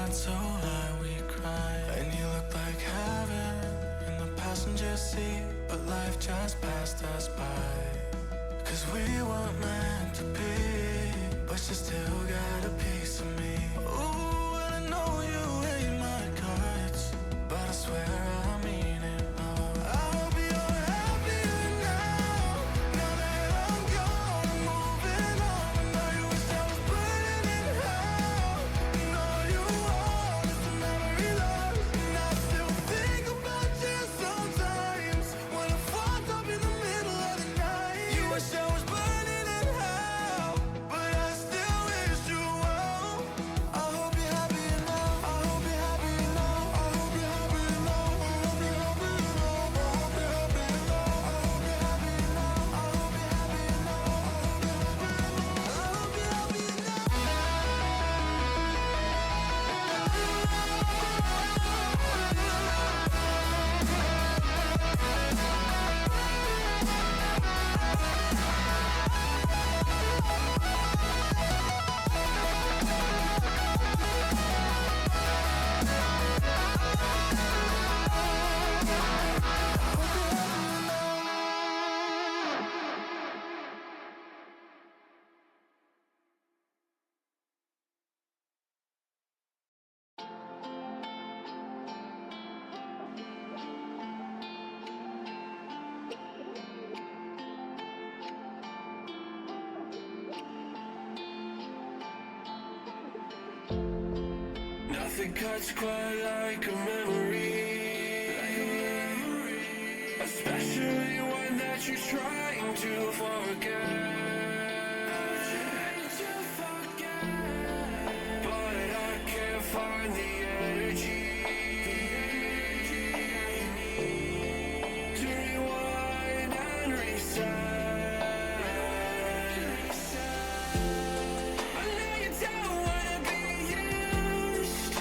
got so high we cried, and you looked like heaven in the passenger seat, but life just passed us by. 'Cause we weren't meant to be, but you still got a piece of me. Ooh, and I know you hate my guts, but I swear I mean it all. I hope you're happier now, now that I'm gone, I'm moving on. I know you wish I was burning in hell, and all you want is the memory lost. And I still think about you sometimes, when I fucked up in the middle of the night. You wish I was burning in hell, but I still wish you well. I hope you're happier now, I hope you're happier now, I hope you're happier now, I hope you're happier now, I hope you're happier now, I hope you're happier now, I hope you're happier now, I hope you're happier now, I hope you're Nothing cuts quite like a memory, especially one that you're trying to forget. But I can't find the energy to rewind and reset. I know you don't wanna be used,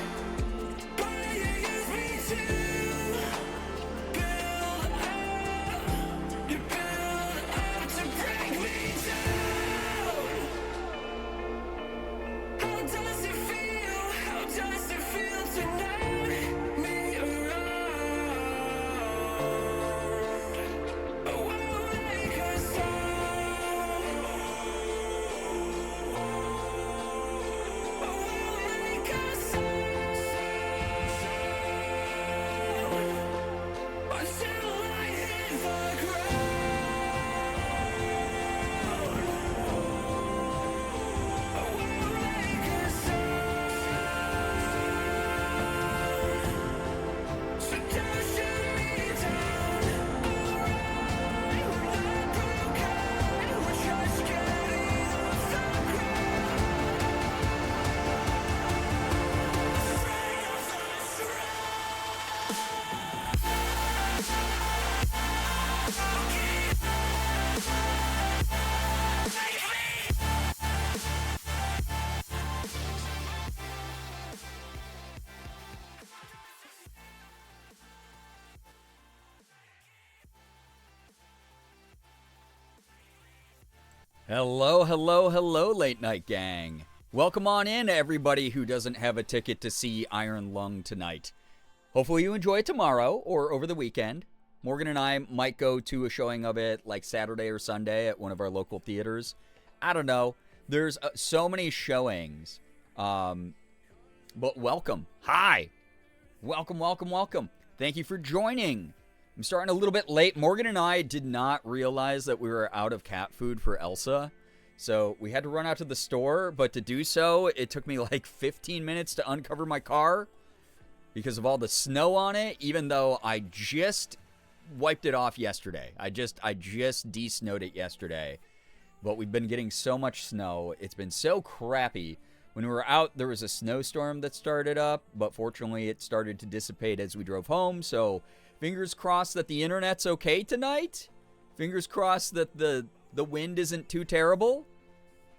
but you use me to build up. You build up to break me down. How does it feel? How does it feel to knock me around? I won't make a sound. I won't make a sound until I hit the ground. I won't make a sound, so don't shut me down. Alright, we're not broken, we're just getting off the ground. Afraid of the Hello, hello, hello, late night gang. Welcome on in, everybody who doesn't have a ticket to see Iron Lung tonight. Hopefully you enjoy it tomorrow or over the weekend. Morgan and I might go to a showing of it like Saturday or Sunday at one of our local theaters. I don't know. There's so many showings. But welcome. Hi. Welcome, welcome, welcome. Thank you for joining. I'm starting a little bit late. Morgan and I did not realize that we were out of cat food for Elsa. So we had to run out to the store, but to do so, it took me like 15 minutes to uncover my car because of all the snow on it, even though I just wiped it off yesterday. I just de-snowed it yesterday. But we've been getting so much snow. It's been so crappy. When we were out, there was a snowstorm that started up, but fortunately it started to dissipate as we drove home, so fingers crossed that the internet's okay tonight. Fingers crossed that the wind isn't too terrible.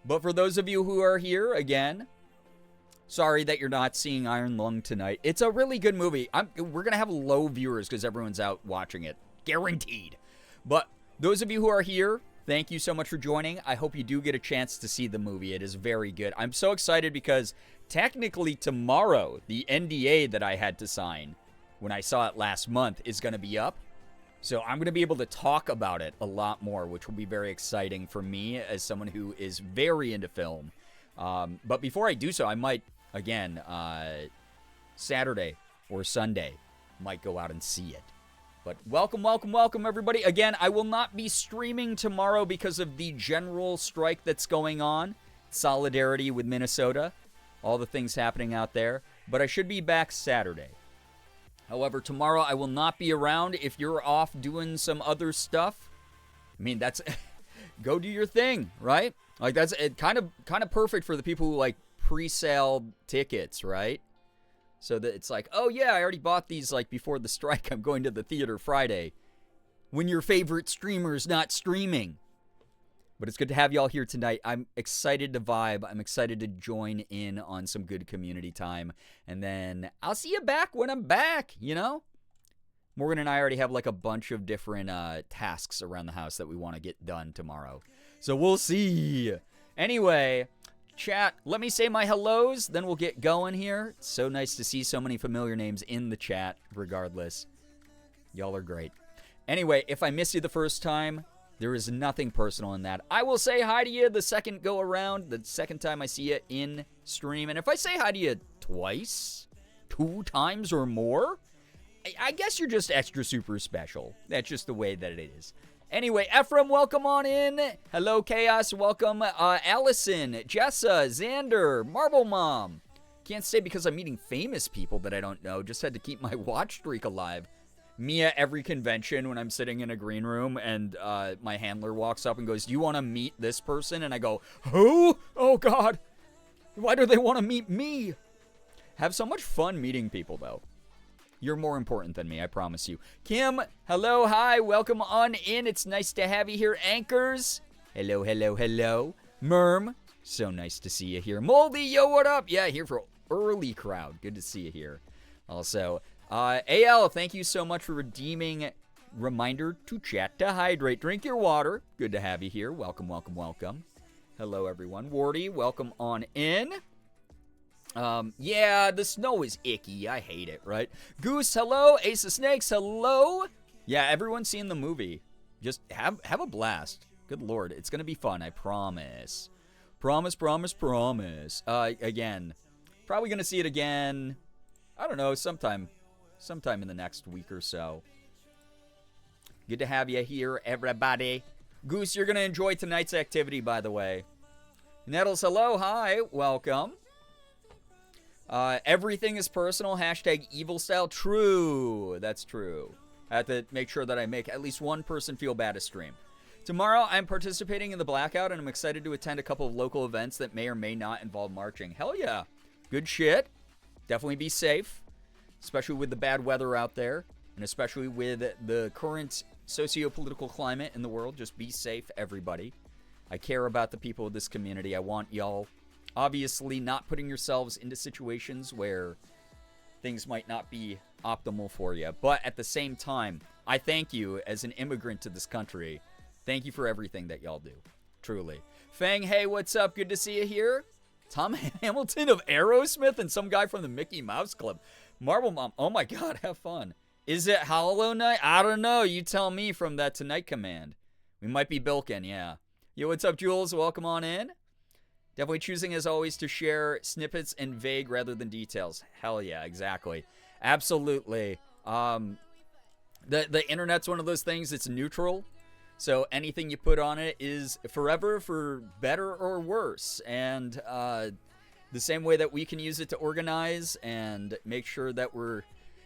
But for those of you who are here, again, sorry that you're not seeing Iron Lung tonight. It's a really good movie. We're going to have low viewers because everyone's out watching it. Guaranteed. But those of you who are here, thank you so much for joining. I hope you do get a chance to see the movie. It is very good. I'm so excited because technically tomorrow, the NDA that I had to sign when I saw it last month is going to be up. So I'm going to be able to talk about it a lot more, which will be very exciting for me as someone who is very into film. But before I do so, I might, again, Saturday or Sunday, might go out and see it. But welcome, welcome, welcome, everybody. Again, I will not be streaming tomorrow because of the general strike that's going on. Solidarity with Minnesota. All the things happening out there. But I should be back Saturday. However, tomorrow I will not be around. If you're off doing some other stuff, I mean, that's go do your thing, right? Like, that's kind of perfect for the people who like pre-sale tickets, right? So that it's like, oh yeah, I already bought these like before the strike. I'm going to the theater Friday when your favorite streamer's not streaming. But it's good to have y'all here tonight. I'm excited to vibe. I'm excited to join in on some good community time. And then I'll see you back when I'm back, you know? Morgan and I already have like a bunch of different tasks around the house that we want to get done tomorrow. So we'll see. Anyway, chat, let me say my hellos, then we'll get going here. It's so nice to see so many familiar names in the chat, regardless. Y'all are great. Anyway, if I miss you the first time, there is nothing personal in that. I will say hi to you the second go around, the second time I see you in stream. And if I say hi to you twice, 2 times or more, I guess you're just extra super special. That's just the way that it is. Anyway, Ephraim, welcome on in. Hello, Chaos. Welcome, Allison, Jessa, Xander, Marble Mom. Can't say because I'm meeting famous people that I don't know. Just had to keep my watch streak alive. Me at every convention when I'm sitting in a green room and my handler walks up and goes, "Do you want to meet this person?" And I go, "Who? Oh, God. Why do they want to meet me?" Have so much fun meeting people, though. You're more important than me, I promise you. Kim, hello, hi, welcome on in. It's nice to have you here. Anchors, hello, hello, hello. Merm, so nice to see you here. Moldy, yo, what up? Yeah, here for early crowd. Good to see you here. Also, AL, thank you so much for redeeming reminder to chat to hydrate. Drink your water. Good to have you here. Welcome, welcome, welcome. Hello, everyone. Wardy, welcome on in. Yeah, the snow is icky. I hate it, right? Goose, hello. Ace of Snakes, hello. Yeah, everyone's seen the movie. Just have a blast. Good Lord, it's gonna be fun, I promise. Promise, promise, promise. Again, probably gonna see it again, I don't know, sometime in the next week or so. Good to have you here, everybody. Goose, you're gonna enjoy tonight's activity, by the way. Nettles, hello, hi, welcome. Everything is personal, hashtag evil style. True, that's true. I have to make sure that I make at least one person feel bad to stream. Tomorrow, I'm participating in the blackout, and I'm excited to attend a couple of local events that may or may not involve marching. Hell yeah. Good shit. Definitely be safe, especially with the bad weather out there, and especially with the current socio-political climate in the world. Just be safe, everybody. I care about the people of this community. I want y'all obviously not putting yourselves into situations where things might not be optimal for you. But at the same time, I thank you as an immigrant to this country. Thank you for everything that y'all do. Truly. Fang, hey, what's up? Good to see you here. Tom Hamilton of Aerosmith and some guy from the Mickey Mouse Club. Marble Mom, oh my God, have fun. Is it Hollow Knight? I don't know. You tell me from that Tonight command. We might be bilking, yeah. Yo, what's up, Jules? Welcome on in. Definitely choosing, as always, to share snippets and vague rather than details. Hell yeah, exactly. Absolutely. The internet's one of those things, it's neutral. So anything you put on it is forever for better or worse. And the same way that we can use it to organize and make sure that we're,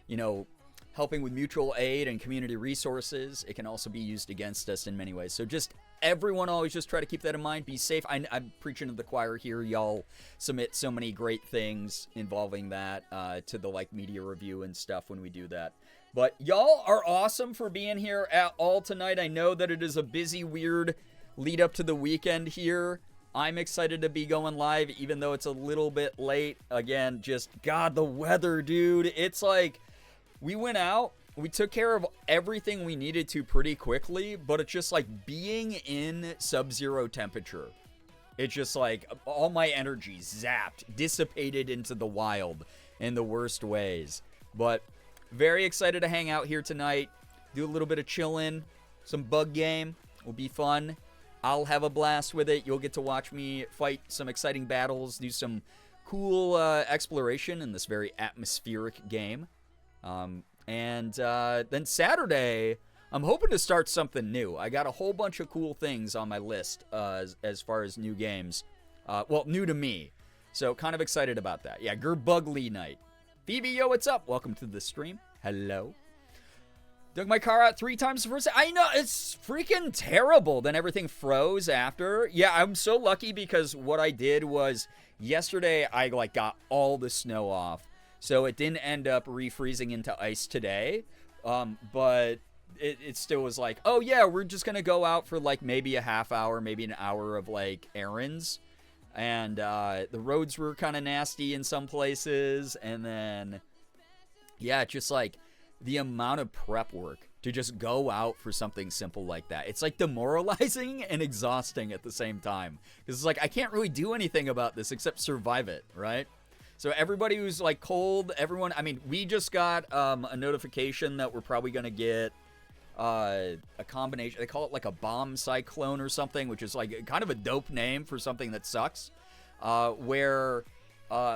you know, helping with mutual aid and community resources, it can also be used against us in many ways. So just everyone always just try to keep that in mind. Be safe. I'm preaching to the choir here. Y'all submit so many great things involving that to the like media review and stuff when we do that. But y'all are awesome for being here at all tonight. I know that it is a busy, weird lead up to the weekend here. I'm excited to be going live, even though it's a little bit late. Again, just, God, the weather, dude. It's like, we went out we took care of everything we needed to pretty quickly, but it's just like being in sub-zero temperature. It's just like all my energy zapped, dissipated into the wild in the worst ways. But very excited to hang out here tonight, do a little bit of chilling, some bug game, will be fun. I'll have a blast with it. You'll get to watch me fight some exciting battles, do some cool exploration in this very atmospheric game. And then Saturday, I'm hoping to start something new. I got a whole bunch of cool things on my list as far as new games. Well, new to me. So kind of excited about that. Yeah, Girbeagly night. Phoebe, yo, what's up? Welcome to the stream. Hello. Dug my car out 3 times the first day. I know, it's freaking terrible. Then everything froze after. Yeah, I'm so lucky because what I did was yesterday I like got all the snow off. So it didn't end up refreezing into ice today. But it still was like, oh yeah, we're just going to go out for like maybe a half hour, maybe an hour of like errands. And the roads were kind of nasty in some places. And then, yeah, just like the amount of prep work to just go out for something simple like that. It's like demoralizing and exhausting at the same time. Because it's like, I can't really do anything about this except survive it, right? So everybody who's like cold, everyone, I mean, we just got a notification that we're probably going to get a combination. They call it like a bomb cyclone or something, which is like kind of a dope name for something that sucks. Where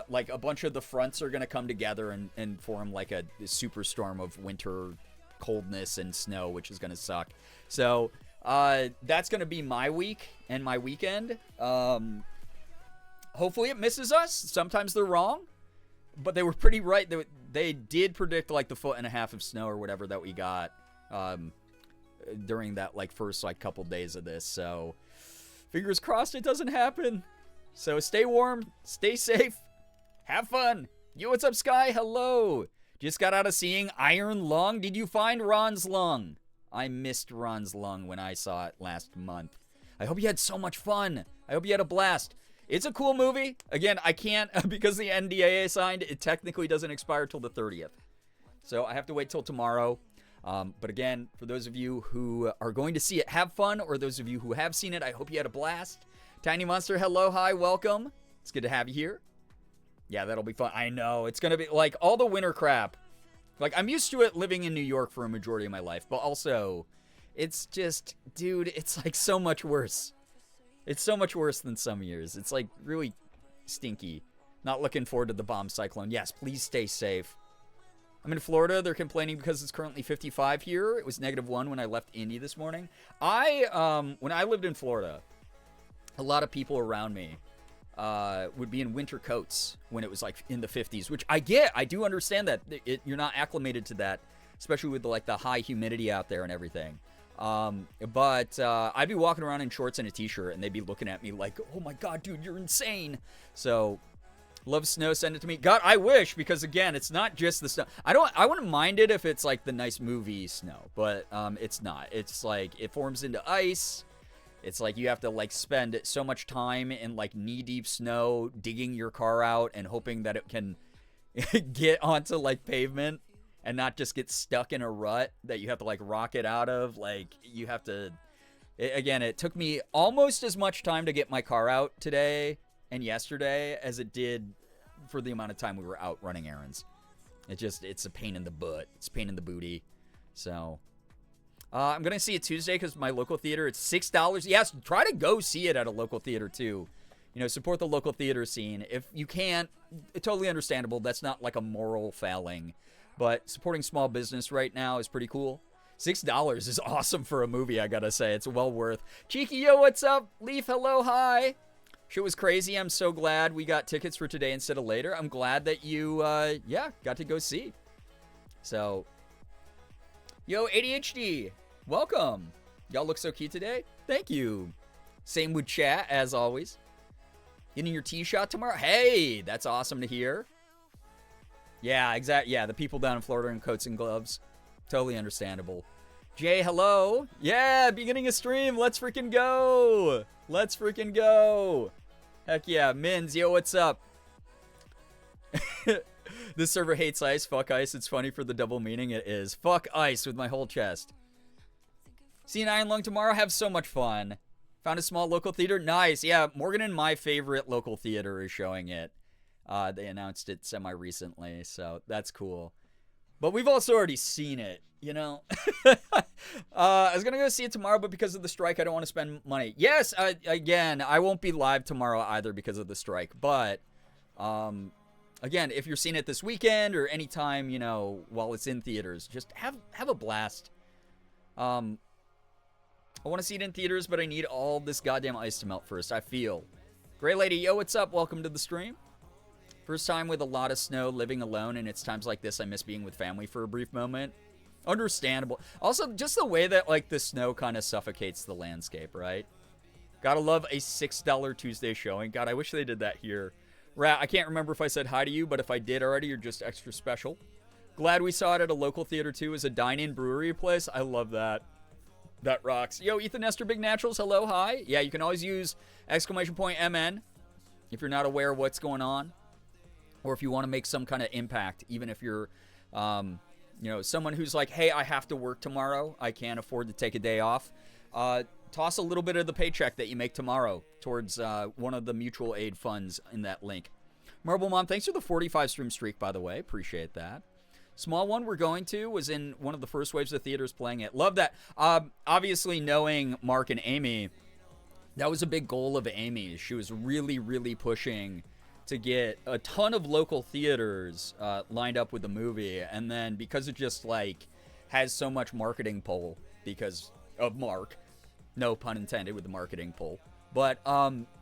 like a bunch of the fronts are going to come together and form like a superstorm of winter coldness and snow, which is going to suck. So that's going to be my week and my weekend. Hopefully it misses us. Sometimes they're wrong, but they were pretty right. They did predict like the 1.5 feet of snow or whatever that we got during that like first like couple days of this. So fingers crossed it doesn't happen. So stay warm, stay safe, have fun. Yo, what's up, Sky? Hello. Just got out of seeing Iron Lung. Did you find Ron's Lung? I missed Ron's Lung when I saw it last month. I hope you had so much fun. I hope you had a blast. It's a cool movie. Again, I can't, because the NDA I signed, it technically doesn't expire till the 30th. So I have to wait till tomorrow. But again, for those of you who are going to see it, have fun. Or those of you who have seen it, I hope you had a blast. Tiny Monster, hello, hi, welcome. It's good to have you here. Yeah, that'll be fun. I know, it's going to be like all the winter crap. Like, I'm used to it living in New York for a majority of my life. But also, it's just, dude, it's like so much worse. It's so much worse than some years. It's like really stinky. Not looking forward to the bomb cyclone. Yes, please stay safe. I'm in Florida. They're complaining because it's currently 55 here. It was -1 when I left Indy this morning. When I lived in Florida, a lot of people around me would be in winter coats when it was like in the 50s, which I get. I do understand that. You're not acclimated to that, especially with like the high humidity out there and everything. But I'd be walking around in shorts and a t-shirt and they'd be looking at me like, oh my God, dude, you're insane. So love snow. Send it to me. God, I wish, because again, it's not just the snow. I wouldn't mind it if it's like the nice movie snow, but, it's not. It's like, it forms into ice. It's like you have to like spend so much time in like knee-deep snow, digging your car out and hoping that it can get onto like pavement. And not just get stuck in a rut that you have to like rocket out of. Like you have to, again, it took me almost as much time to get my car out today and yesterday as it did for the amount of time we were out running errands. It's a pain in the butt. It's a pain in the booty. So I'm going to see it Tuesday because my local theater, it's $6. Yes, try to go see it at a local theater too. You know, support the local theater scene. If you can't, totally understandable. That's not like a moral failing. But supporting small business right now is pretty cool. $6 is awesome for a movie, I gotta say. It's well worth. Cheeky, yo, what's up? Leaf, hello, hi. Shit was crazy. I'm so glad we got tickets for today instead of later. I'm glad that you, got to go see. So, yo, ADHD, welcome. Y'all look so cute today. Thank you. Same with chat, as always. Getting your tee shot tomorrow? Hey, that's awesome to hear. Yeah, exactly. Yeah, the people down in Florida in coats and gloves. Totally understandable. Jay, hello. Yeah, beginning a stream. Let's freaking go. Let's freaking go. Heck yeah. Mins, yo, what's up? This server hates ice. Fuck ice. It's funny for the double meaning it is. Fuck ice with my whole chest. Seeing Iron Lung tomorrow. Have so much fun. Found a small local theater. Nice. Yeah, Morgan and my favorite local theater is showing it. They announced it semi-recently, so that's cool. But we've also already seen it, you know? I was going to go see it tomorrow, but because of the strike, I don't want to spend money. Yes, again, I won't be live tomorrow either because of the strike. But, again, if you're seeing it this weekend or anytime, you know, while it's in theaters, just have a blast. I want to see it in theaters, but I need all this goddamn ice to melt first, I feel. Gray Lady, yo, what's up? Welcome to the stream. First time with a lot of snow, living alone, and it's times like this I miss being with family for a brief moment. Understandable. Also, just the way that, like, the snow kind of suffocates the landscape, right? Gotta love a $6 Tuesday showing. God, I wish they did that here. Rat, I can't remember if I said hi to you, but if I did already, you're just extra special. Glad we saw it at a local theater, too, as a dine-in brewery place. I love that. That rocks. Yo, Ethan Nestor, Big Naturals, hello, hi. Yeah, you can always use !MN if you're not aware of what's going on. Or if you want to make some kind of impact, even if you're, you know, someone who's like, hey, I have to work tomorrow. I can't afford to take a day off. Toss a little bit of the paycheck that you make tomorrow towards one of the mutual aid funds in that link. Marble Mom, thanks for the 45 stream streak, by the way. Appreciate that. Small one we're going to was in one of the first waves of theaters playing it. Love that. Obviously, knowing Mark and Amy, that was a big goal of Amy's. She was really, really pushing to get a ton of local theaters lined up with the movie, and then because it just like has so much marketing pull because of Mark, no pun intended with the marketing pull, but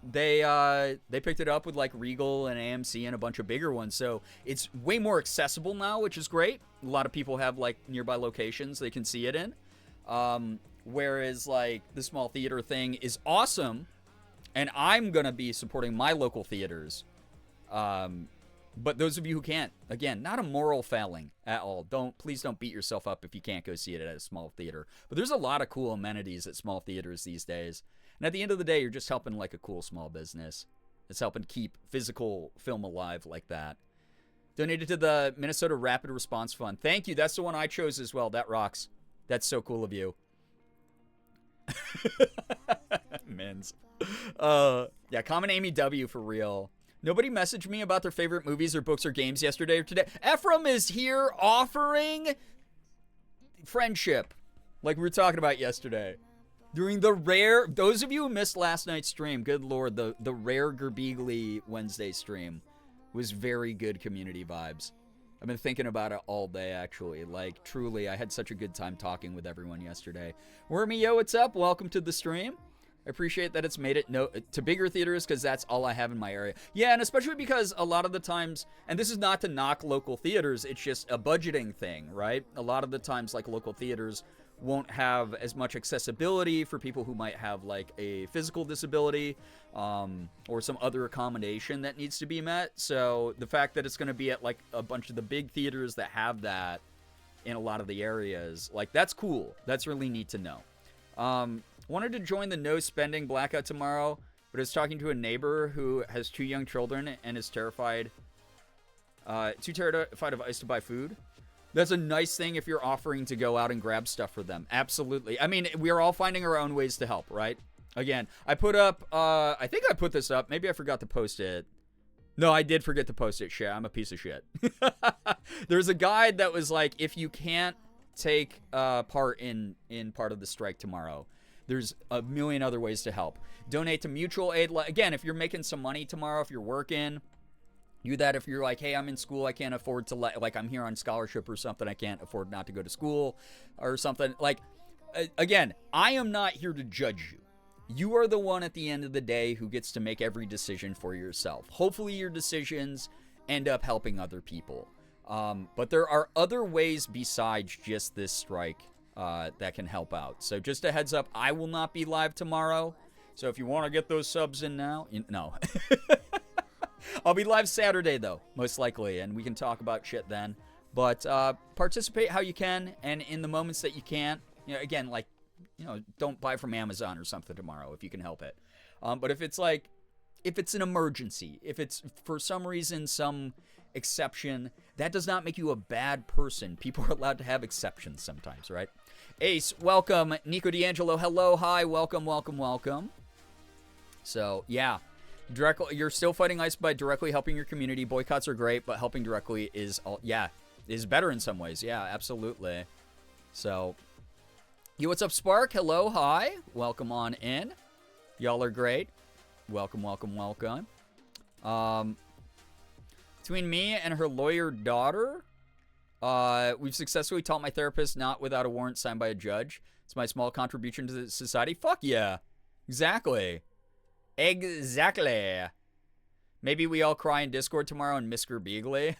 they picked it up with like Regal and AMC and a bunch of bigger ones, so it's way more accessible now, which is great. A lot of people have like nearby locations they can see it in, whereas like the small theater thing is awesome, and I'm gonna be supporting my local theaters. But those of you who can't, again, not a moral failing at all. Please don't beat yourself up if you can't go see it at a small theater. But there's a lot of cool amenities at small theaters these days. And at the end of the day, you're just helping like a cool small business. It's helping keep physical film alive like that. Donated to the Minnesota Rapid Response Fund. Thank you. That's the one I chose as well. That rocks. That's so cool of you. Men's. Yeah, Common Amy W for real. Nobody messaged me about their favorite movies or books or games yesterday or today. Ephraim is here offering friendship, like we were talking about yesterday. During the rare, those of you who missed last night's stream, good lord, the rare Girbeagly Wednesday stream was very good community vibes. I've been thinking about it all day, actually. Like, truly, I had such a good time talking with everyone yesterday. Wormy, yo, what's up? Welcome to the stream. I appreciate that it's made it to bigger theaters because that's all I have in my area. Yeah, and especially because a lot of the times, and this is not to knock local theaters, it's just a budgeting thing, right? A lot of the times, like, local theaters won't have as much accessibility for people who might have, like, a physical disability or some other accommodation that needs to be met. So the fact that it's going to be at, like, a bunch of the big theaters that have that in a lot of the areas, like, that's cool. That's really neat to know. Wanted to join the no spending blackout tomorrow, but I was talking to a neighbor who has 2 young children and is terrified, too terrified of ice to buy food. That's a nice thing if you're offering to go out and grab stuff for them. Absolutely. I mean, we are all finding our own ways to help, right? Again, I put up, I think I put this up. Maybe I forgot to post it. No, I did forget to post it. Shit, I'm a piece of shit. There's a guide that was like, if you can't take part in part of the strike tomorrow, there's a million other ways to help. Donate to mutual aid. Again, if you're making some money tomorrow, if you're working, do that. If you're like, hey, I'm in school, I can't afford to, like, I'm here on scholarship or something, I can't afford not to go to school or something. Like, again, I am not here to judge you. You are the one at the end of the day who gets to make every decision for yourself. Hopefully your decisions end up helping other people. But there are other ways besides just this strike that can help out. So just a heads up, I will not be live tomorrow. So if you want to get those subs in now, no. I'll be live Saturday, though, most likely, and we can talk about shit then. But participate how you can, and in the moments that you can't, you know, again, like, you know, don't buy from Amazon or something tomorrow if you can help it. But if it's like, if it's an emergency, if it's for some reason some exception. That does not make you a bad person. People are allowed to have exceptions sometimes, right? Ace, welcome. Nico D'Angelo, hello, hi, welcome, welcome, welcome. So, yeah. You're still fighting ICE by directly helping your community. Boycotts are great, but helping directly is better in some ways. Yeah, absolutely. So, what's up, Spark? Hello, hi. Welcome on in. Y'all are great. Welcome, welcome, welcome. Between me and her lawyer daughter, we've successfully taught my therapist not without a warrant signed by a judge. It's my small contribution to society. Fuck yeah. Exactly. Exactly. Maybe we all cry in Discord tomorrow and miss Girbeagly.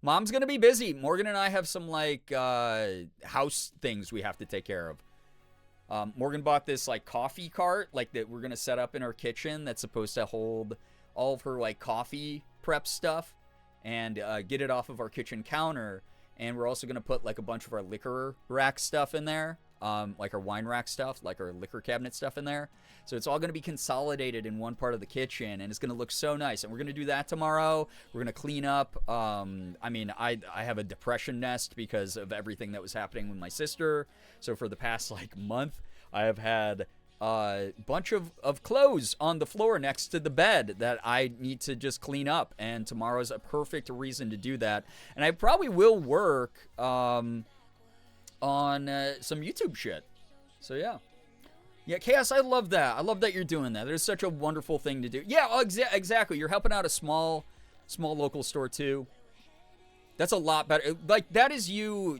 Mom's gonna be busy. Morgan and I have some, like, house things we have to take care of. Morgan bought this, like, coffee cart, like, that we're gonna set up in our kitchen that's supposed to hold all of her, like, coffee prep stuff and get it off of our kitchen counter. And we're also gonna put, like, a bunch of our liquor rack stuff in there. Like our wine rack stuff, like our liquor cabinet stuff in there. So it's all going to be consolidated in one part of the kitchen, and it's going to look so nice. And we're going to do that tomorrow. We're going to clean up. I mean, I have a depression nest because of everything that was happening with my sister. So for the past, like, month, I have had a bunch of clothes on the floor next to the bed that I need to just clean up. And tomorrow's a perfect reason to do that. And I probably will work on some YouTube shit. So, yeah. Yeah, Chaos, I love that. I love that you're doing that. There's such a wonderful thing to do. Yeah, exactly. You're helping out a small local store, too. That's a lot better. Like, that is you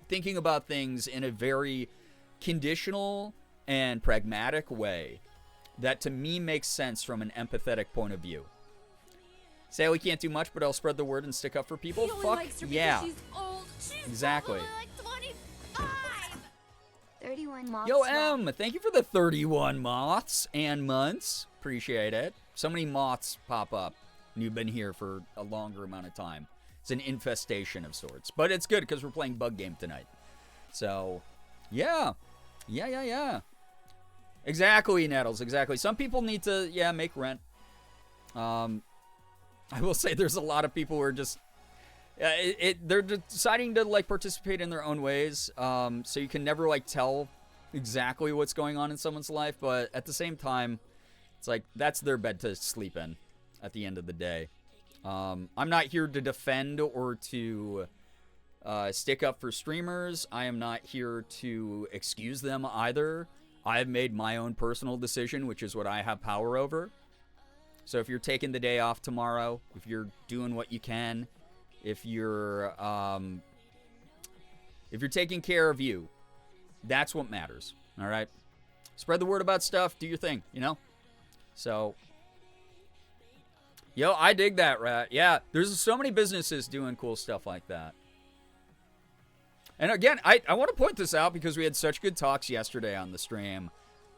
thinking about things in a very conditional and pragmatic way that, to me, makes sense from an empathetic point of view. Say we can't do much, but I'll spread the word and stick up for people. Fuck yeah. Exactly. 31 moths. Yo, M, thank you for the 31 moths and months. Appreciate it. So many moths pop up. And you've been here for a longer amount of time. It's an infestation of sorts. But it's good because we're playing Bug Game tonight. So, yeah. Yeah. Exactly, Nettles, exactly. Some people need to, make rent. I will say there's a lot of people who are just... they're deciding to, like, participate in their own ways, so you can never, like, tell exactly what's going on in someone's life, but at the same time, it's like, that's their bed to sleep in at the end of the day. I'm not here to defend or to stick up for streamers. I am not here to excuse them either. I've made my own personal decision, which is what I have power over. So if you're taking the day off tomorrow, if you're doing what you can... If you're taking care of you, that's what matters. All right, spread the word about stuff. Do your thing, you know. So, yo, I dig that, Rat. Yeah, there's so many businesses doing cool stuff like that. And again, I want to point this out because we had such good talks yesterday on the stream.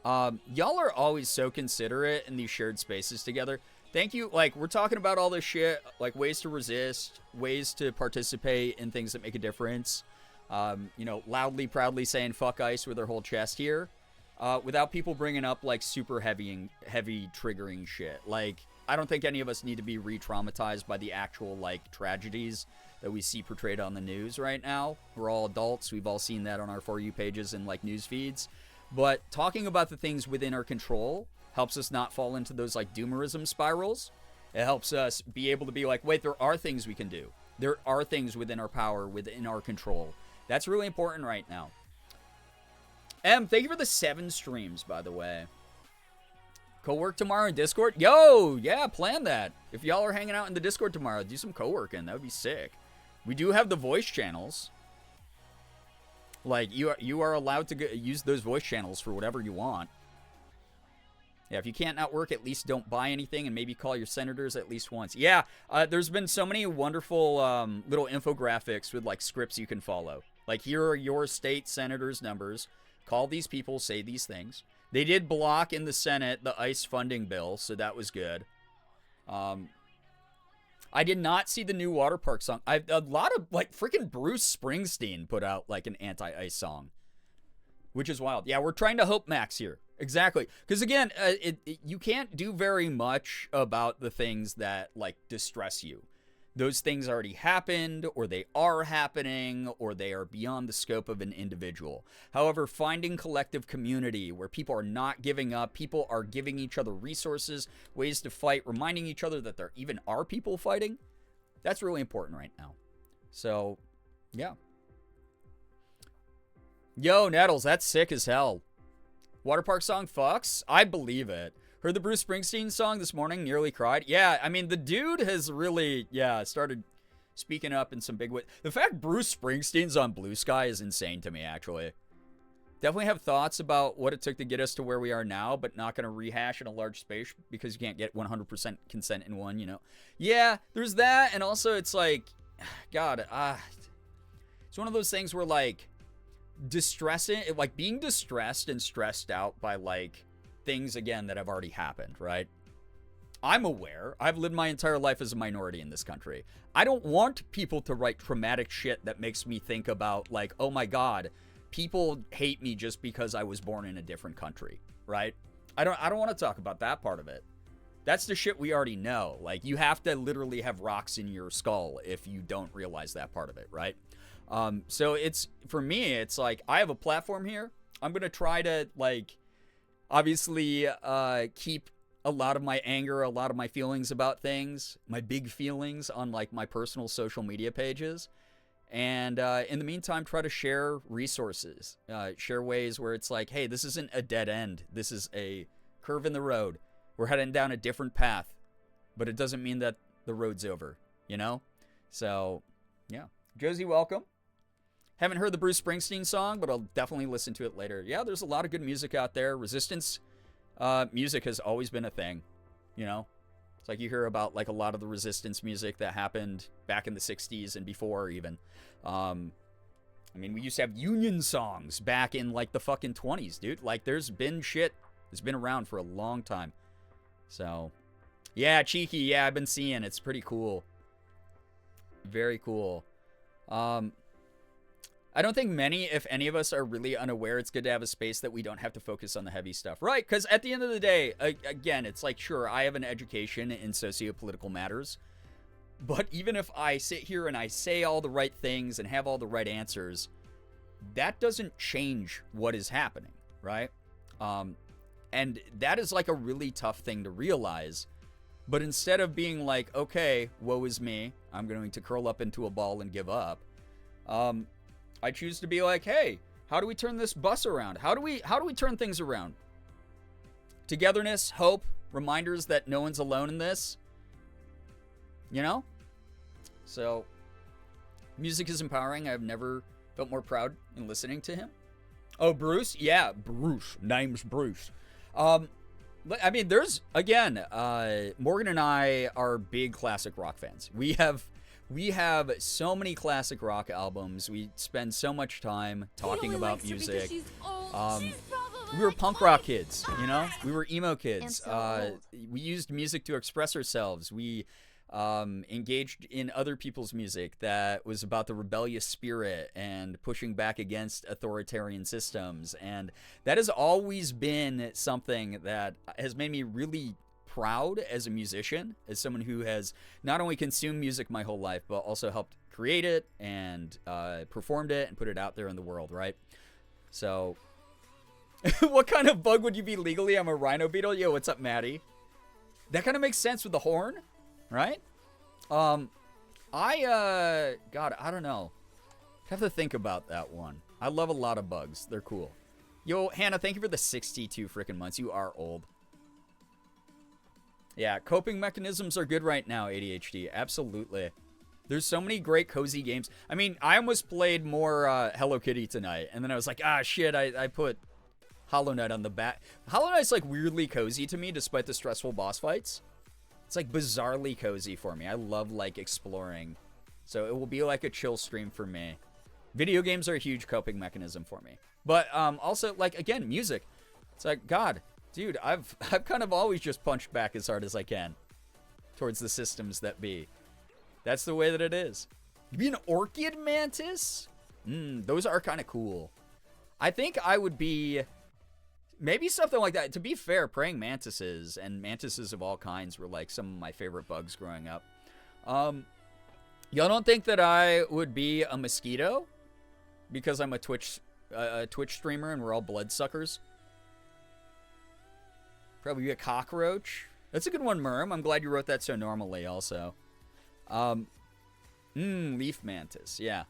Y'all are always so considerate in these shared spaces together. Thank you. Like, we're talking about all this shit, like ways to resist, ways to participate in things that make a difference. You know, loudly, proudly saying fuck ICE with their whole chest here, without people bringing up, like, super heavy triggering shit. Like, I don't think any of us need to be re-traumatized by the actual, like, tragedies that we see portrayed on the news right now. We're all adults. We've all seen that on our For You pages and, like, news feeds. But talking about the things within our control helps us not fall into those, like, doomerism spirals. It helps us be able to be like, wait, there are things we can do. There are things within our power, within our control. That's really important right now. Thank you for the 7 streams, by the way. Co-work tomorrow in Discord? Yo, yeah, plan that. If y'all are hanging out in the Discord tomorrow, do some co-working. That would be sick. We do have the voice channels. Like, you are allowed to use those voice channels for whatever you want. Yeah, if you can't network, at least don't buy anything and maybe call your senators at least once. Yeah, there's been so many wonderful little infographics with, like, scripts you can follow. Like, here are your state senators' numbers. Call these people, say these things. They did block in the Senate the ICE funding bill, so that was good. I did not see the new water park song. A lot of, like, freaking Bruce Springsteen put out, like, an anti-ICE song, which is wild. Yeah, we're trying to hope Max here. Exactly. Because, again, you can't do very much about the things that, like, distress you. those things already happened, or they are happening, or they are beyond the scope of an individual. However, finding collective community where people are not giving up, people are giving each other resources, ways to fight, reminding each other that there even are people fighting, that's really important right now. So, yeah. Yo, Nettles, that's sick as hell. Water park song fucks? I believe it. Heard the Bruce Springsteen song this morning, nearly cried. Yeah, I mean, the dude has really, started speaking up in some big ways. The fact Bruce Springsteen's on Blue Sky is insane to me, actually. Definitely have thoughts about what it took to get us to where we are now, but not going to rehash in a large space because you can't get 100% consent in one, you know? Yeah, there's that, and also it's like, God, it's one of those things where, like, being distressed and stressed out by, like, things, again, that have already happened, right? I'm aware. I've lived my entire life as a minority in this country. I don't want people to write traumatic shit that makes me think about, like, oh my God, people hate me just because I was born in a different country, right? I don't want to talk about that part of it. That's the shit we already know. Like, you have to literally have rocks in your skull if you don't realize that part of it, right? So it's, for me, it's like, I have a platform here. I'm going to try to, like, obviously, keep a lot of my anger, a lot of my feelings about things, my big feelings on, like, my personal social media pages. And in the meantime, try to share resources, share ways where it's like, hey, this isn't a dead end. This is a curve in the road. We're heading down a different path, but it doesn't mean that the road's over, you know? So, yeah. Josie, welcome. Haven't heard the Bruce Springsteen song, but I'll definitely listen to it later. Yeah, there's a lot of good music out there. Resistance music has always been a thing, you know? It's like you hear about, like, a lot of the resistance music that happened back in the 60s and before even. I mean, we used to have Union songs back in, like, the fucking 20s, dude. Like, there's been shit that's been around for a long time. So, yeah, Cheeky, yeah, I've been seeing. It's pretty cool. Very cool. I don't think many, if any of us, are really unaware it's good to have a space that we don't have to focus on the heavy stuff. Right, because at the end of the day, again, it's like, sure, I have an education in socio-political matters, but even if I sit here and I say all the right things and have all the right answers, that doesn't change what is happening, right? And that is, like, a really tough thing to realize. But instead of being like, okay, woe is me, I'm going to curl up into a ball and give up, I choose to be like, hey, how do we turn this bus around? How do we turn things around? Togetherness, hope, reminders that no one's alone in this. You know? So, music is empowering. I've never felt more proud in listening to him. Oh, Bruce? Yeah, Bruce. Name's Bruce. I mean, there's, again, Morgan and I are big classic rock fans. We have so many classic rock albums. We spend so much time talking about music. We were punk rock kids, you know? We were emo kids. We used music to express ourselves. We engaged in other people's music that was about the rebellious spirit and pushing back against authoritarian systems. And that has always been something that has made me really proud as a musician, as someone who has not only consumed music my whole life, but also helped create it and performed it and put it out there in the world, right? So, what kind of bug would you be legally? I'm a rhino beetle. Yo, what's up, Maddie? That kind of makes sense with the horn, right? God, I don't know. I have to think about that one. I love a lot of bugs. They're cool. Yo, Hannah, thank you for the 62 freaking months. You are old. Yeah, coping mechanisms are good right now, ADHD. Absolutely. There's so many great cozy games. I mean, I almost played more Hello Kitty tonight, and then I was like, ah, shit, I put Hollow Knight on the back. Hollow Knight's, like, weirdly cozy to me, despite the stressful boss fights. It's, like, bizarrely cozy for me. I love, like, exploring. So it will be, like, a chill stream for me. Video games are a huge coping mechanism for me. But also, like, again, music. It's like, God, dude, I've kind of always just punched back as hard as I can towards the systems that be. That's the way that it is. You be an orchid mantis? Those are kind of cool. I think I would be maybe something like that. To be fair, praying mantises and mantises of all kinds were like some of my favorite bugs growing up. Y'all don't think that I would be a mosquito because I'm a Twitch streamer and we're all bloodsuckers? Probably a cockroach. That's a good one, Merm. I'm glad you wrote that so normally also. Leaf mantis. Yeah.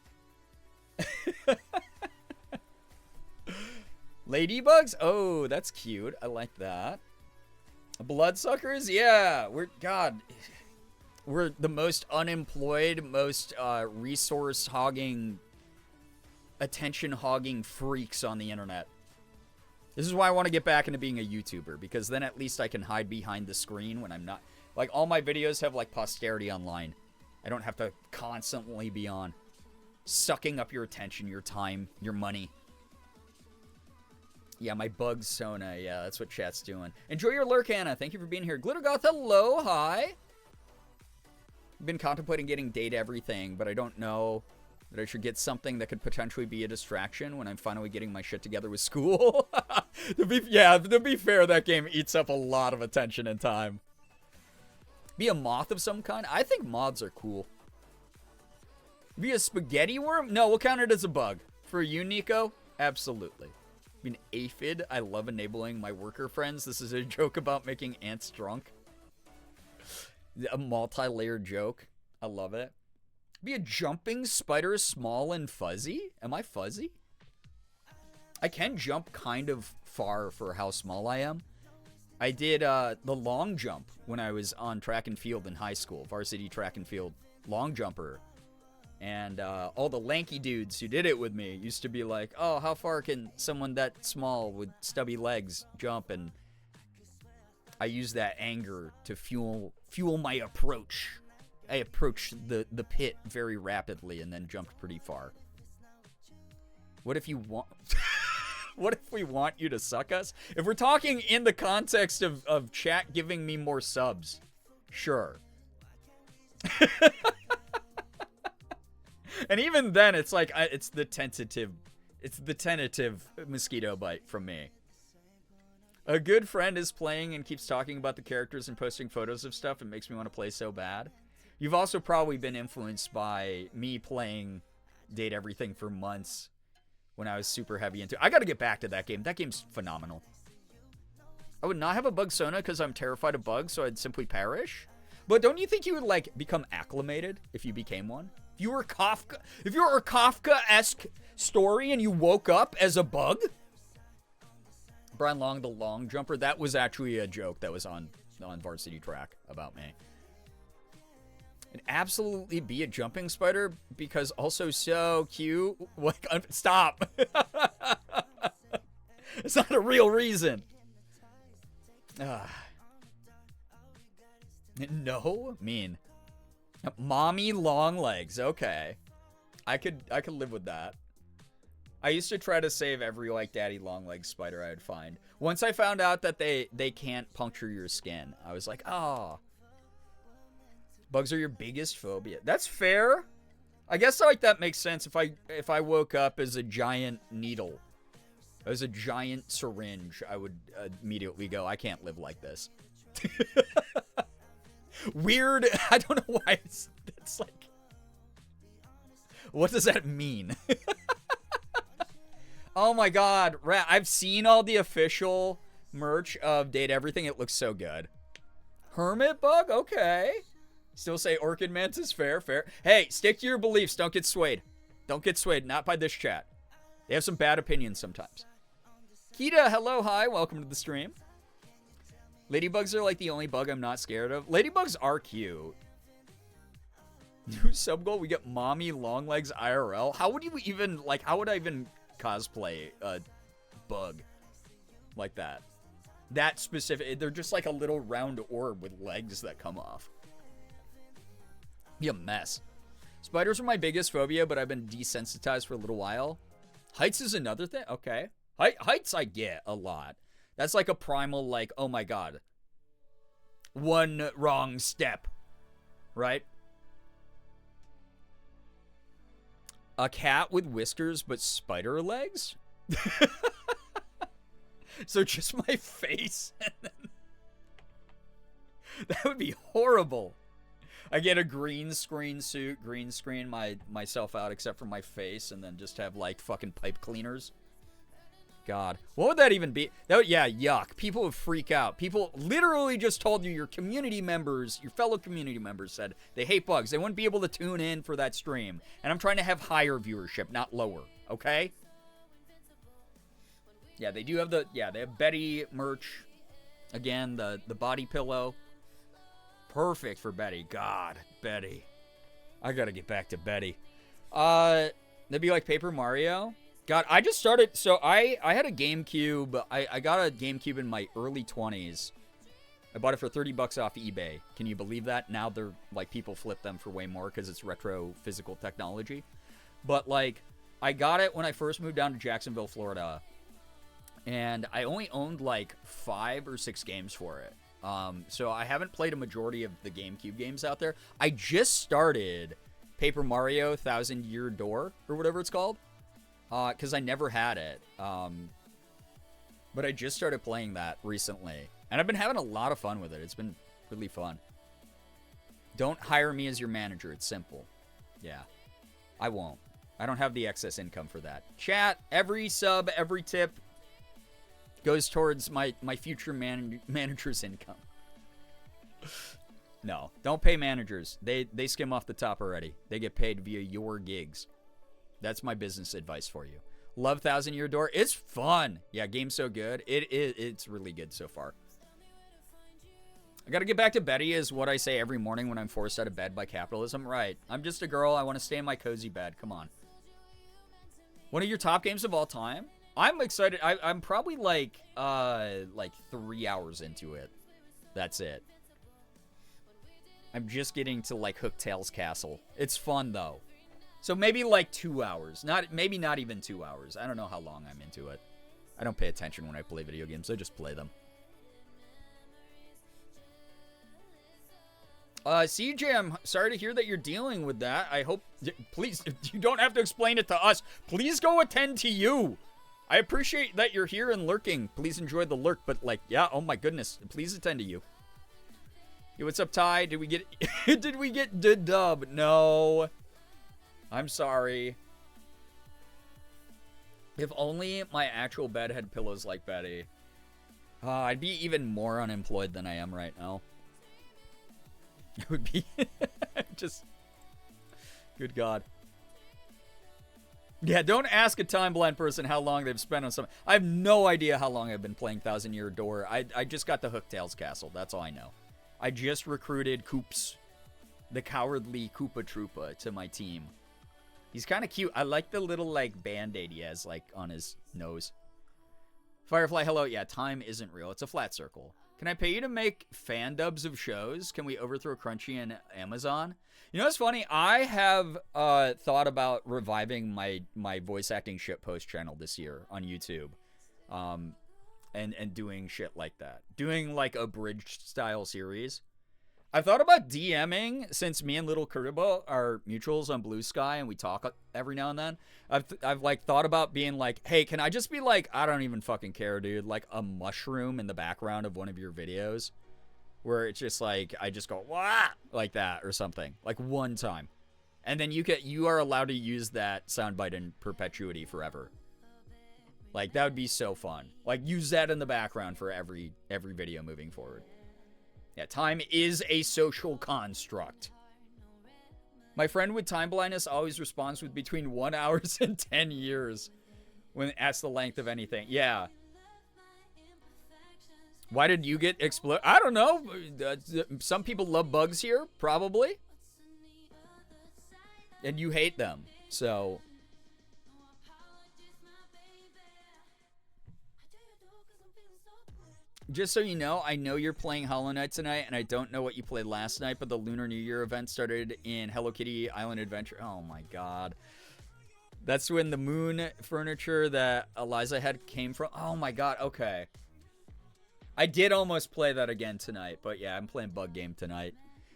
Ladybugs? Oh, that's cute. I like that. Bloodsuckers? Yeah. We're the most unemployed, most resource hogging, attention hogging freaks on the internet. This is why I want to get back into being a YouTuber, because then at least I can hide behind the screen when I'm not. Like, all my videos have, like, posterity online. I don't have to constantly be on. Sucking up your attention, your time, your money. Yeah, my bug Sona. Yeah, that's what chat's doing. Enjoy your lurk, Anna. Thank you for being here. Glittergoth, hello. Hi. Been contemplating getting Date Everything, but I don't know that I should get something that could potentially be a distraction when I'm finally getting my shit together with school. To be fair, that game eats up a lot of attention and time. Be a moth of some kind? I think moths are cool. Be a spaghetti worm? No, we'll count it as a bug. For you, Nico? Absolutely. Be an aphid? I love enabling my worker friends. This is a joke about making ants drunk. A multi-layered joke. I love it. Be a jumping spider, small and fuzzy? Am I fuzzy? I can jump kind of far for how small I am. I did the long jump when I was on track and field in high school. Varsity track and field long jumper. And all the lanky dudes who did it with me used to be like, oh, how far can someone that small with stubby legs jump? And I used that anger to fuel my approach. I approached the pit very rapidly and then jumped pretty far. What if you want... What if we want you to suck us? If we're talking in the context of chat giving me more subs, sure. And even then, it's like, it's the tentative mosquito bite from me. A good friend is playing and keeps talking about the characters and posting photos of stuff. It makes me want to play so bad. You've also probably been influenced by me playing Date Everything for months when I was super heavy into it. I got to get back to that game. That game's phenomenal. I would not have a bug Sona because I'm terrified of bugs, so I'd simply perish. But don't you think you would, like, become acclimated if you became one? If you were a Kafka-esque story and you woke up as a bug? Brian Long, the long jumper, that was actually a joke that was on Varsity Track about me. And absolutely be a jumping spider because also so cute. Like, stop. It's not a real reason. No? Mean. Mommy long legs. Okay. I could live with that. I used to try to save every, like, daddy long leg spider I would find. Once I found out that they can't puncture your skin, I was like, oh. Bugs are your biggest phobia. That's fair. I guess, like, that makes sense if I woke up as a giant needle. As a giant syringe, I would immediately go, I can't live like this. Weird. I don't know why it's like... What does that mean? Oh my god. I've seen all the official merch of Date Everything. It looks so good. Hermit bug? Okay. Still say Orchid Mantis. Fair. Hey, stick to your beliefs. Don't get swayed. Don't get swayed. Not by this chat. They have some bad opinions sometimes. Kita, hello, hi. Welcome to the stream. Ladybugs are like the only bug I'm not scared of. Ladybugs are cute. New sub goal, we get mommy long legs IRL. How would you even, like, how would I even cosplay a bug like that? That specific, they're just like a little round orb with legs that come off. Be a mess. Spiders are my biggest phobia, but I've been desensitized for a little while. Heights is another thing? Okay. Heights I get a lot. That's like a primal, like, oh my god. One wrong step. Right? A cat with whiskers but spider legs? So just my face? That would be horrible. I get a green screen suit, green screen myself out except for my face, and then just have like fucking pipe cleaners. God, what would that even be? Yeah, yuck. People would freak out. People literally just told you your community members, your fellow community members said they hate bugs. They wouldn't be able to tune in for that stream. And I'm trying to have higher viewership, not lower, okay? Yeah, they do have they have Betty merch. Again, the body pillow. Perfect for Betty. God, Betty. I gotta get back to Betty. That'd be like Paper Mario. God, I just started, so I had a GameCube. I got a GameCube in my early 20s. I bought it for $30 off eBay. Can you believe that? Now they're, like, people flip them for way more because it's retro physical technology. But, like, I got it when I first moved down to Jacksonville, Florida. And I only owned, like, 5 or 6 games for it. So I haven't played a majority of the GameCube games out there. I just started Paper Mario Thousand Year Door, or whatever it's called. Because I never had it. But I just started playing that recently. And I've been having a lot of fun with it. It's been really fun. Don't hire me as your manager. It's simple. Yeah. I won't. I don't have the excess income for that. Chat, every sub, every tip goes towards my future manager's income. No. Don't pay managers. They skim off the top already. They get paid via your gigs. That's my business advice for you. Love Thousand Year Door. It's fun. Yeah, game's so good. It's really good so far. I gotta get back to Betty is what I say every morning when I'm forced out of bed by capitalism. Right. I'm just a girl. I want to stay in my cozy bed. Come on. One of your top games of all time? I'm excited. I'm probably like 3 hours into it. That's it. I'm just getting to like Hooktail's Castle. It's fun though. So maybe like 2 hours. Maybe not even 2 hours. I don't know how long I'm into it. I don't pay attention when I play video games. I just play them. CJ, I'm sorry to hear that you're dealing with that. I hope, please, you don't have to explain it to us. Please go attend to you. I appreciate that you're here and lurking. Please enjoy the lurk, but like, yeah, oh my goodness. Please attend to you. Hey, what's up, Ty? Did we get dub? No. I'm sorry. If only my actual bed had pillows like Betty. I'd be even more unemployed than I am right now. It would be just... Good God. Yeah, don't ask a time-blind person how long they've spent on something. I have no idea how long I've been playing Thousand Year Door. I just got the Hooktail's Castle. That's all I know. I just recruited Koops, the cowardly Koopa Troopa, to my team. He's kind of cute. I like the little, like, Band-Aid he has, like, on his nose. Firefly, hello. Yeah, time isn't real. It's a flat circle. Can I pay you to make fan dubs of shows? Can we overthrow Crunchy and Amazon? You know what's funny? I have thought about reviving my voice acting shitpost channel this year on YouTube. And doing shit like that. Doing, like, a bridge-style series. I thought about DMing, since me and Little Kariba are mutuals on Blue Sky and we talk every now and then. I've like thought about being like, hey, can I just be like, I don't even fucking care, dude, like a mushroom in the background of one of your videos where it's just like, I just go, wah, like that or something, like one time. And then you are allowed to use that soundbite in perpetuity forever. Like that would be so fun. Like use that in the background for every video moving forward. Yeah, time is a social construct. My friend with time blindness always responds with between 1 hour and 10 years when asked the length of anything. Yeah. Why did you get exploded? I don't know. Some people love bugs here, probably. And you hate them, so... Just so you know, I know you're playing Hollow Knight tonight, and I don't know what you played last night, but the Lunar New Year event started in Hello Kitty Island Adventure. Oh my god. That's when the moon furniture that Eliza had came from. Oh my god, okay. I did almost play that again tonight, but yeah, I'm playing Bug Game tonight.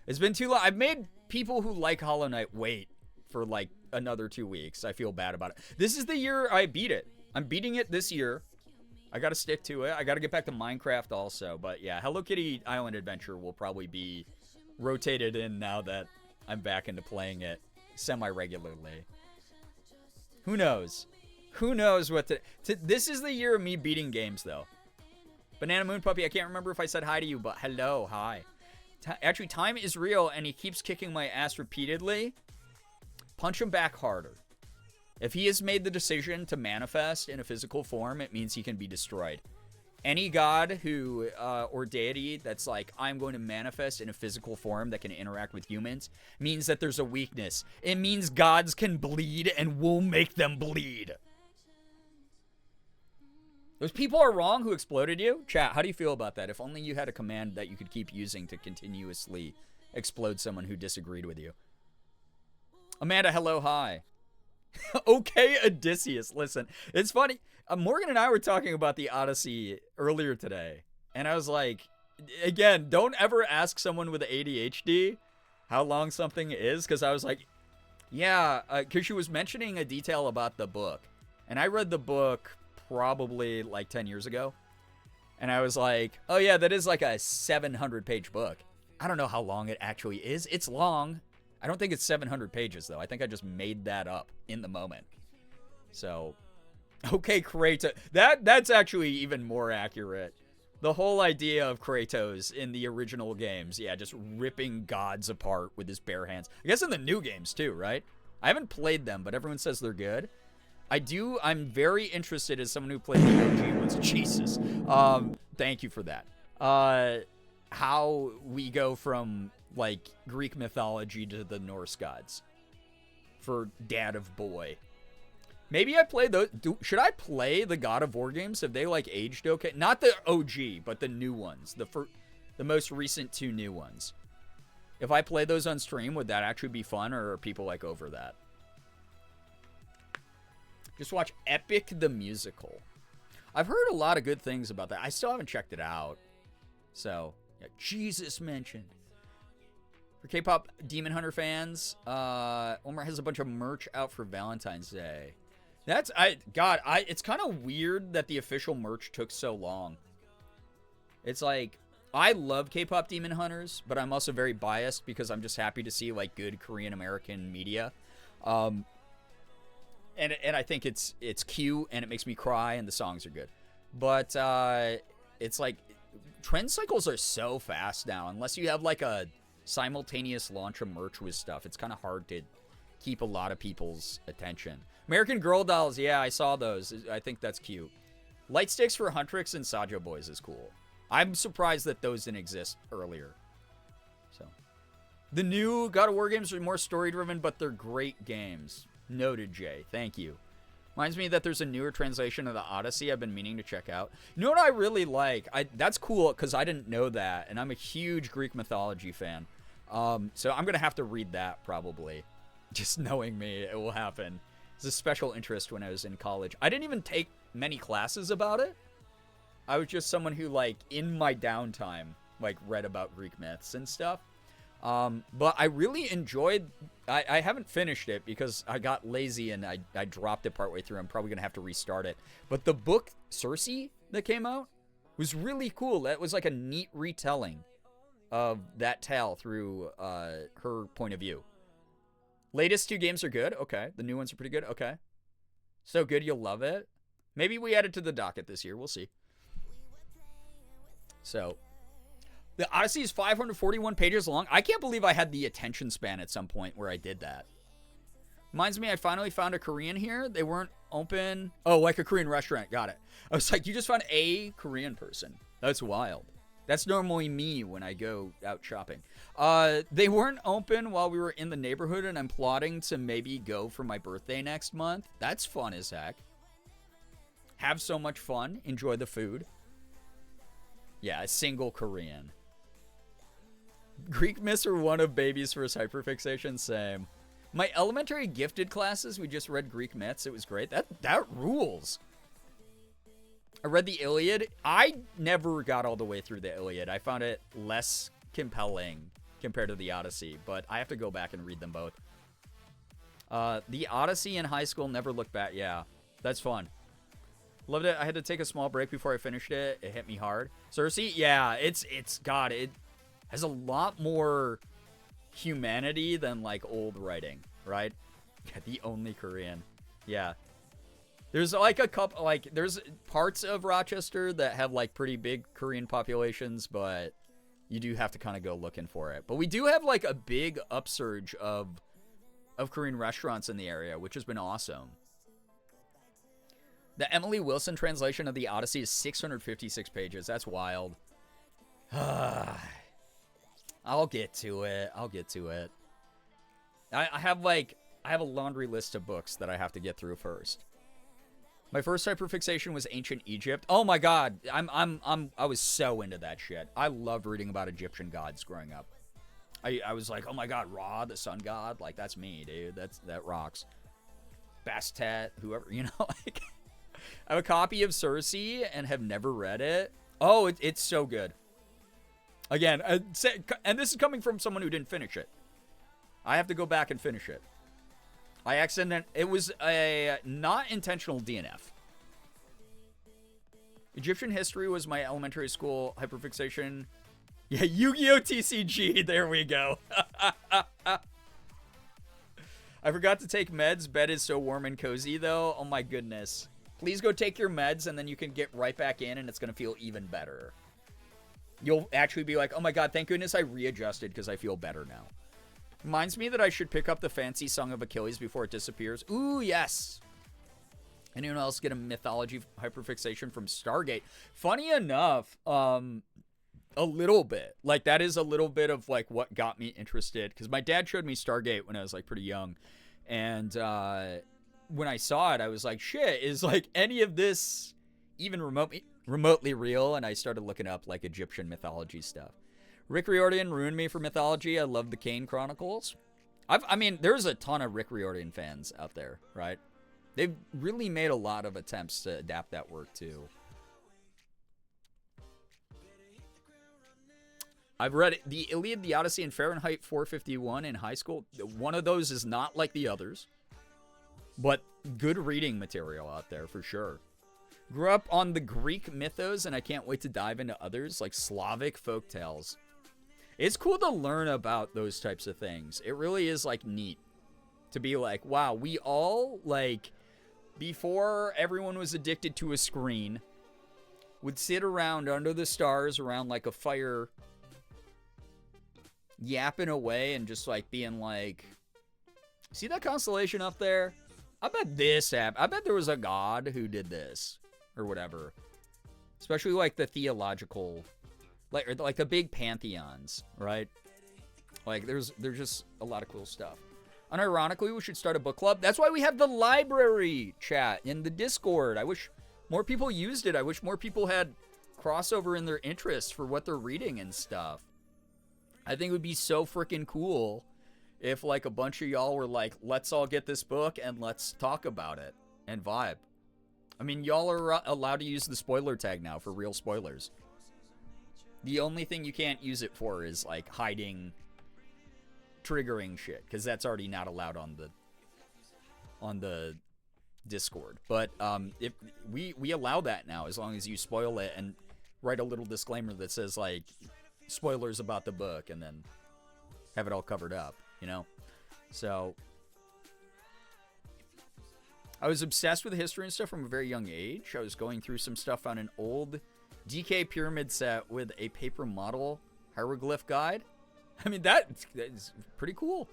It's been too long. I've made people who like Hollow Knight wait for like another 2 weeks. I feel bad about it. This is the year I beat it. I'm beating it this year. I gotta stick to it. I gotta get back to Minecraft also. But yeah, Hello Kitty Island Adventure will probably be rotated in now that I'm back into playing it semi-regularly. Who knows? Who knows what this is the year of me beating games, though. Banana Moon Puppy, I can't remember if I said hi to you, but hello, hi. Actually, time is real, and he keeps kicking my ass repeatedly. Punch him back harder. If he has made the decision to manifest in a physical form, it means he can be destroyed. Any god who, or deity that's like, I'm going to manifest in a physical form that can interact with humans, means that there's a weakness. It means gods can bleed, and we'll make them bleed. Those people are wrong who exploded you? Chat, how do you feel about that? If only you had a command that you could keep using to continuously explode someone who disagreed with you. Amanda, hello, hi. Okay, Odysseus. Listen, it's funny. Morgan and I were talking about the Odyssey earlier today. And I was like, again, don't ever ask someone with ADHD how long something is. Because I was like, yeah, because she was mentioning a detail about the book. And I read the book probably like 10 years ago. And I was like, oh yeah, that is like a 700-page book. I don't know how long it actually is. It's long. I don't think it's 700 pages, though. I think I just made that up in the moment. So, okay, Kratos. That's actually even more accurate. The whole idea of Kratos in the original games, yeah, just ripping gods apart with his bare hands. I guess in the new games, too, right? I haven't played them, but everyone says they're good. I'm very interested as someone who played the OG ones. Jesus. Thank you for that. How we go from, like, Greek mythology to the Norse gods. For Dad of Boy. Maybe I play those. Should I play the God of War games? Have they, like, aged okay? Not the OG, but the new ones. The most recent 2 new ones. If I play those on stream, would that actually be fun, or are people, like, over that? Just watch Epic the Musical. I've heard a lot of good things about that. I still haven't checked it out. So, yeah, Jesus mentioned. For K-pop Demon Hunter fans, Omar has a bunch of merch out for Valentine's Day. It's kind of weird that the official merch took so long. It's like, I love K-pop Demon Hunters, but I'm also very biased because I'm just happy to see, like, good Korean American media. And I think it's cute and it makes me cry and the songs are good. But it's like trend cycles are so fast now. Unless you have like a simultaneous launch of merch with stuff, it's kind of hard to keep a lot of people's attention. American Girl dolls, yeah, I saw those. I think that's cute. Light sticks for Huntrix and Sajo Boys is cool. I'm surprised that those didn't exist earlier. So, the new God of War games are more story driven, but they're great games. Noted, Jay. Thank you. Reminds me that there's a newer translation of the Odyssey I've been meaning to check out. You know what I really like? That's cool because I didn't know that, and I'm a huge Greek mythology fan. So I'm going to have to read that probably. Just knowing me, it will happen. It's a special interest when I was in college. I didn't even take many classes about it. I was just someone who, like, in my downtime, like, read about Greek myths and stuff. But I really enjoyed. I haven't finished it because I got lazy and I dropped it partway through. I'm probably gonna have to restart it. But the book Circe that came out was really cool. That was like a neat retelling of that tale through her point of view. Latest 2 games are good. Okay, the new ones are pretty good. Okay, so good you'll love it. Maybe we add it to the docket this year. We'll see. So. The Odyssey is 541 pages long. I can't believe I had the attention span at some point where I did that. Reminds me, I finally found a Korean here. They weren't open. Oh, like a Korean restaurant. Got it. I was like, you just found a Korean person. That's wild. That's normally me when I go out shopping. They weren't open while we were in the neighborhood, and I'm plotting to maybe go for my birthday next month. That's fun as heck. Have so much fun. Enjoy the food. Yeah, a single Korean. Greek myths are one of baby's first hyperfixation. Same. My elementary gifted classes, we just read Greek myths. It was great. That rules. I read the Iliad. I never got all the way through the Iliad. I found it less compelling compared to the Odyssey, but I have to go back and read them both. The Odyssey in high school never looked back. Yeah, that's fun. Loved it. I had to take a small break before I finished it. It hit me hard. Circe, yeah, it's God. has a lot more humanity than like old writing, right? Yeah, the only Korean. Yeah. There's like a couple, like there's parts of Rochester that have like pretty big Korean populations, but you do have to kind of go looking for it. But we do have like a big upsurge of Korean restaurants in the area, which has been awesome. The Emily Wilson translation of the Odyssey is 656 pages. That's wild. I'll get to it. I have a laundry list of books that I have to get through first. My first hyperfixation was ancient Egypt. Oh my god, I was so into that shit. I loved reading about Egyptian gods growing up. I was like, oh my god, Ra, the sun god, like that's me, dude. That rocks. Bastet, whoever, you know, like. I have a copy of Circe and have never read it. Oh, it's so good. Again, and this is coming from someone who didn't finish it. I have to go back and finish it. It was a not intentional DNF. Egyptian history was my elementary school hyperfixation. Yeah, Yu-Gi-Oh! TCG, there we go. I forgot to take meds. Bed is so warm and cozy, though. Oh my goodness. Please go take your meds, and then you can get right back in, and it's going to feel even better. You'll actually be like, oh my god, thank goodness I readjusted, because I feel better now. Reminds me that I should pick up the Fancy Song of Achilles before it disappears. Ooh, yes. Anyone else get a mythology hyperfixation from Stargate? Funny enough, a little bit. Like, that is a little bit of, like, what got me interested. Because my dad showed me Stargate when I was, like, pretty young. And, when I saw it, I was like, shit, is, like, any of this even remotely real? And I started looking up, like, Egyptian mythology stuff. Rick Riordan ruined me for mythology. I love the Kane Chronicles. I mean, there's a ton of Rick Riordan fans out there, right? They've really made a lot of attempts to adapt that work, too. I've read the Iliad, the Odyssey, and Fahrenheit 451 in high school. One of those is not like the others. But good reading material out there, for sure. Grew up on the Greek mythos, and I can't wait to dive into others, like Slavic folktales. It's cool to learn about those types of things. It really is, like, neat to be like, wow, we all, like, before everyone was addicted to a screen, would sit around under the stars around, like, a fire, yapping away and just, like, being like, see that constellation up there? I bet this happened. I bet there was a god who did this, or whatever. Especially, like, the theological, like the big pantheons, right? Like, there's just a lot of cool stuff. Unironically, we should start a book club. That's why we have the library chat in the Discord. I wish more people used it. I wish more people had crossover in their interests for what they're reading and stuff. I think it would be so freaking cool if, like, a bunch of y'all were like, let's all get this book and let's talk about it and vibe. I mean, y'all are allowed to use the spoiler tag now for real spoilers. The only thing you can't use it for is, like, hiding triggering shit, because that's already not allowed on the Discord. But if we allow that now, as long as you spoil it and write a little disclaimer that says, like, spoilers about the book, and then have it all covered up, you know? So I was obsessed with history and stuff from a very young age. I was going through some stuff on an old DK pyramid set with a paper model hieroglyph guide. I mean, that's pretty cool.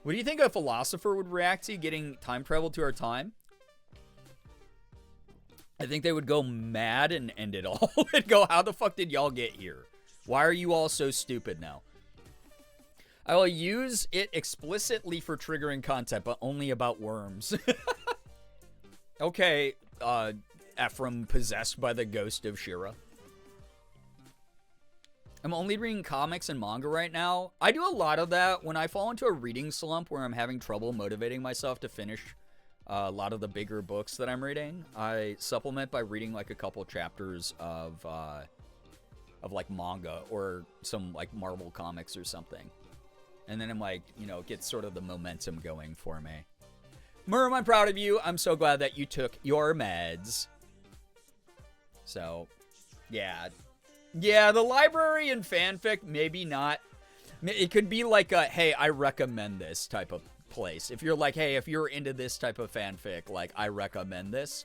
What do you think a philosopher would react to getting time travel to our time? I think they would go mad and end it all. And go, how the fuck did y'all get here? Why are you all so stupid now? I will use it explicitly for triggering content, but only about worms. Okay, Ephraim possessed by the ghost of Shira. I'm only reading comics and manga right now. I do a lot of that. When I fall into a reading slump where I'm having trouble motivating myself to finish a lot of the bigger books that I'm reading, I supplement by reading, like, a couple chapters of like, manga or some, like, Marvel comics or something. And then I'm like, you know, get sort of the momentum going for me. Merm, I'm proud of you. I'm so glad that you took your meds. So, yeah. Yeah, the library and fanfic, maybe not. It could be like a, hey, I recommend this type of place. If you're like, hey, if you're into this type of fanfic, like, I recommend this.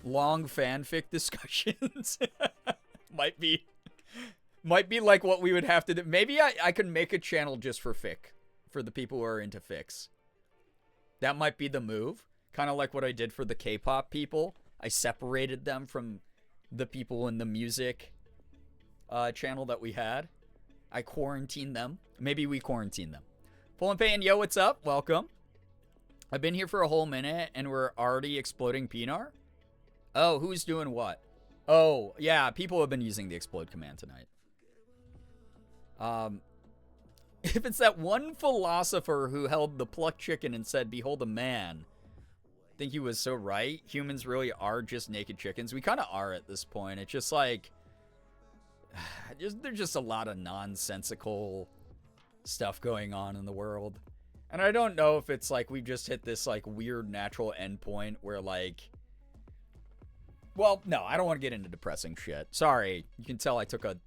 Long fanfic discussions might be like what we would have to do. Maybe I could make a channel just for fic, for the people who are into fics. That might be the move. Kind of like what I did for the K-pop people. I separated them from the people in the music channel that we had. I quarantined them. Maybe we quarantine them. Full and Pain, yo, what's up? Welcome. I've been here for a whole minute and we're already exploding Pinar. Oh, who's doing what? Oh, yeah, people have been using the explode command tonight. If it's that one philosopher who held the plucked chicken and said, behold a man, I think he was so right. Humans really are just naked chickens. We kind of are at this point. It's just like, there's just a lot of nonsensical stuff going on in the world. And I don't know if it's like we've just hit this like weird natural endpoint where like, well, no, I don't want to get into depressing shit. Sorry. You can tell I took a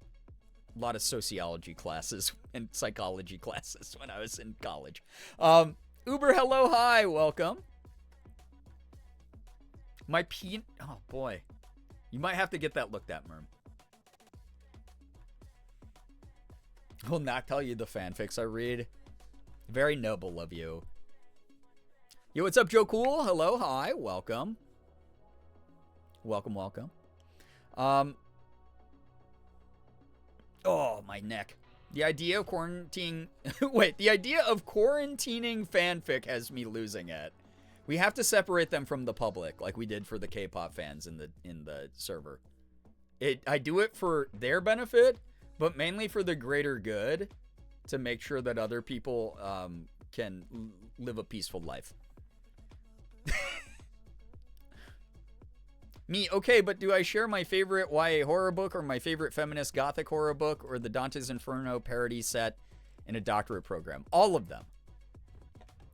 lot of sociology classes and psychology classes when I was in college. Uber, hello, hi, welcome. Oh boy. You might have to get that looked at, Merm. I will not tell you the fanfics I read. Very noble of you. Yo, what's up, Joe Cool? Hello, hi, welcome. Welcome, welcome. Oh, my neck. The idea of quarantining... Wait, the idea of quarantining fanfic has me losing it. We have to separate them from the public, like we did for the K-pop fans in the server. I do it for their benefit, but mainly for the greater good, to make sure that other people can live a peaceful life. Me, okay, but do I share my favorite YA horror book or my favorite feminist gothic horror book or the Dante's Inferno parody set in a doctorate program? All of them.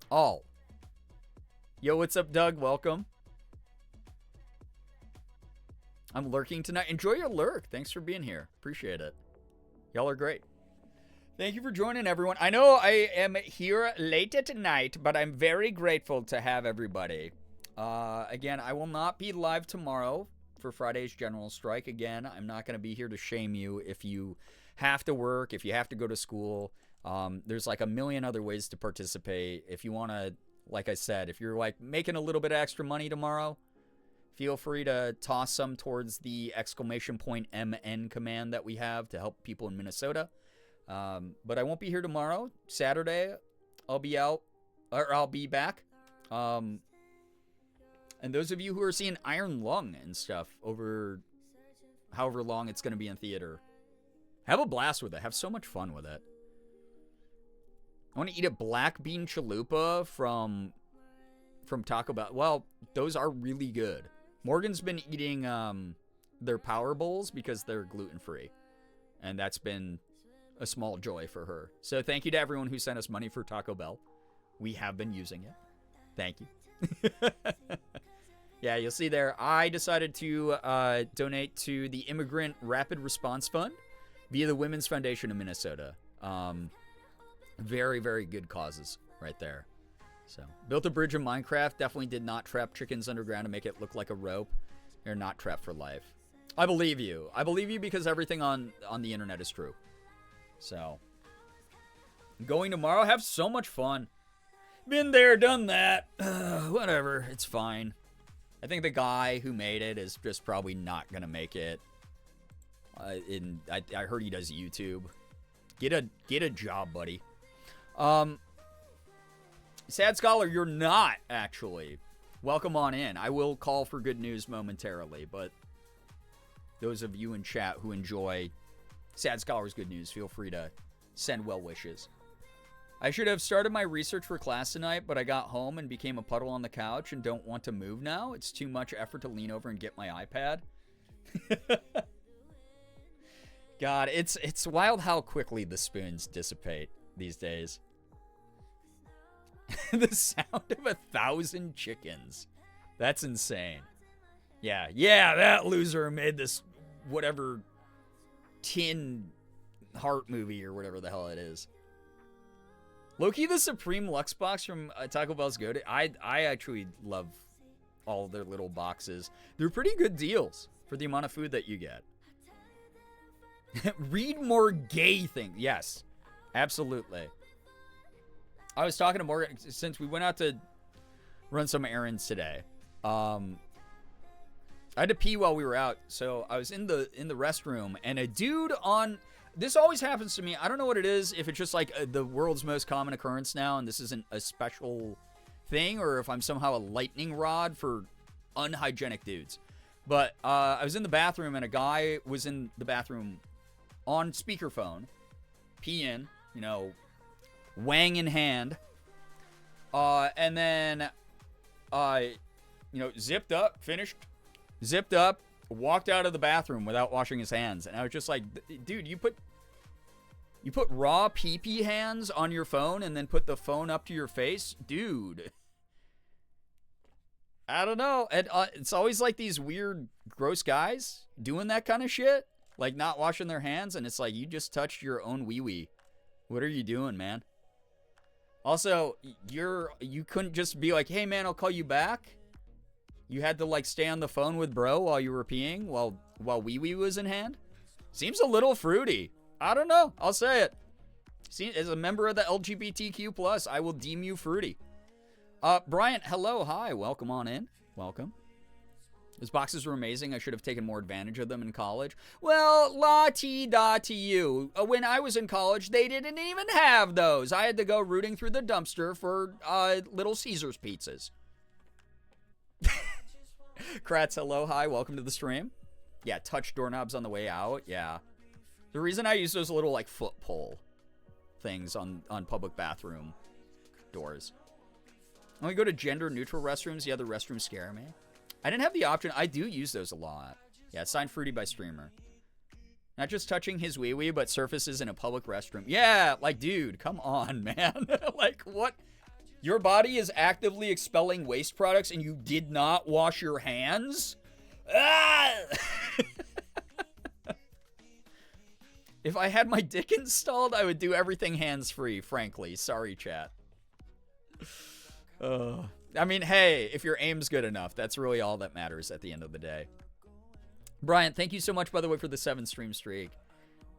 All. Yo, what's up, Doug? Welcome. I'm lurking tonight. Enjoy your lurk. Thanks for being here. Appreciate it. Y'all are great. Thank you for joining, everyone. I know I am here late at night, but I'm very grateful to have everybody. Again, I will not be live tomorrow for Friday's general strike. Again, I'm not going to be here to shame you if you have to work, if you have to go to school. There's like a million other ways to participate. If you want to, like I said, if you're like making a little bit of extra money tomorrow, feel free to toss some towards the !MN command that we have to help people in Minnesota. But I won't be here tomorrow. Saturday, I'll be out, or I'll be back. And those of you who are seeing Iron Lung and stuff over however long it's going to be in theater, have a blast with it. Have so much fun with it. I want to eat a black bean chalupa from Taco Bell. Well, those are really good. Morgan's been eating their Power Bowls because they're gluten-free. And that's been a small joy for her. So thank you to everyone who sent us money for Taco Bell. We have been using it. Thank you. Yeah, you'll see there, I decided to donate to the Immigrant Rapid Response Fund via the Women's Foundation of Minnesota. Very, very good causes right there. So, built a bridge in Minecraft. Definitely did not trap chickens underground to make it look like a rope. They're not trapped for life. I believe you. I believe you because everything on the internet is true. So, going tomorrow, have so much fun. Been there, done that. Whatever, it's fine. I think the guy who made it is just probably not gonna make it. I heard he does YouTube. Get a job, buddy. Sad Scholar, you're not actually. Welcome on in. I will call for good news momentarily, but those of you in chat who enjoy Sad Scholar's good news, feel free to send well wishes. I should have started my research for class tonight, but I got home and became a puddle on the couch and don't want to move now. It's too much effort to lean over and get my iPad. God, it's wild how quickly the spoons dissipate these days. The sound of 1,000 chickens. That's insane. Yeah, that loser made this whatever tin heart movie or whatever the hell it is. Low-key, the Supreme Lux box from Taco Bell's good. I actually love all of their little boxes. They're pretty good deals for the amount of food that you get. Read more gay things. Yes, absolutely. I was talking to Morgan since we went out to run some errands today. I had to pee while we were out, so I was in the restroom, and a dude on... This always happens to me. I don't know what it is, if it's just like the world's most common occurrence now, and this isn't a special thing, or if I'm somehow a lightning rod for unhygienic dudes. But I was in the bathroom, and a guy was in the bathroom on speakerphone, peeing, you know, wang in hand, and then, you know, zipped up, walked out of the bathroom without washing his hands. And I was just like, dude, you put raw pee-pee hands on your phone and then put the phone up to your face? Dude. I don't know. And it's always like these weird, gross guys doing that kind of shit. Like not washing their hands, and it's like, you just touched your own wee-wee. What are you doing, man? Also, you couldn't just be like, hey man, I'll call you back. You had to like stay on the phone with bro while you were peeing while wee-wee was in hand. Seems a little fruity. I don't know. I'll say it. See, as a member of the LGBTQ+, I will deem you fruity. Bryant, hello, hi, welcome on in. Welcome. Those boxes were amazing. I should have taken more advantage of them in college. Well, la-ti-da to you. When I was in college, they didn't even have those. I had to go rooting through the dumpster for Little Caesars pizzas. Kratz, hello, hi, welcome to the stream. Yeah, touch doorknobs on the way out. Yeah. The reason I use those little, like, foot pole things on public bathroom doors. When we go to gender-neutral restrooms, yeah, the restrooms scare me. I didn't have the option. I do use those a lot. Yeah, signed Fruity by Streamer. Not just touching his wee-wee, but surfaces in a public restroom. Yeah, like, dude, come on, man. Like, what? Your body is actively expelling waste products and you did not wash your hands? Ah! If I had my dick installed, I would do everything hands-free, frankly. Sorry, chat. I mean, hey, if your aim's good enough, that's really all that matters at the end of the day. Brian, thank you so much, by the way, for the 7-stream streak.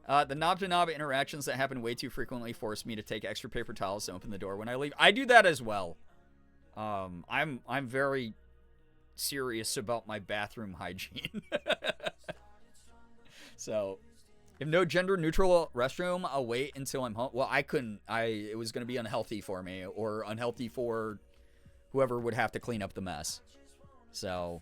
The knob-to-knob interactions that happen way too frequently force me to take extra paper towels to open the door when I leave. I do that as well. I'm very serious about my bathroom hygiene. So, if no gender-neutral restroom, I'll wait until I'm home. Well, it was going to be unhealthy for me, or unhealthy for whoever would have to clean up the mess. So,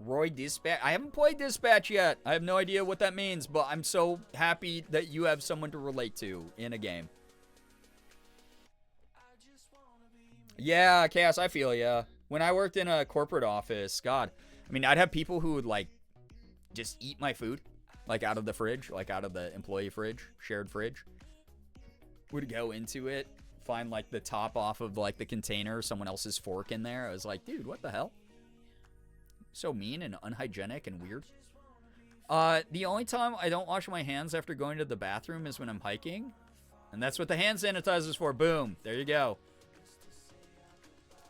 Roy Dispatch. I haven't played Dispatch yet. I have no idea what that means, but I'm so happy that you have someone to relate to in a game. Yeah, Chaos, I feel ya. When I worked in a corporate office, God, I mean, I'd have people who would, like, just eat my food, like, out of the fridge, like, out of the employee fridge, shared fridge. Would go into it, find, like, the top off of, like, the container, someone else's fork in there. I was like, dude, what the hell? So mean and unhygienic and weird. The only time I don't wash my hands after going to the bathroom is when I'm hiking. And that's what the hand sanitizer's for. Boom. There you go.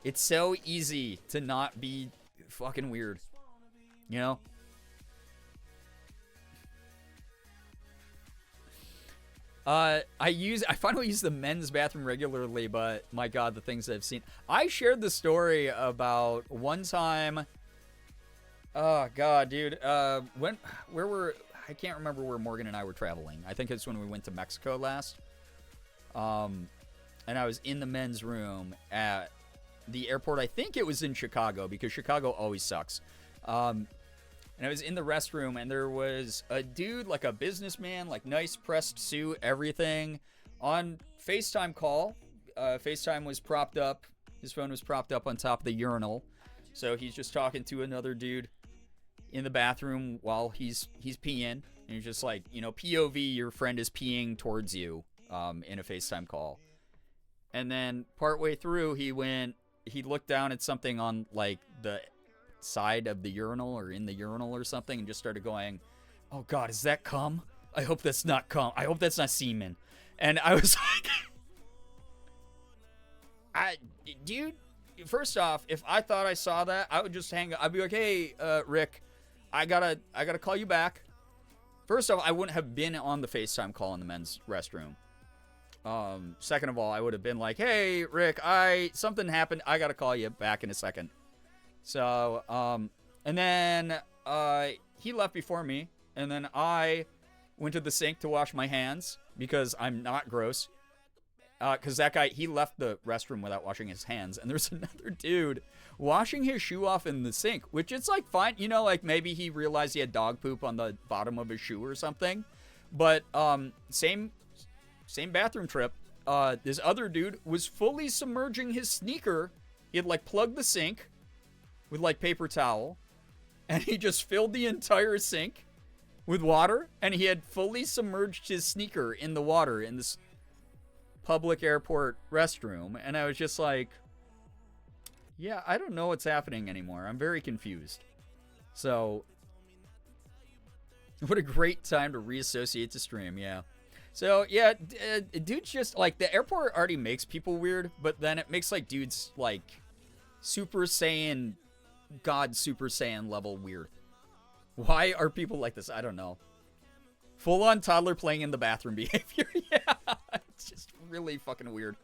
It's so easy to not be fucking weird. You know? I finally use the men's bathroom regularly, but my God, the things I've seen. I shared the story about one time. Oh God, dude. I can't remember where Morgan and I were traveling. I think it's when we went to Mexico last. And I was in the men's room at the airport. I think it was in Chicago, because Chicago always sucks. And I was in the restroom, and there was a dude, like a businessman, like nice pressed suit, everything, on FaceTime call. FaceTime was propped up. His phone was propped up on top of the urinal. So he's just talking to another dude in the bathroom while he's peeing. And he's just like, you know, POV, your friend is peeing towards you in a FaceTime call. And then partway through, he looked down at something on, like, the side of the urinal or in the urinal or something, and just started going, oh God, is that cum? I hope that's not cum. I hope that's not semen. And I was like, dude, first off, if I thought I saw that, I would just hang up. I'd be like, hey, Rick, I gotta call you back. First off, I wouldn't have been on the FaceTime call in the men's restroom. Second of all, I would have been like, hey, Rick, something happened. I gotta call you back in a second. So, and then, he left before me, and then I went to the sink to wash my hands because I'm not gross. Because that guy, he left the restroom without washing his hands, and there's another dude washing his shoe off in the sink, which it's like fine, you know, like maybe he realized he had dog poop on the bottom of his shoe or something. But same bathroom trip. This other dude was fully submerging his sneaker. He had like plugged the sink with like paper towel, and he just filled the entire sink with water, and he had fully submerged his sneaker in the water in this public airport restroom. And I was just like, yeah, I don't know what's happening anymore. I'm very confused. So what a great time to reassociate to stream. Yeah. So yeah, dude's just like, the airport already makes people weird, but then it makes like dudes like Super Saiyan, God Super Saiyan level weird. Why are people like this? I don't know. Full on toddler playing in the bathroom behavior. Yeah, it's just really fucking weird.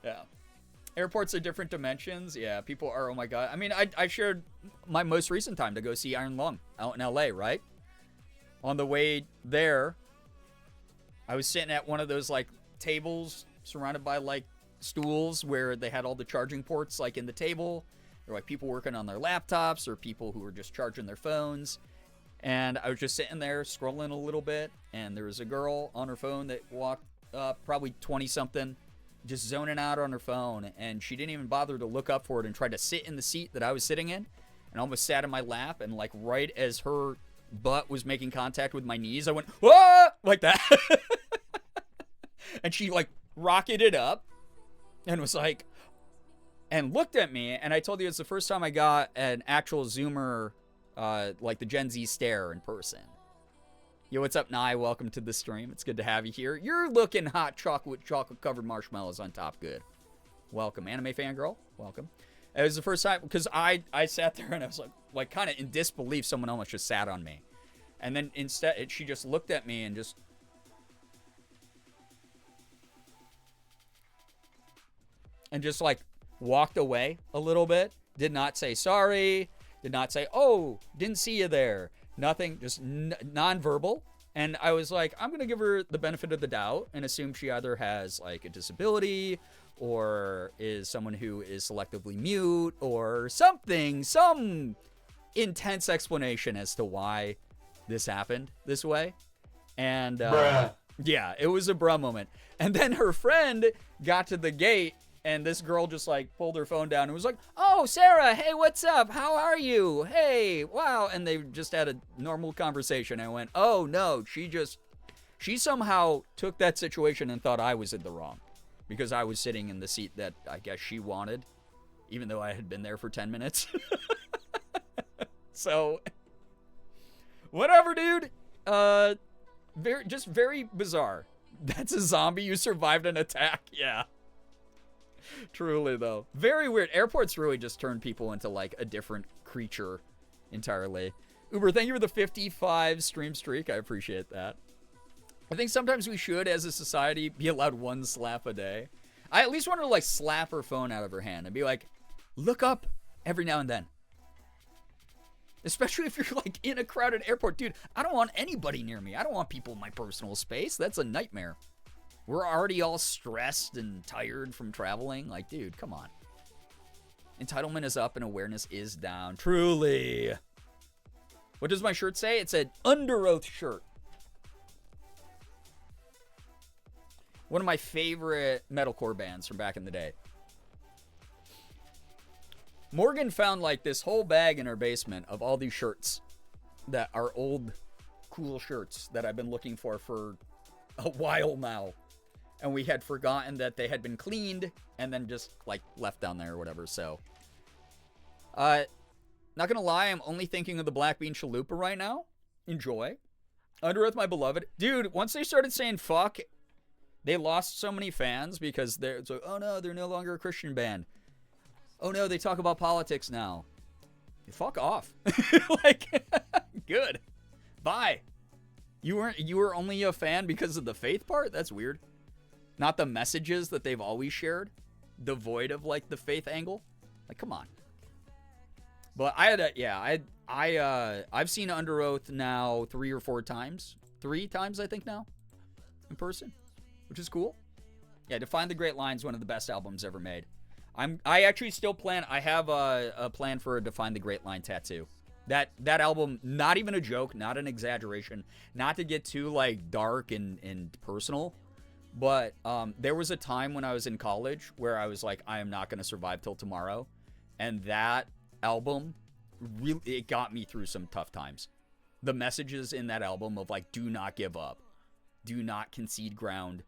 Yeah. Airports are different dimensions. Yeah, people are, oh my God. I mean, I shared my most recent time to go see Iron Lung out in LA, right? On the way there, I was sitting at one of those like tables surrounded by like stools where they had all the charging ports like in the table. There were like people working on their laptops or people who were just charging their phones. And I was just sitting there scrolling a little bit, and there was a girl on her phone that walked up, probably 20-something, just zoning out on her phone, and she didn't even bother to look up for it and tried to sit in the seat that I was sitting in, and almost sat in my lap, and like right as her butt was making contact with my knees, I went, whoa, like that. And she like rocketed up and was like, and looked at me, and I told you it's the first time I got an actual Zoomer, like the Gen Z stare in person. Yo, what's up, Nye? Welcome to the stream. It's good to have you here. You're looking hot chocolate covered marshmallows on top. Good. Welcome. Anime fangirl. Welcome. It was the first time, because I sat there and I was like kind of in disbelief someone almost just sat on me. And then instead, she just looked at me and just like walked away a little bit. Did not say sorry. Did not say, oh, didn't see you there. Nothing, just non-verbal. And I was like, I'm going to give her the benefit of the doubt and assume she either has like a disability or is someone who is selectively mute or something, some intense explanation as to why this happened this way. And yeah, it was a bruh moment. And then her friend got to the gate, and this girl just like pulled her phone down and was like, oh, Sarah, hey, what's up? How are you? Hey, wow. And they just had a normal conversation. I went, oh no, she somehow took that situation and thought I was in the wrong because I was sitting in the seat that I guess she wanted, even though I had been there for 10 minutes. So whatever, dude. Very bizarre. That's a zombie. You survived an attack. Yeah. Truly, though. Very weird. Airports really just turn people into, like, a different creature entirely. Uber, thank you for the 55 stream streak. I appreciate that. I think sometimes we should, as a society, be allowed one slap a day. I at least want her to, like, slap her phone out of her hand and be like, look up every now and then. Especially if you're, like, in a crowded airport. Dude, I don't want anybody near me. I don't want people in my personal space. That's a nightmare. We're already all stressed and tired from traveling. Like, dude, come on. Entitlement is up and awareness is down. Truly. What does my shirt say? It's an Under Oath shirt. One of my favorite metalcore bands from back in the day. Morgan found like this whole bag in her basement of all these shirts that are old, cool shirts that I've been looking for a while now. And we had forgotten that they had been cleaned and then just, like, left down there or whatever, so. Not gonna lie, I'm only thinking of the Black Bean Chalupa right now. enjoy. Under Oath, My Beloved. Dude, once they started saying fuck, they lost so many fans because they're so, oh no, they're no longer a Christian band. Oh no, they talk about politics now. Fuck off. Like, good. Bye. You were only a fan because of the faith part? That's weird. Not the messages that they've always shared, devoid of like the faith angle. Like, come on. But I've seen Under Oath now 3 or 4 times. 3 times, I think, now in person, which is cool. Yeah, Define the Great Line's one of the best albums ever made. I actually still plan. I have a plan for a Define the Great Line tattoo. That album, not even a joke, not an exaggeration, not to get too like dark and personal, but there was a time when I was in college where I was like, I am not going to survive till tomorrow, and that album really, it got me through some tough times. The messages in that album of like, do not give up, do not concede ground,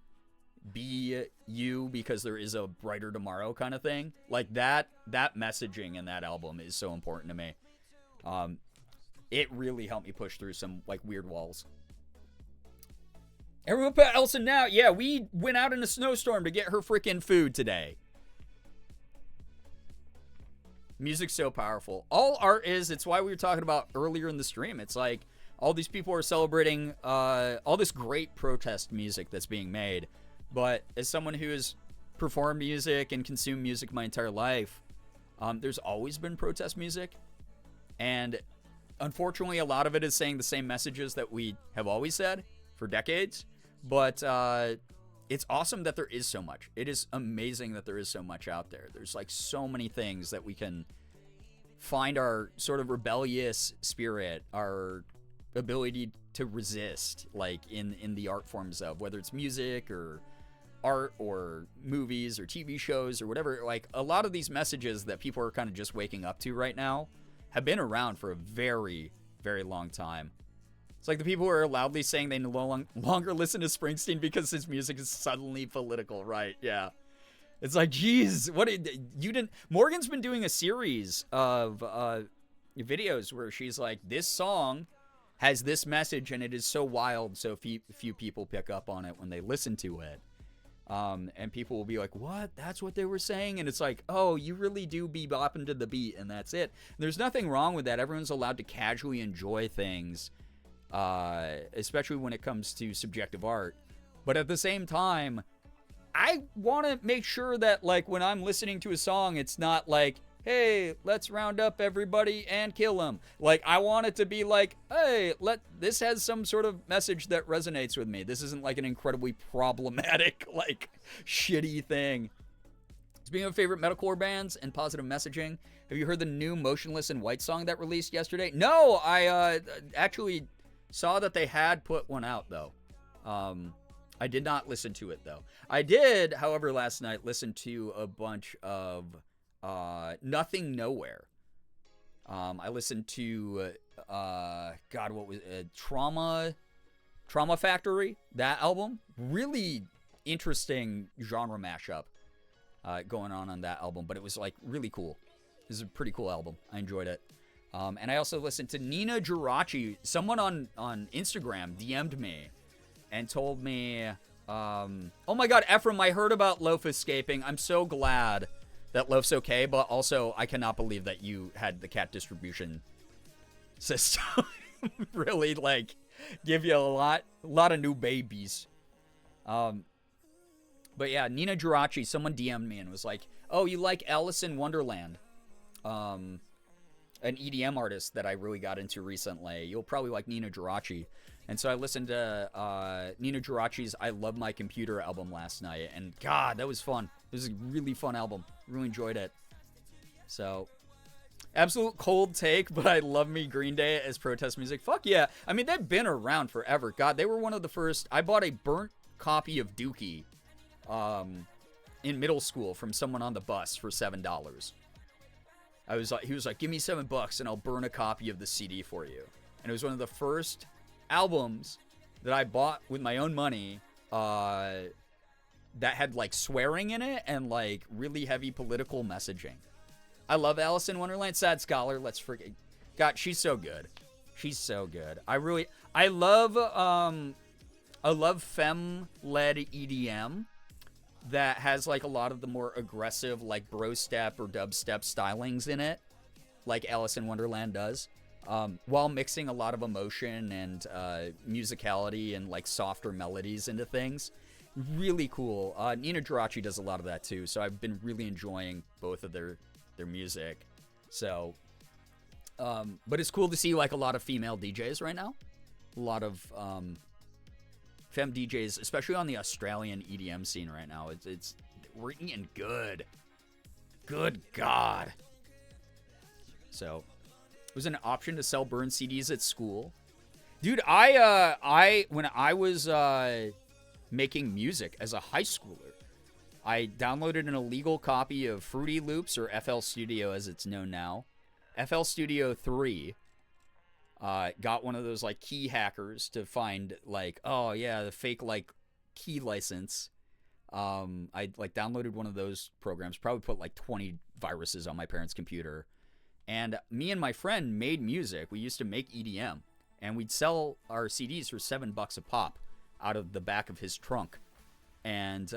be you because there is a brighter tomorrow kind of thing. Like that messaging in that album is so important to me. It really helped me push through some like weird walls. Everyone put Elsa now. Yeah, we went out in a snowstorm to get her freaking food today. Music's so powerful. All art is. It's why we were talking about earlier in the stream. It's like all these people are celebrating all this great protest music that's being made. But as someone who has performed music and consumed music my entire life, there's always been protest music. And unfortunately, a lot of it is saying the same messages that we have always said for decades. But it's awesome that there is so much. It is amazing that there is so much out there. There's like so many things that we can find our sort of rebellious spirit, our ability to resist, like in the art forms of, whether it's music or art or movies or TV shows or whatever. Like a lot of these messages that people are kind of just waking up to right now have been around for a very, very long time. It's like the people who are loudly saying they no longer listen to Springsteen because his music is suddenly political, right? Yeah. It's like, geez, you didn't... Morgan's been doing a series of videos where she's like, this song has this message and it is so wild, so few people pick up on it when they listen to it. And people will be like, what? That's what they were saying? And it's like, oh, you really do be bopping to the beat, and that's it. There's nothing wrong with that. Everyone's allowed to casually enjoy things, especially when it comes to subjective art. But at the same time, I want to make sure that, like, when I'm listening to a song, it's not like, hey, let's round up everybody and kill them. Like, I want it to be like, hey, this has some sort of message that resonates with me. This isn't like an incredibly problematic, like, shitty thing. Speaking of favorite metalcore bands and positive messaging, have you heard the new Motionless in White song that released yesterday? No, I actually saw that they had put one out, though. I did not listen to it, though. I did, however, last night listen to a bunch of Nothing Nowhere. I listened to God, what was it? Trauma Factory, that album. Really interesting genre mashup going on that album, but it was like really cool. This is a pretty cool album. I enjoyed it. And I also listened to Nina Geraci. Someone on Instagram DM'd me and told me, oh my God, Ephraim, I heard about Loaf escaping. I'm so glad that Loaf's okay, but also I cannot believe that you had the cat distribution system really like give you a lot of new babies. But yeah, Nina Geraci, someone DM'd me and was like, oh, you like Alice in Wonderland? An EDM artist that I really got into recently. You'll probably like Nina Geraci. And so I listened to Nina Geraci's I Love My Computer album last night. And God, that was fun. It was a really fun album. Really enjoyed it. So, absolute cold take, but I love me Green Day as protest music. Fuck yeah. I mean, they've been around forever. God, they were one of the first. I bought a burnt copy of Dookie in middle school from someone on the bus for $7. He was like, give me $7 and I'll burn a copy of the CD for you. And it was one of the first albums that I bought with my own money that had like swearing in it and like really heavy political messaging. I love Alice in Wonderland. Sad Scholar. Let's forget. God, she's so good. She's so good. I love femme-led EDM that has like a lot of the more aggressive like bro step or dubstep stylings in it, like Alice in Wonderland does, while mixing a lot of emotion and musicality and like softer melodies into things. Really cool. Nina Geraci does a lot of that too, so I've been really enjoying both of their music. So, but it's cool to see like a lot of female DJs right now. A lot of femme DJs, especially on the Australian EDM scene right now. It's we're eating good. Good God. So, it was an option to sell burned CDs at school. Dude, I when I was making music as a high schooler, I downloaded an illegal copy of Fruity Loops, or FL Studio as it's known now. FL Studio 3. Got one of those like key hackers to find like, oh yeah, the fake like key license. I like downloaded one of those programs, probably put like 20 viruses on my parents' computer. And me and my friend made music. We used to make EDM, and we'd sell our CDs for $7 a pop out of the back of his trunk. And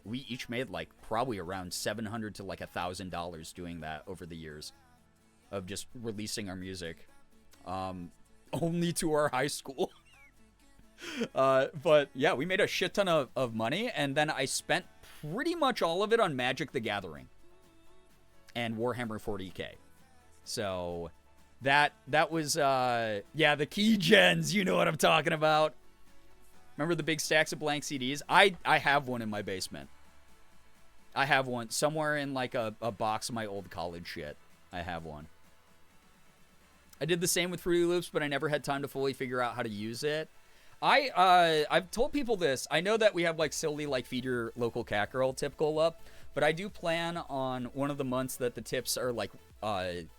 we each made like probably around $700 to like $1,000 doing that over the years of just releasing our music. Only to our high school. But yeah, we made a shit ton of money, and then I spent pretty much all of it on Magic the Gathering and Warhammer 40k. So that was yeah, the key gens, you know what I'm talking about. Remember the big stacks of blank CDs? I have one in my basement. I have one somewhere in like a box of my old college shit. I have one. I did the same with Fruity Loops, but I never had time to fully figure out how to use it. I've told people this. I know that we have like silly like feed your local cat girl tip goal up, but I do plan on one of the months that the tips are like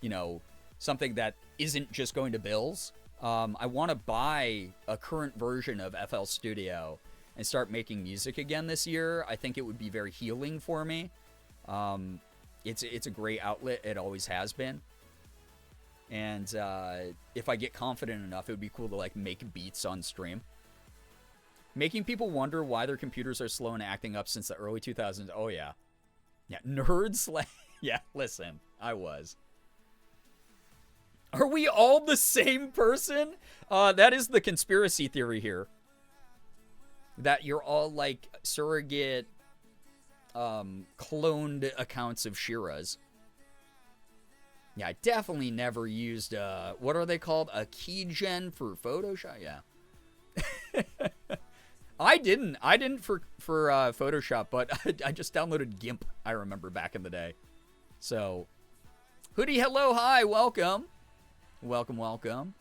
you know, something that isn't just going to bills. I want to buy a current version of FL Studio and start making music again this year. I think it would be very healing for me. It's a great outlet. It always has been. And if I get confident enough, it would be cool to like make beats on stream. Making people wonder why their computers are slow and acting up since the early 2000s. Oh yeah. Yeah, nerds. Yeah, listen, I was. Are we all the same person? That is the conspiracy theory here. That you're all like surrogate cloned accounts of Shira's. Yeah, I definitely never used, what are they called? A keygen for Photoshop? Yeah. I didn't for Photoshop, but I just downloaded GIMP, I remember back in the day. So, Hoodie, hello, hi, welcome. Welcome.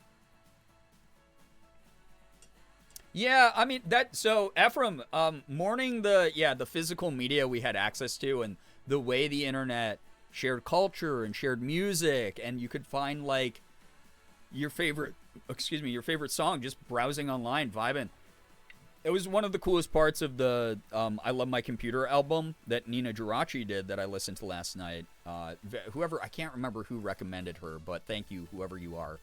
Yeah, I mean, so, Ephraim, mourning the physical media we had access to and the way the internet shared culture and shared music, and you could find like your favorite song just browsing online, vibing. It was one of the coolest parts of the I Love My Computer album that Nina Geraci did that I listened to last night. Whoever, I can't remember who recommended her, but thank you, whoever you are.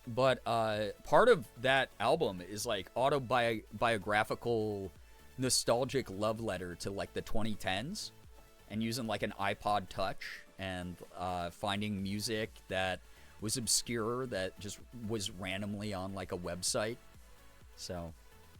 But part of that album is like autobiographical, nostalgic love letter to like the 2010s. And using like an iPod Touch and finding music that was obscure that just was randomly on like a website. So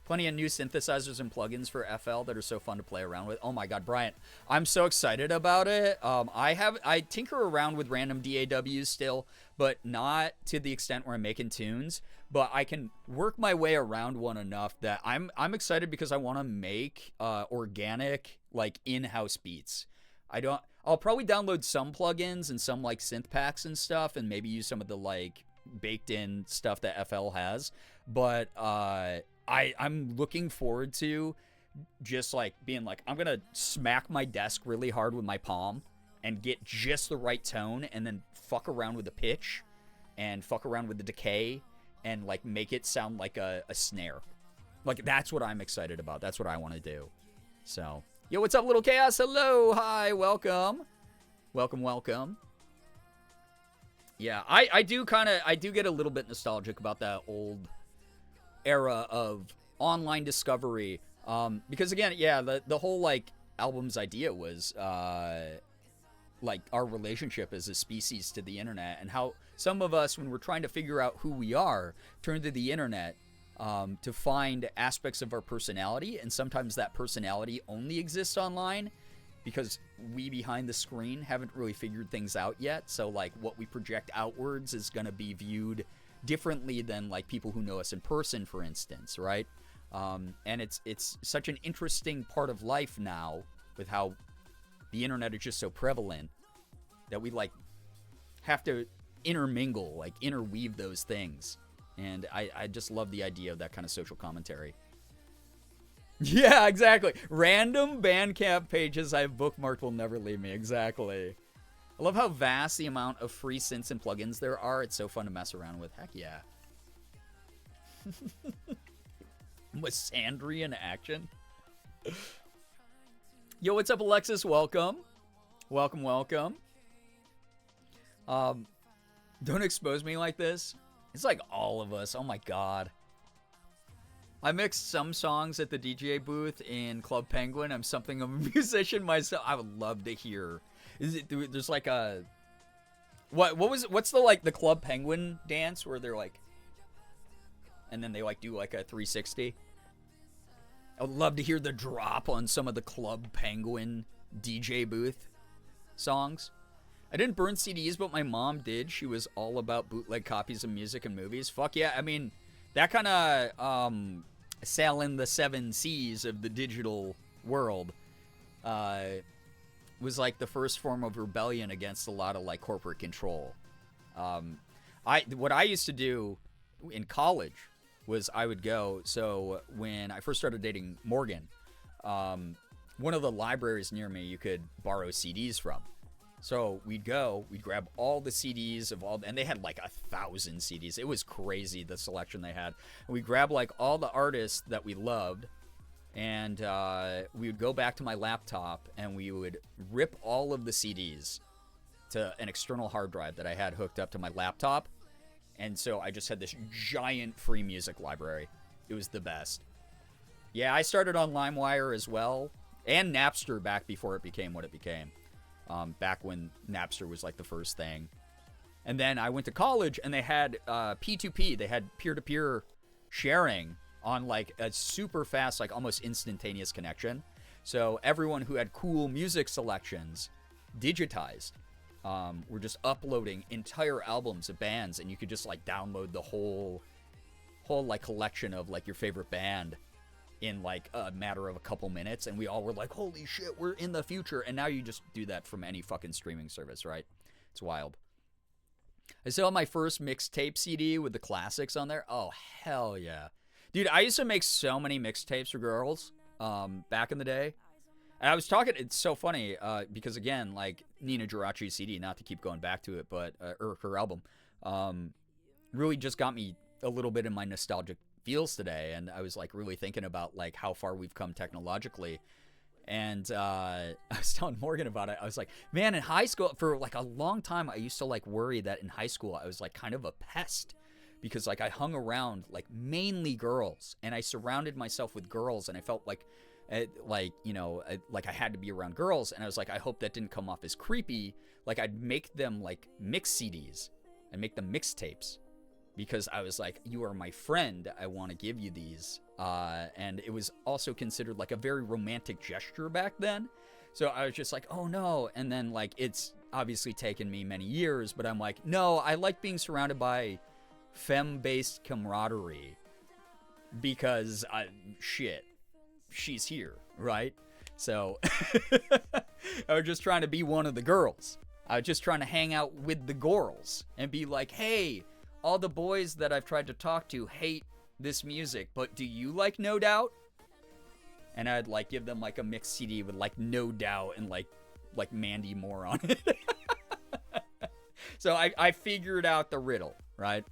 plenty of new synthesizers and plugins for FL that are so fun to play around with. Oh my God, Bryant, I'm so excited about it. I tinker around with random DAWs still, but not to the extent where I'm making tunes. But I can work my way around one enough that I'm excited because I want to make organic like in-house beats. I'll probably download some plugins and some like synth packs and stuff, and maybe use some of the like baked in stuff that FL has. But I'm looking forward to just like being like, I'm gonna smack my desk really hard with my palm and get just the right tone, and then fuck around with the pitch and fuck around with the decay and like make it sound like a snare. Like that's what I'm excited about. That's what I want to do. So, yo, what's up, Little Chaos? Hello, hi, welcome. Welcome. Yeah, I do get a little bit nostalgic about that old era of online discovery. Because again, yeah, the whole like album's idea was like our relationship as a species to the internet, and how some of us, when we're trying to figure out who we are, turn to the internet to find aspects of our personality, and sometimes that personality only exists online because we behind the screen haven't really figured things out yet. So like what we project outwards is going to be viewed differently than like people who know us in person, for instance, right? And it's such an interesting part of life now with how the internet is just so prevalent that we like have to intermingle, like interweave those things. And I just love the idea of that kind of social commentary. Yeah, exactly. Random Bandcamp pages I've bookmarked will never leave me. Exactly. I love how vast the amount of free synths and plugins there are. It's so fun to mess around with. Heck yeah. Misandry in action. Yo, what's up, Alexis? Welcome. Welcome. Don't expose me like this. It's like all of us. Oh my god. I mixed some songs at the DJ booth in Club Penguin. I'm something of a musician myself. I would love to hear. There's like a what's the like the Club Penguin dance where they're like, and then they like do like a 360. I would love to hear the drop on some of the Club Penguin DJ booth songs. I didn't burn CDs, but my mom did. She was all about bootleg copies of music and movies. Fuck yeah. I mean, that kind of sailing the 7 seas of the digital world was like the first form of rebellion against a lot of like corporate control. What I used to do in college was I would go, so when I first started dating Morgan, one of the libraries near me you could borrow CDs from. So we'd grab all the CDs of all, and they had like 1,000 CDs. It was crazy, the selection they had. And we'd grab like all the artists that we loved, and we would go back to my laptop, and we would rip all of the CDs to an external hard drive that I had hooked up to my laptop. And so I just had this giant free music library. It was the best. Yeah, I started on LimeWire as well, and Napster back before it became what it became. Back when Napster was like the first thing. And then I went to college, and they had P2P. They had peer-to-peer sharing on like a super fast, like almost instantaneous connection. So everyone who had cool music selections digitized were just uploading entire albums of bands, and you could just like download the whole like collection of like your favorite band in like a matter of a couple minutes, and we all were like, holy shit, we're in the future. And now you just do that from any fucking streaming service, right? It's wild. I still have my first mixtape CD with the classics on there. Oh, hell yeah. Dude, I used to make so many mixtapes for girls back in the day. And I was talking, it's so funny, because again, like Nina Geraci's CD, not to keep going back to it, but or her album, really just got me a little bit in my nostalgic feels today. And I was like really thinking about like how far we've come technologically. And I was telling Morgan about it. I was like, man, in high school, for like a long time, I used to like worry that in high school I was like kind of a pest, because like I hung around like mainly girls, and I surrounded myself with girls, and I felt like you know, like I had to be around girls. And I was like, I hope that didn't come off as creepy. Like I'd make them like mix CDs and make them mixtapes, because I was like, you are my friend, I want to give you these. And it was also considered like a very romantic gesture back then. So I was just like, oh no. And then like, it's obviously taken me many years, but I'm like, no, I like being surrounded by femme-based camaraderie, because shit, she's here, right? So I was just trying to be one of the girls. I was just trying to hang out with the girls and be like, hey, all the boys that I've tried to talk to hate this music, but do you like No Doubt? And I'd like give them like a mixed CD with like No Doubt and like Mandy Moore on it. So I figured out the riddle, right?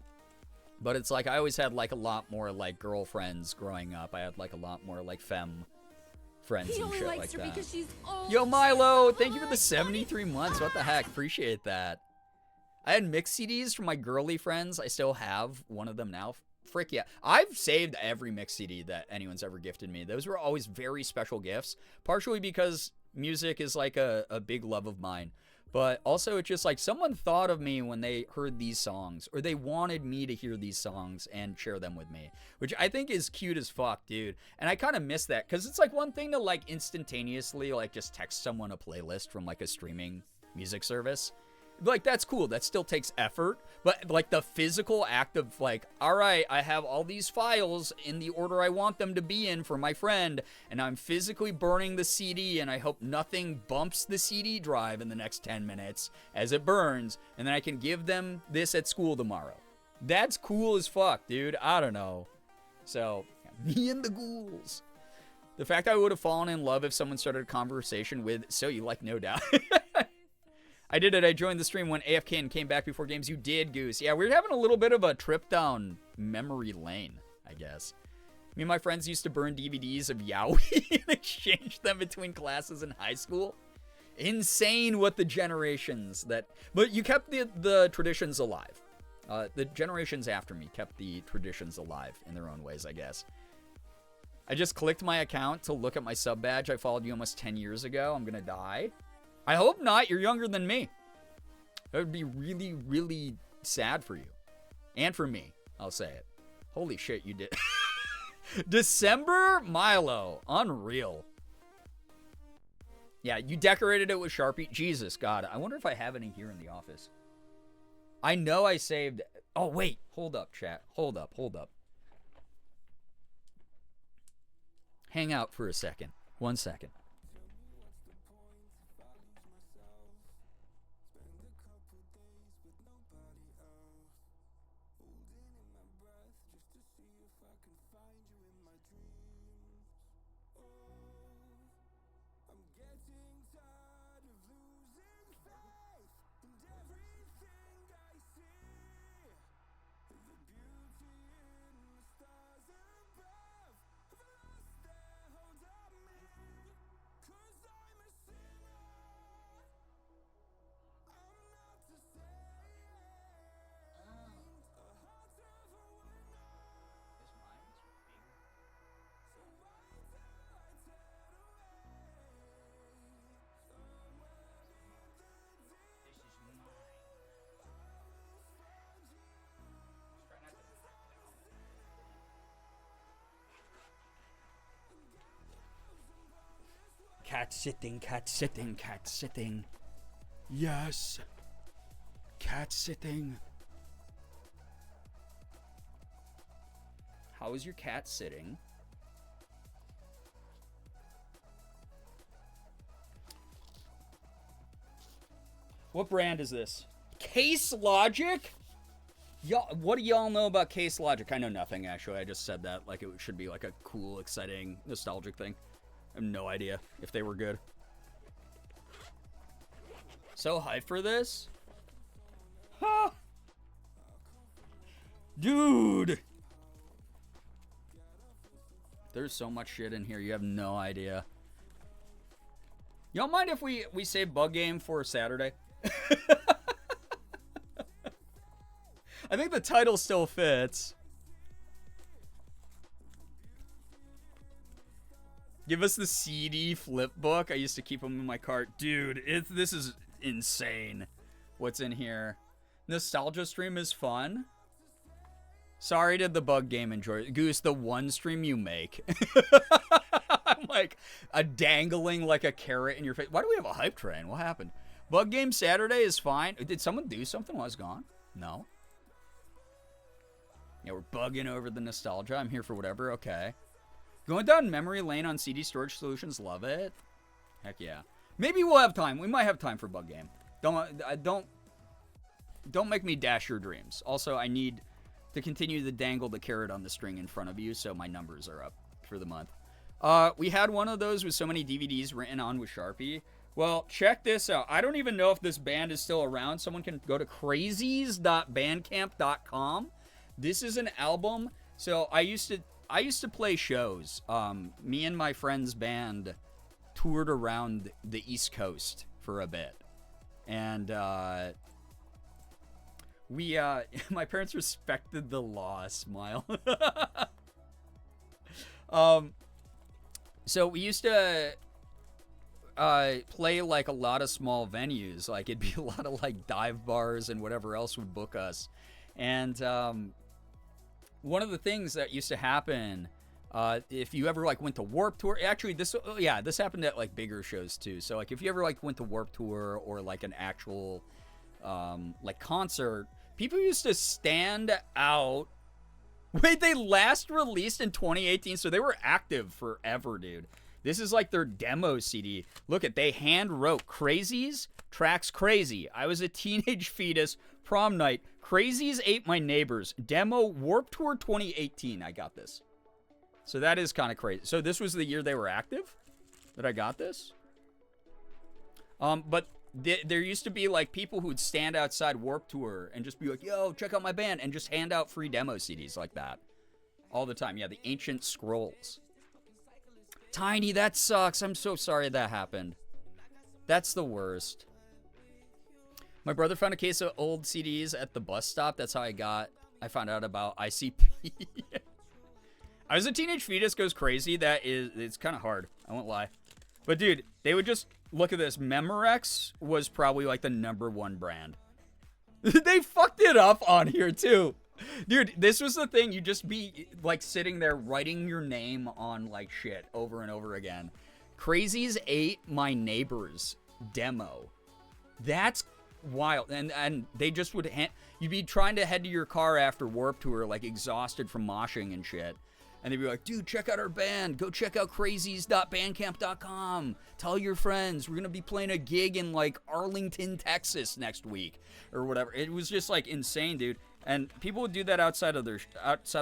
But it's like I always had like a lot more like girlfriends growing up. I had like a lot more like femme friends and shit like that. Yo, Milo, thank you for the 73 months. What the heck? Appreciate that. I had mix CDs from my girly friends. I still have one of them now. Frick yeah. I've saved every mix CD that anyone's ever gifted me. Those were always very special gifts, partially because music is like a big love of mine. But also it's just like someone thought of me when they heard these songs, or they wanted me to hear these songs and share them with me, which I think is cute as fuck, dude. And I kind of miss that, because it's like one thing to like instantaneously like just text someone a playlist from like a streaming music service. Like, that's cool. That still takes effort. But, like, the physical act of, like, all right, I have all these files in the order I want them to be in for my friend, and I'm physically burning the CD, and I hope nothing bumps the CD drive in the next 10 minutes as it burns, and then I can give them this at school tomorrow. That's cool as fuck, dude. I don't know. So, me and the ghouls. The fact I would have fallen in love if someone started a conversation with, so you like No Doubt. I did it. I joined the stream when AFK and came back before games. You did, Goose. Yeah, we were having a little bit of a trip down memory lane, I guess. Me and my friends used to burn DVDs of Yowie and exchange them between classes in high school. Insane what the generations that... But you kept the traditions alive. The generations after me kept the traditions alive in their own ways, I guess. I just clicked my account to look at my sub badge. I followed you almost 10 years ago. I'm gonna die. I hope not. You're younger than me. That would be really, really sad for you. And for me. I'll say it. Holy shit, you did. December Milo. Unreal. Yeah, you decorated it with Sharpie. Jesus, God. I wonder if I have any here in the office. I know I saved... Oh, wait. Hold up, chat. Hold up. Hang out for a second. 1 second. Cat sitting, cat sitting, cat sitting. Yes. Cat sitting. How is your cat sitting? What brand is this? Case Logic? Y'all, what do y'all know about Case Logic? I know nothing, actually. I just said that like it should be like a cool, exciting, nostalgic thing. I have no idea if they were good. So hyped for this? Huh? Dude! There's so much shit in here, you have no idea. Y'all mind if we save Bug Game for Saturday? I think the title still fits. Give us the CD flip book. I used to keep them in my cart. Dude, this is insane. What's in here? Nostalgia stream is fun. Sorry to the Bug Game enjoy. Goose, the one stream you make. I'm like dangling like a carrot in your face. Why do we have a hype train? What happened? Bug Game Saturday is fine. Did someone do something while I was gone? No. Yeah, we're bugging over the nostalgia. I'm here for whatever. Okay. Going down memory lane on CD storage solutions. Love it. Heck yeah. Maybe we'll have time. We might have time for Bug Game. Don't make me dash your dreams. Also, I need to continue to dangle the carrot on the string in front of you so my numbers are up for the month. We had one of those with so many DVDs written on with Sharpie. Well, check this out. I don't even know if this band is still around. Someone can go to crazies.bandcamp.com. This is an album. So I used to play shows. Me and my friend's band toured around the East Coast for a bit. And we my parents respected the law. Smile. So we used to play like a lot of small venues. Like it'd be a lot of like dive bars and whatever else would book us. And one of the things that used to happen, if you ever like went to Warped Tour, actually this happened at like bigger shows too. So like if you ever like went to Warped Tour or like an actual like concert, people used to stand out. Wait, they last released in 2018, so they were active forever, dude. This is like their demo CD. Look at, they hand wrote Crazies, tracks Crazy. I was a teenage fetus, prom night. Crazies ate my neighbors. Demo Warped Tour 2018. I got this. So that is kind of crazy. So this was the year they were active that I got this. But there used to be like people who'd stand outside Warped Tour and just be like, yo, check out my band, and just hand out free demo CDs like that all the time. Yeah, the Ancient Scrolls. Tiny, that sucks. I'm so sorry that happened. That's the worst. My brother found a case of old CDs at the bus stop. That's how I found out about ICP. I was a teenage fetus goes crazy. It's kind of hard. I won't lie. But dude, they would just look at this. Memorex was probably like the #1 brand. They fucked it up on here too. Dude, this was the thing. You'd just be like sitting there writing your name on like shit over and over again. Crazies ate my neighbors demo. That's wild. And they just would you'd be trying to head to your car after Warped Tour like exhausted from moshing and shit. And they'd be like, dude, check out our band. Go check out crazies.bandcamp.com. Tell your friends. We're going to be playing a gig in, like, Arlington, Texas next week. Or whatever. It was just, like, insane, dude. And people would do that outside of,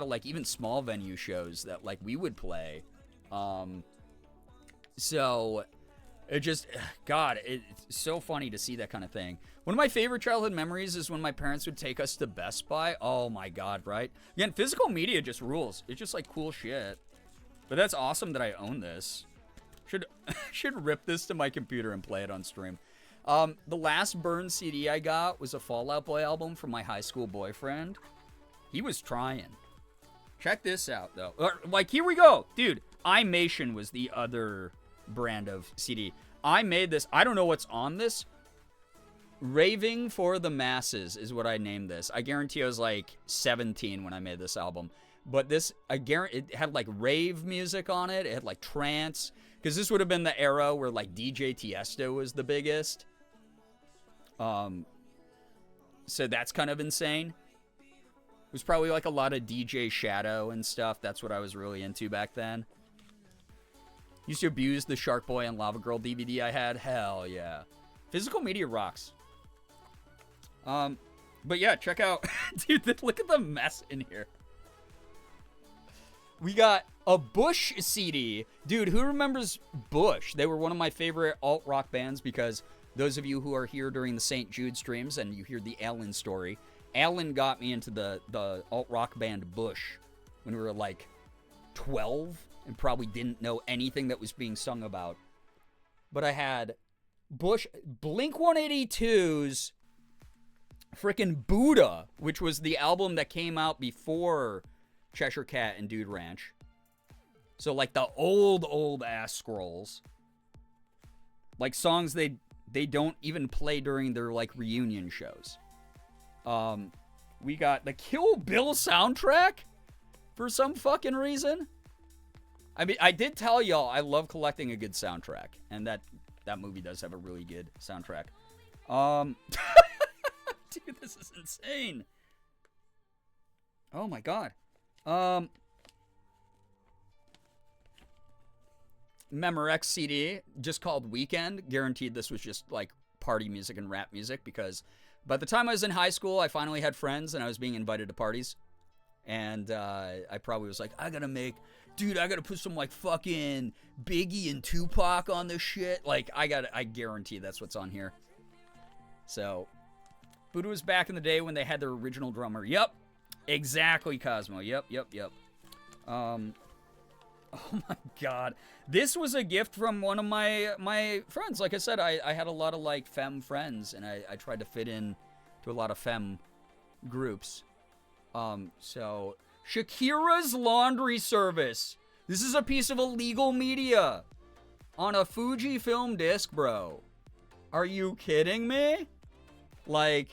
like, even small venue shows that, like, we would play. So, it just, God, it's so funny to see that kind of thing. One of my favorite childhood memories is when my parents would take us to Best Buy. Oh my God, right? Again, physical media just rules. It's just like cool shit. But that's awesome that I own this. Should rip this to my computer and play it on stream. The last Burn CD I got was a Fall Out Boy album from my high school boyfriend. He was trying. Check this out, though. Like, here we go. Dude, iMation was the other brand of CD. I made this. I don't know what's on this. Raving for the Masses is what I named this. I guarantee I was like 17 when I made this album. But this, I guarantee, it had like rave music on it. It had like trance. Because this would have been the era where like DJ Tiesto was the biggest. So that's kind of insane. It was probably like a lot of DJ Shadow and stuff. That's what I was really into back then. Used to abuse the Shark Boy and Lava Girl DVD I had. Hell yeah. Physical media rocks. But yeah, check out, dude, look at the mess in here. We got a Bush CD. Dude, who remembers Bush? They were one of my favorite alt-rock bands because those of you who are here during the St. Jude streams and you hear the Alan story, Alan got me into the alt-rock band Bush when we were like 12 and probably didn't know anything that was being sung about. But I had Bush, Blink-182's frickin' Buddha, which was the album that came out before Cheshire Cat and Dude Ranch. So like the old ass Scrolls. Like songs they don't even play during their like reunion shows. We got the Kill Bill soundtrack for some fucking reason. I mean, I did tell y'all I love collecting a good soundtrack, and that movie does have a really good soundtrack. Dude, this is insane. Oh my God. Memorex CD, just called Weekend. Guaranteed this was just like party music and rap music, because by the time I was in high school, I finally had friends and I was being invited to parties. And I probably was like, I gotta put some like fucking Biggie and Tupac on this shit. Like, I guarantee that's what's on here. So, Buddha was back in the day when they had their original drummer. Yep. Exactly, Cosmo. Yep. Oh my God. This was a gift from one of my friends. Like I said, I had a lot of like femme friends, and I tried to fit in to a lot of femme groups. So Shakira's laundry service. This is a piece of illegal media on a Fujifilm disc, bro. Are you kidding me? Like,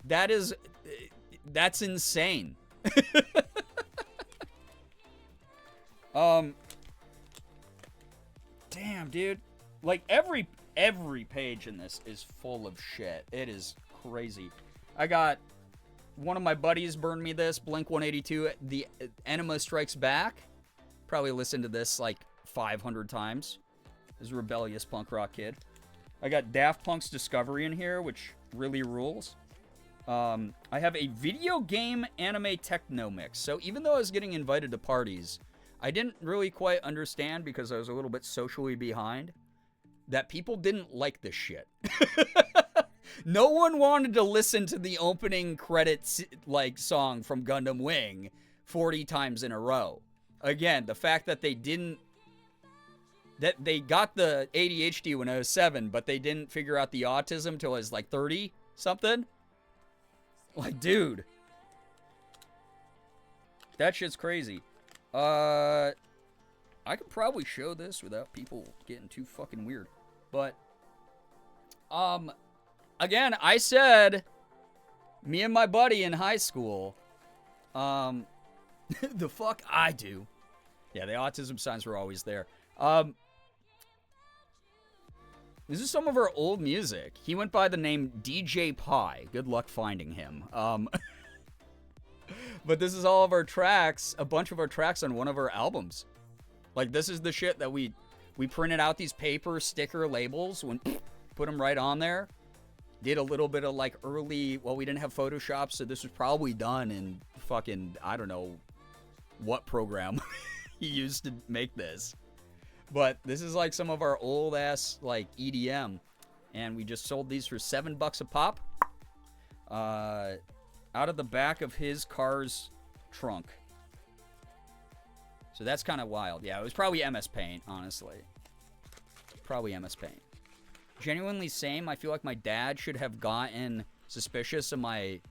that's insane. Damn, dude. Like, every page in this is full of shit. It is crazy. I got one of my buddies burned me this, Blink-182, The Enema Strikes Back. Probably listened to this like 500 times. This is a rebellious punk rock kid. I got Daft Punk's Discovery in here, which really rules. I have a video game anime techno mix. So even though I was getting invited to parties, I didn't really quite understand, because I was a little bit socially behind, that people didn't like this shit. No one wanted to listen to the opening credits like song from Gundam Wing 40 times in a row. Again, the fact that they got the ADHD when I was 7, but they didn't figure out the autism till I was like 30 something. Like, dude, that shit's crazy. I could probably show this without people getting too fucking weird. But, again, I said, me and my buddy in high school, the fuck I do. Yeah, the autism signs were always there. This is some of our old music. He went by the name DJ Pie. Good luck finding him. But this is all of our tracks, a bunch of our tracks on one of our albums. Like, this is the shit that we printed out these paper sticker labels, put them right on there. Did a little bit of like early, well, we didn't have Photoshop, so this was probably done in fucking, I don't know what program he used to make this. But this is like some of our old ass like EDM. And we just sold these for $7 a pop. Out of the back of his car's trunk. So that's kind of wild. Yeah, it was probably MS Paint, honestly. Probably MS Paint. Genuinely same. I feel like my dad should have gotten suspicious of my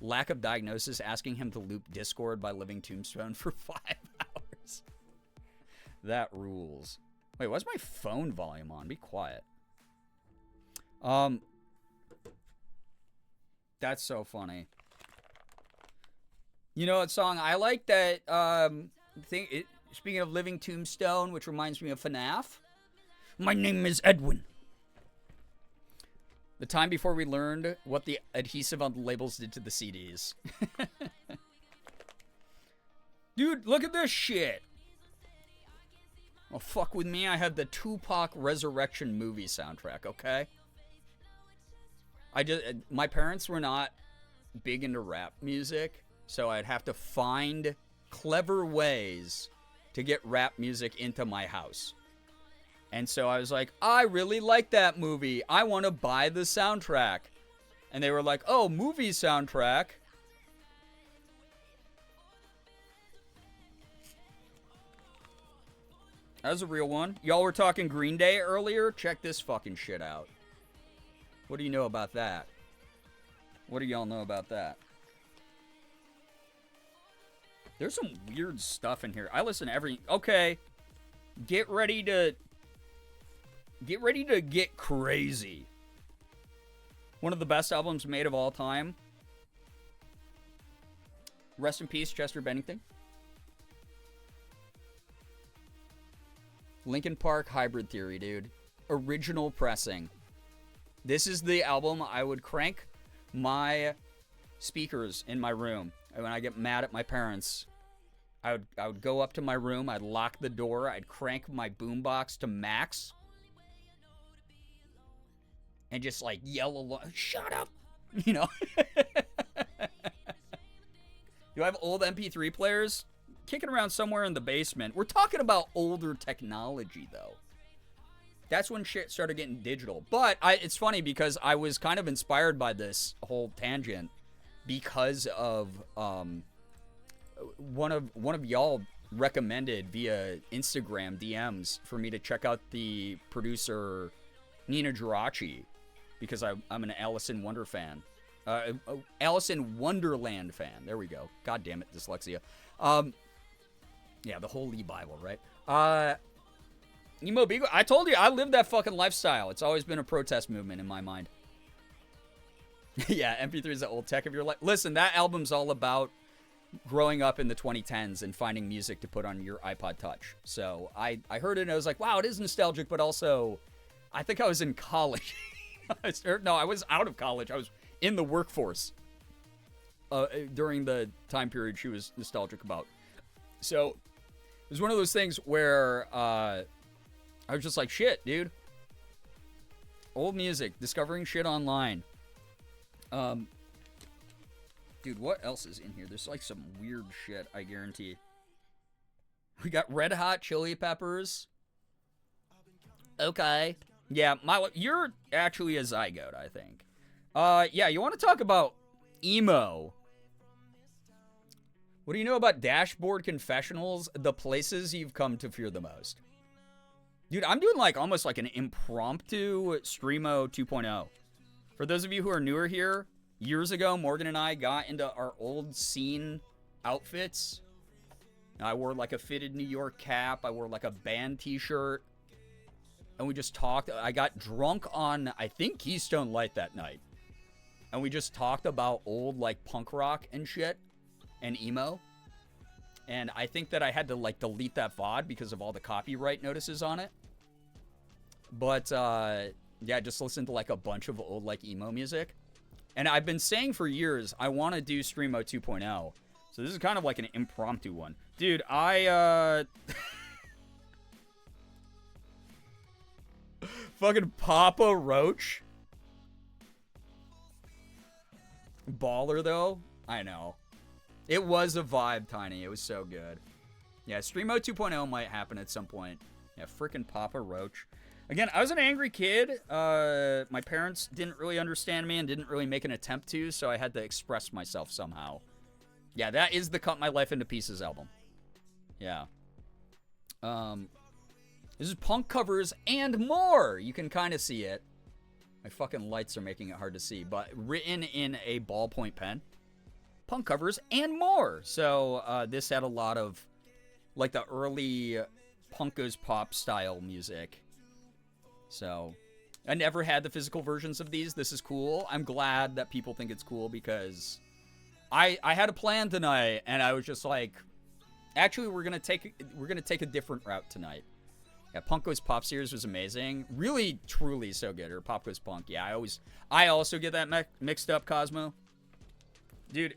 lack of diagnosis, asking him to loop Discord by Living Tombstone for 5 hours. That rules. Wait, why's my phone volume on? Be quiet. That's so funny. You know what song I like that, speaking of Living Tombstone, which reminds me of FNAF. My name is Edwin. The time before we learned what the adhesive on the labels did to the CDs. Dude, look at this shit. Oh, fuck with me. I had the Tupac Resurrection movie soundtrack, okay? My parents were not big into rap music, so I'd have to find clever ways to get rap music into my house. And so I was like, I really like that movie. I want to buy the soundtrack. And they were like, oh, movie soundtrack. That was a real one. Y'all were talking Green Day earlier? Check this fucking shit out. What do you know about that? What do y'all know about that? There's some weird stuff in here. I listen to every... Okay. Get ready to get crazy. One of the best albums made of all time. Rest in peace, Chester Bennington. Linkin Park Hybrid Theory, dude. Original pressing. This is the album I would crank my speakers in my room. And when I get mad at my parents, I would go up to my room, I'd lock the door, I'd crank my boombox to max. And just like yell along, shut up, you know. Do I have old MP3 players kicking around somewhere in the basement? We're talking about older technology, though. That's when shit started getting digital. But it's funny because I was kind of inspired by this whole tangent because of one of y'all recommended via Instagram DMs for me to check out the producer Nina Geraci, because I'm an Alice in Wonder fan. Alice in Wonderland fan. There we go. God damn it, dyslexia. Yeah, the Holy Bible, right? Emo Beagle. I told you, I lived that fucking lifestyle. It's always been a protest movement in my mind. Yeah, MP3 is the old tech of your life. Listen, that album's all about growing up in the 2010s and finding music to put on your iPod Touch. So I heard it and I was like, wow, it is nostalgic, but also, I think I was in college. No, I was out of college. I was in the workforce during the time period she was nostalgic about. So it was one of those things where I was just like, shit, dude. Old music, discovering shit online. Dude, what else is in here? There's like some weird shit, I guarantee. We got Red Hot Chili Peppers. Okay. Yeah, you're actually a zygote, I think. Yeah, you want to talk about emo? What do you know about Dashboard Confessionals? The places you've come to fear the most. Dude, I'm doing like almost like an impromptu Streamo 2.0. For those of you who are newer here, years ago, Morgan and I got into our old scene outfits. I wore like a fitted New York cap. I wore like a band t-shirt. And we just talked. I got drunk on, I think, Keystone Light that night. And we just talked about old like punk rock and shit. And emo. And I think that I had to like delete that VOD because of all the copyright notices on it. But yeah, just listen to like a bunch of old like emo music. And I've been saying for years, I want to do Streamo 2.0. So this is kind of like an impromptu one. Dude, fucking Papa Roach. Baller, though. I know. It was a vibe, Tiny. It was so good. Yeah, Streamo 2.0 might happen at some point. Yeah, freaking Papa Roach. Again, I was an angry kid. My parents didn't really understand me and didn't really make an attempt to, so I had to express myself somehow. Yeah, that is the Cut My Life Into Pieces album. Yeah. This is punk covers and more. You can kind of see it. My fucking lights are making it hard to see, but written in a ballpoint pen. Punk covers and more. So this had a lot of like the early punk goes pop style music. So I never had the physical versions of these. This is cool. I'm glad that people think it's cool because I had a plan tonight and I was just like, actually we're gonna take a different route tonight. Yeah, Punk Goes Pop series was amazing. Really, truly so good. Or Pop Goes Punk. Yeah, I also get that mixed up, Cosmo. Dude,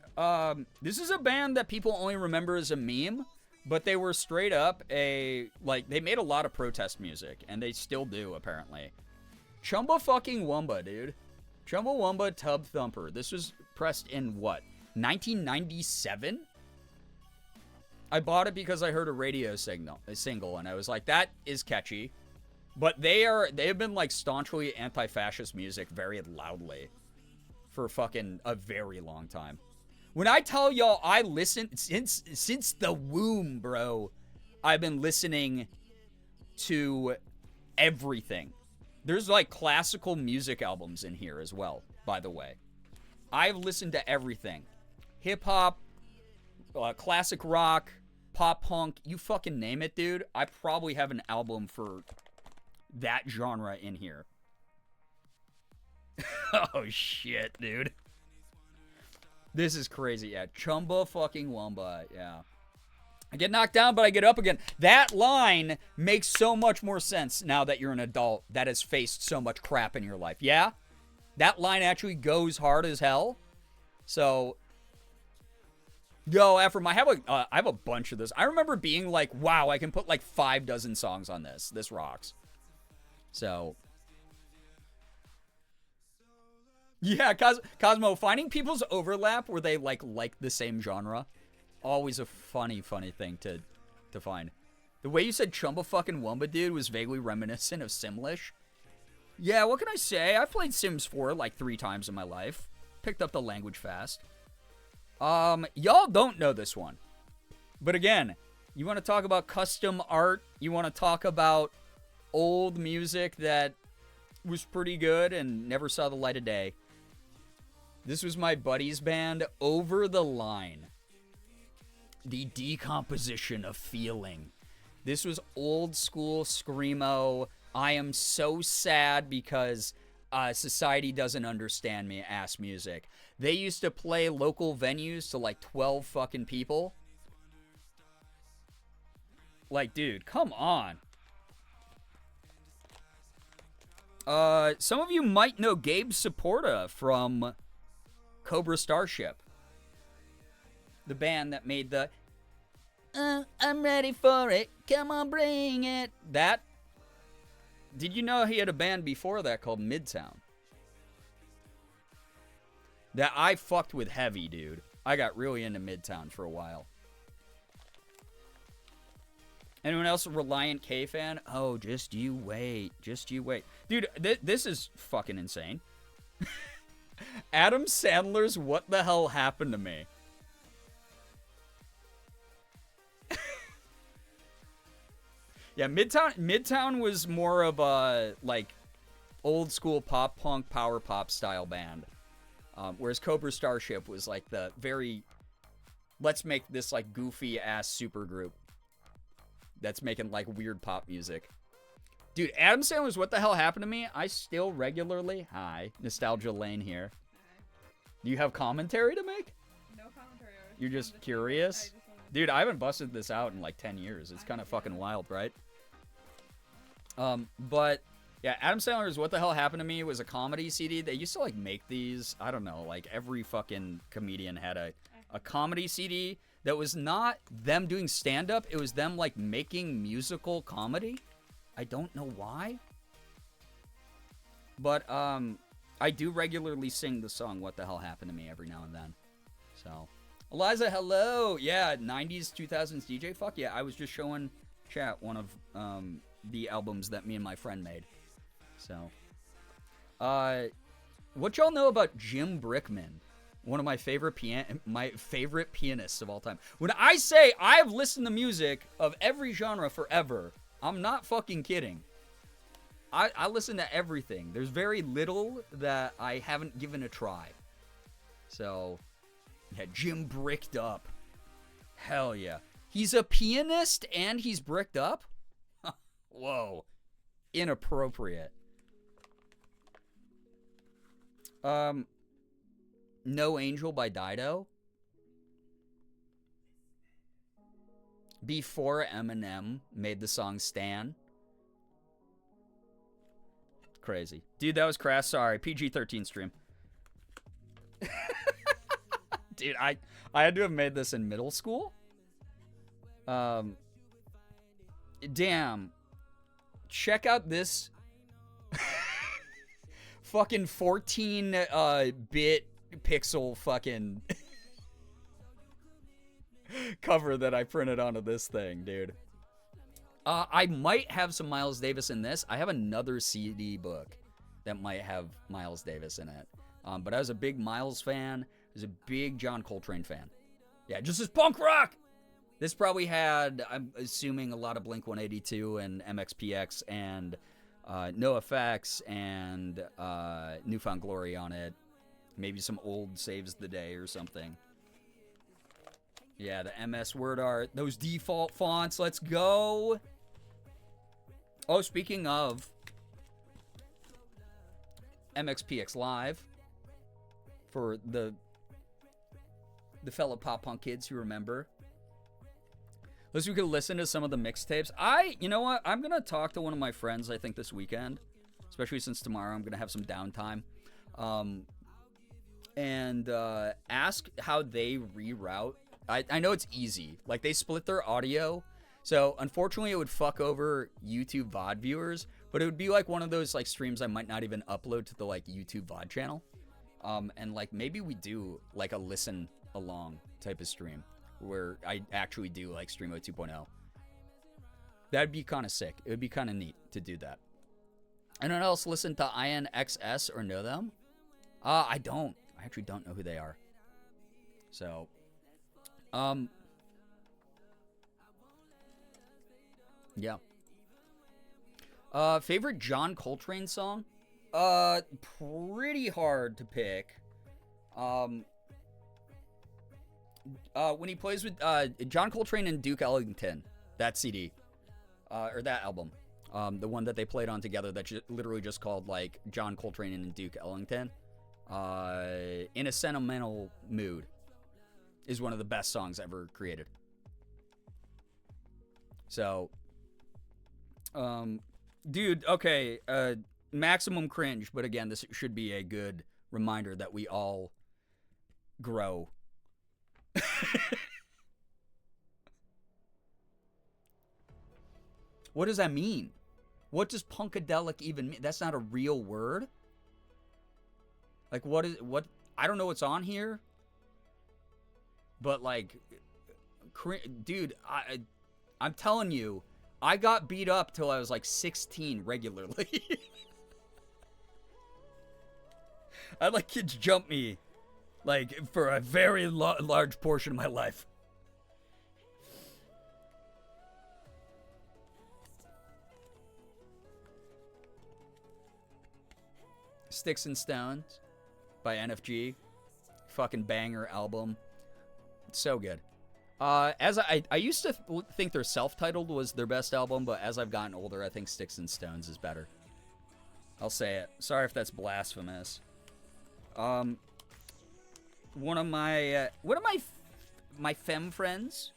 this is a band that people only remember as a meme, but they were straight up they made a lot of protest music, and they still do, apparently. Chumba fucking Wumba, dude. Chumbawamba Tub Thumper. This was pressed in, what, 1997? I bought it because I heard a radio single, and I was like, that is catchy. But they have been, like, staunchly anti-fascist music very loudly for fucking a very long time. When I tell y'all I listened since the womb, bro, I've been listening to everything. There's like classical music albums in here as well, by the way. I've listened to everything. Hip hop, classic rock, pop punk, you fucking name it, dude. I probably have an album for that genre in here. Oh shit, dude. This is crazy, yeah. Chumba fucking Wumba, yeah. I get knocked down, but I get up again. That line makes so much more sense now that you're an adult that has faced so much crap in your life. Yeah? That line actually goes hard as hell. So, yo, Ephraim, I have a bunch of this. I remember being like, wow, I can put like 5 dozen songs on this. This rocks. So, yeah, Cosmo, finding people's overlap where they like the same genre, always a funny thing to find. The way you said Chumba fucking Wumba, dude, was vaguely reminiscent of Simlish. Yeah, what can I say? I've played Sims 4 like 3 times in my life. Picked up the language fast. Y'all don't know this one. But again, you want to talk about custom art, you want to talk about old music that was pretty good and never saw the light of day. This was my buddy's band, Over the Line. The Decomposition of Feeling. This was old school screamo. I am so sad because society doesn't understand me ass music. They used to play local venues to like 12 fucking people. Like, dude, come on. Some of you might know Gabe Saporta from Cobra Starship. The band that made the I'm ready for it, come on bring it. That. Did you know he had a band before that called Midtown? That I fucked with heavy, dude. I got really into Midtown for a while. Anyone else a Reliant K fan? Oh, just you wait. Just you wait. Dude, this is fucking insane. Adam Sandler's What the Hell Happened to Me. Yeah, Midtown was more of a, like, old school pop punk power pop style band. Whereas Cobra Starship was like the very, let's make this like goofy ass super group that's making like weird pop music. Dude, Adam Sandler's What the Hell Happened to Me? I still regularly, hi, Nostalgia Lane here. Do you have commentary to make? No commentary. You're just curious? Dude, I haven't busted this out in like 10 years. It's kind of fucking wild, right? But yeah, Adam Sandler's What the Hell Happened to Me was a comedy CD. They used to like make these, I don't know, like every fucking comedian had a comedy CD that was not them doing stand-up. It was them like making musical comedy. I don't know why. But I do regularly sing the song What the Hell Happened to Me every now and then. So, Eliza, hello. Yeah, 90s, 2000s DJ. Fuck yeah, I was just showing chat one of the albums that me and my friend made. So, what y'all know about Jim Brickman? One of my favorite pianists of all time. When I say I've listened to music of every genre forever, I'm not fucking kidding. I listen to everything. There's very little that I haven't given a try. So, yeah, Jim Bricked Up. Hell yeah. He's a pianist and he's bricked up? Whoa. Inappropriate. No Angel by Dido. Before Eminem made the song Stan. Crazy. Dude, that was crass. Sorry. PG-13 stream. Dude, I had to have made this in middle school. Damn. Check out this fucking 14-bit pixel fucking cover that I printed onto this thing, dude. I might have some Miles Davis in this. I have another CD book that might have Miles Davis in it. But I was a big Miles fan. I was a big John Coltrane fan. Yeah, just as punk rock! This probably had, I'm assuming, a lot of Blink-182 and MXPX and NoFX and Newfound Glory on it. Maybe some old Saves the Day or something. Yeah, the MS word art. Those default fonts. Let's go. Oh, speaking of MXPX Live, for the fellow pop punk kids who remember, we could listen to some of the mixtapes. You know what? I'm going to talk to one of my friends, I think, this weekend, especially since tomorrow I'm going to have some downtime, and ask how they reroute. I know it's easy. Like, they split their audio, so unfortunately it would fuck over YouTube VOD viewers, but it would be like one of those like streams I might not even upload to the like YouTube VOD channel. And like maybe we do like a listen along type of stream where I actually do like Streamo 2.0. That'd be kind of sick. It would be kind of neat to do that. Anyone else listen to INXS or know them? I don't. I actually don't know who they are. So, yeah. Favorite John Coltrane song? Pretty hard to pick. Um, when he plays with John Coltrane and Duke Ellington, that CD, or that album, the one that they played on together, that's literally just called like John Coltrane and Duke Ellington, In a Sentimental Mood, is one of the best songs ever created. So, dude, okay, maximum cringe, but again, this should be a good reminder that we all grow. What does that mean? What does punkadelic even mean? That's not a real word? Like, what? I don't know what's on here. But, like, dude, I'm telling you, I got beat up till I was, like, 16 regularly. I let kids jump me, like, for a very large portion of my life. Sticks and Stones by NFG. Fucking banger album. So good. As I used to think their self-titled was their best album, but as I've gotten older, I think Sticks and Stones is better. I'll say it. Sorry if that's blasphemous. One of my femme friends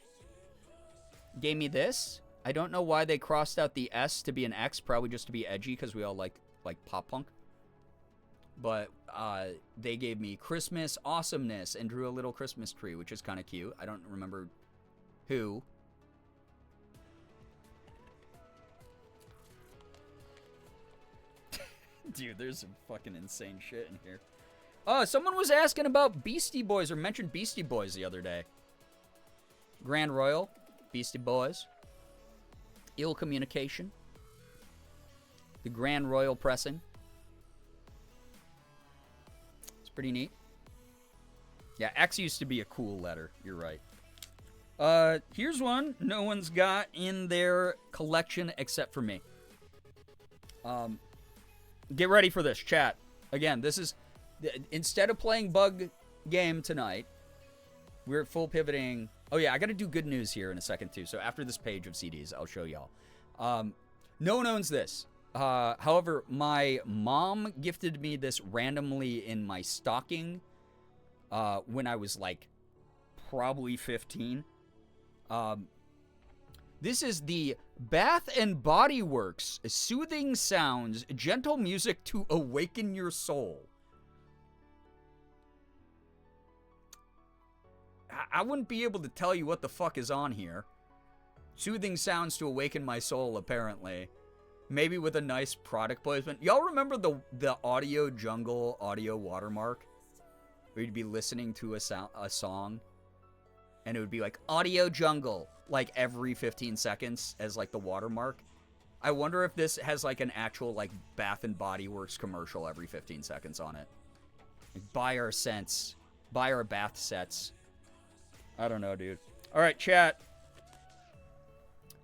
gave me this. I don't know why they crossed out the S to be an X, probably just to be edgy because we all like pop punk. But they gave me Christmas Awesomeness and drew a little Christmas tree, which is kind of cute. I don't remember who. Dude, there's some fucking insane shit in here. Someone was asking about Beastie Boys or mentioned Beastie Boys the other day. Grand Royal, Beastie Boys. Ill Communication. The Grand Royal pressing. Pretty neat. Yeah, X used to be a cool letter. You're right. Here's one no one's got in their collection except for me. Get ready for this, chat. Again, this is... Instead of playing bug game tonight, we're full pivoting... Oh yeah, I gotta do good news here in a second too. So after this page of CDs, I'll show y'all. No one owns this. However, my mom gifted me this randomly in my stocking when I was like probably 15. This is the Bath and Body Works Soothing Sounds, Gentle Music to Awaken Your Soul. I wouldn't be able to tell you what the fuck is on here. Soothing sounds to awaken my soul, apparently. Maybe with a nice product placement. Y'all remember the Audio Jungle audio watermark? Where you'd be listening to a song, and it would be like, Audio Jungle, like every 15 seconds as like the watermark. I wonder if this has like an actual like Bath and Body Works commercial every 15 seconds on it. Like, buy our scents. Buy our bath sets. I don't know, dude. All right, chat.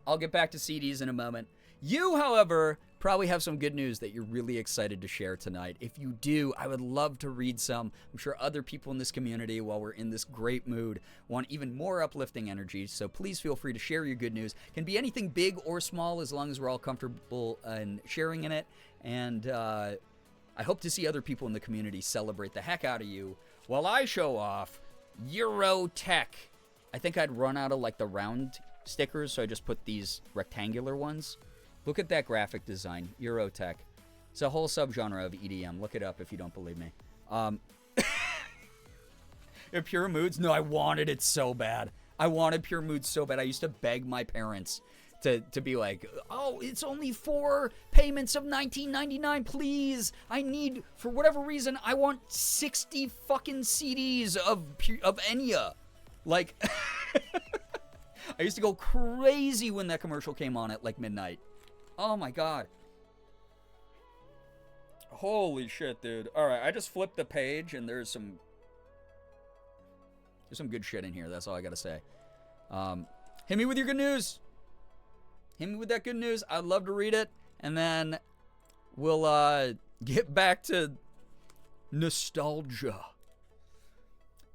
I'll get back to CDs in a moment. You, however, probably have some good news that you're really excited to share tonight. If you do, I would love to read some. I'm sure other people in this community, while we're in this great mood, want even more uplifting energy. So please feel free to share your good news. It can be anything big or small as long as we're all comfortable in sharing in it. And I hope to see other people in the community celebrate the heck out of you while I show off Eurotech. I think I'd run out of like the round stickers, so I just put these rectangular ones. Look at that graphic design, Eurotech. It's a whole subgenre of EDM. Look it up if you don't believe me. Pure Moods? No, I wanted it so bad. I wanted Pure Moods so bad. I used to beg my parents to be like, oh, it's only 4 payments of $19.99, please. I need, for whatever reason, I want 60 fucking CDs of Enya. Like, I used to go crazy when that commercial came on at like midnight. Oh my god. Holy shit, dude. Alright, I just flipped the page and there's some good shit in here. That's all I gotta say. Hit me with your good news. Hit me with that good news. I'd love to read it. And then we'll get back to nostalgia.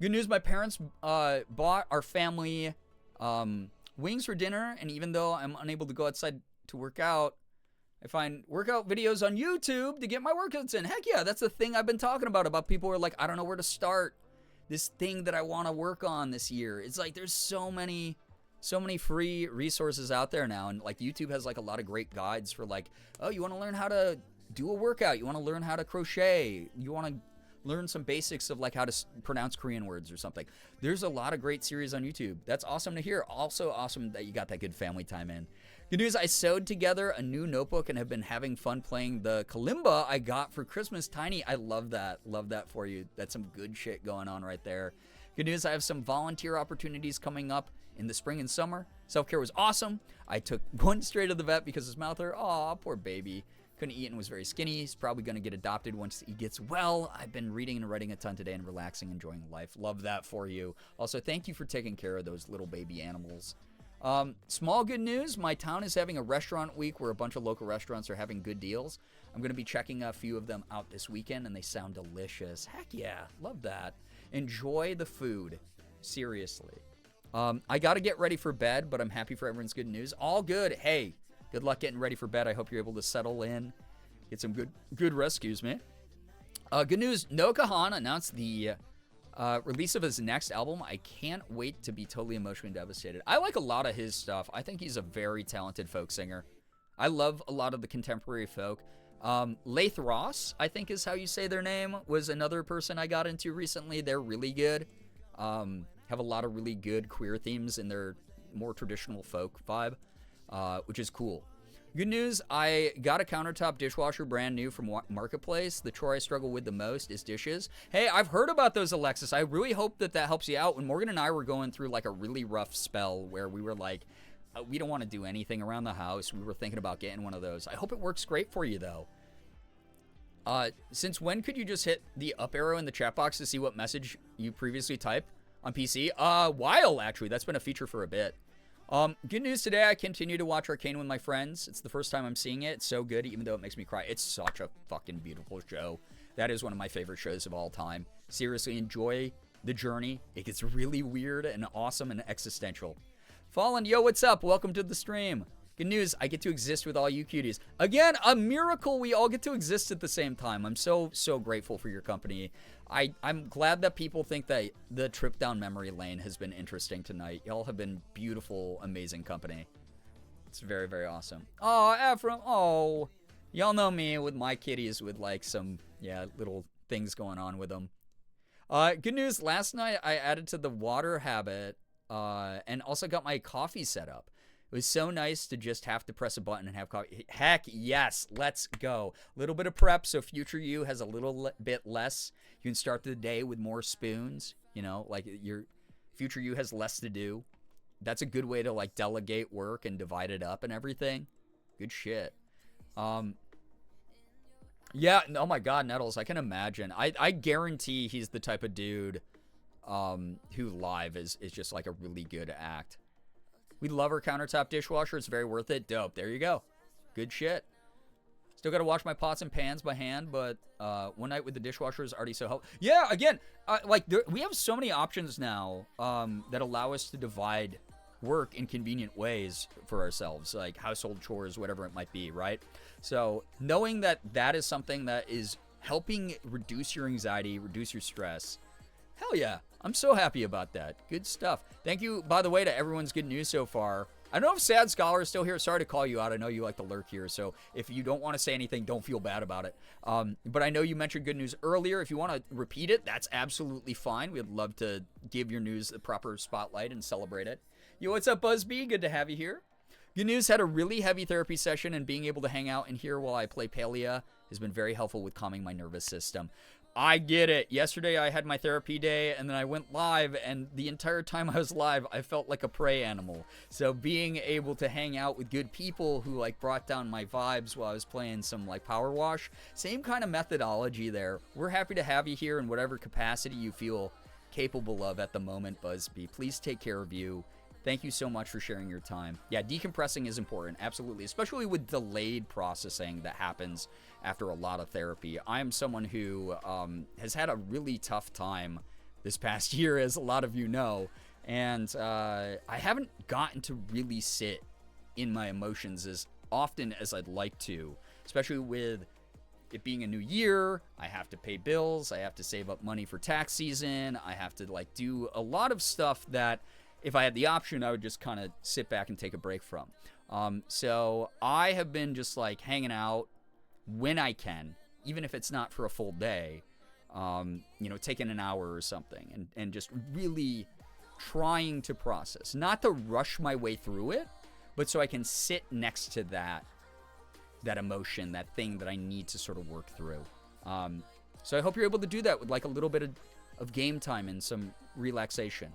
Good news, my parents bought our family wings for dinner, and even though I'm unable to go outside to work out, I find workout videos on YouTube to get my workouts in. Heck yeah, that's the thing I've been talking about people who are like, I don't know where to start. This thing that I want to work on this year. It's like there's so many free resources out there now, and like YouTube has like a lot of great guides for like, oh, you want to learn how to do a workout, you want to learn how to crochet, you want to learn some basics of like how to pronounce Korean words or something. There's a lot of great series on YouTube. That's awesome to hear. Also awesome that you got that good family time in. Good news, I sewed together a new notebook and have been having fun playing the kalimba I got for Christmas. Tiny, I love that. Love that for you. That's some good shit going on right there. Good news, I have some volunteer opportunities coming up in the spring and summer. Self-care was awesome. I took one straight to the vet because his mouth hurt. Aw, poor baby. Couldn't eat and was very skinny. He's probably going to get adopted once he gets well. I've been reading and writing a ton today and relaxing, enjoying life. Love that for you. Also, thank you for taking care of those little baby animals. Small good news, my town is having a restaurant week where a bunch of local restaurants are having good deals. I'm going to be checking a few of them out this weekend, and they sound delicious. Heck yeah, love that. Enjoy the food. Seriously. I got to get ready for bed, but I'm happy for everyone's good news. All good. Hey, good luck getting ready for bed. I hope you're able to settle in, get some good rest, excuse me. Good news, Noah Kahan announced the release of his next album. I can't wait to be totally emotionally devastated. I like a lot of his stuff. I think he's a very talented folk singer. I love a lot of the contemporary folk. Laith Ross, I think is how you say their name, was another person I got into recently. They're really good. Have a lot of really good queer themes in their more traditional folk vibe, which is cool. Good news, I got a countertop dishwasher brand new from Marketplace. The chore I struggle with the most is dishes. Hey, I've heard about those, Alexis. I really hope that helps you out. When Morgan and I were going through like a really rough spell where we were like, we don't want to do anything around the house. We were thinking about getting one of those. I hope it works great for you, though. Since when could you just hit the up arrow in the chat box to see what message you previously typed on PC? While, actually. That's been a feature for a bit. Good news today, I continue to watch Arcane with my friends. It's the first time I'm seeing it. It's so good, even though it makes me cry. It's such a fucking beautiful show. That is one of my favorite shows of all time. Seriously, enjoy the journey. It gets really weird and awesome and existential. Fallen, yo, what's up? Welcome to the stream. Good news, I get to exist with all you cuties. Again, a miracle we all get to exist at the same time. I'm so grateful for your company. I'm glad that people think that the trip down memory lane has been interesting tonight. Y'all have been beautiful, amazing company. It's very, very awesome. Oh, Ephraim, oh. Y'all know me with my kitties with like some, little things going on with them. Good news, last night I added to the water habit and also got my coffee set up. It was so nice to just have to press a button and have coffee. Heck yes, let's go. A little bit of prep so future you has a little bit less. You can start the day with more spoons. You know, like your future you has less to do. That's a good way to like delegate work and divide it up and everything. Good shit. Yeah, oh my God, Nettles, I can imagine. I guarantee he's the type of dude who live is just like a really good act. We love our countertop dishwasher. It's very worth it. Dope. There you go. Good shit. Still got to wash my pots and pans by hand, but one night with the dishwasher is already so helpful. Yeah, again, we have so many options now that allow us to divide work in convenient ways for ourselves, like household chores, whatever it might be, right? So knowing that is something that is helping reduce your anxiety, reduce your stress, hell yeah. I'm so happy about that. Good stuff. Thank you, by the way, to everyone's good news so far. I don't know if Sad Scholar is still here. Sorry to call you out. I know you like to lurk here, so if you don't want to say anything, don't feel bad about it. But I know you mentioned good news earlier. If you want to repeat it, that's absolutely fine. We'd love to give your news the proper spotlight and celebrate it. Yo, what's up, Buzzbee? Good to have you here. Good news, had a really heavy therapy session, and being able to hang out in here while I play Palia has been very helpful with calming my nervous system. I get it. Yesterday I had my therapy day and then I went live, and the entire time I was live I felt like a prey animal. So being able to hang out with good people who like brought down my vibes while I was playing some like Power Wash, same kind of methodology there. We're happy to have you here in whatever capacity you feel capable of at the moment, Buzzbee. Please take care of you. Thank you so much for sharing your time. Yeah, decompressing is important, absolutely, especially with delayed processing that happens after a lot of therapy. I am someone who has had a really tough time this past year, as a lot of you know. And I haven't gotten to really sit in my emotions as often as I'd like to, especially with it being a new year. I have to pay bills. I have to save up money for tax season. I have to like do a lot of stuff that if I had the option, I would just kind of sit back and take a break from. So I have been just like hanging out when I can, even if it's not for a full day, taking an hour or something and just really trying to process, not to rush my way through it, but so I can sit next to that emotion, that thing that I need to sort of work through. So I hope you're able to do that with like a little bit of game time and some relaxation.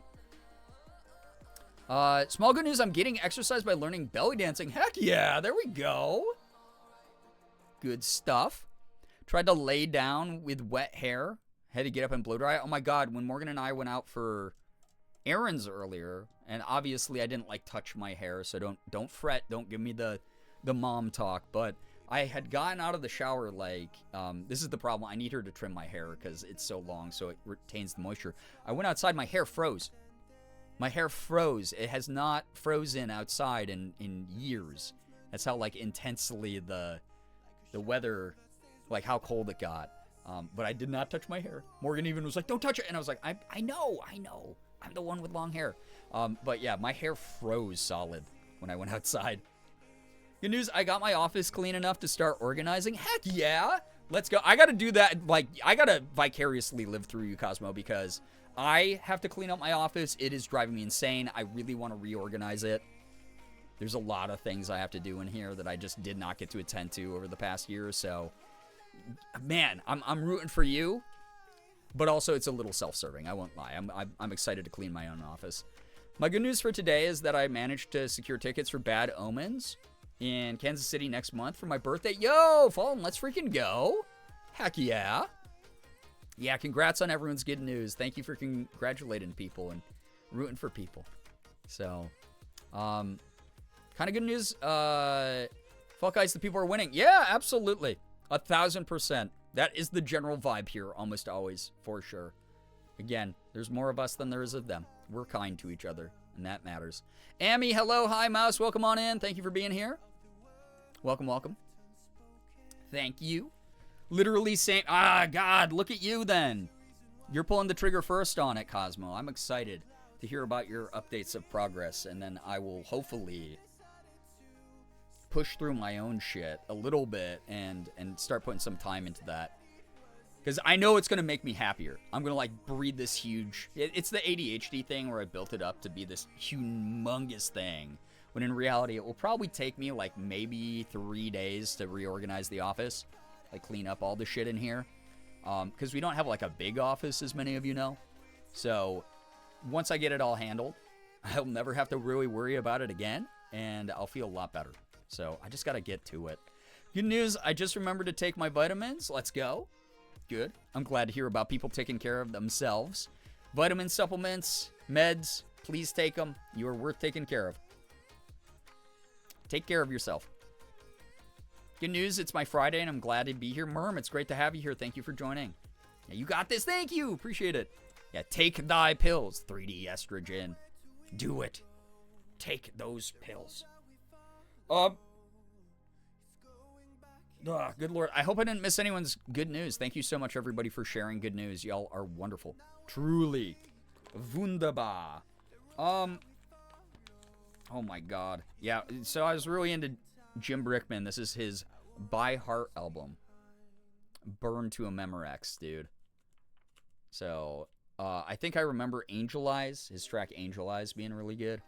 Small good news, I'm getting exercise by learning belly dancing. Heck yeah, there we go. Good stuff. Tried to lay down with wet hair. Had to get up and blow dry. Oh my God, when Morgan and I went out for errands earlier, and obviously I didn't like touch my hair, so don't fret, don't give me the mom talk, but I had gotten out of the shower like, this is the problem, I need her to trim my hair because it's so long so it retains the moisture. I went outside, my hair froze. My hair froze. It has not frozen outside in years. That's how like intensely the weather, like how cold it got. But I did not touch my hair. Morgan even was like, don't touch it. And I was like, I know. I'm the one with long hair. But yeah, my hair froze solid when I went outside. Good news, I got my office clean enough to start organizing. Heck yeah. Let's go. I got to do that. Like, I got to vicariously live through you, Cosmo, because I have to clean up my office. It is driving me insane. I really want to reorganize it. There's a lot of things I have to do in here that I just did not get to attend to over the past year. So, man, I'm rooting for you. But also, it's a little self-serving. I won't lie. I'm excited to clean my own office. My good news for today is that I managed to secure tickets for Bad Omens in Kansas City next month for my birthday. Yo, Fallen, let's freaking go. Heck yeah. Yeah, congrats on everyone's good news. Thank you for congratulating people and rooting for people. So, kind of good news. Fall Guys, the people are winning. Yeah, absolutely. 1,000%. That is the general vibe here, almost always, for sure. Again, there's more of us than there is of them. We're kind to each other, and that matters. Amy, hello, hi, Mouse. Welcome on in. Thank you for being here. Welcome, welcome. Thank you. Literally saying, God, look at you then. You're pulling the trigger first on it, Cosmo. I'm excited to hear about your updates of progress, and then I will hopefully push through my own shit a little bit and start putting some time into that. Because I know it's going to make me happier. I'm going to, like, breed this huge... It's the ADHD thing where I built it up to be this humongous thing. When in reality, it will probably take me, like, maybe 3 days to reorganize the office. Like, clean up all the shit in here. Because we don't have, like, a big office, as many of you know. So, once I get it all handled, I'll never have to really worry about it again. And I'll feel a lot better. So, I just got to get to it. Good news, I just remembered to take my vitamins. Let's go. Good. I'm glad to hear about people taking care of themselves. Vitamin supplements, meds, please take them. You are worth taking care of. Take care of yourself. Good news, it's my Friday and I'm glad to be here. Merm, it's great to have you here. Thank you for joining. Yeah, you got this. Thank you. Appreciate it. Yeah, take thy pills. 3D estrogen. Do it. Take those pills. Good Lord. I hope I didn't miss anyone's good news. Thank you so much, everybody, for sharing good news. Y'all are wonderful. Truly. Wunderbar. Oh, my God. Yeah, so I was really into Jim Brickman. This is his By Heart album. Burn to a Memorex, dude. So, I think I remember Angel Eyes, his track Angel Eyes being really good.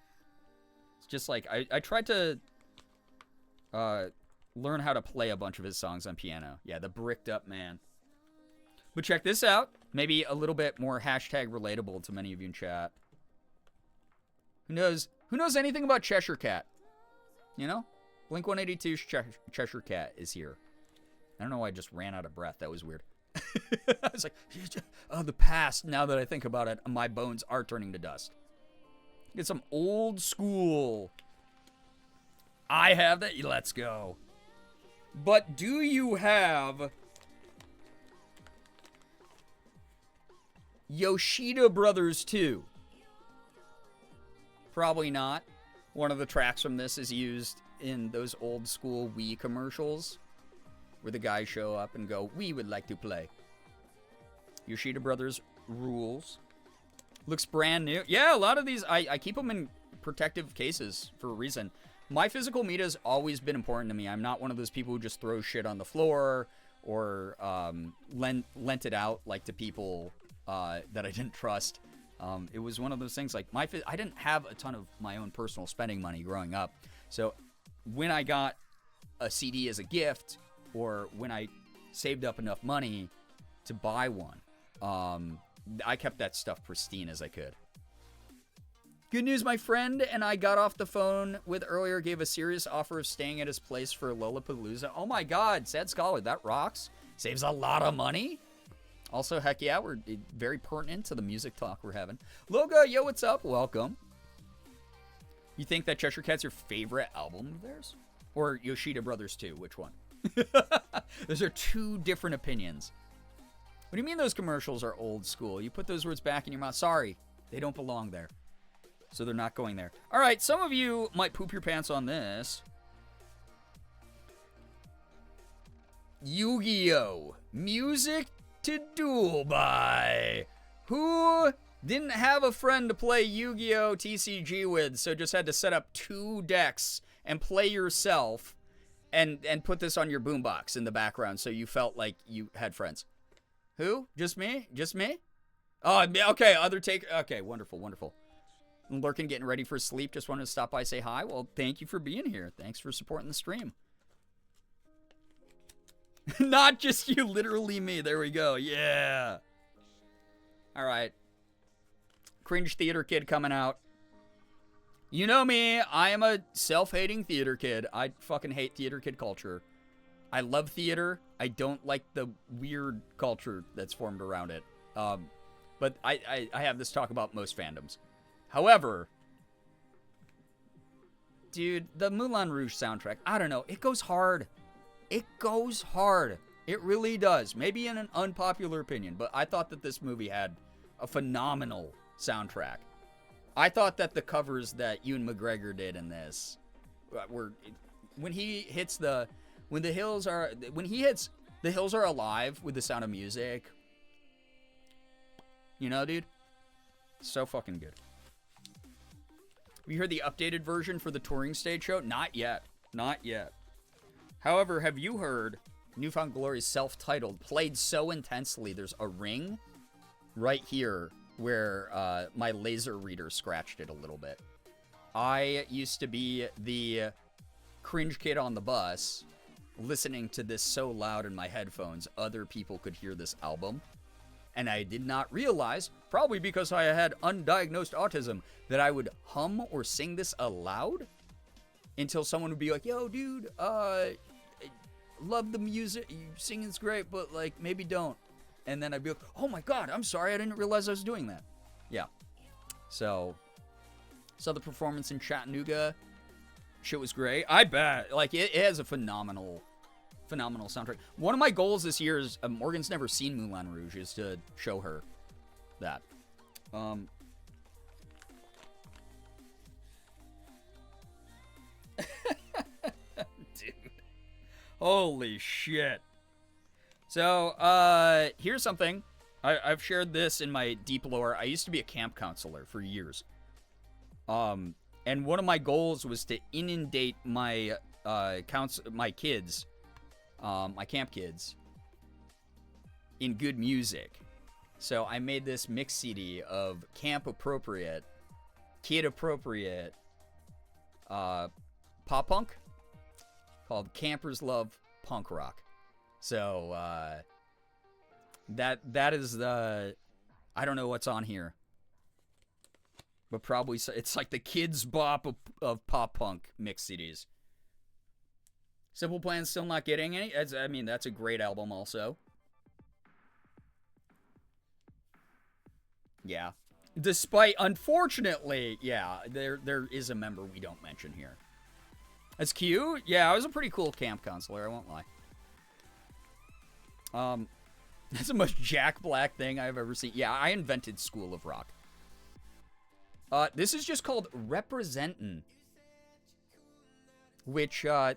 It's just like, I tried to learn how to play a bunch of his songs on piano. Yeah, the bricked up man. But check this out. Maybe a little bit more hashtag relatable to many of you in chat. Who knows anything about Cheshire Cat? You know? Blink-182's Cheshire Cat is here. I don't know why I just ran out of breath. That was weird. I was like, oh, the past. Now that I think about it, my bones are turning to dust. Get some old school. I have that. Let's go. But do you have Yoshida Brothers 2. Probably not. One of the tracks from this is used in those old school Wii commercials where the guys show up and go, "We would like to play." Yoshida Brothers rules. Looks brand new. Yeah, a lot of these, I keep them in protective cases for a reason. My physical media has always been important to me. I'm not one of those people who just throw shit on the floor or lent it out like to people that I didn't trust. It was one of those things like I didn't have a ton of my own personal spending money growing up. So when I got a CD as a gift or when I saved up enough money to buy one, I kept that stuff pristine as I could. Good news, my friend and I got off the phone with earlier gave a serious offer of staying at his place for Lollapalooza. Oh my God, Sad Scholar, that rocks. Saves a lot of money. Also, heck yeah, we're very pertinent to the music talk we're having. Loga, yo, what's up? Welcome. You think that Cheshire Cat's your favorite album of theirs? Or Yoshida Brothers 2? Which one? Those are two different opinions. What do you mean those commercials are old school? You put those words back in your mouth. Sorry, they don't belong there. So they're not going there. All right, some of you might poop your pants on this. Yu-Gi-Oh! Music to duel by. Who didn't have a friend to play Yu-Gi-Oh! TCG with, so just had to set up 2 decks and play yourself and put this on your boombox in the background so you felt like you had friends. Who? Just me? Just me? Oh, okay, okay, wonderful, wonderful. Lurking, getting ready for sleep. Just wanted to stop by, say hi. Well, thank you for being here. Thanks for supporting the stream. Not just you, literally me. There we go. Yeah. All right. Cringe theater kid coming out. You know me. I am a self-hating theater kid. I fucking hate theater kid culture. I love theater. I don't like the weird culture that's formed around it. But I have this talk about most fandoms. However, dude, the Moulin Rouge soundtrack, I don't know, it goes hard. It goes hard. It really does. Maybe in an unpopular opinion, but I thought that this movie had a phenomenal soundtrack. I thought that the covers that Ewan McGregor did in this were, when he hits the hills are alive with the sound of music. You know, dude? So fucking good. Have you heard the updated version for the touring stage show? Not yet. Not yet. However, have you heard Newfound Glory's self-titled played so intensely there's a ring right here where my laser reader scratched it a little bit. I used to be the cringe kid on the bus listening to this so loud in my headphones other people could hear this album. And I did not realize, probably because I had undiagnosed autism, that I would hum or sing this aloud until someone would be like, "Yo, dude, love the music, you singing's great, but like maybe don't." And then I'd be like, "Oh my God, I'm sorry, I didn't realize I was doing that." Yeah. So the performance in Chattanooga, shit was great. I bet, like it has a phenomenal soundtrack. One of my goals this year is, Morgan's never seen Moulin Rouge, is to show her that. Dude. Holy shit. So, here's something. I've shared this in my deep lore. I used to be a camp counselor for years. And one of my goals was to inundate my kids, my camp kids, in good music. So I made this mix CD of camp appropriate, kid appropriate, pop punk called Campers Love Punk Rock. So that is the, I don't know what's on here, but probably it's like the kids bop of pop punk mix CDs. Simple Plan still not getting any. I mean, that's a great album also. Yeah. Despite, unfortunately, yeah, there is a member we don't mention here. That's cute. Yeah, I was a pretty cool camp counselor, I won't lie. That's the most Jack Black thing I've ever seen. Yeah, I invented School of Rock. This is just called Representin'. Which, I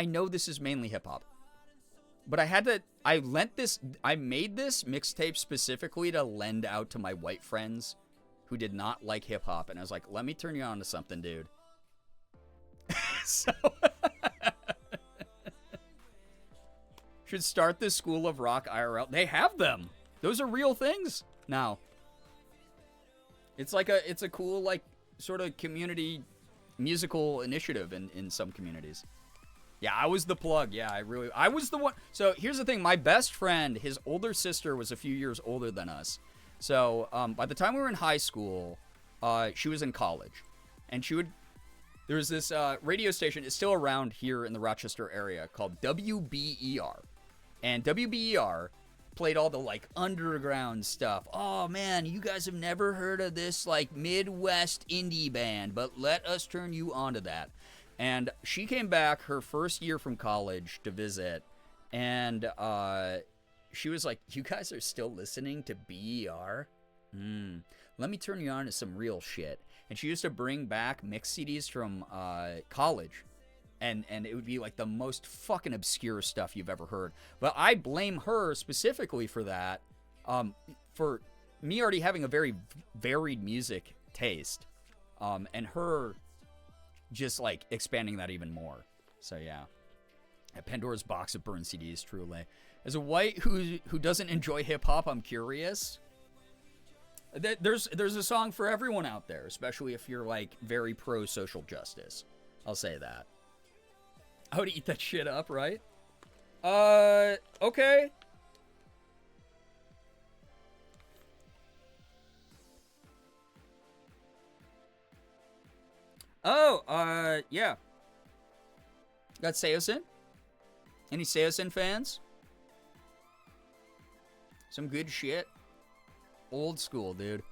know this is mainly hip-hop. But I made this mixtape specifically to lend out to my white friends who did not like hip-hop. And I was like, let me turn you on to something, dude. So... should start this School of Rock IRL. They have them. Those are real things now. It's a cool, like, sort of community musical initiative in some communities. Yeah, I was the plug. Yeah, I was the one. So here's the thing. My best friend, his older sister was a few years older than us. So by the time we were in high school, she was in college. And there was this radio station, it's still around here in the Rochester area, called WBER. And WBER played all the, like, underground stuff. Oh, man, you guys have never heard of this, like, Midwest indie band, but let us turn you on to that. And she came back her first year from college to visit, and she was like, you guys are still listening to BER? Let me turn you on to some real shit. And she used to bring back mix CDs from college. And it would be like the most fucking obscure stuff you've ever heard. But I blame her specifically for that. For me already having a very varied music taste. And her just like expanding that even more. So yeah. Pandora's box of burned CDs, truly. As a white who doesn't enjoy hip hop, I'm curious. There's a song for everyone out there, especially if you're like very pro social justice. I'll say that. I would eat that shit up, right? Okay. Oh, yeah. Got Seosin? Any Seosin fans? Some good shit. Old school, dude.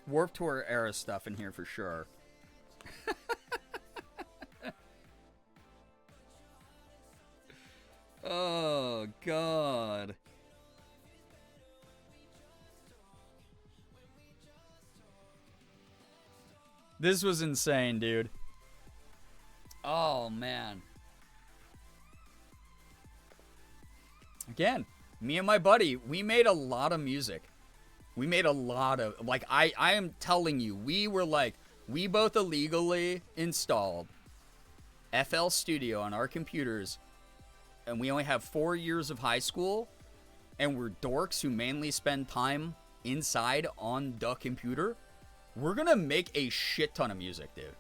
Warped Tour era stuff in here for sure. Oh, God. This was insane, dude. Oh, man. Again, me and my buddy, we made a lot of music. We made a lot of, like, I am telling you, we were like, we both illegally installed FL Studio on our computers, and we only have 4 years of high school, and we're dorks who mainly spend time inside on the computer. We're gonna make a shit ton of music, dude.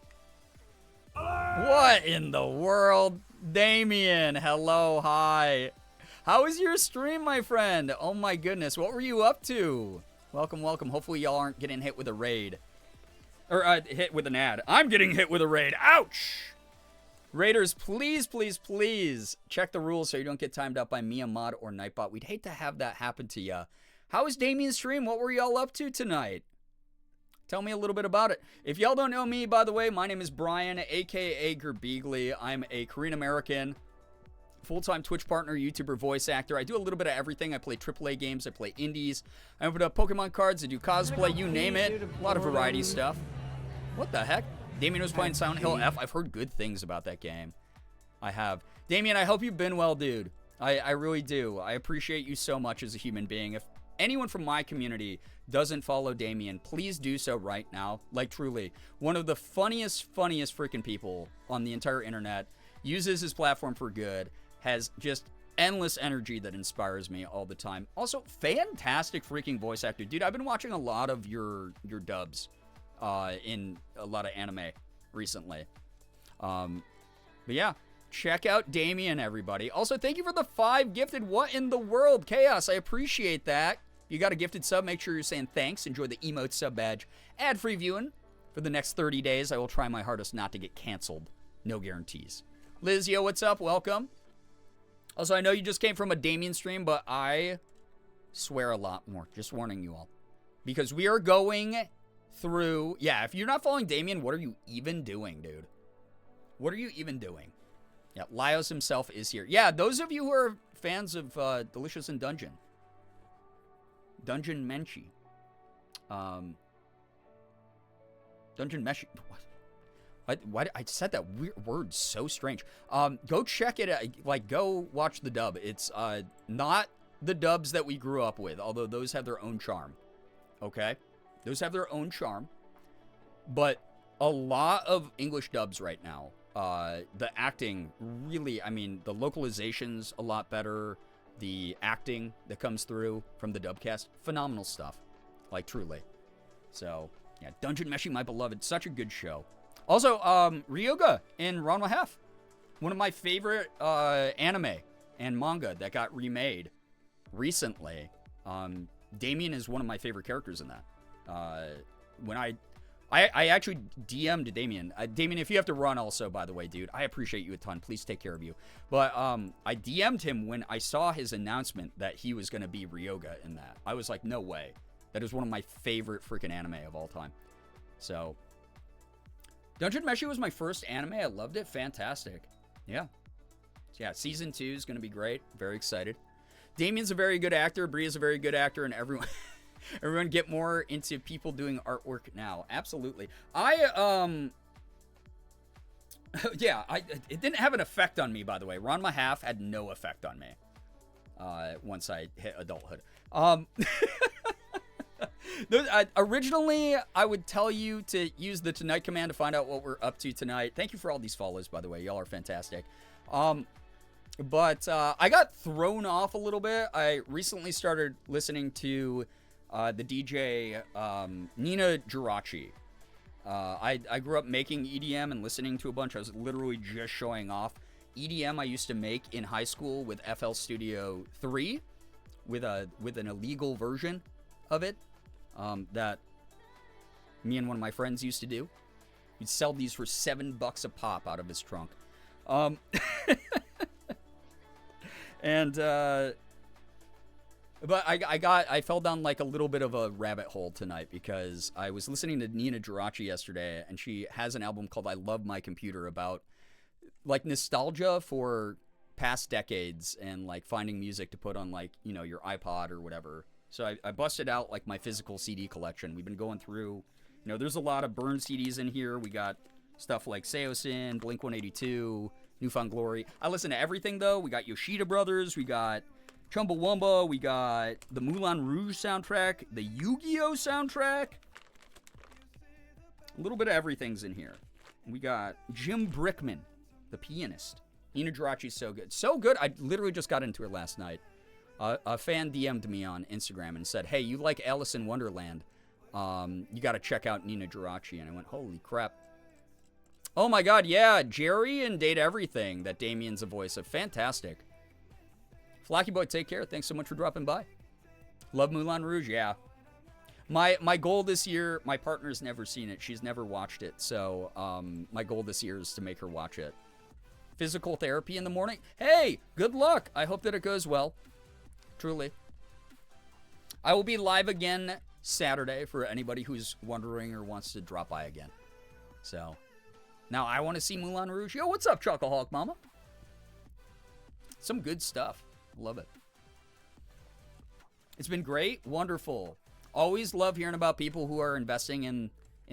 What in the world? Damien, hello, hi. How was your stream, my friend? Oh my goodness, what were you up to? Welcome, welcome. Hopefully y'all aren't getting hit with a raid. Or hit with an ad. I'm getting hit with a raid. Ouch! Raiders, please, please, please check the rules so you don't get timed out by Miamod or Nightbot. We'd hate to have that happen to you. How was Damien's stream? What were y'all up to tonight? Tell me a little bit about it. If y'all don't know me, by the way, my name is Brian, a.k.a. Girbeagly. I'm a Korean-American, full-time Twitch partner, YouTuber, voice actor. I do a little bit of everything. I play AAA games. I play indies. I open up Pokemon cards. I do cosplay, you name it. A lot of variety stuff. What the heck? Damien was playing Silent Hill F. I've heard good things about that game. I have. Damien, I hope you've been well, dude. I really do. I appreciate you so much as a human being. If anyone from my community doesn't follow Damien, please do so right now. Like, truly. One of the funniest freaking people on the entire internet. Uses his platform for good. Has just endless energy that inspires me all the time. Also, fantastic freaking voice actor. Dude, I've been watching a lot of your dubs in a lot of anime recently. But yeah, check out Damien, everybody. Also, thank you for the 5 gifted. What in the world? Chaos, I appreciate that. You got a gifted sub, make sure you're saying thanks. Enjoy the emote sub badge. Ad-free viewing for the next 30 days. I will try my hardest not to get canceled. No guarantees. Liz, yo, what's up? Welcome. Also, I know you just came from a Damien stream, but I swear a lot more. Just warning you all. Because we are going through... Yeah, if you're not following Damien, what are you even doing, dude? What are you even doing? Yeah, Lyos himself is here. Yeah, those of you who are fans of Delicious in Dungeon, Dungeon Menchie. Dungeon Meshi. Why I said that weird word so strange. Go check it out. Like, go watch the dub. It's not the dubs that we grew up with, although those have their own charm. Okay? Those have their own charm. But a lot of English dubs right now, the acting really, I mean, the localization's a lot better. The acting that comes through from the dubcast, phenomenal stuff. Like, truly. So, yeah, Dungeon Meshi, my beloved. Such a good show. Also, Ryoga in Ranma Half. One of my favorite anime and manga that got remade recently. Damien is one of my favorite characters in that. When I actually DM'd Damien. Damien, if you have to run also, by the way, dude, I appreciate you a ton. Please take care of you. But I DM'd him when I saw his announcement that he was going to be Ryoga in that. I was like, no way. That is one of my favorite freaking anime of all time. So, Dungeon Meshi was my first anime. I loved it. Fantastic. Yeah. So yeah, season 2 is going to be great. Very excited. Damien's a very good actor. Bria's a very good actor. And everyone get more into people doing artwork now. Absolutely. It didn't have an effect on me, by the way. Ranma Half had no effect on me once I hit adulthood. Originally, I would tell you to use the Tonight command to find out what we're up to tonight. Thank you for all these follows, by the way. Y'all are fantastic. But I got thrown off a little bit. I recently started listening to the DJ Nina Girachi. I grew up making EDM and listening to a bunch. I was literally just showing off EDM I used to make in high school with FL Studio 3 with an illegal version of it. That me and one of my friends used to do. We'd sell these for $7 a pop out of his trunk. But I fell down like a little bit of a rabbit hole tonight because I was listening to Nina Girachi yesterday, and she has an album called I Love My Computer about like nostalgia for past decades and like finding music to put on like, you know, your iPod or whatever. So I busted out like my physical CD collection. We've been going through, you know, there's a lot of Burn CDs in here. We got stuff like Seosin, Blink-182, Newfound Glory. I listen to everything though. We got Yoshida Brothers. We got Chumbawamba. We got the Moulin Rouge soundtrack, the Yu-Gi-Oh soundtrack. A little bit of everything's in here. We got Jim Brickman, the pianist. Nina Girachi's so good. So good, I literally just got into it last night. A fan DM'd me on Instagram and said, hey, you like Alice in Wonderland. You got to check out Nina Girachi. And I went, holy crap. Oh my god, yeah, Jerry and Date Everything that Damien's a voice of. Fantastic. Flocky Boy, take care. Thanks so much for dropping by. Love Moulin Rouge, yeah. My goal this year, my partner's never seen it. She's never watched it. So my goal this year is to make her watch it. Physical therapy in the morning. Hey, good luck. I hope that it goes well. Truly. I will be live again Saturday for anybody who's wondering or wants to drop by again. So, now I want to see Moulin Rouge. Yo, what's up, Chocoholic Mama? Some good stuff. Love it. It's been great. Wonderful. Always love hearing about people who are investing in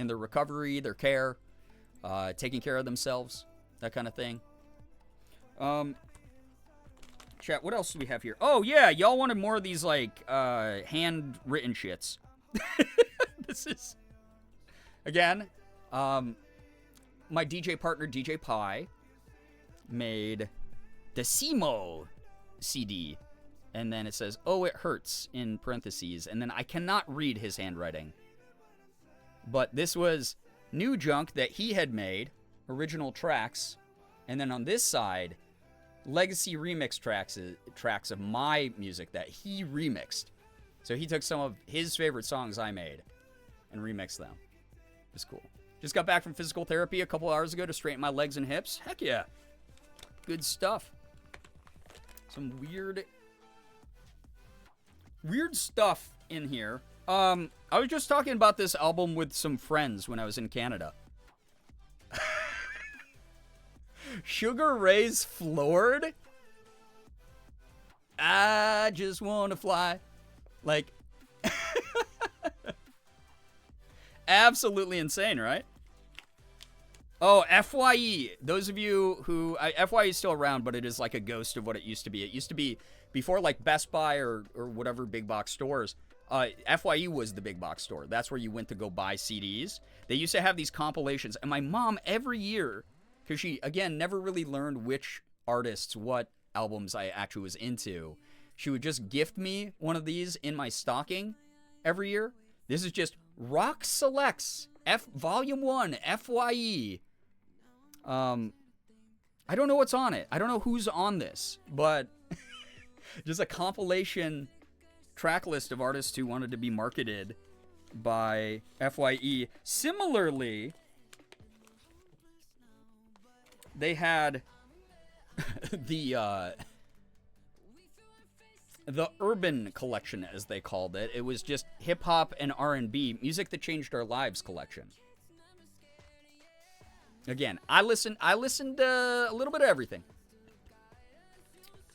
their recovery, their care, taking care of themselves, that kind of thing. Chat, what else do we have here? Oh, yeah, y'all wanted more of these, like, handwritten shits. This is, again, my DJ partner, DJ Pi, made the Simo CD. And then it says, oh, it hurts, in parentheses. And then I cannot read his handwriting. But this was new junk that he had made, original tracks. And then on this side, legacy remix tracks of my music that he remixed. So he took some of his favorite songs I made and remixed them. It was cool. Just got back from physical therapy a couple hours ago to straighten my legs and hips. Heck yeah. Good stuff. Some weird stuff in here. I was just talking about this album with some friends when I was in Canada. Sugar Ray's Floored? I just want to fly. Like, Absolutely insane, right? Oh, FYE. Those of you who... FYE is still around, but it is like a ghost of what it used to be. It used to be before like Best Buy or whatever big box stores. FYE was the big box store. That's where you went to go buy CDs. They used to have these compilations. And my mom, every year, because she, again, never really learned which artists, what albums I actually was into, she would just gift me one of these in my stocking every year. This is just Rock Selects, Volume 1, FYE. I don't know what's on it. I don't know who's on this, but just a compilation track list of artists who wanted to be marketed by FYE. Similarly, they had the Urban Collection, as they called it. It was just hip hop and R&B, music that changed our lives collection. Again, I listened a little bit of everything.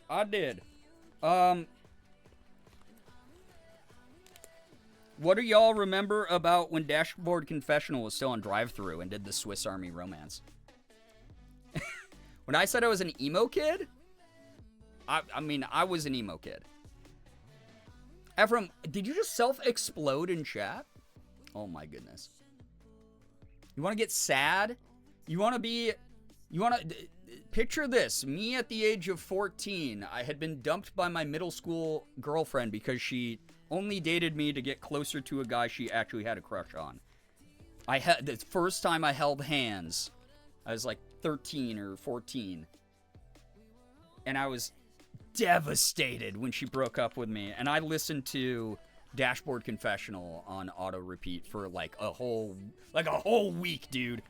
I did. What do y'all remember about when Dashboard Confessional was still on drive-thru and did the Swiss Army Romance? When I said I was an emo kid, I mean, I was an emo kid. Ephraim, did you just self-explode in chat? Oh my goodness. You want to get sad? You want to picture this. Me at the age of 14, I had been dumped by my middle school girlfriend because she only dated me to get closer to a guy she actually had a crush on. The first time I held hands, I was like 13 or 14. And I was devastated when she broke up with me. And I listened to Dashboard Confessional on auto repeat for like a whole week, dude.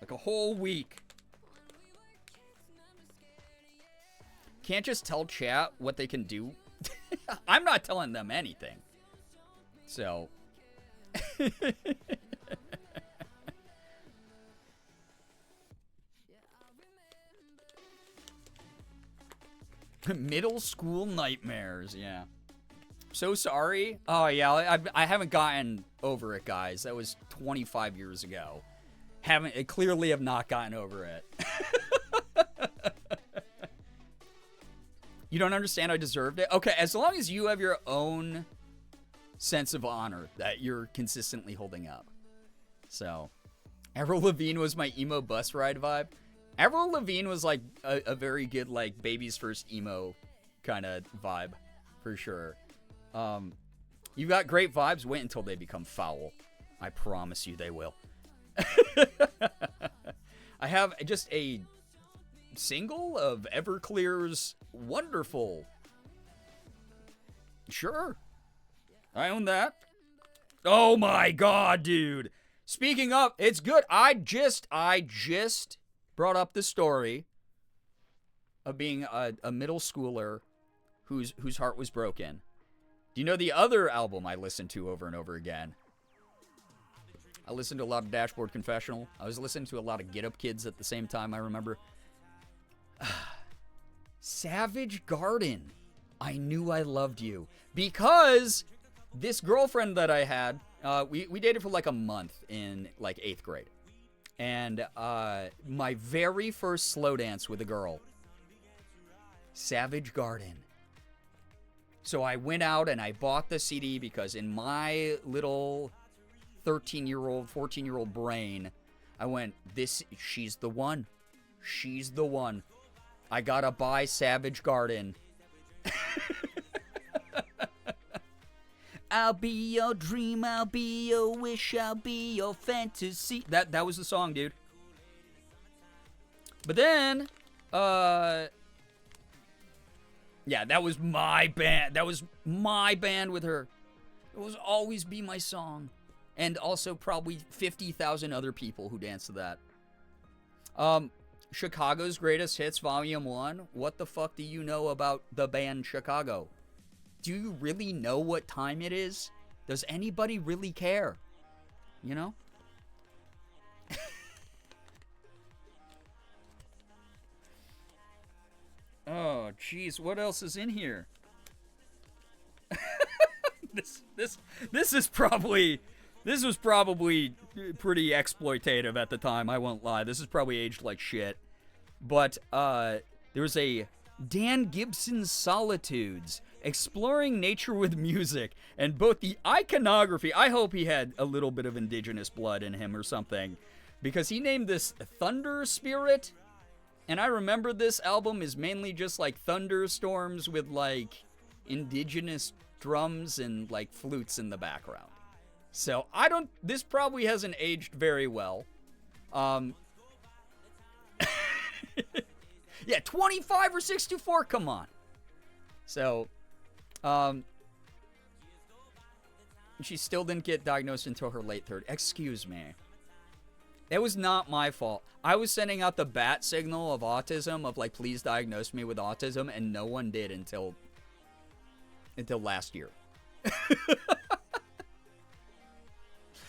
Like a whole week. Can't just tell chat what they can do. I'm not telling them anything. So. Middle school nightmares, yeah. So sorry. Oh, yeah, I haven't gotten over it, guys. That was 25 years ago. Clearly have not gotten over it. You don't understand I deserved it? Okay, as long as you have your own sense of honor that you're consistently holding up. So, Avril Lavigne was my emo bus ride vibe. Avril Lavigne was like a very good like baby's first emo kind of vibe, for sure. You got great vibes. Wait until they become foul. I promise you they will. I have just a single of Everclear's Wonderful. Sure. I own that. Oh my god, dude. Speaking of, it's good. I just brought up the story of being a middle schooler whose heart was broken. Do you know the other album I listened to over and over again? I listened to a lot of Dashboard Confessional. I was listening to a lot of Get Up Kids at the same time, I remember. Savage Garden. I Knew I Loved You. Because this girlfriend that I had, we dated for like a month in like 8th grade. And my very first slow dance with a girl, Savage Garden. So I went out and I bought the CD because in my little 13-year-old, 14-year-old brain, I went, she's the one. She's the one. I gotta buy Savage Garden. I'll be your dream, I'll be your wish, I'll be your fantasy. That was the song, dude. But then, yeah, that was my band. That was my band with her. It will always be my song. And also probably 50,000 other people who dance to that. Chicago's Greatest Hits Volume 1. What the fuck do you know about the band Chicago? Do you really know what time it is? Does anybody really care? You know? Oh, jeez. What else is in here? This is probably this was probably pretty exploitative at the time. I won't lie. This is probably aged like shit. But there was a Dan Gibson's Solitudes, exploring nature with music, and both the iconography. I hope he had a little bit of indigenous blood in him or something, because he named this Thunder Spirit. And I remember this album is mainly just like thunderstorms with like indigenous drums and like flutes in the background. So this probably hasn't aged very well. Yeah, 25 or 64, come on. So, she still didn't get diagnosed until her late 30s. Excuse me. It was not my fault. I was sending out the bat signal of autism, of like, please diagnose me with autism, and no one did until last year.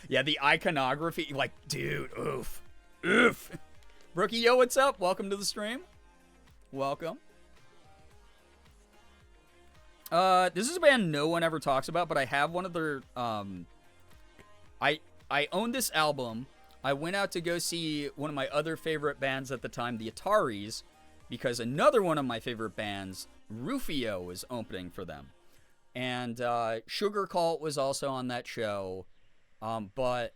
Yeah, the iconography, like, dude, oof. Brookie, yo, what's up? Welcome to the stream. Welcome. This is a band no one ever talks about, but I have one of their, I own this album. I went out to go see one of my other favorite bands at the time, the Ataris, because another one of my favorite bands, Rufio, was opening for them. And Sugar Cult was also on that show. But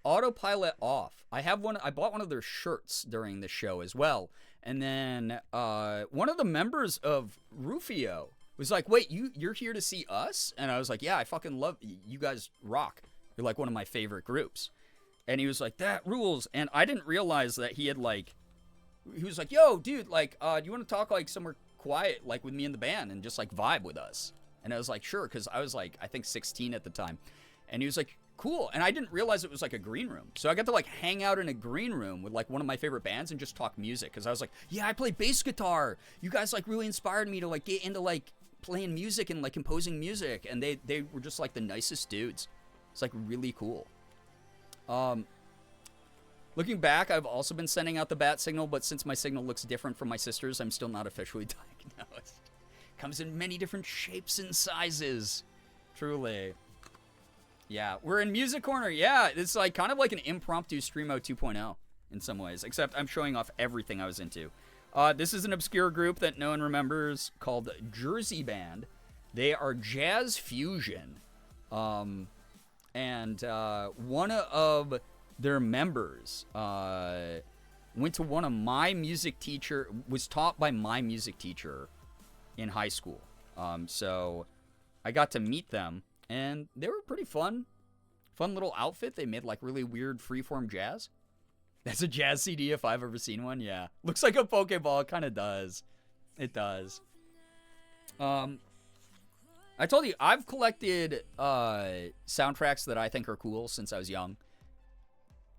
Autopilot Off, I bought one of their shirts during the show as well. And then one of the members of Rufio was like, wait, you're here to see us? And I was like, yeah, I fucking love you guys rock. You're like one of my favorite groups. And he was like, that rules. And I didn't realize that he was like, yo, dude, like, do you want to talk like somewhere quiet, like with me in the band and just like vibe with us? And I was like, sure, because I was like, I think 16 at the time. And he was like, cool. And I didn't realize it was like a green room. So I got to like hang out in a green room with like one of my favorite bands and just talk music. Because I was like, yeah, I play bass guitar. You guys like really inspired me to like get into like playing music and like composing music. And they were just like the nicest dudes. It's like really cool. Looking back, I've also been sending out the bat signal, but since my signal looks different from my sister's, I'm still not officially diagnosed. Comes in many different shapes and sizes. Truly. Yeah, we're in Music Corner. Yeah, it's like kind of like an impromptu Streamo 2.0 in some ways, except I'm showing off everything I was into. This is an obscure group that no one remembers called Jersey Band. They are jazz fusion. And one of their members went to one of my music teacher, was taught by my music teacher in high school. So I got to meet them, and they were pretty fun. Fun little outfit. They made like really weird freeform jazz. That's a jazz CD if I've ever seen one, yeah. Looks like a Pokeball, it kind of does. It does. I told you, I've collected soundtracks that I think are cool since I was young.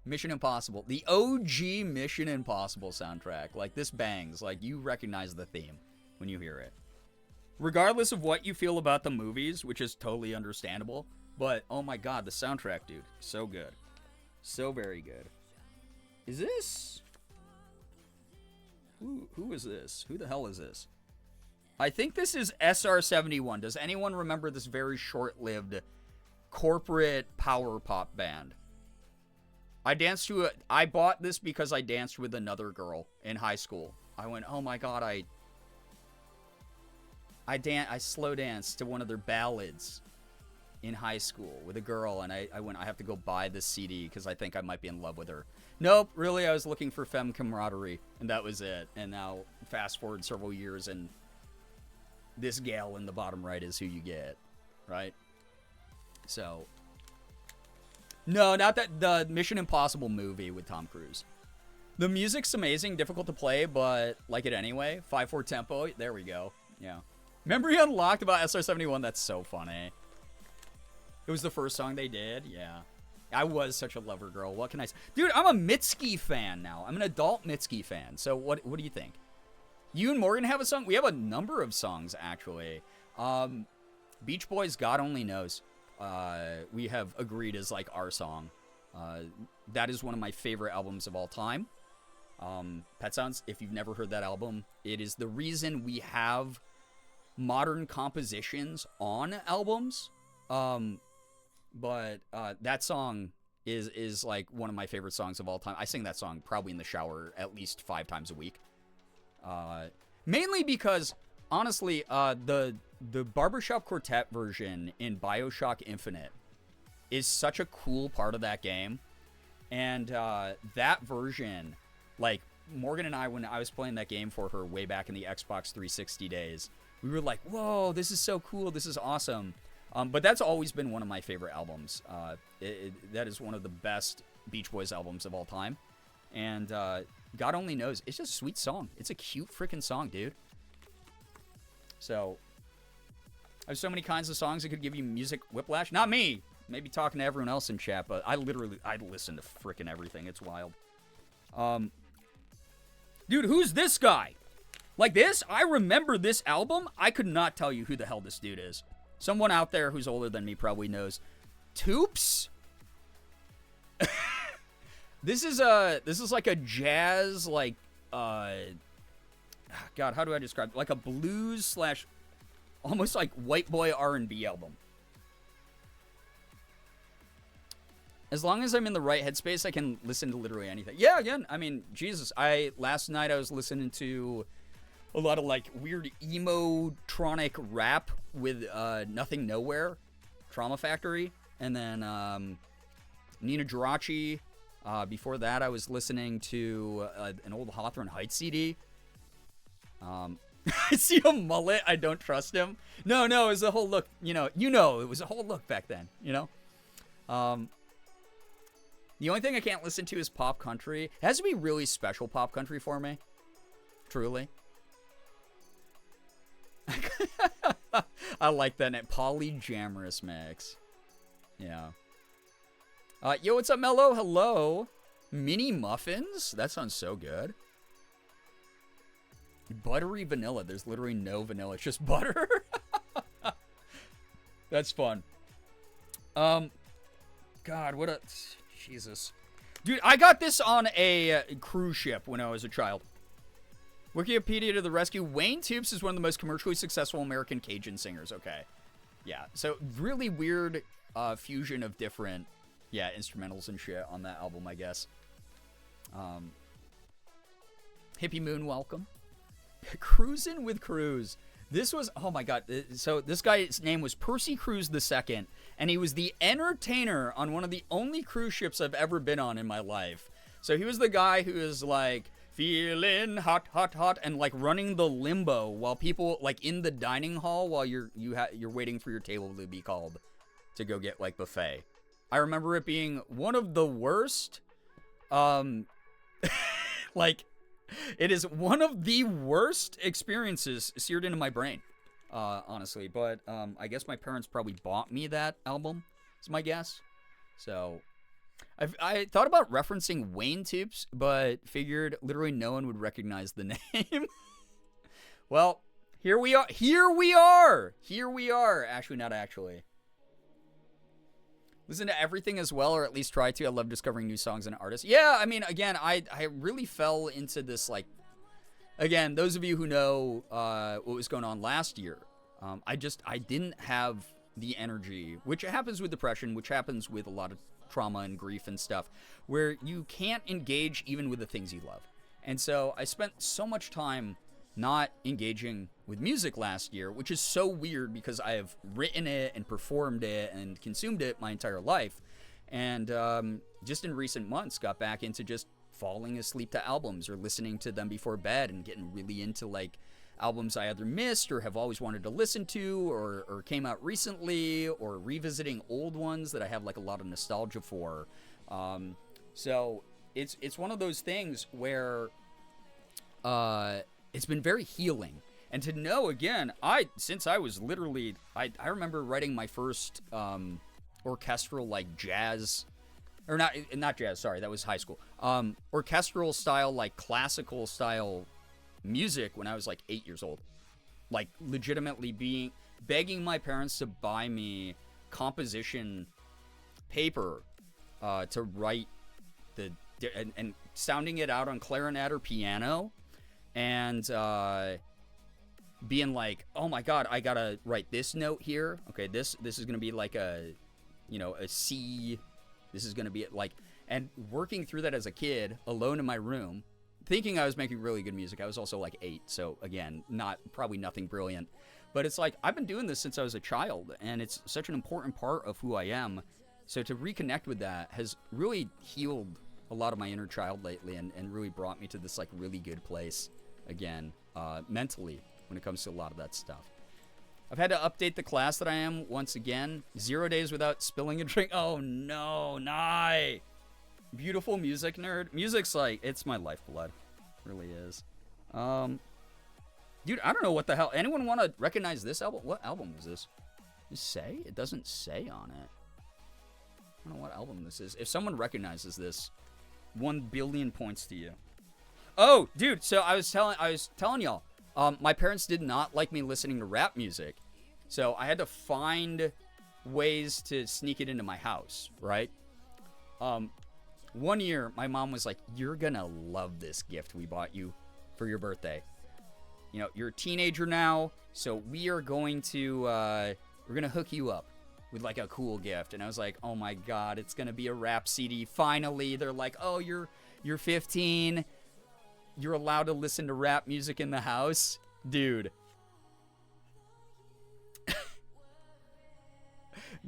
Mission Impossible. The OG Mission Impossible soundtrack. Like, this bangs. Like, you recognize the theme when you hear it. Regardless of what you feel about the movies, which is totally understandable, but, oh my god, the soundtrack, dude. So good. So very good. Is this... Who is this? Who the hell is this? I think this is SR-71. Does anyone remember this very short-lived corporate power pop band? I bought this because I danced with another girl in high school. I went, oh my god, I slow danced to one of their ballads in high school with a girl, and I went, I have to go buy this CD because I think I might be in love with her. Nope, really, I was looking for femme camaraderie, and that was it. And now, fast forward several years, and this gal in the bottom right is who you get, right? So, no, not that, the Mission Impossible movie with Tom Cruise. The music's amazing, difficult to play, but like it anyway. 5/4 tempo, there we go, yeah. Memory unlocked about SR-71, that's so funny. It was the first song they did, yeah. I was such a lover girl, what can I say? Dude, I'm a Mitski fan now. I'm an adult Mitski fan, so what do you think? You and Morgan have a song? We have a number of songs, actually. Beach Boys, God Only Knows. We have agreed is like our song. That is one of my favorite albums of all time. Pet Sounds, if you've never heard that album, it is the reason we have modern compositions on albums. But that song is like one of my favorite songs of all time. I sing that song probably in the shower at least 5 times a week. Mainly because, honestly, the Barbershop Quartet version in BioShock Infinite is such a cool part of that game. And that version, like, Morgan and I, when I was playing that game for her way back in the Xbox 360 days, we were like, whoa, this is so cool. This is awesome. But that's always been one of my favorite albums. That is one of the best Beach Boys albums of all time. And God only knows, it's just a sweet song. It's a cute freaking song, dude. So, there's so many kinds of songs that could give you music whiplash. Not me. Maybe talking to everyone else in chat, but I listen to freaking everything. It's wild. Dude, who's this guy? Like this? I remember this album. I could not tell you who the hell this dude is. Someone out there who's older than me probably knows. Toops? This is like a jazz, like, God, how do I describe it? Like a blues slash almost like white boy R&B album. As long as I'm in the right headspace, I can listen to literally anything. Yeah, again, I mean, Jesus, last night I was listening to a lot of, like, weird emo-tronic rap with Nothing Nowhere, Trauma Factory, and then Nina Geraci. Before that, I was listening to an old Hawthorne Heights CD. I see a mullet. I don't trust him. No, it was a whole look. It was a whole look back then, The only thing I can't listen to is pop country. It has to be really special pop country for me. Truly. I like that name. Polyjamorous mix. Yeah. Yo, what's up, Mello? Hello. Mini muffins? That sounds so good. Buttery vanilla. There's literally no vanilla. It's just butter. That's fun. God, what a... Jesus. Dude, I got this on a cruise ship when I was a child. Wikipedia to the rescue. Wayne Toops is one of the most commercially successful American Cajun singers. Okay. Yeah, so really weird fusion of different, instrumentals and shit on that album, I guess. Hippie Moon, welcome. Cruisin' with Cruz. This was, oh my God. So this guy's name was Percy Cruz II, and he was the entertainer on one of the only cruise ships I've ever been on in my life. So he was the guy who is like, feeling hot, hot, hot, and like running the limbo while people, like in the dining hall while you're waiting for your table to be called to go get like buffet. I remember it being one of the worst, like, it is one of the worst experiences seared into my brain, honestly. But I guess my parents probably bought me that album, is my guess. So I thought about referencing Wayne Toops, but figured literally no one would recognize the name. Well, here we are. Actually, not actually. Listen to everything as well, or at least try to. I love discovering new songs and artists. Yeah, I mean, again, I really fell into this, like, again, those of you who know what was going on last year, I didn't have the energy, which happens with depression, which happens with a lot of trauma and grief and stuff, where you can't engage even with the things you love. And so I spent so much time not engaging with music last year, which is so weird because I have written it and performed it and consumed it my entire life. And just in recent months got back into just falling asleep to albums or listening to them before bed and getting really into like albums I either missed or have always wanted to listen to or came out recently, or revisiting old ones that I have like a lot of nostalgia for. So it's one of those things where it's been very healing. And to know, again, since I was literally, I remember writing my first orchestral, like, jazz, or not jazz, sorry, that was high school. Orchestral style, like, classical style music when I was, like, 8 years old. Like, legitimately begging my parents to buy me composition paper to write and sounding it out on clarinet or piano. And being like, oh my god, I gotta write this note here. Okay, this is gonna be like a, you know, a C. This is gonna be like, and working through that as a kid, alone in my room, thinking I was making really good music. I was also like 8, so again, probably nothing brilliant. But it's like, I've been doing this since I was a child, and it's such an important part of who I am. So to reconnect with that has really healed a lot of my inner child lately, and really brought me to this like really good place again, mentally, when it comes to a lot of that stuff. I've had to update the class that I am once again. 0 days without spilling a drink. Oh no, Nye. Beautiful music nerd. Music's like, it's my lifeblood. It really is. Dude, I don't know what the hell. Anyone want to recognize this album? What album is this? Does it say? It doesn't say on it. I don't know what album this is. If someone recognizes this, 1 billion points to you. Oh, dude, so I was telling y'all, my parents did not like me listening to rap music. So I had to find ways to sneak it into my house, right? One year, my mom was like, you're gonna love this gift we bought you for your birthday. You know, you're a teenager now, so we are going to, we're gonna hook you up with like a cool gift. And I was like, oh my god, it's gonna be a rap CD. Finally, they're like, oh, you're 15. You're allowed to listen to rap music in the house. Dude.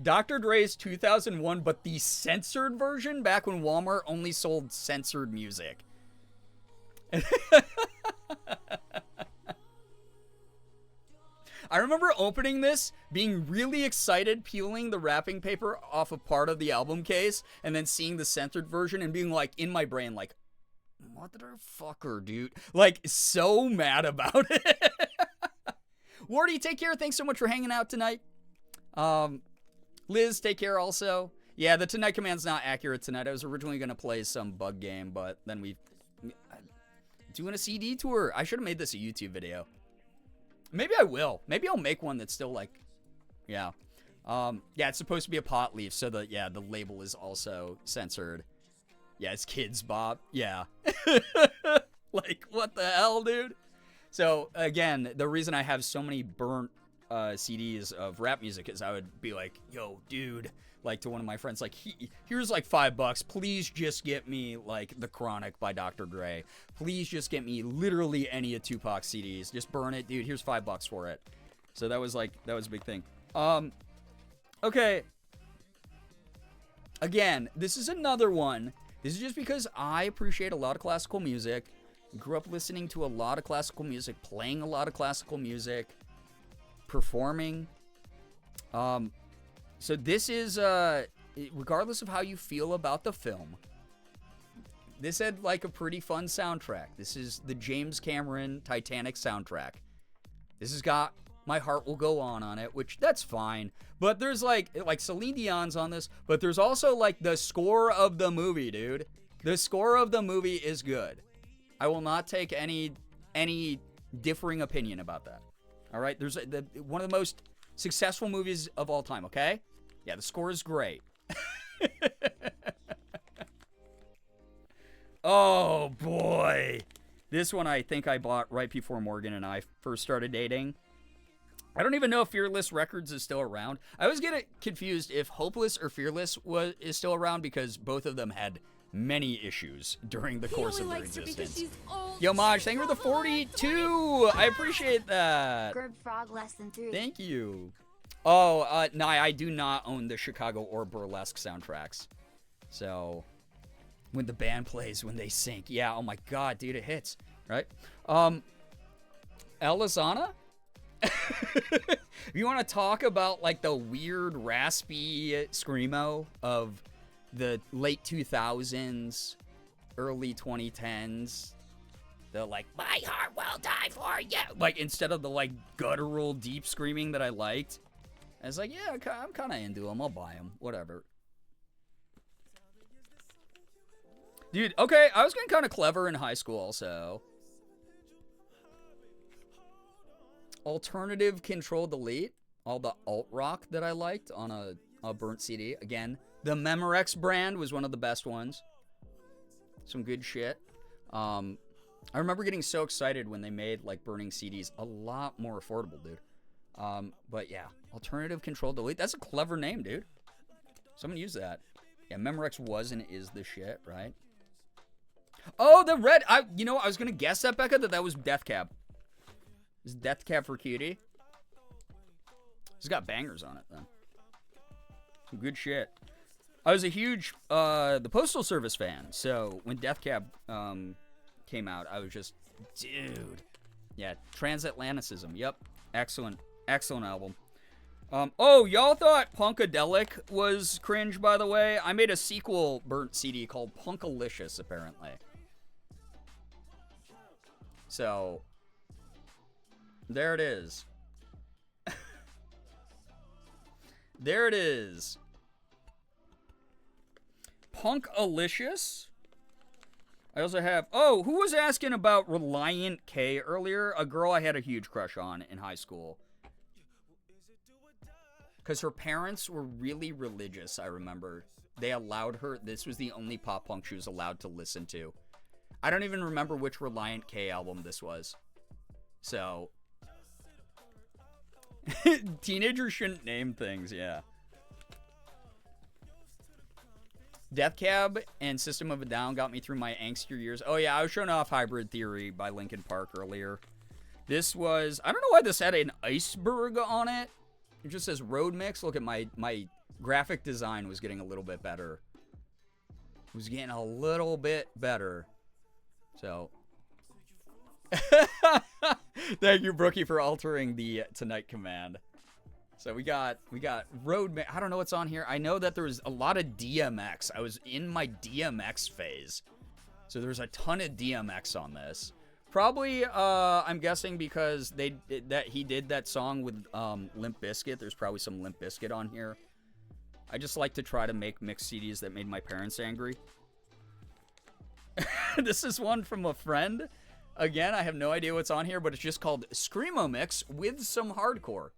Dr. Dre's 2001, but the censored version back when Walmart only sold censored music. I remember opening this, being really excited, peeling the wrapping paper off of part of the album case, and then seeing the censored version and being like, in my brain, like, motherfucker, dude. Like, so mad about it. Wardy, take care. Thanks so much for hanging out tonight. Liz, take care also. Yeah, the Tonight Command's not accurate tonight. I was originally going to play some bug game, but then doing a CD tour. I should have made this a YouTube video. Maybe I will. Maybe I'll make one that's still like, yeah. Yeah, it's supposed to be a pot leaf, so the label is also censored. Yeah, it's Kids Bop. Yeah. Like, what the hell, dude? So, again, the reason I have so many burnt CDs of rap music is I would be like, yo, dude, like to one of my friends, like, here's like $5. Please just get me like The Chronic by Dr. Dre. Please just get me literally any of Tupac CDs. Just burn it, dude. Here's $5 for it. So that was a big thing. Okay. Again, this is another one. This is just because I appreciate a lot of classical music. Grew up listening to a lot of classical music, playing a lot of classical music, performing. So this is, regardless of how you feel about the film, this had like a pretty fun soundtrack. This is the James Cameron Titanic soundtrack. This has got My Heart Will Go On it, which that's fine. But there's like Celine Dion's on this, but there's also like the score of the movie, dude. The score of the movie is good. I will not take any differing opinion about that. All right, there's one of the most successful movies of all time, okay? Yeah, the score is great. Oh, boy. This one I think I bought right before Morgan and I first started dating. I don't even know if Fearless Records is still around. I always get it confused if Hopeless or Fearless is still around because both of them had many issues during the course of their existence. Yo, Maj, thank you for the 42. I appreciate that. Frog less than 3. Thank you. Oh, no, I do not own the Chicago or Burlesque soundtracks. So, when the band plays, when they sing, yeah, oh my god, dude, it hits, right? Elizana? If you want to talk about, like, the weird, raspy screamo of the late 2000s, early 2010s, the, like, my heart will die for you, like, instead of the, like, guttural, deep screaming that I liked, I was like, yeah, I'm kind of into them, I'll buy them, whatever. Dude, okay, I was getting kind of clever in high school also. Alternative Control Delete, all the alt rock that I liked on a burnt CD. Again, the Memorex brand was one of the best ones. Some good shit. I remember getting so excited when they made like burning CDs a lot more affordable, dude. But yeah, alternative control delete. That's a clever name, dude. Someone use that. Yeah, Memorex was and is the shit, right? Oh, the red. I was gonna guess that, Becca, that was Death Cab. Is Death Cab for Cutie? It's got bangers on it, then. Some good shit. I was a huge the Postal Service fan, so when Death Cab came out, I was just, dude. Yeah, Transatlanticism. Yep, excellent album. Oh, y'all thought Punkadelic was cringe, by the way? I made a sequel burnt CD called Punkalicious, apparently. So, there it is. There it is. Punkalicious. I also have... Oh, who was asking about Reliant K earlier? A girl I had a huge crush on in high school. Because her parents were really religious, I remember. They allowed her... This was the only pop punk she was allowed to listen to. I don't even remember which Reliant K album this was. So... Teenagers shouldn't name things, yeah. Death Cab and System of a Down got me through my angstier years. Oh yeah, I was showing off Hybrid Theory by Linkin Park earlier. This was... I don't know why this had an iceberg on it. It just says road mix. Look at my graphic design was getting a little bit better. It was getting a little bit better. So... Thank you, Brookie, for altering the tonight command. So we got road. I don't know what's on here. I know that there was a lot of DMX. I was in my DMX phase, so there's a ton of DMX on this. Probably, I'm guessing because he did that song with Limp Bizkit. There's probably some Limp Bizkit on here. I just like to try to make mixed CDs that made my parents angry. This is one from a friend. Again, I have no idea what's on here, but it's just called Screamo Mix with some hardcore.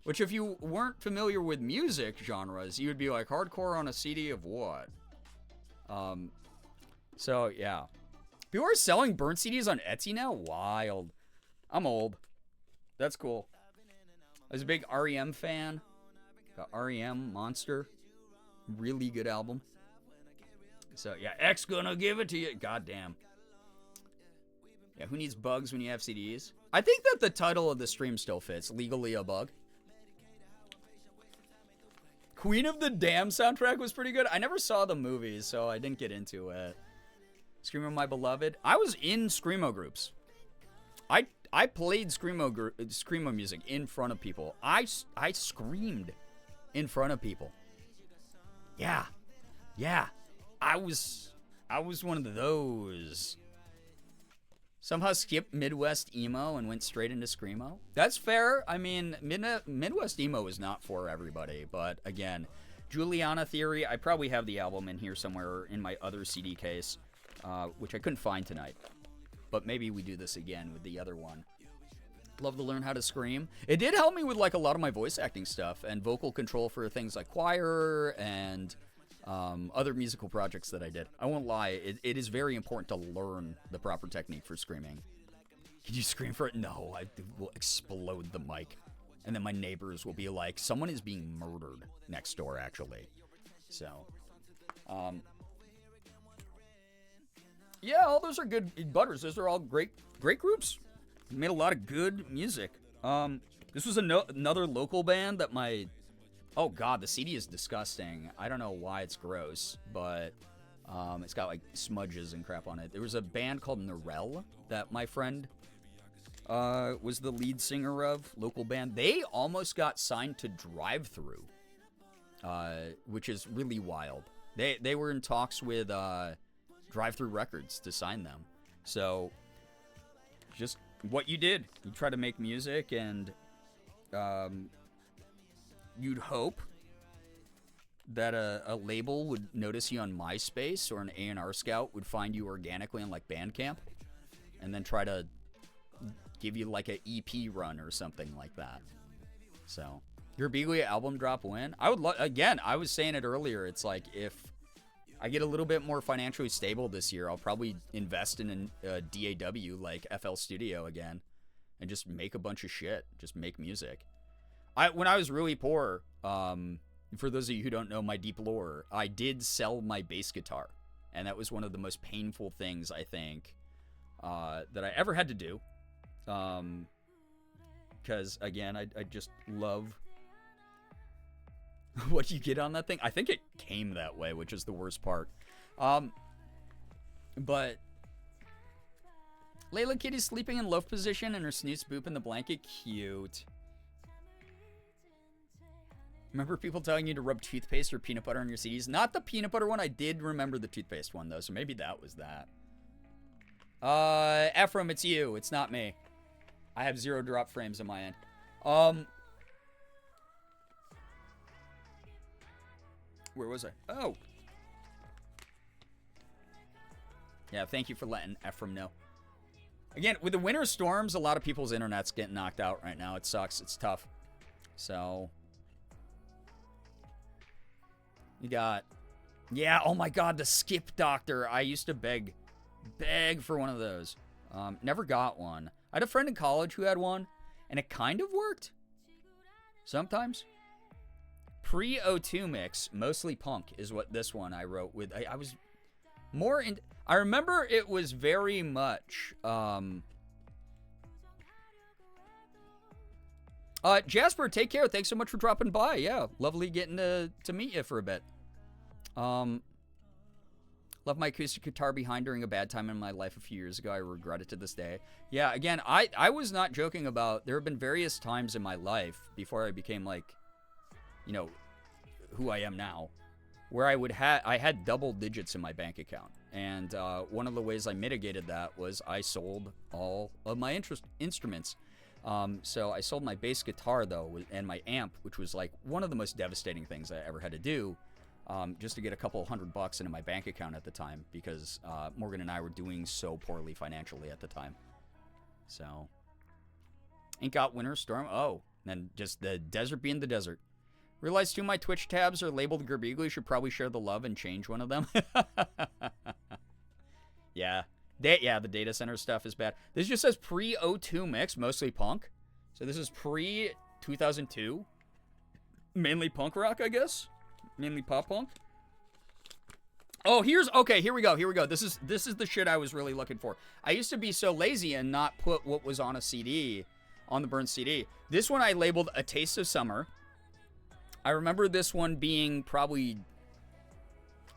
Which, if you weren't familiar with music genres, you would be like, hardcore on a CD of what? So, yeah. People are selling burnt CDs on Etsy now? Wild. I'm old. That's cool. I was a big REM fan. Got REM, Monster. Really good album. So, yeah, X gonna give it to you. Goddamn. Yeah, who needs bugs when you have CDs? I think that the title of the stream still fits. Legally a Bug. Queen of the Dam soundtrack was pretty good. I never saw the movies, so I didn't get into it. Screamo My Beloved. I was in Screamo groups. I played Screamo music in front of people. I screamed in front of people. Yeah. Yeah. I was one of those. Somehow skipped Midwest emo and went straight into Screamo. That's fair. I mean, Midwest emo is not for everybody. But again, Juliana Theory, I probably have the album in here somewhere in my other CD case, which I couldn't find tonight. But maybe we do this again with the other one. Love to learn how to scream. It did help me with like a lot of my voice acting stuff and vocal control for things like choir and... other musical projects that I did. I won't lie, it is very important to learn the proper technique for screaming. Can you scream for it? No, I will explode the mic. And then my neighbors will be like, someone is being murdered next door, actually. So, yeah, all those are good butters. Those are all great groups. Made a lot of good music. This was another local band that my... Oh, God, the CD is disgusting. I don't know why it's gross, but it's got, like, smudges and crap on it. There was a band called Norel that my friend was the lead singer of, local band. They almost got signed to Drive Thru, which is really wild. They were in talks with Drive Thru Records to sign them. So, just what you did. You try to make music and... you'd hope that a label would notice you on MySpace or an A&R scout would find you organically on like Bandcamp and then try to give you like an EP run or something like that. So, Girbeagly album drop when? I would again, I was saying it earlier, it's like if I get a little bit more financially stable this year, I'll probably invest in a DAW like FL Studio again and just make a bunch of shit. Just make music. When I was really poor, for those of you who don't know my deep lore, I did sell my bass guitar. And that was one of the most painful things, I think, that I ever had to do. Because, again, I just love what you get on that thing. I think it came that way, which is the worst part. But Layla Kitty's sleeping in loaf position and her snooze boop in the blanket. Cute. Remember people telling you to rub toothpaste or peanut butter on your CDs? Not the peanut butter one. I did remember the toothpaste one, though, so maybe that was that. Ephraim, it's you. It's not me. I have 0 drop frames on my end. Where was I? Oh. Yeah, thank you for letting Ephraim know. Again, with the winter storms, a lot of people's internet's getting knocked out right now. It sucks. It's tough. So... You got, yeah, oh my god, the Skip Doctor. I used to beg for one of those. Never got one. I had a friend in college who had one, and it kind of worked. Sometimes. Pre-O2 mix, mostly punk, is what this one I wrote with. I was more in, I remember it was very much, Jasper, take care. Thanks so much for dropping by. Yeah, lovely getting to meet you for a bit. Left my acoustic guitar behind during a bad time in my life a few years ago. I regret it to this day. Yeah, again, I was not joking about, there have been various times in my life before I became like, you know, who I am now, where I had double digits in my bank account. And one of the ways I mitigated that was I sold all of my instruments. So I sold my bass guitar, though, and my amp, which was like one of the most devastating things I ever had to do, just to get a couple $100 into my bank account at the time, because Morgan and I were doing so poorly financially at the time. So, Ink Out Winter Storm. Oh, and just the desert being the desert. Realized 2 of my Twitch tabs are labeled Girbeagly. Should probably share the love and change one of them. Yeah. The data center stuff is bad. This just says pre-O2 mix, mostly punk. So this is pre-2002. Mainly punk rock, I guess. Mainly pop punk. Oh, okay, here we go. This is the shit I was really looking for. I used to be so lazy and not put what was on a CD, on the burned CD. This one I labeled A Taste of Summer. I remember this one being probably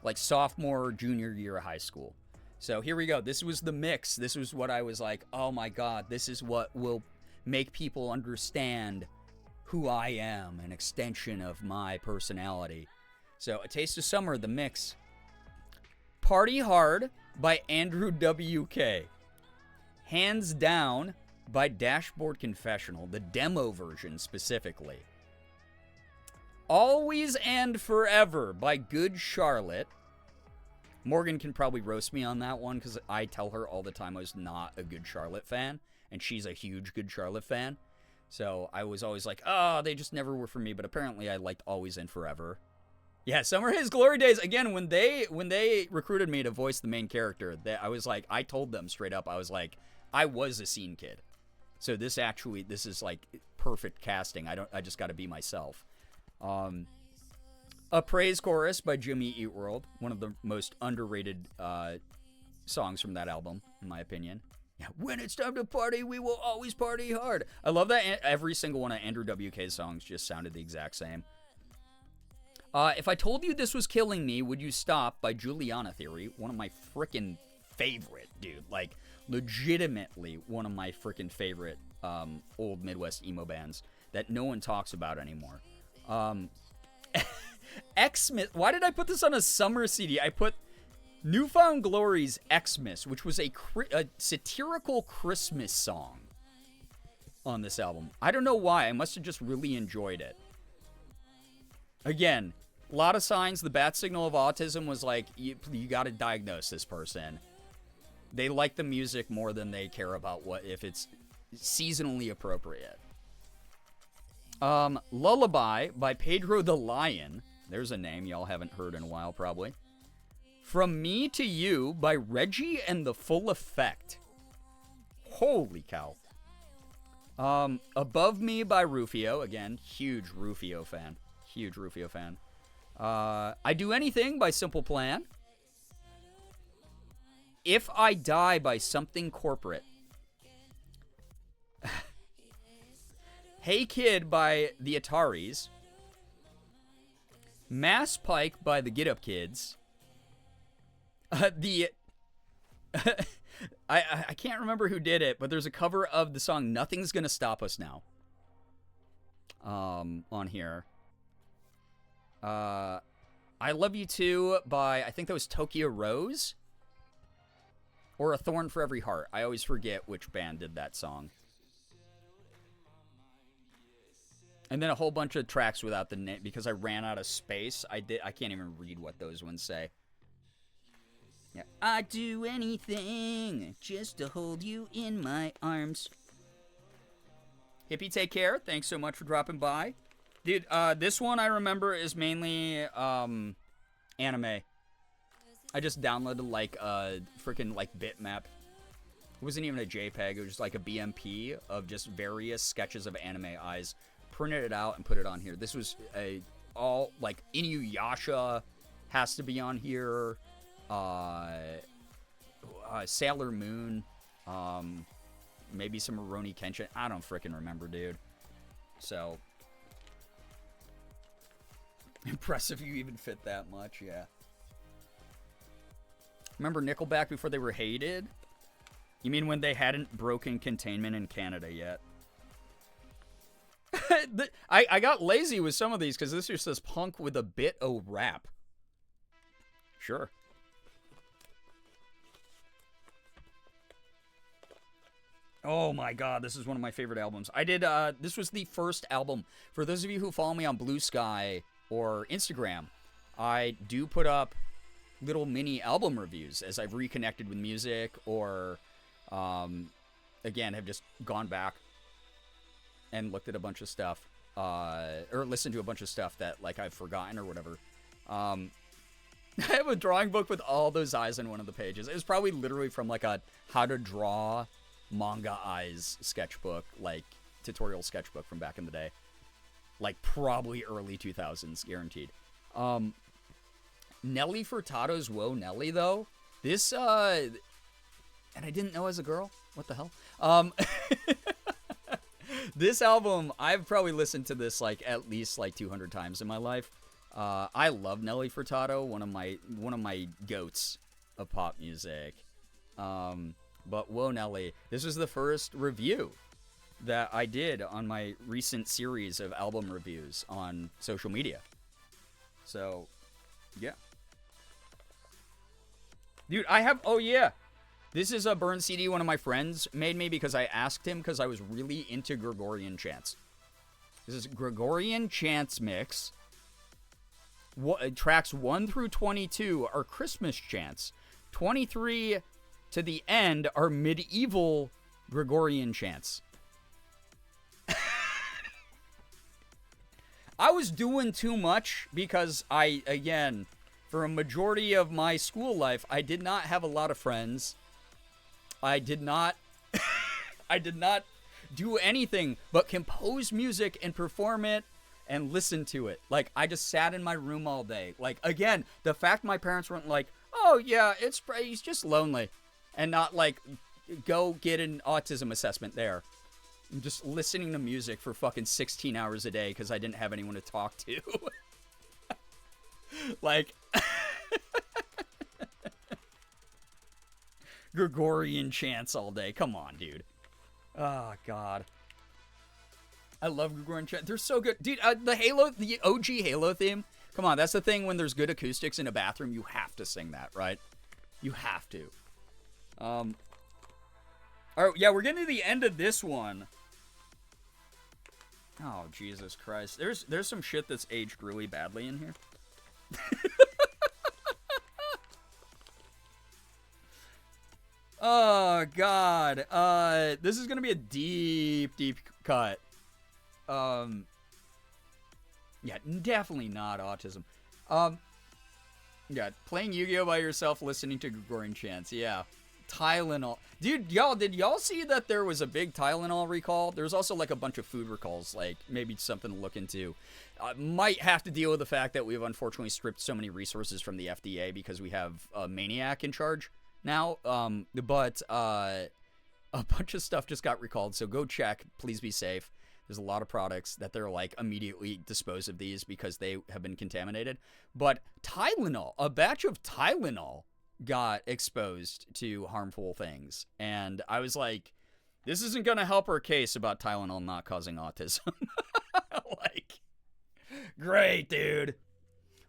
like sophomore, junior year of high school. So here we go. This was the mix. This was what I was like, oh my god, this is what will make people understand who I am, an extension of my personality. So, A Taste of Summer, the mix. Party Hard by Andrew WK. Hands Down by Dashboard Confessional, the demo version specifically. Always and Forever by Good Charlotte. Morgan can probably roast me on that one because I tell her all the time I was not a Good Charlotte fan, and she's a huge Good Charlotte fan. So I was always like, oh, they just never were for me, but apparently I liked Always and Forever. Yeah, Summer His Glory Days. Again, when they recruited me to voice the main character, I was like, I told them straight up, I was like, I was a scene kid. So this is like perfect casting. I just got to be myself. A Praise Chorus by Jimmy Eat World, one of the most underrated songs from that album, in my opinion. Yeah, when it's time to party, we will always party hard. I love that every single one of Andrew WK's songs just sounded the exact same. If I told you this was killing me, would you stop by Juliana Theory, one of my frickin' favorite, dude. Like, legitimately one of my frickin' favorite old Midwest emo bands that no one talks about anymore. Xmas. Why did I put this on a summer CD? I put Newfound Glory's Xmas, which was a satirical Christmas song on this album. I don't know why. I must have just really enjoyed it. Again, a lot of signs. The bat signal of autism was like, you got to diagnose this person. They like the music more than they care about if it's seasonally appropriate. Lullaby by Pedro the Lion. There's a name y'all haven't heard in a while, probably. From Me to You by Reggie and the Full Effect. Holy cow. Above Me by Rufio. Again, huge Rufio fan. Huge Rufio fan. I Do Anything by Simple Plan. If I Die by Something Corporate. Hey Kid by the Ataris. Mass Pike by the Get Up Kids. I can't remember who did it, but there's a cover of the song Nothing's Gonna Stop Us Now. On here. I Love You Too by, I think that was Tokyo Rose. Or A Thorn for Every Heart. I always forget which band did that song. And then a whole bunch of tracks without the name because I ran out of space. I can't even read what those ones say. Yeah. I'd do anything just to hold you in my arms. Hippie, take care. Thanks so much for dropping by. Dude, this one I remember is mainly anime. I just downloaded like a freaking like bitmap. It wasn't even a JPEG. It was just like a BMP of just various sketches of anime eyes. Printed it out and put it on here. This was all like Inuyasha has to be on here. Sailor Moon. Maybe some Rurouni Kenshin. I don't freaking remember, dude. So impressive you even fit that much, yeah. Remember Nickelback before they were hated? You mean when they hadn't broken containment in Canada yet? I got lazy with some of these because this just says punk with a bit of rap. Sure. Oh my god, this is one of my favorite albums. I did, this was the first album. For those of you who follow me on Blue Sky or Instagram, I do put up little mini album reviews as I've reconnected with music or, again, have just gone back and looked at a bunch of stuff, or listened to a bunch of stuff that, like, I've forgotten or whatever. I have a drawing book with all those eyes on one of the pages. It was probably literally from, like, a how to draw manga eyes sketchbook, like, tutorial sketchbook from back in the day. Like, probably early 2000s, guaranteed. Nelly Furtado's Whoa Nelly, though. This, and I didn't know as a girl. What the hell? This album, I've probably listened to this like at least like 200 times in my life. I love Nelly Furtado, one of my goats of pop music. But Whoa Nelly, this was the first review that I did on my recent series of album reviews on social media. So, yeah. Dude, I have, oh yeah. This is a burn CD one of my friends made me because I asked him because I was really into Gregorian chants. This is Gregorian chants mix. Tracks 1 through 22 are Christmas chants. 23 to the end are medieval Gregorian chants. I was doing too much because I, again, for a majority of my school life, I did not have a lot of friends. I did not do anything but compose music and perform it and listen to it. Like, I just sat in my room all day. Like, again, the fact my parents weren't like, oh, yeah, he's just lonely. And not like, go get an autism assessment there. I'm just listening to music for fucking 16 hours a day because I didn't have anyone to talk to. Like... Gregorian chants all day. Come on, dude. Oh, God. I love Gregorian chants. They're so good. Dude, the OG Halo theme. Come on, that's the thing when there's good acoustics in a bathroom. You have to sing that, right? You have to. All right, yeah, we're getting to the end of this one. Oh, Jesus Christ. There's some shit that's aged really badly in here. Oh, God. This is going to be a deep, deep cut. Yeah, definitely not autism. Yeah, playing Yu-Gi-Oh by yourself, listening to Gregorian chants. Yeah. Tylenol. Dude, did y'all see that there was a big Tylenol recall? There's also like a bunch of food recalls, like maybe something to look into. Might have to deal with the fact that we've unfortunately stripped so many resources from the FDA because we have a maniac in charge now. But a bunch of stuff just got recalled, so go check. Please be safe. There's a lot of products that they're like immediately dispose of these because they have been contaminated. But Tylenol, a batch of Tylenol got exposed to harmful things. And I was like, this isn't going to help our case about Tylenol not causing autism. Like, great, dude.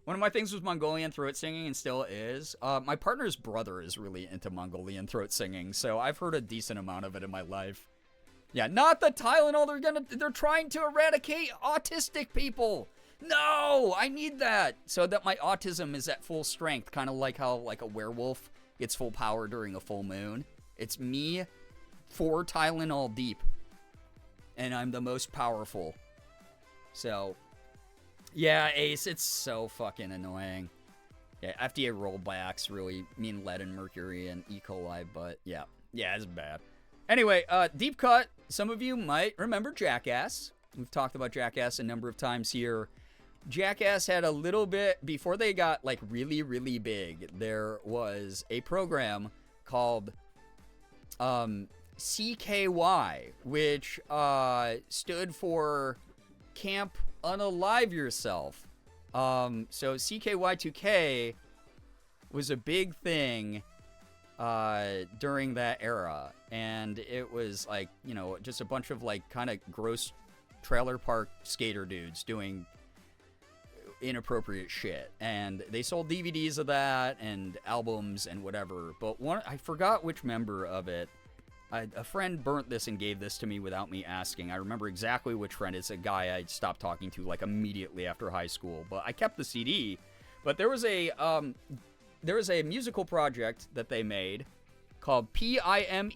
One of my things was Mongolian throat singing and still is. My partner's brother is really into Mongolian throat singing, so I've heard a decent amount of it in my life. Yeah, not the Tylenol. They're trying to eradicate autistic people. No, I need that so that my autism is at full strength, kind of like how like a werewolf gets full power during a full moon. It's me 4 Tylenol deep, and I'm the most powerful. So, yeah, Ace, it's so fucking annoying. Yeah, FDA rollbacks really mean lead and mercury and E. coli, but yeah, it's bad. Anyway, deep cut. Some of you might remember Jackass. We've talked about Jackass a number of times here. Jackass had a little bit, before they got like really, really big, there was a program called CKY, which stood for Camp Unalive Yourself. So CKY2K was a big thing during that era, and it was like, you know, just a bunch of like kind of gross trailer park skater dudes doing inappropriate shit, and they sold DVDs of that and albums and whatever. But I forgot which member of it. A friend burnt this and gave this to me without me asking. I remember exactly which friend. It's a guy I stopped talking to like immediately after high school, but I kept the CD. But there was a musical project that they made called PIME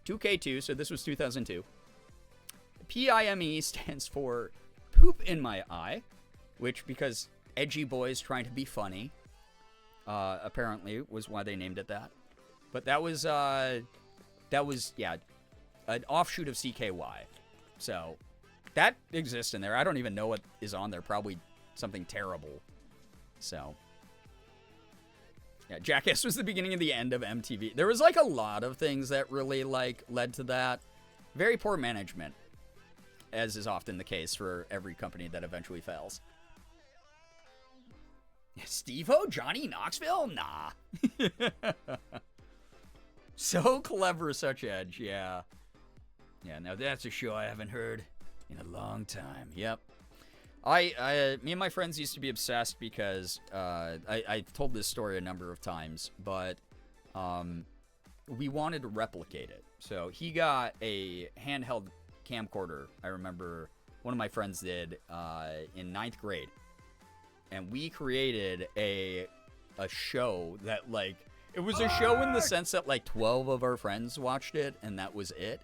2K2, so this was 2002. PIME stands for Poop in My Eye, which, because edgy boys trying to be funny, apparently was why they named it that. But that was an offshoot of CKY. So that exists in there. I don't even know what is on there. Probably something terrible. So yeah, Jackass was the beginning of the end of MTV. There was like a lot of things that really like led to that. Very poor management, as is often the case for every company that eventually fails. Steve-O? Johnny Knoxville? Nah. So clever, such edge, yeah. Yeah, now that's a show I haven't heard in a long time. Yep. Me and my friends used to be obsessed because I've told this story a number of times, but we wanted to replicate it. So he got a handheld camcorder. I remember one of my friends did in 9th grade, and we created a show that, like, it was a show in the sense that like 12 of our friends watched it, and that was it.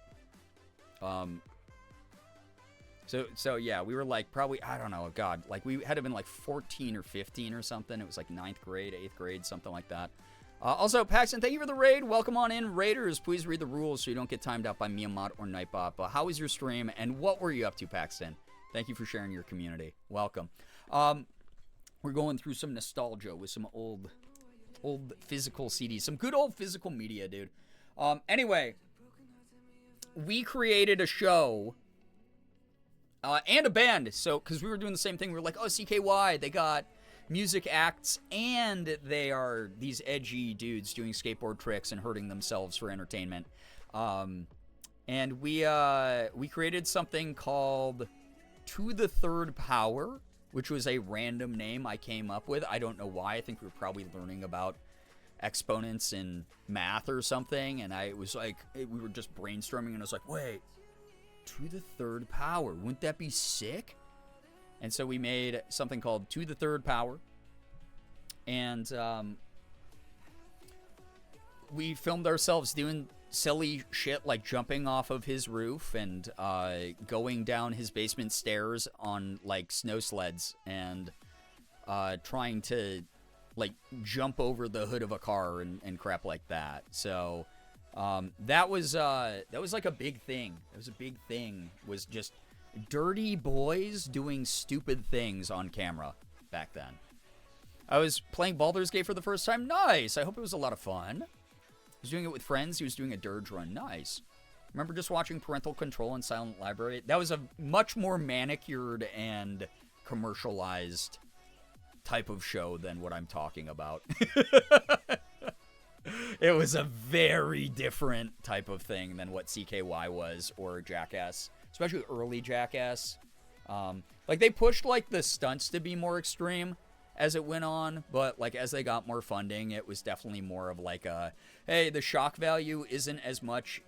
So yeah, we were like probably, I don't know, God, like we had to been like 14 or 15 or something. It was like 9th grade, 8th grade, something like that. Also, Paxton, thank you for the raid. Welcome on in, Raiders. Please read the rules so you don't get timed out by Miamot or Nightbot. How was your stream, and what were you up to, Paxton? Thank you for sharing your community. Welcome. We're going through some nostalgia with some old physical CDs. Some good old physical media, dude. Anyway, we created a show and a band. So, because we were doing the same thing. We were like, oh, CKY, they got music acts, and they are these edgy dudes doing skateboard tricks and hurting themselves for entertainment. And we created something called To the Third Power, which was a random name I came up with. I don't know why. I think we were probably learning about exponents in math or something, and I was like, we were just brainstorming, and I was like, wait, To the Third Power, wouldn't that be sick? And so we made something called To the Third Power, and we filmed ourselves doing silly shit like jumping off of his roof and going down his basement stairs on like snow sleds and trying to like jump over the hood of a car and crap like that. So that was like a big thing. It was a big thing. Was just dirty boys doing stupid things on camera back then. I was playing Baldur's Gate for the first time. Nice. I hope it was a lot of fun. I was doing it with friends. He was doing a dirge run. Nice. Remember just watching Parental Control and Silent Library? That was a much more manicured and commercialized type of show than what I'm talking about. It was a very different type of thing than what CKY was or Jackass, especially early Jackass. Like they pushed like the stunts to be more extreme as it went on, but like as they got more funding, it was definitely more of like a, hey, the shock value isn't as much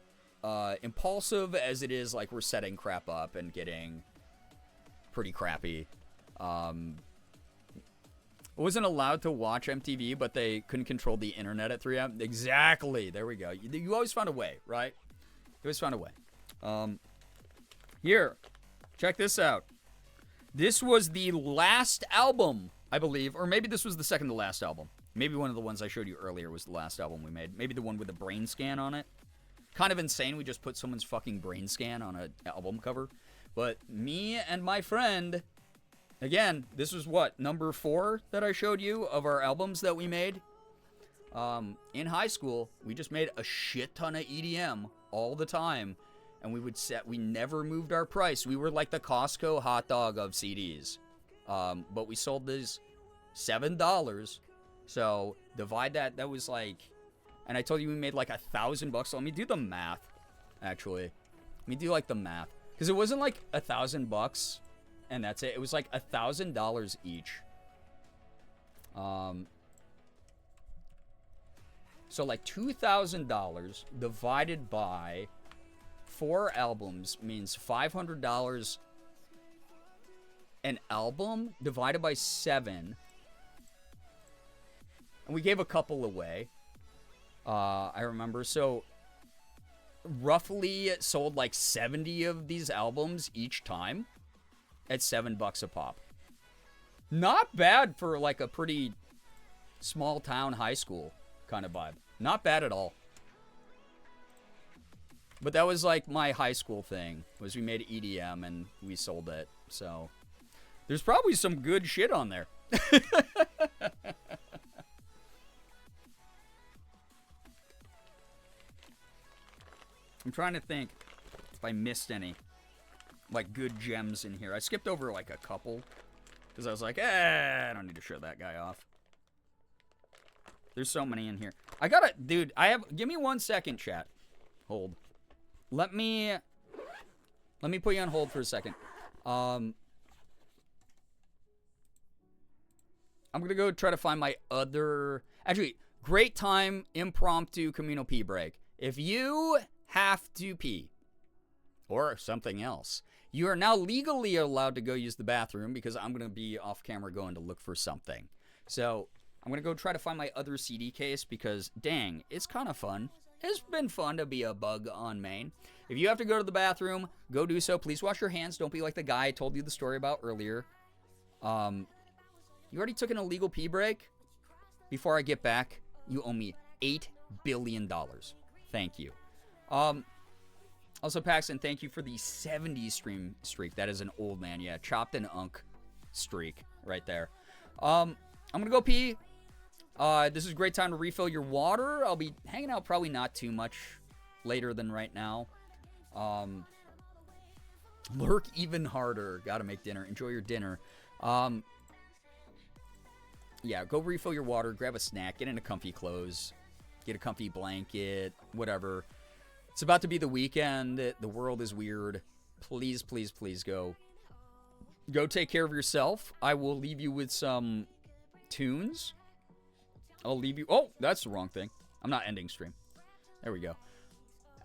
impulsive as it is like we're setting crap up and getting pretty crappy. Wasn't allowed to watch MTV, but they couldn't control the internet at 3 a.m. Exactly. There we go. You always found a way, right? You always found a way. Here, check this out. This was the last album, I believe, or maybe this was the second to last album. Maybe one of the ones I showed you earlier was the last album we made. Maybe the one with the brain scan on it. Kind of insane. We just put someone's fucking brain scan on an album cover. But me and my friend... Again, this was what, number 4 that I showed you of our albums that we made? In high school, we just made a shit ton of EDM all the time. And we never moved our price. We were like the Costco hot dog of CDs. But we sold these $7. So divide that was like, and I told you we made like $1,000. Let me do the math, actually. Let me do like the math. Because it wasn't like $1,000. And that's it. It was like $1,000 each. So like $2,000 divided by 4 albums means $500 an album divided by 7. And we gave a couple away. I remember. So roughly sold like 70 of these albums each time. At $7 a pop. Not bad for like a pretty small town high school kind of vibe. Not bad at all. But that was like my high school thing, was we made EDM and we sold it. So there's probably some good shit on there. I'm trying to think if I missed any. Like good gems in here. I skipped over like a couple because I was like, I don't need to show that guy off. There's so many in here. I gotta, dude, give me 1 second, chat. Hold. Let me put you on hold for a second. I'm gonna go try to find my other, actually, great time impromptu communal pee break. If you have to pee or something else, you are now legally allowed to go use the bathroom because I'm going to be off camera going to look for something. So I'm going to go try to find my other CD case because, dang, it's kind of fun. It's been fun to be a bug on main. If you have to go to the bathroom, go do so. Please wash your hands. Don't be like the guy I told you the story about earlier. You already took an illegal pee break? Before I get back, you owe me $8 billion. Thank you. Also, Paxton, thank you for the 70 stream streak. That is an old man. Yeah, chopped and unk streak right there. I'm going to go pee. This is a great time to refill your water. I'll be hanging out probably not too much later than right now. Lurk even harder. Got to make dinner. Enjoy your dinner. Yeah, go refill your water. Grab a snack. Get into comfy clothes. Get a comfy blanket. Whatever. It's about to be the weekend. The world is weird. Please, please, please go take care of yourself. I will leave you with some tunes. I'll leave you... Oh, that's the wrong thing. I'm not ending stream. There we go.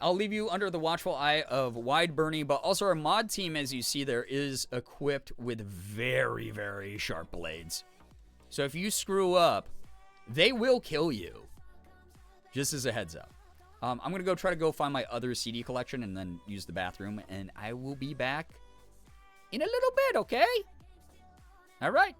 I'll leave you under the watchful eye of Wide Bernie, but also our mod team, as you see there, is equipped with very, very sharp blades. So if you screw up, they will kill you. Just as a heads up. I'm going to go try to go find my other CD collection and then use the bathroom. And I will be back in a little bit, okay? All right.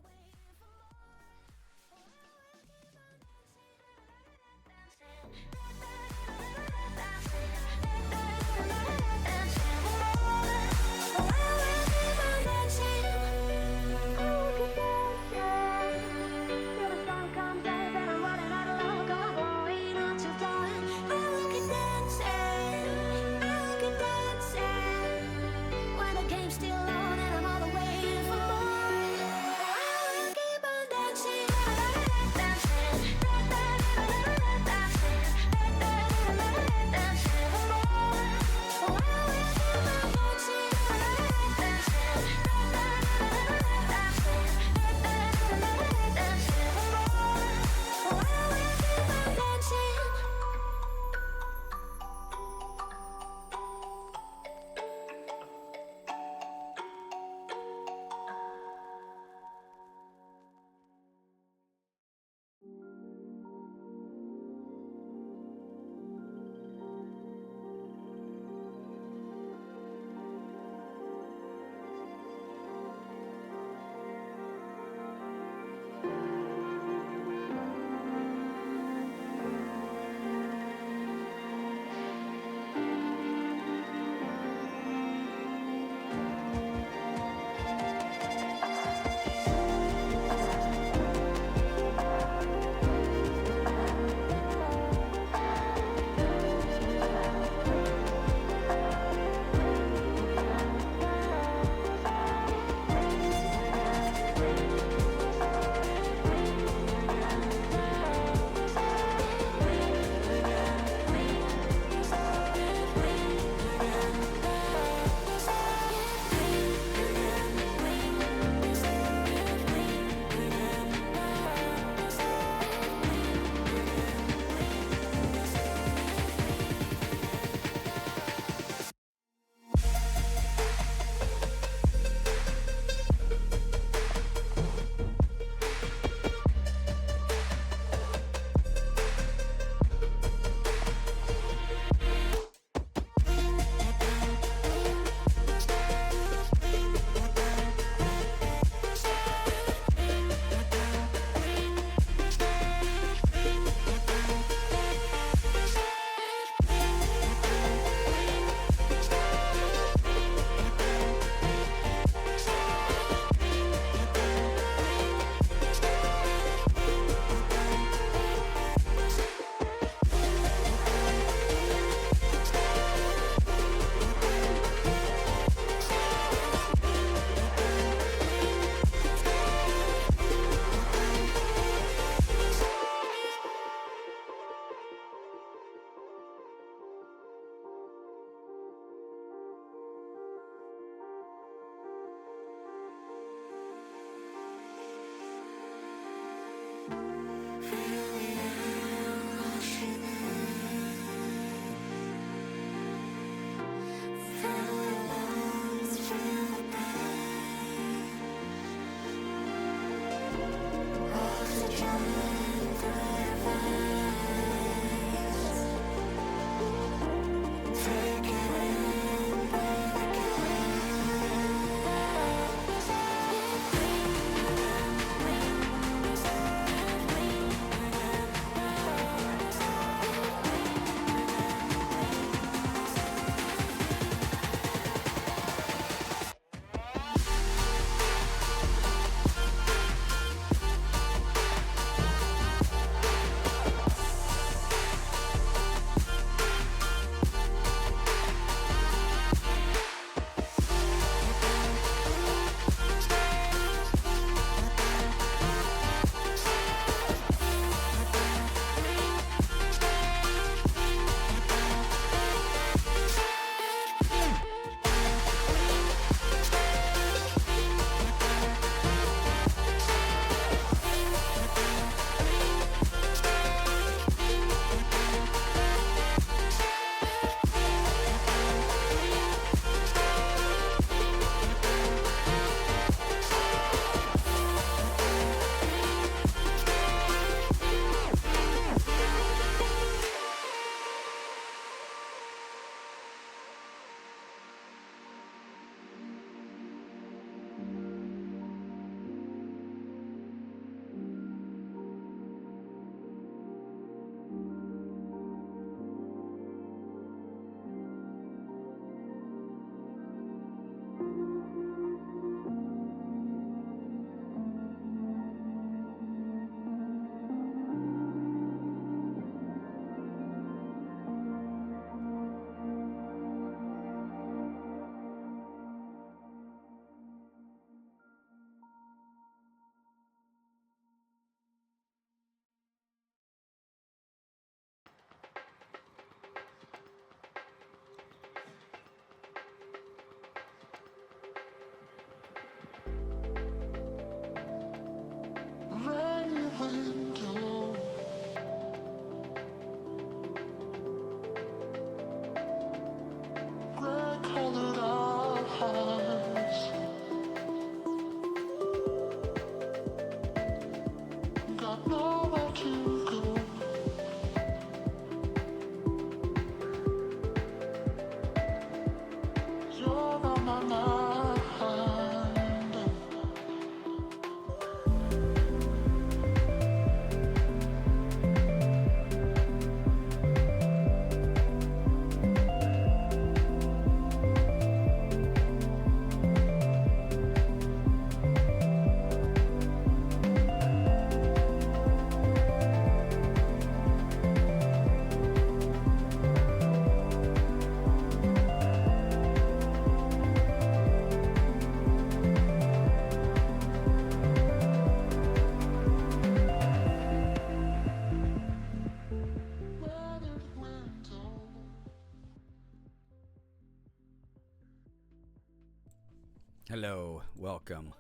Hello, welcome.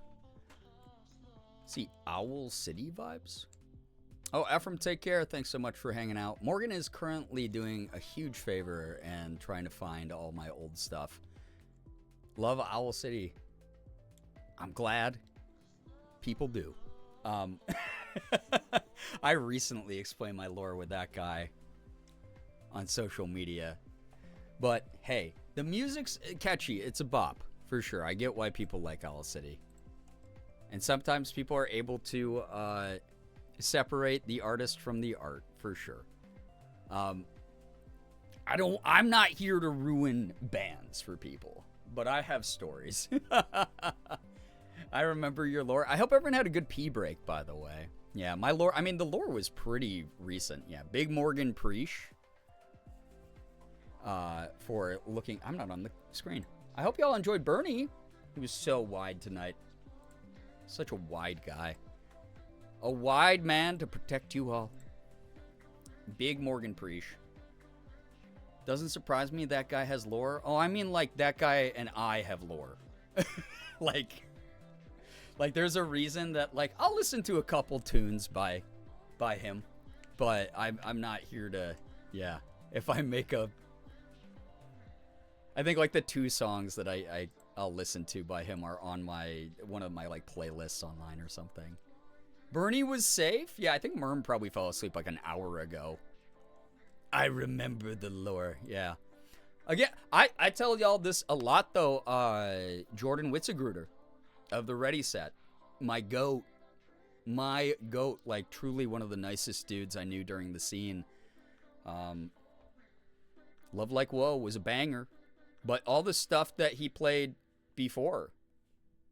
See, Owl City vibes? Oh, Ephraim, take care. Thanks so much for hanging out. Morgan is currently doing a huge favor and trying to find all my old stuff. Love Owl City. I'm glad people do. I recently explained my lore with that guy on social media. But hey, the music's catchy. It's a bop, for sure. I get why people like Owl City. And sometimes people are able to separate the artist from the art, for sure. I'm not here to ruin bands for people, but I have stories. I remember your lore. I hope everyone had a good pee break, by the way. Yeah, my lore, I mean, the lore was pretty recent. Yeah, Big Morgan Preach. For looking, I'm not on the screen. I hope y'all enjoyed Bernie. He was so wide tonight. Such a wide guy. A wide man to protect you all. Big Morgan Preach. Doesn't surprise me that guy has lore. Oh, I mean like that guy and I have lore. like there's a reason that like I'll listen to a couple tunes by him, but I'm not here to, yeah. If I make a, I think like the 2 songs that I'll listen to by him are on my one of my like playlists online or something. Bernie was safe? Yeah, I think Merm probably fell asleep like an hour ago. I remember the lore, yeah. Again, I tell y'all this a lot, though. Jordan Witzegruder of the Ready Set. My goat. Like, truly one of the nicest dudes I knew during the scene. Love Like Whoa was a banger. But all the stuff that he played before.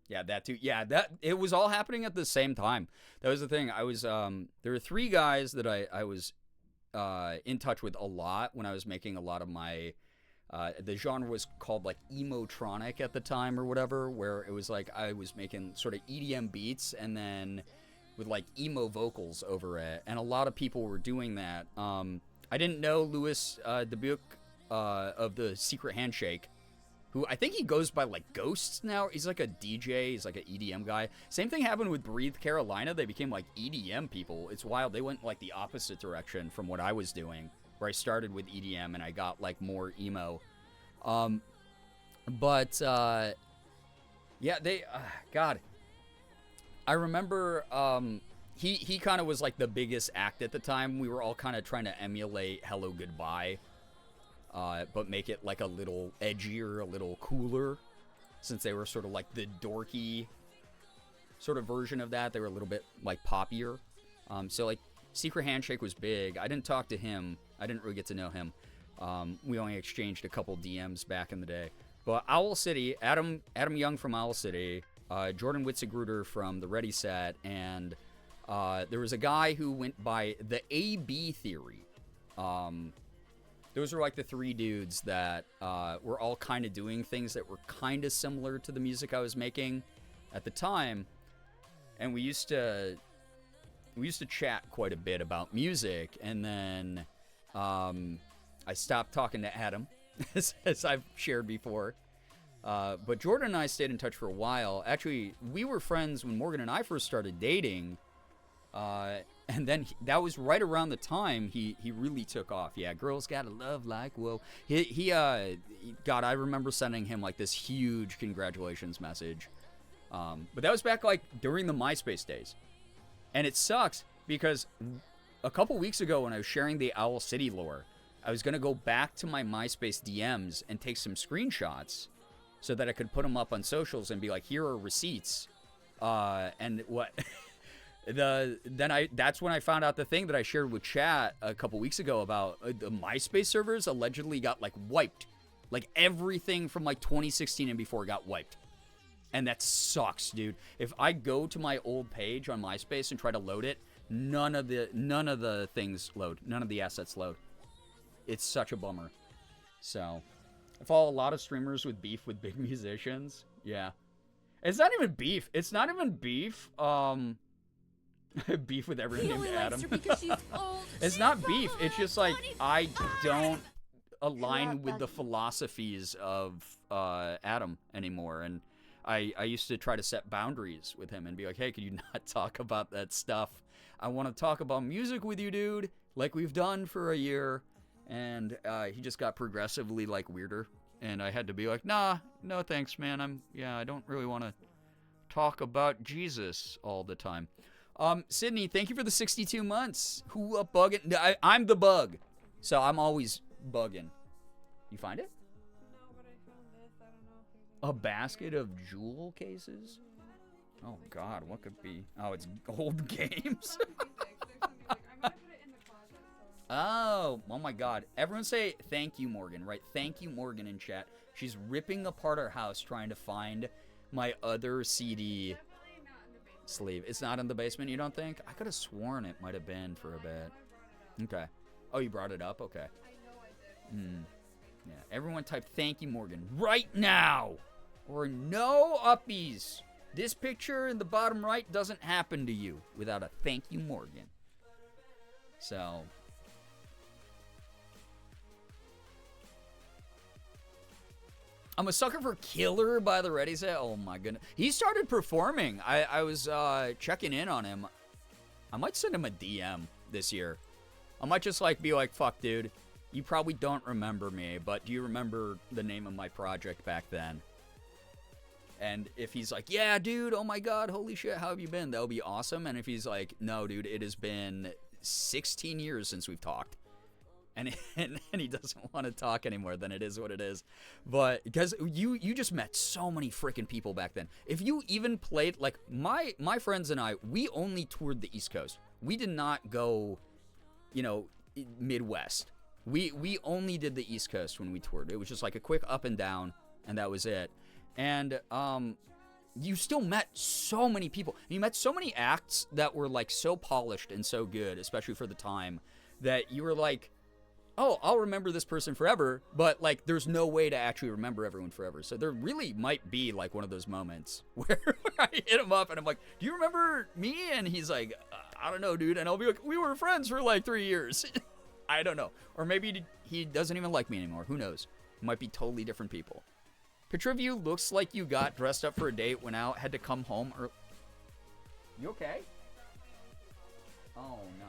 Yeah, that too. Yeah, it was all happening at the same time. That was the thing. I was there were 3 guys that I was in touch with a lot when I was making a lot of my the genre was called like emotronic at the time or whatever, where it was like I was making sort of EDM beats and then with like emo vocals over it, and a lot of people were doing that. I didn't know Louis Dubuque of the Secret Handshake, who I think he goes by like Ghosts now. He's like a DJ. He's like an EDM guy. Same thing happened with Breathe Carolina. They became like EDM people. It's wild. They went like the opposite direction from what I was doing, where I started with EDM and I got like more emo. Yeah, they, God, I remember, he kind of was like the biggest act at the time. We were all kind of trying to emulate Hello Goodbye. But make it like a little edgier, a little cooler, since they were sort of like the dorky sort of version of that. They were a little bit like poppier. So like Secret Handshake was big. I didn't talk to him. I didn't really get to know him. We only exchanged a couple DMs back in the day. But Owl City, Adam Young from Owl City, Jordan Witzegruder from the Ready Set, and there was a guy who went by the AB Theory. Those are like the 3 dudes that were all kind of doing things that were kind of similar to the music I was making at the time. And we used to chat quite a bit about music. And then I stopped talking to Adam, as I've shared before. But Jordan and I stayed in touch for a while. Actually, we were friends when Morgan and I first started dating. And then that was right around the time he really took off. Yeah, Girls Gotta Love Like Whoa. God, I remember sending him like this huge congratulations message. But that was back like during the MySpace days. And it sucks because a couple weeks ago when I was sharing the Owl City lore, I was going to go back to my MySpace DMs and take some screenshots so that I could put them up on socials and be like, here are receipts. And what... That's when I found out the thing that I shared with chat a couple weeks ago about the MySpace servers allegedly got like wiped. Like everything from like 2016 and before got wiped. And that sucks, dude. If I go to my old page on MySpace and try to load it, none of the things load. None of the assets load. It's such a bummer. So, I follow a lot of streamers with beef with big musicians. Yeah. It's not even beef. It's not even beef. Beef with everyone named Adam. It's not beef. It's just like I don't align with the philosophies of Adam anymore, and I used to try to set boundaries with him and be like, hey, could you not talk about that stuff? I want to talk about music with you, dude, like we've done for a year. And he just got progressively like weirder, and I had to be like, nah, no thanks, man. I don't really want to talk about Jesus all the time. Sydney, thank you for the 62 months. Who up bugging? I'm the bug, so I'm always bugging. You find it? No, but I found this. I don't know if there's A basket of jewel cases? Oh God, what could be? Oh, it's old games. Oh my God. Everyone say thank you, Morgan, right? Thank you, Morgan, in chat. She's ripping apart our house trying to find my other CD sleeve. It's not in the basement, you don't think? I could have sworn it might have been for a bit. Okay. Oh, you brought it up? Okay. Yeah, everyone type thank you, Morgan, right now. Or no uppies. This picture in the bottom right doesn't happen to you without a thank you, Morgan. So... I'm a sucker for Killer by the Ready Set. Oh my goodness. He started performing. I was checking in on him. I might send him a DM this year. I might just like be like, fuck dude, you probably don't remember me, but do you remember the name of my project back then? And if he's like, yeah, dude, oh my God, holy shit, how have you been? That'll be awesome. And if he's like, no, dude, it has been 16 years since we've talked. And he doesn't want to talk anymore, then it is what it is. But because you just met so many freaking people back then. If you even played, like, my friends and I, we only toured the East Coast. We did not go, you know, Midwest. We only did the East Coast when we toured. It was just like a quick up and down, and that was it. And you still met so many people. And you met so many acts that were like so polished and so good, especially for the time, that you were like, oh, I'll remember this person forever, but like there's no way to actually remember everyone forever. So there really might be like one of those moments where I hit him up and I'm like, do you remember me? And he's like, I don't know, dude. And I'll be like, we were friends for like 3 years. I don't know. Or maybe he doesn't even like me anymore. Who knows? Might be totally different people. Picture of you looks like you got dressed up for a date, went out, had to come home. You okay? Oh, no.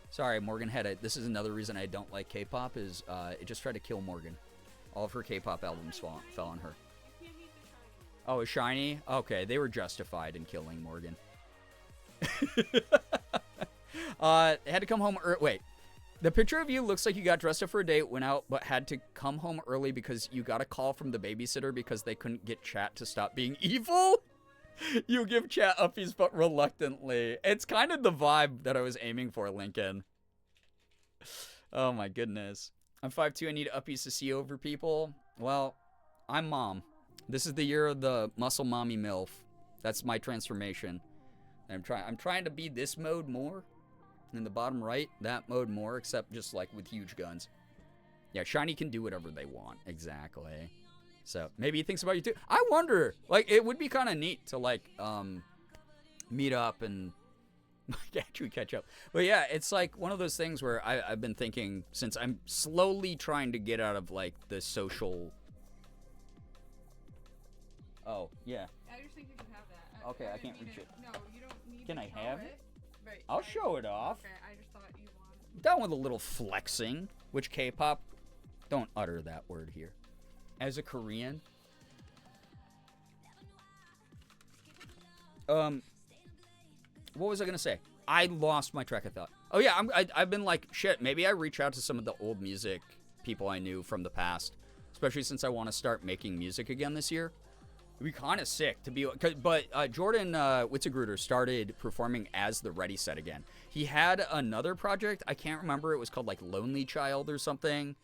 Sorry, Morgan had it. This is another reason I don't like K-pop is it just tried to kill Morgan. All of her K-pop albums fell on her. Oh, is Shiny? Okay, they were justified in killing Morgan. Had to come home wait. The picture of you looks like you got dressed up for a date, went out, but had to come home early because you got a call from the babysitter because they couldn't get chat to stop being evil. You give chat uppies, but reluctantly. It's kind of the vibe that I was aiming for, Lincoln. Oh my goodness. I'm 5'2", I need uppies to see over people. Well, I'm mom. This is the year of the muscle mommy MILF. That's my transformation. I'm trying to be this mode more. In the bottom right, that mode more, except just like with huge guns. Yeah, Shiny can do whatever they want. Exactly. So maybe he thinks about you too. I wonder, like, it would be kind of neat to like meet up and actually catch up. But yeah, it's like one of those things where I've been thinking since I'm slowly trying to get out of like the social. Oh yeah. I just think you can have that. Okay, I can't reach it. No, you don't need Can to I show have it? But I'll show it off. Okay, I just thought you wanted. Down with a little flexing, which K-pop, don't utter that word here. As a Korean, what was I gonna say? I lost my track of thought. Oh yeah, I've been like, shit, maybe I reach out to some of the old music people I knew from the past, especially since I want to start making music again this year. It'd be kind of sick to be, but Jordan Witzegruder started performing as the Ready Set again. He had another project, I can't remember, it was called like Lonely Child or something,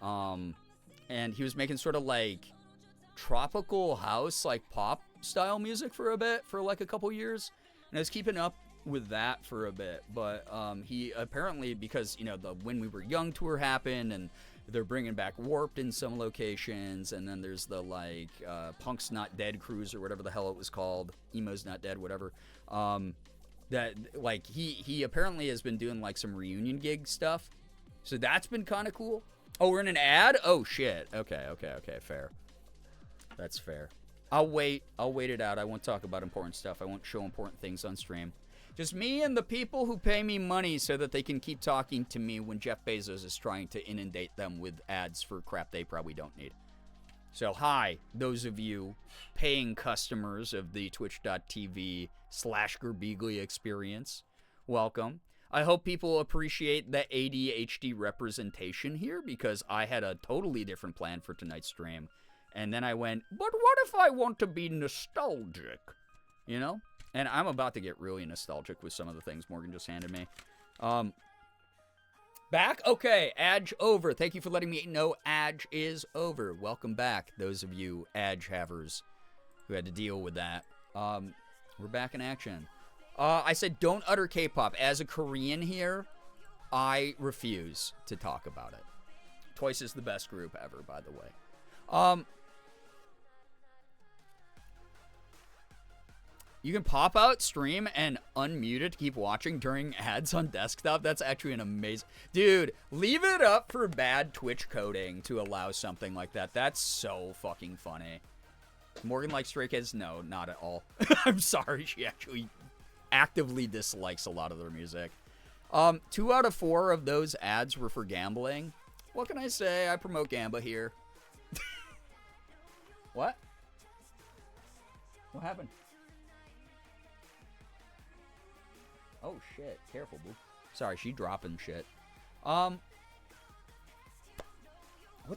and he was making sort of like tropical house, like pop style music for a bit, for like a couple years, and I was keeping up with that for a bit, but he apparently, because, you know, the When We Were Young tour happened, and they're bringing back Warped in some locations, and then there's the, like, Punk's Not Dead cruise, or whatever the hell it was called, Emo's Not Dead, whatever, that, like, he apparently has been doing, like, some reunion gig stuff, so that's been kind of cool. Oh, we're in an ad? Oh, shit. Okay, fair. That's fair. I'll wait it out. I won't talk about important stuff. I won't show important things on stream. Just me and the people who pay me money so that they can keep talking to me when Jeff Bezos is trying to inundate them with ads for crap they probably don't need. So hi, those of you paying customers of the twitch.tv/Girbeagly experience. Welcome. I hope people appreciate the ADHD representation here, because I had a totally different plan for tonight's stream. And then I went, but what if I want to be nostalgic? You know? And I'm about to get really nostalgic with some of the things Morgan just handed me. Back? Okay, Adge over. Thank you for letting me know Adge is over. Welcome back, those of you Adge havers who had to deal with that. We're back in action. I said don't utter K-pop. As a Korean here, I refuse to talk about it. Twice is the best group ever, by the way. You can pop out stream and unmute it to keep watching during ads on desktop. That's actually an amazing... Dude, leave it up for bad Twitch coding to allow something like that. That's so fucking funny. Morgan likes Stray Kids? No, not at all. I'm sorry, she actually actively dislikes a lot of their music. 2 out of 4 of those ads were for gambling. What can I say? I promote Gamba here. What? What happened? Oh shit! Careful, boo. Sorry, she dropping shit. What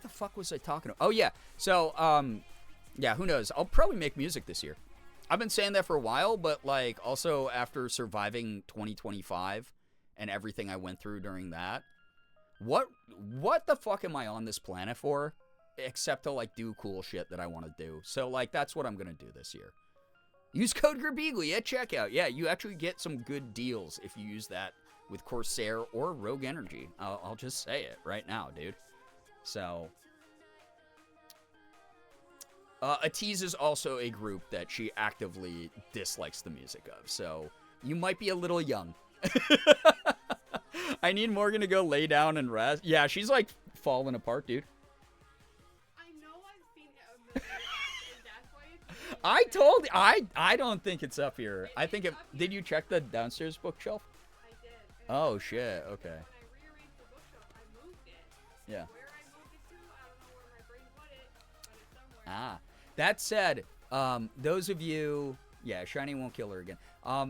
the fuck was I talking about? Oh yeah. So yeah, who knows? I'll probably make music this year. I've been saying that for a while, but like also after surviving 2025 and everything I went through during that, what the fuck am I on this planet for? Except to like do cool shit that I want to do. So like that's what I'm gonna do this year. Use code Girbeagly at checkout. Yeah, you actually get some good deals if you use that with Corsair or Rogue Energy. I'll just say it right now, dude. So, Atiz is also a group that she actively dislikes the music of. So, you might be a little young. I need Morgan to go lay down and rest. Yeah, she's like falling apart, dude. I know I've seen it a million times, and that's why it's. I told you, I don't think it's up here. I think it. Did you check the downstairs bookshelf? I did. Oh shit. Okay. When I rearranged the bookshelf, I moved it. Yeah. Where I moved it to, I don't know where my brain put it, but it's somewhere. Ah. That said, those of you, yeah, Shiny won't kill her again.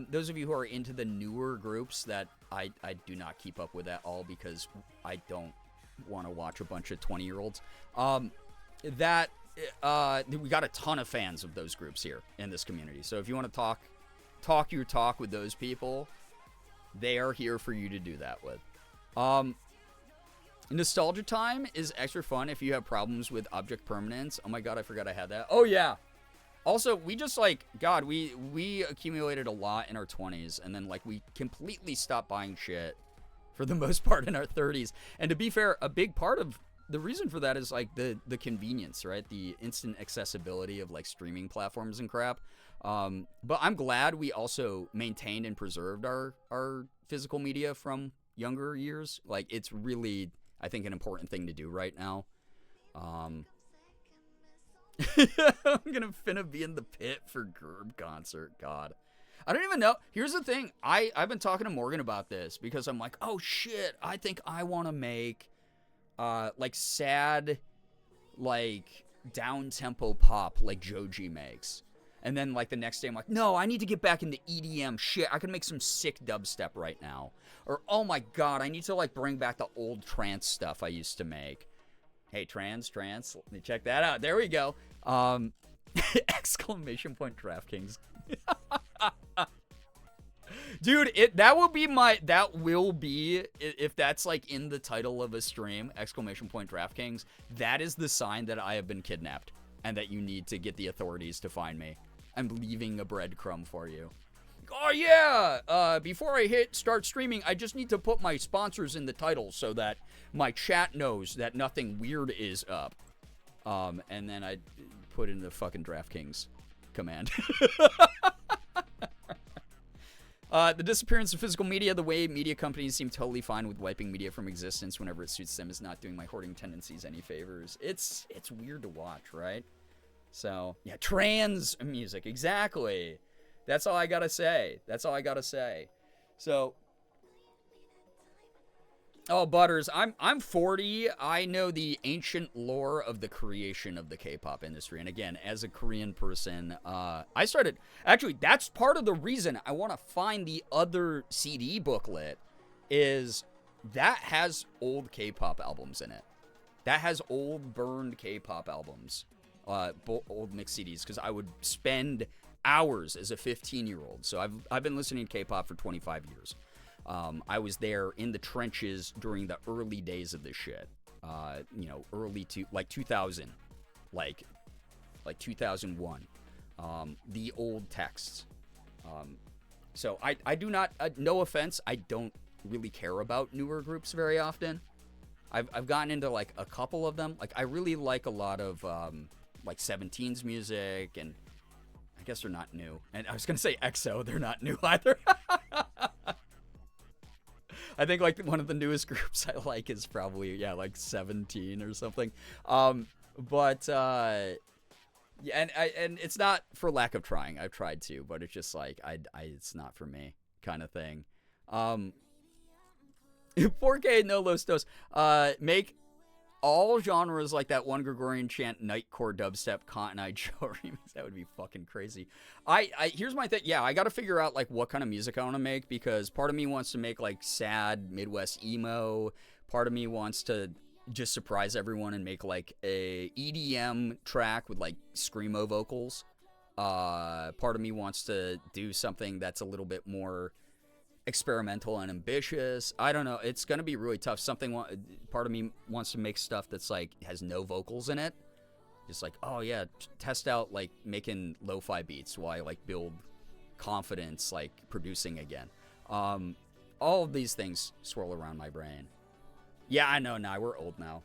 Those of you who are into the newer groups that I do not keep up with at all because I don't want to watch a bunch of 20-year-olds. That we got a ton of fans of those groups here in this community. So if you want to talk your talk with those people, they are here for you to do that with. Nostalgia time is extra fun if you have problems with object permanence. Oh my god, I forgot I had that. Oh yeah. Also, we just like, God, we accumulated a lot in our 20s, and then like we completely stopped buying shit for the most part in our 30s. And to be fair, a big part of the reason for that is like the convenience, right? The instant accessibility of like streaming platforms and crap. But I'm glad we also maintained and preserved our physical media from younger years. Like it's really, I think, an important thing to do right now. I'm gonna finna be in the pit for Gerb concert. God, I don't even know. Here's the thing. I've been talking to Morgan about this because I'm like, oh shit, I think I want to make like sad, like down tempo pop like Joji makes. And then like the next day I'm like, no, I need to get back into EDM shit. I can make some sick dubstep right now. Or oh my god, I need to like bring back the old trance stuff I used to make. Hey, trance, let me check that out. There we go. Exclamation point DraftKings. Dude, that will be if that's like in the title of a stream, exclamation point DraftKings, that is the sign that I have been kidnapped and that you need to get the authorities to find me. I'm leaving a breadcrumb for you. Oh yeah, before I start streaming, I just need to put my sponsors in the title so that my chat knows that nothing weird is up. And then I put in the fucking DraftKings command. The disappearance of physical media, the way media companies seem totally fine with wiping media from existence whenever it suits them, is not doing my hoarding tendencies any favors. It's weird to watch, right? So, yeah, trans music, exactly. That's all I gotta say. So, oh, Butters, I'm 40. I know the ancient lore of the creation of the K-pop industry. And again, as a Korean person, I started... Actually, that's part of the reason I want to find the other CD booklet, is that has old K-pop albums in it. That has old burned K-pop albums, old mixed CDs, because I would spend hours as a 15-year-old. So I've been listening to K-pop for 25 years. I was there in the trenches during the early days of this shit. Early to like 2000, like 2001. The old texts. So I do not. No offense, I don't really care about newer groups very often. I've gotten into like a couple of them. Like I really like a lot of like 17's music, and I guess they're not new. And I was gonna say EXO, they're not new either. I think like one of the newest groups I like is probably like 17 or something. Yeah, and it's not for lack of trying. I've tried to, but it's just like it's not for me kind of thing. 4K no los dos. Make all genres like that one Gregorian chant, nightcore, dubstep, Cotton Eye Joe remix. That would be fucking crazy. Here's my thing. Yeah, I got to figure out like what kind of music I want to make, because part of me wants to make like sad Midwest emo. Part of me wants to just surprise everyone and make like a EDM track with like screamo vocals. Part of me wants to do something that's a little bit more experimental and ambitious. I don't know. It's gonna be really tough. Part of me wants to make stuff that's like has no vocals in it. Just like, oh yeah, test out like making lo-fi beats while I like build confidence, like producing again. All of these things swirl around my brain. Yeah, I know. Now we're old now.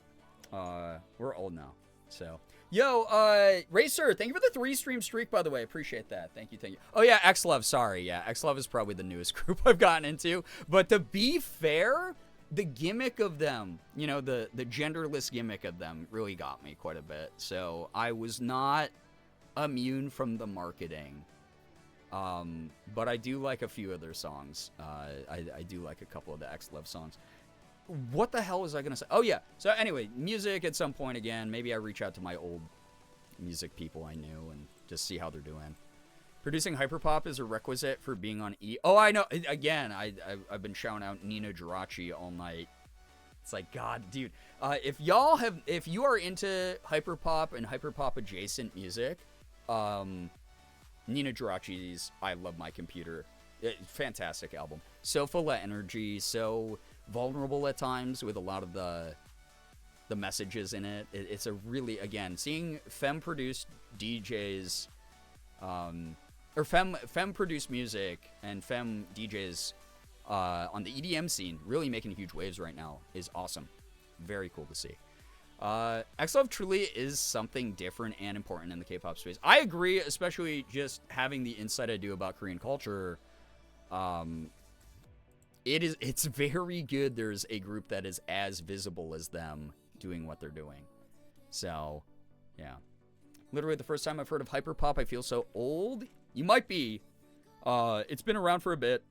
We're old now. So, yo, Racer, thank you for the 3-stream streak, by the way. Appreciate that. Thank you. Oh, yeah, Xlove, sorry. Yeah, Xlove is probably the newest group I've gotten into. But to be fair, the gimmick of them, you know, the genderless gimmick of them really got me quite a bit. So I was not immune from the marketing. But I do like a few of their songs. I do like a couple of the Xlove songs. What the hell was I gonna say? Oh yeah. So anyway, music at some point again. Maybe I reach out to my old music people I knew and just see how they're doing. Producing hyperpop is a requisite for being on E. Oh, I know. Again, I've been shouting out Nina Geraci all night. It's like, God, dude. If you are into hyperpop and hyperpop adjacent music, Nina Geraci's "I Love My Computer," fantastic album. So full of energy. So vulnerable at times with a lot of the messages in it. It's a really, again, seeing femme-produced DJs, or femme-produced music and femme DJs on the EDM scene really making huge waves right now is awesome. Very cool to see. Xlove truly is something different and important in the K-pop space. I agree, especially just having the insight I do about Korean culture. It's very good there's a group that is as visible as them doing what they're doing. So, yeah. Literally the first time I've heard of hyperpop, I feel so old. You might be. It's been around for a bit.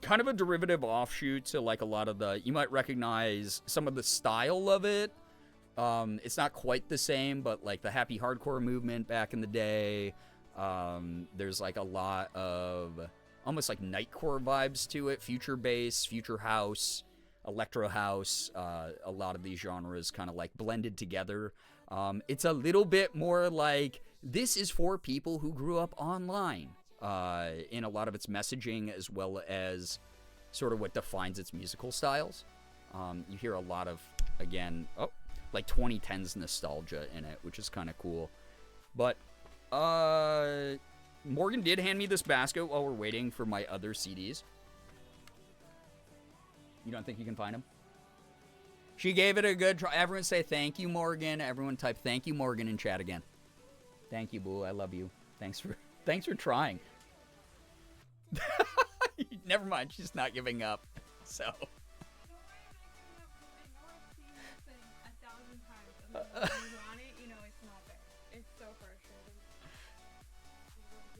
Kind of a derivative offshoot to like a lot of the... You might recognize some of the style of it. It's not quite the same, but like the happy hardcore movement back in the day. There's like a lot of... almost like nightcore vibes to it, future bass, future house, electro house, a lot of these genres kind of like blended together. It's a little bit more like this is for people who grew up online in a lot of its messaging, as well as sort of what defines its musical styles. You hear a lot of, again, like 2010s nostalgia in it, which is kind of cool. But Morgan did hand me this basket while we're waiting for my other CDs. You don't think you can find them? She gave it a good try. Everyone say thank you, Morgan. Everyone type thank you, Morgan, in chat again. Thank you, boo. I love you. Thanks for trying. Never mind. She's not giving up. So.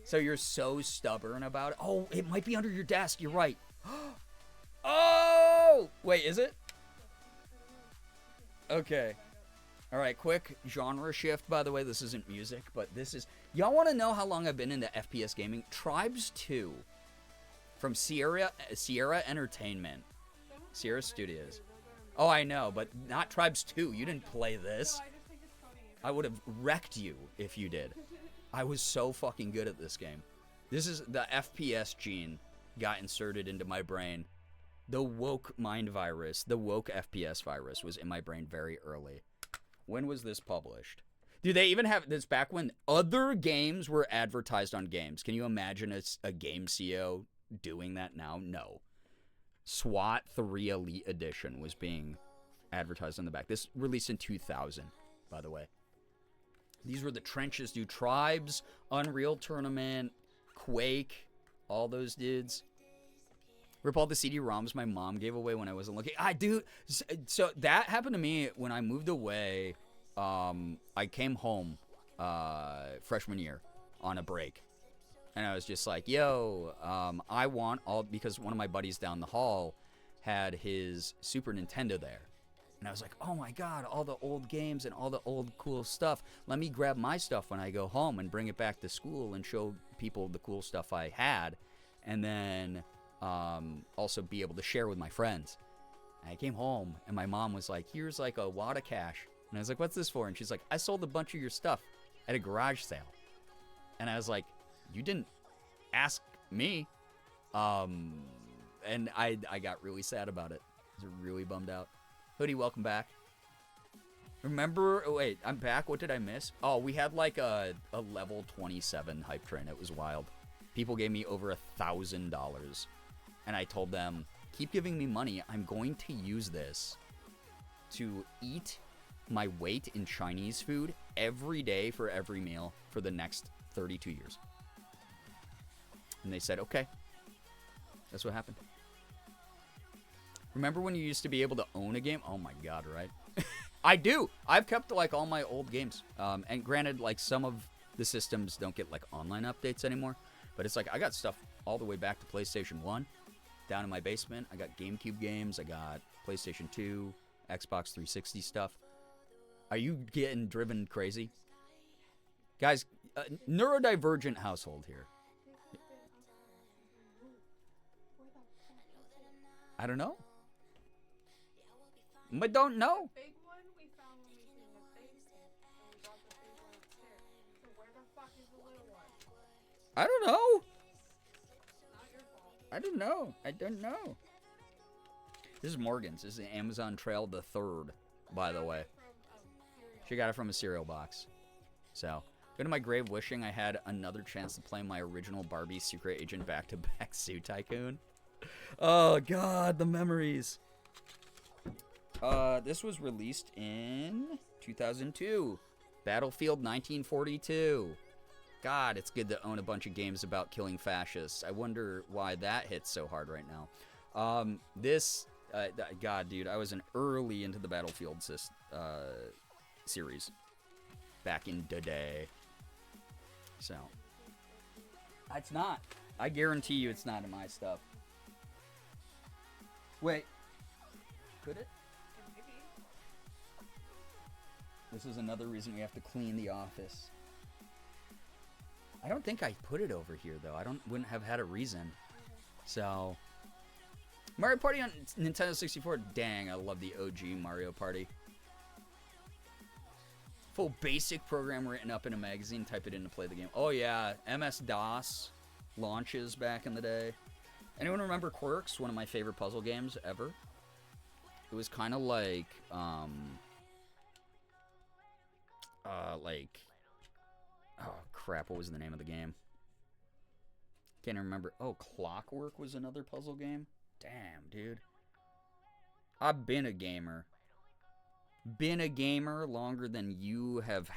So you're so stubborn about it. Oh, it might be under your desk. You're right. Oh! Wait, is it? Okay. All right, quick genre shift, by the way. This isn't music, but this is... Y'all want to know how long I've been into FPS gaming? Tribes 2 from Sierra Entertainment. Sierra Studios. Oh, I know, but not Tribes 2. You didn't play this. I would have wrecked you if you did. I was so fucking good at this game. This is the FPS gene got inserted into my brain. The woke mind virus, the woke FPS virus was in my brain very early. When was this published? Do they even have this back when other games were advertised on games? Can you imagine a game CEO doing that now? No. SWAT 3 Elite Edition was being advertised on the back. This released in 2000, by the way. These were the trenches, dude. Tribes, Unreal Tournament, Quake, all those dudes. Rip all the CD-ROMs my mom gave away when I wasn't looking. Dude, so that happened to me when I moved away. I came home freshman year on a break. And I was just like, yo, I want all... Because one of my buddies down the hall had his Super Nintendo there. And I was like, oh my God, all the old games and all the old cool stuff. Let me grab my stuff when I go home and bring it back to school and show people the cool stuff I had. And then also be able to share with my friends. And I came home and my mom was like, here's like a wad of cash. And I was like, what's this for? And she's like, I sold a bunch of your stuff at a garage sale. And I was like, you didn't ask me. And I got really sad about it. I was really bummed out. Hoodie, welcome back. Remember, oh wait, I'm back. What did I miss? Oh, we had like a level 27 hype train. It was wild. People gave me over $1,000. And I told them, keep giving me money. I'm going to use this to eat my weight in Chinese food every day for every meal for the next 32 years. And they said, okay. That's what happened. Remember when you used to be able to own a game? Oh my God, right? I do. I've kept like all my old games. And granted, like some of the systems don't get like online updates anymore. But it's like I got stuff all the way back to PlayStation 1 down in my basement. I got GameCube games. I got PlayStation 2, Xbox 360 stuff. Are you getting driven crazy? Guys, neurodivergent household here. I don't know. I don't know. The big one we found when we cleaned the basement, and we got the big one upstairs. So where the fuck is the little one? I don't know. Not your fault. I don't know. I don't know. This is Morgan's. This is the Amazon Trail the 3rd, by the way. She got it from a cereal box. So, go to my grave wishing I had another chance to play my original Barbie Secret Agent back-to-back Zoo Tycoon. Oh, God, the memories. This was released in 2002. Battlefield 1942. God, it's good to own a bunch of games about killing fascists. I wonder why that hits so hard right now. God, dude, I was early into the Battlefield series back in the day. So, it's not. I guarantee you it's not in my stuff. Wait. Could it? Maybe. This is another reason we have to clean the office. I don't think I put it over here, though. Wouldn't have had a reason. So, Mario Party on Nintendo 64. Dang, I love the OG Mario Party. Full basic program written up in a magazine. Type it in to play the game. Oh, yeah. MS-DOS launches back in the day. Anyone remember Quirks? One of my favorite puzzle games ever. It was kind of like, oh crap, what was the name of the game? Can't remember. Oh, Clockwork was another puzzle game? Damn, dude. I've been a gamer. Been a gamer longer than you have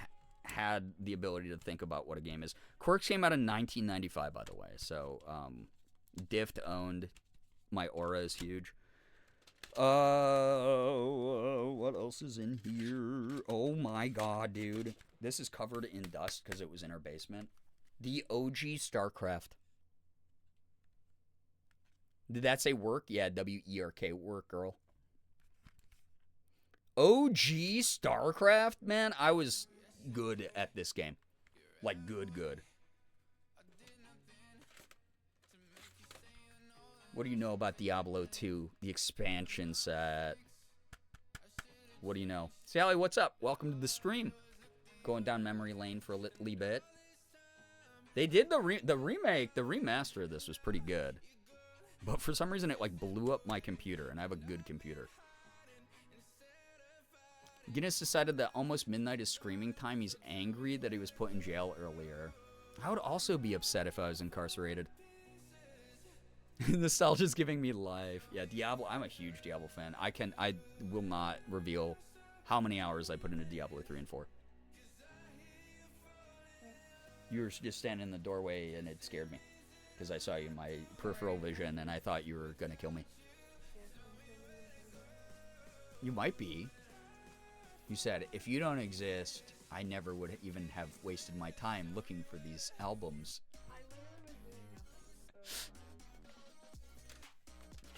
had the ability to think about what a game is. Quirks came out in 1995, by the way, so, Dift owned. My aura is huge. What else is in here? Oh my God, dude. This is covered in dust because it was in our basement. The OG StarCraft. Did that say work? Yeah, W-E-R-K, work, girl. OG StarCraft, man. I was good at this game. Like, good. What do you know about Diablo 2, the expansion set? What do you know? Sally, what's up? Welcome to the stream. Going down memory lane for a little bit. They did the remake, the remaster of this was pretty good. But for some reason it like blew up my computer, and I have a good computer. Guinness decided that almost midnight is screaming time. He's angry that he was put in jail earlier. I would also be upset if I was incarcerated. Nostalgia's giving me life. Yeah, Diablo. I'm a huge Diablo fan. I will not reveal how many hours I put into Diablo 3 and 4. You were just standing in the doorway and it scared me. Because I saw you in my peripheral vision and I thought you were going to kill me. You might be. You said, if you don't exist, I never would even have wasted my time looking for these albums.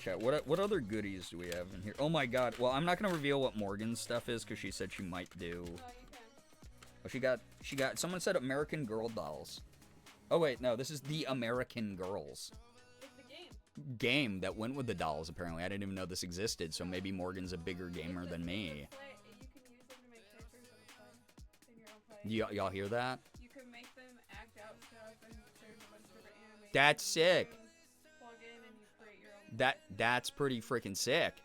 chat. What other goodies do we have in here? Oh my god. Well, I'm not gonna reveal what Morgan's stuff is because she said she might do. No, you can. Oh, she got. Someone said American Girl dolls. Oh wait, no, this is the American Girls It's the game. game that went with the dolls. Apparently, I didn't even know this existed. So maybe Morgan's a bigger gamer than me. You can use them to make characters in your own play. Y'all hear that? You can make them act out stuff, and there's a bunch of different animations. That's sick. You plug in and you create your own. That's pretty freaking sick.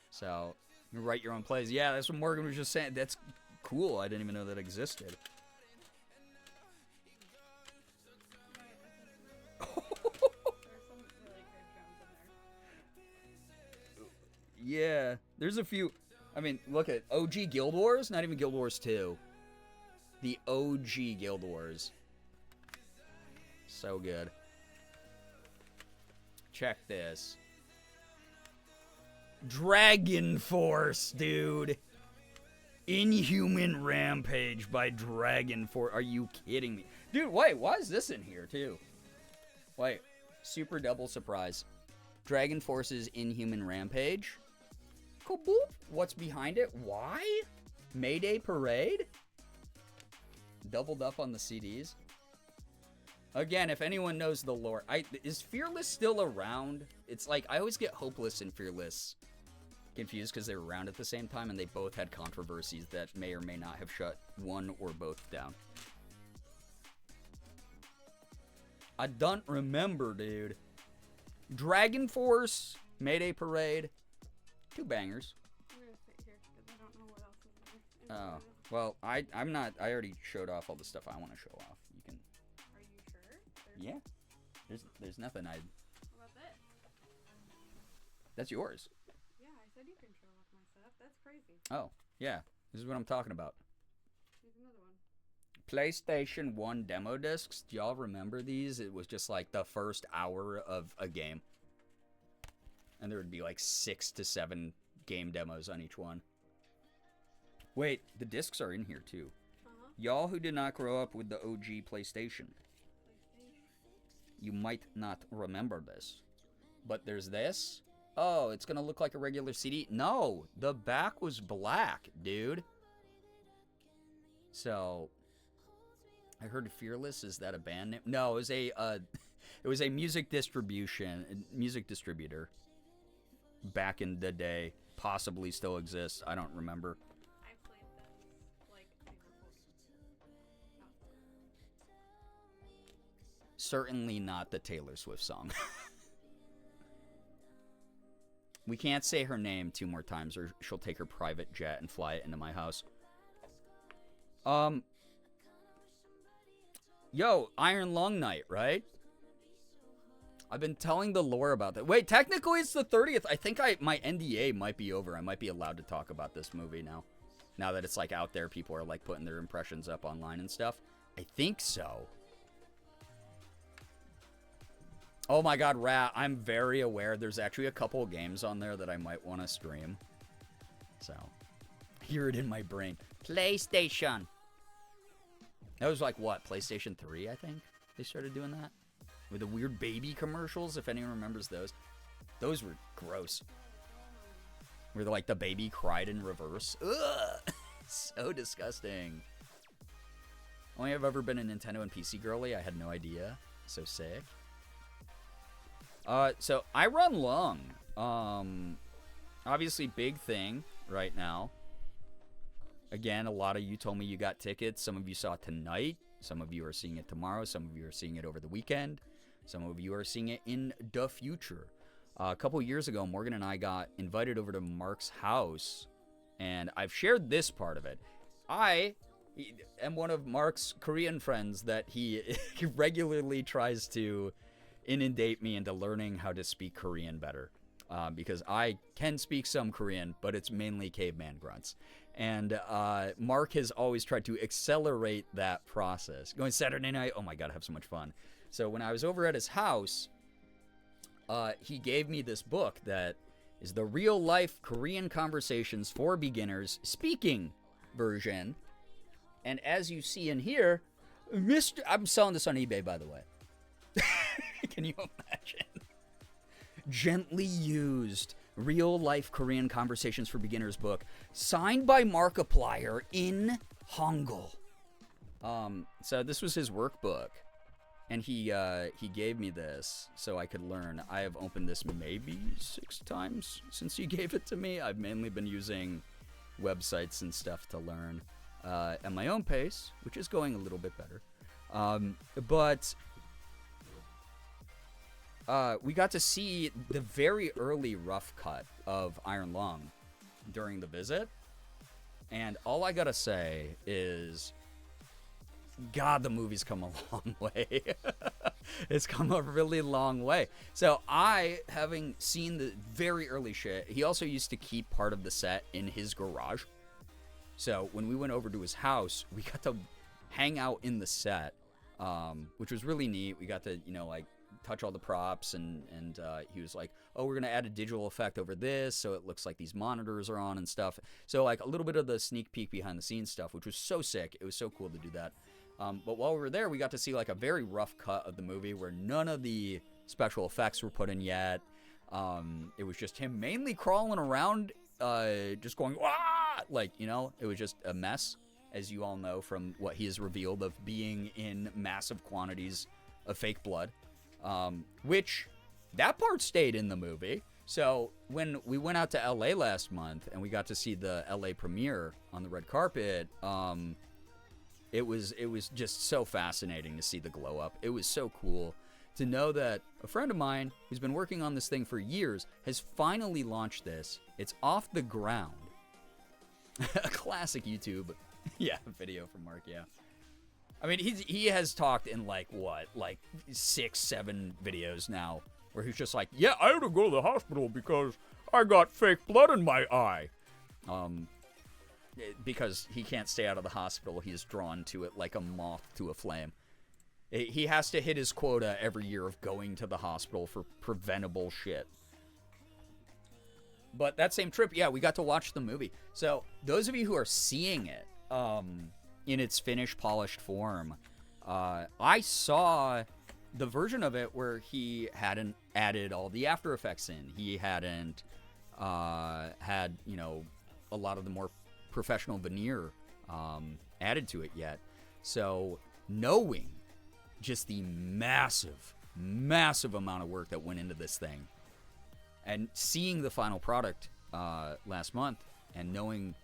So you write your own plays. Yeah, that's what Morgan was just saying. That's cool. I didn't even know that existed. There's some really good gems in there. Yeah, there's a few. I mean, look at OG Guild Wars. Not even Guild Wars 2. The OG Guild Wars. So good. Check this. Dragon Force, dude. Inhuman Rampage by Dragon Force. Are you kidding me? Dude, wait, why is this in here, too? Wait, super double surprise. Dragon Force's Inhuman Rampage. Kaboop. What's behind it? Why? Mayday Parade? Doubled up on the CDs. Again, if anyone knows the lore, is Fearless still around? It's like, I always get Hopeless and Fearless confused because they were around at the same time and they both had controversies that may or may not have shut one or both down. I don't remember, dude. Dragon Force, Mayday Parade, 2 bangers. I'm gonna sit here because I don't know what else is in there. Oh, well, I'm not, I already showed off all the stuff I want to show off. You can, Are you sure? yeah. There's nothing What about this? that's yours. Yeah, I said you can show off my stuff. That's crazy. Oh, yeah. This is what I'm talking about. Here's another one. PlayStation 1 demo discs. Do y'all remember these? It was just like the first hour of a game. And there would be like 6 to 7 game demos on each one. Wait, the discs are in here too. Uh-huh. Y'all who did not grow up with the OG PlayStation, you might not remember this. But there's this. Oh, it's gonna look like a regular CD. No, the back was black, dude. So, I heard Fearless. Is that a band name? No, it was a it was a music distributor back in the day. Possibly still exists. I don't remember. I played this like they were Certainly not the Taylor Swift song. We can't say her name 2 more times or she'll take her private jet and fly it into my house. Yo, Iron Lung Night, right? I've been telling the lore about that. Wait, technically it's the 30th. I think my NDA might be over. I might be allowed to talk about this movie now. Now that it's like out there, people are like putting their impressions up online and stuff. I think so. Oh my god, Rat, I'm very aware there's actually a couple games on there that I might want to stream. So, hear it in my brain. PlayStation. That was like, what, PlayStation 3, I think? They started doing that? With the weird baby commercials, if anyone remembers those. Those were gross. Where like the baby cried in reverse. Ugh! So disgusting. Only I've ever been a Nintendo and PC girly. I had no idea. So sick. So I run Lung. Obviously big thing right now. Again, a lot of you told me you got tickets. Some of you saw it tonight. Some of you are seeing it tomorrow. Some of you are seeing it over the weekend. Some of you are seeing it in the future. A couple years ago, Morgan and I got invited over to Mark's house, and I've shared this part of it. I am one of Mark's Korean friends that he regularly tries to inundate me into learning how to speak Korean better. Because I can speak some Korean, but it's mainly caveman grunts. And Mark has always tried to accelerate that process. Going Saturday night, oh my god, I have so much fun. So when I was over at his house, he gave me this book that is the real life Korean conversations for beginners speaking version. And as you see in here, I'm selling this on eBay, by the way. Can you imagine? gently used real-life Korean conversations for beginners book, signed by Markiplier in Hangul. So this was his workbook, and he gave me this so I could learn. I have opened this maybe 6 times since he gave it to me. I've mainly been using websites and stuff to learn at my own pace, which is going a little bit better. But we got to see the very early rough cut of Iron Lung during the visit. And all I gotta say is, God, the movie's come a long way. It's come a really long way. So I, having seen the very early shit, he also used to keep part of the set in his garage. So when we went over to his house, we got to hang out in the set, which was really neat. We got to, like, touch all the props, and he was like, oh, we're going to add a digital effect over this so it looks like these monitors are on and stuff. So, like, a little bit of the sneak peek behind the scenes stuff, which was so sick. It was so cool to do that. But while we were there, we got to see, like, a very rough cut of the movie where none of the special effects were put in yet. It was just him mainly crawling around, just going, wah! Like, it was just a mess, as you all know from what he has revealed of being in massive quantities of fake blood. Which, that part stayed in the movie. So, when we went out to LA last month, and we got to see the LA premiere on the red carpet, it was just so fascinating to see the glow up. It was so cool to know that a friend of mine, who's been working on this thing for years, has finally launched this. It's off the ground. A classic YouTube, video from Mark, I mean, he has talked in, like 6, 7 videos now, where he's just like, yeah, I had to go to the hospital because I got fake blood in my eye. Because he can't stay out of the hospital, he's drawn to it like a moth to a flame. He has to hit his quota every year of going to the hospital for preventable shit. But that same trip, we got to watch the movie. So those of you who are seeing it in its finished, polished form, I saw the version of it where he hadn't added all the After Effects in. He hadn't had, a lot of the more professional veneer added to it yet. So knowing just the massive, massive amount of work that went into this thing, and seeing the final product last month, and knowing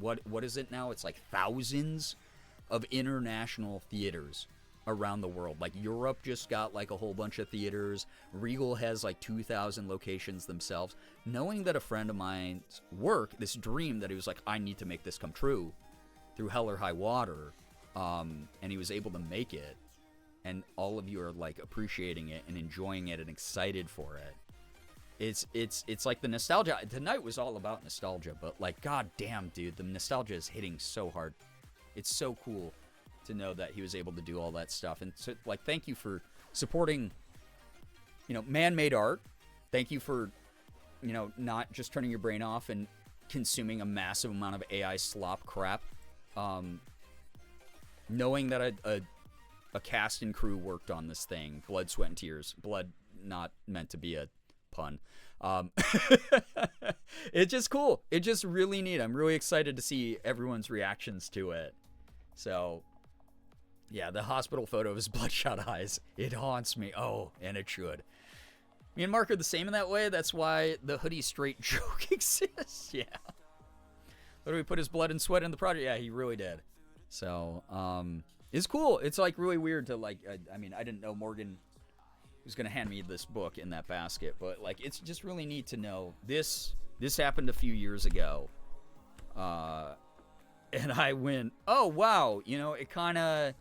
what is it now? It's like thousands of international theaters around the world. Like Europe just got like a whole bunch of theaters. Regal has like 2,000 locations themselves. Knowing that a friend of mine's work, this dream that he was like, I need to make this come true through hell or high water, and he was able to make it, and all of you are like appreciating it and enjoying it and excited for it. It's like the nostalgia. Tonight was all about nostalgia, but like, god damn, dude, the nostalgia is hitting so hard. It's so cool to know that he was able to do all that stuff. And so, like, thank you for supporting, man-made art. Thank you for, not just turning your brain off and consuming a massive amount of AI slop crap. Knowing that a cast and crew worked on this thing, blood, sweat, and tears. Blood not meant to be a pun. It's just cool. It's just really neat. I'm really excited to see everyone's reactions to it. So, yeah, the hospital photo of his bloodshot eyes, it haunts me. Oh, and it should. Me and Mark are the same in that way. That's why the hoodie straight joke exists. Yeah. Literally put his blood and sweat in the project. Yeah, he really did. So, it's cool. It's like really weird to like, I mean, I didn't know Morgan was going to hand me this book in that basket, but like, it's just really neat to know this happened a few years ago. And I went, oh, wow. It kind of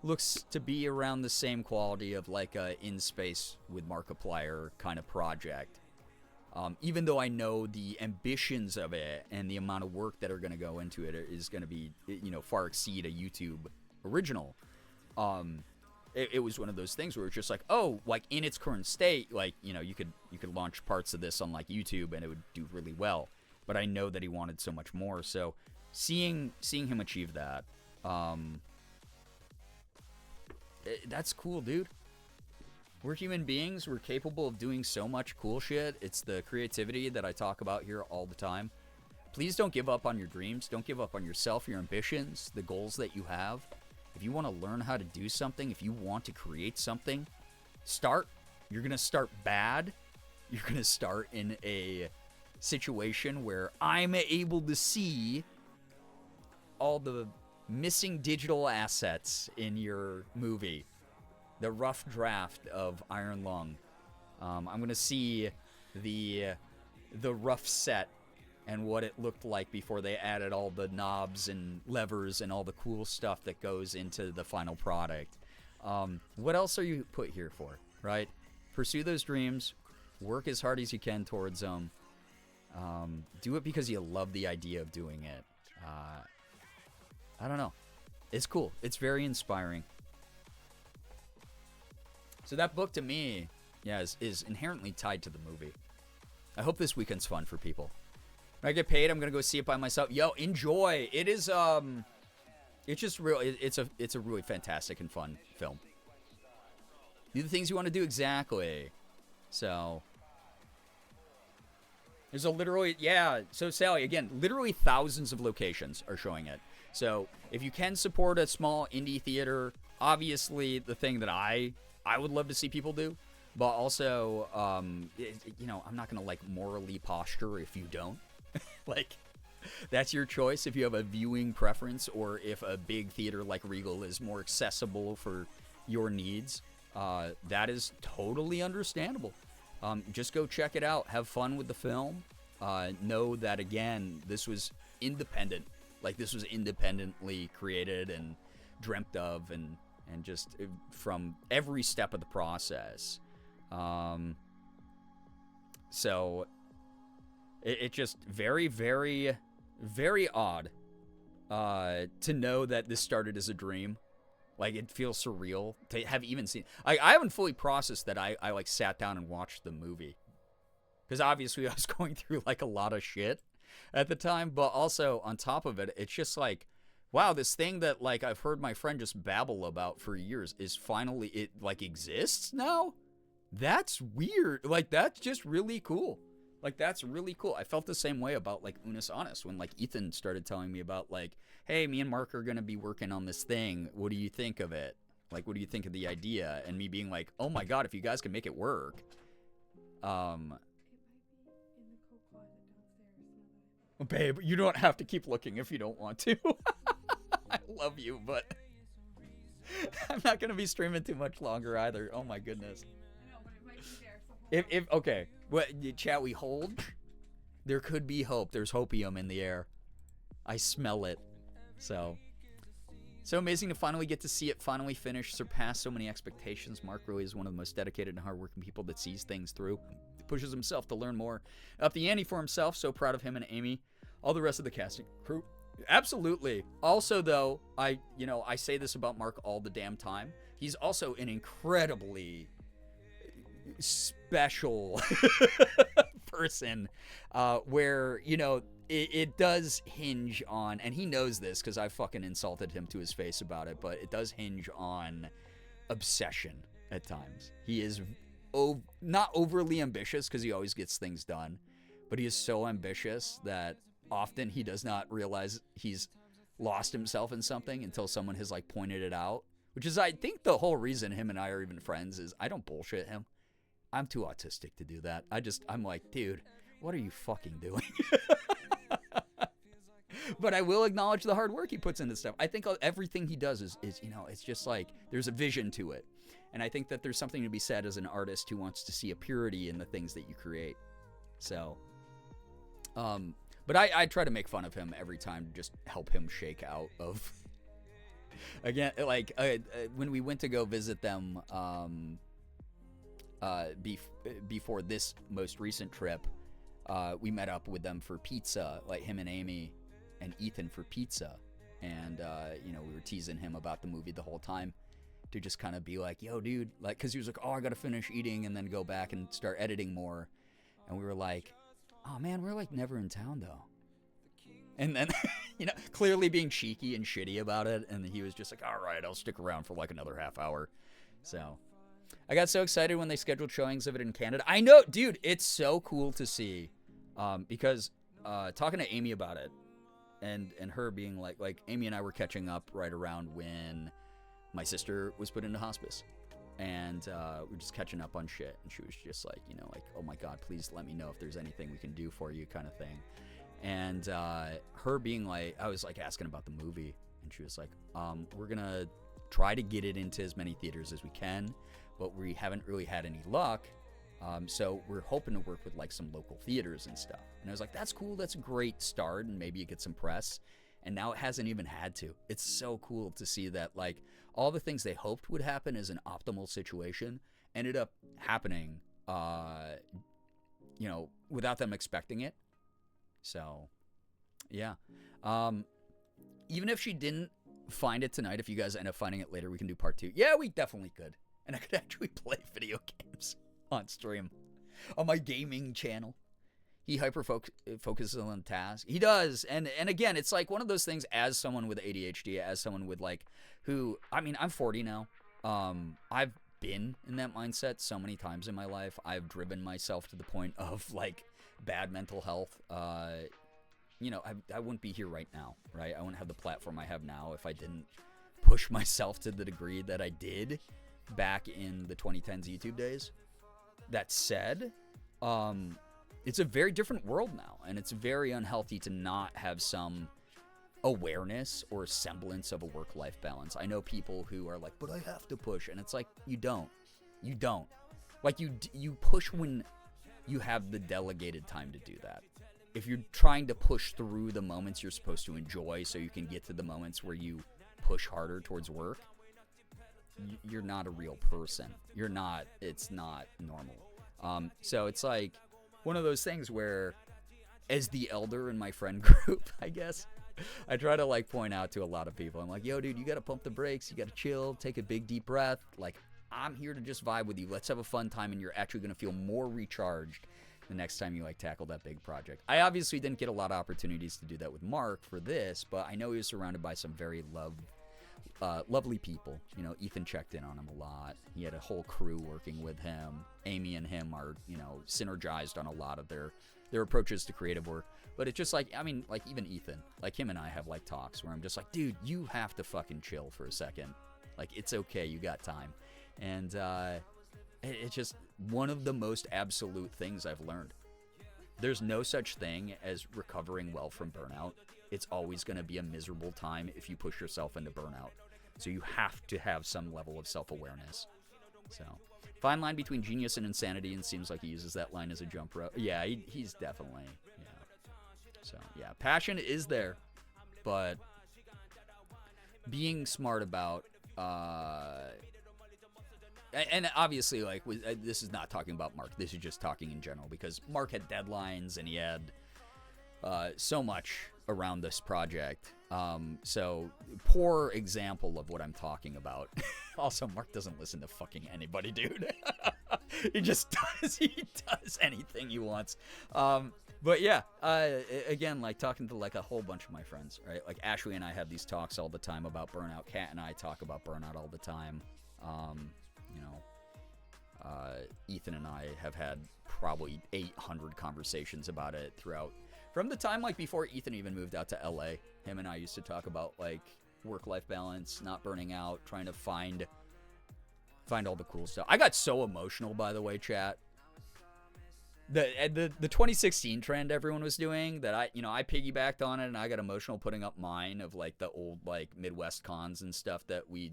looks to be around the same quality of like a In Space with Markiplier kind of project. Even though I know the ambitions of it and the amount of work that are going to go into it is going to be, far exceed a YouTube original. It was one of those things where it's just like, oh, like in its current state, like, you could launch parts of this on like YouTube and it would do really well. But I know that he wanted so much more. So seeing him achieve that, that's cool, dude. We're human beings. We're capable of doing so much cool shit. It's the creativity that I talk about here all the time. Please don't give up on your dreams. Don't give up on yourself, your ambitions, the goals that you have. If you want to learn how to do something, if you want to create something, start. You're going to start bad. You're going to start in a situation where I'm able to see all the missing digital assets in your movie. The rough draft of Iron Lung. I'm going to see the rough set and what it looked like before they added all the knobs and levers and all the cool stuff that goes into the final product. What else are you put here for, right? Pursue those dreams. Work as hard as you can towards them. Do it because you love the idea of doing it. I don't know. It's cool. It's very inspiring. So that book to me, yeah, is inherently tied to the movie. I hope this weekend's fun for people. When I get paid, I'm gonna go see it by myself. Yo, enjoy. It is it's just real. It's a really fantastic and fun film. Do the things you want to do exactly. So there's a literally, yeah. So Sally, again, literally thousands of locations are showing it. So if you can support a small indie theater, obviously the thing that I would love to see people do, but also, you know, I'm not gonna like morally posture if you don't. Like, that's your choice if you have a viewing preference, or if a big theater like Regal is more accessible for your needs. That is totally understandable. Just go check it out. Have fun with the film. Know that, again, this was independent. Like, this was independently created and dreamt of, and just from every step of the process. So it just very, very, very odd to know that this started as a dream. Like, it feels surreal to have even seen. I haven't fully processed that I like sat down and watched the movie, because obviously I was going through like a lot of shit at the time. But also on top of it, it's just like, wow, this thing that like I've heard my friend just babble about for years is finally, it like exists now. That's weird. Like, that's just really cool. Like, that's really cool. I felt the same way about, like, Unis Honest when, like, Ethan started telling me about, like, hey, me and Mark are going to be working on this thing. What do you think of it? Like, what do you think of the idea? And me being like, oh, my God, if you guys can make it work. It might be in the coat closet downstairs. Babe, you don't have to keep looking if you don't want to. I love you, but I'm not going to be streaming too much longer either. Oh, my goodness. I know, but it might be there. So If okay, what chat we hold? There could be hope. There's hopium in the air. I smell it. So amazing to finally get to see it finally finish, surpass so many expectations. Mark really is one of the most dedicated and hardworking people that sees things through. He pushes himself to learn more, up the ante for himself. So proud of him and Amy, all the rest of the casting crew. Absolutely. Also, though, I say this about Mark all the damn time. He's also an incredibly special person, where, you know, it does hinge on, and he knows this because I fucking insulted him to his face about it, but it does hinge on obsession at times. He is not overly ambitious because he always gets things done, but he is so ambitious that often he does not realize he's lost himself in something until someone has like pointed it out, which is, I think, the whole reason him and I are even friends is I don't bullshit him. I'm too autistic to do that. I'm like, dude, what are you fucking doing? But I will acknowledge the hard work he puts into stuff. I think everything he does is, you know, it's just like there's a vision to it. And I think that there's something to be said as an artist who wants to see a purity in the things that you create. So, but I try to make fun of him every time to just help him shake out of, again, like, when we went to go visit them, before this most recent trip, we met up with them for pizza, like him and Amy and Ethan for pizza. And, you know, we were teasing him about the movie the whole time to just kind of be like, yo, dude, like, cause he was like, oh, I got to finish eating and then go back and start editing more. And we were like, oh man, we're like never in town though. And then, you know, clearly being cheeky and shitty about it. And he was just like, all right, I'll stick around for like another half hour. So, I got so excited when they scheduled showings of it in Canada. I know, dude, it's so cool to see. Because talking to Amy about it, and her being like Amy and I were catching up right around when my sister was put into hospice, and we're just catching up on shit, and she was just like, you know, like, oh my god, please let me know if there's anything we can do for you, kind of thing. And her being like, I was like asking about the movie, and she was like, we're gonna try to get it into as many theaters as we can, but we haven't really had any luck. So we're hoping to work with like some local theaters and stuff. And I was like, that's cool. That's a great start. And maybe it gets some press. And now it hasn't even had to. It's so cool to see that like all the things they hoped would happen as an optimal situation ended up happening, you know, without them expecting it. So, yeah. Even if she didn't find it tonight, if you guys end up finding it later, we can do part 2. Yeah, we definitely could. And I could actually play video games on stream on my gaming channel. He focuses on tasks. He does. And again, it's like one of those things, as someone with ADHD, as someone with like who, I mean, I'm 40 now. I've been in that mindset so many times in my life. I've driven myself to the point of like bad mental health. You know, I wouldn't be here right now, right? I wouldn't have the platform I have now if I didn't push myself to the degree that I did back in the 2010s YouTube days. That said, it's a very different world now, and it's very unhealthy to not have some awareness or semblance of a work-life balance. I know people who are like, but I have to push, and it's like, you don't. You don't. Like, you push when you have the delegated time to do that. If you're trying to push through the moments you're supposed to enjoy so you can get to the moments where you push harder towards work, you're not a real person. You're not. It's not normal. So it's like one of those things where, as the elder in my friend group, I guess, I try to like point out to a lot of people. I'm like, yo, dude, you got to pump the brakes. You got to chill. Take a big, deep breath. Like, I'm here to just vibe with you. Let's have a fun time, and you're actually going to feel more recharged the next time you like tackle that big project. I obviously didn't get a lot of opportunities to do that with Mark for this, but I know he was surrounded by some very lovely people. You know, Ethan checked in on him a lot. He had a whole crew working with him. Amy and him are, you know, synergized on a lot of their approaches to creative work. But it's just like, I mean, like even Ethan, like him and I have like talks where I'm just like, dude, you have to fucking chill for a second. Like, it's okay, you got time. And it's just one of the most absolute things I've learned. There's no such thing as recovering well from burnout. It's always going to be a miserable time if you push yourself into burnout. So you have to have some level of self-awareness. So, fine line between genius and insanity, and seems like he uses that line as a jump rope. Yeah, he's definitely, yeah. So, yeah, passion is there, but being smart about, and obviously, like, this is not talking about Mark. This is just talking in general, because Mark had deadlines, and he had so much around this project. So, poor example of what I'm talking about. Also, Mark doesn't listen to fucking anybody, dude. He just does. He does anything he wants. But yeah, again, like talking to like a whole bunch of my friends, right? Like Ashley and I have these talks all the time about burnout. Kat and I talk about burnout all the time. You know, Ethan and I have had probably 800 conversations about it throughout. From the time, like, before Ethan even moved out to LA, him and I used to talk about, like, work-life balance, not burning out, trying to find all the cool stuff. I got so emotional, by the way, chat. The 2016 trend everyone was doing, that I piggybacked on it, and I got emotional putting up mine of, like, the old, like, Midwest cons and stuff that we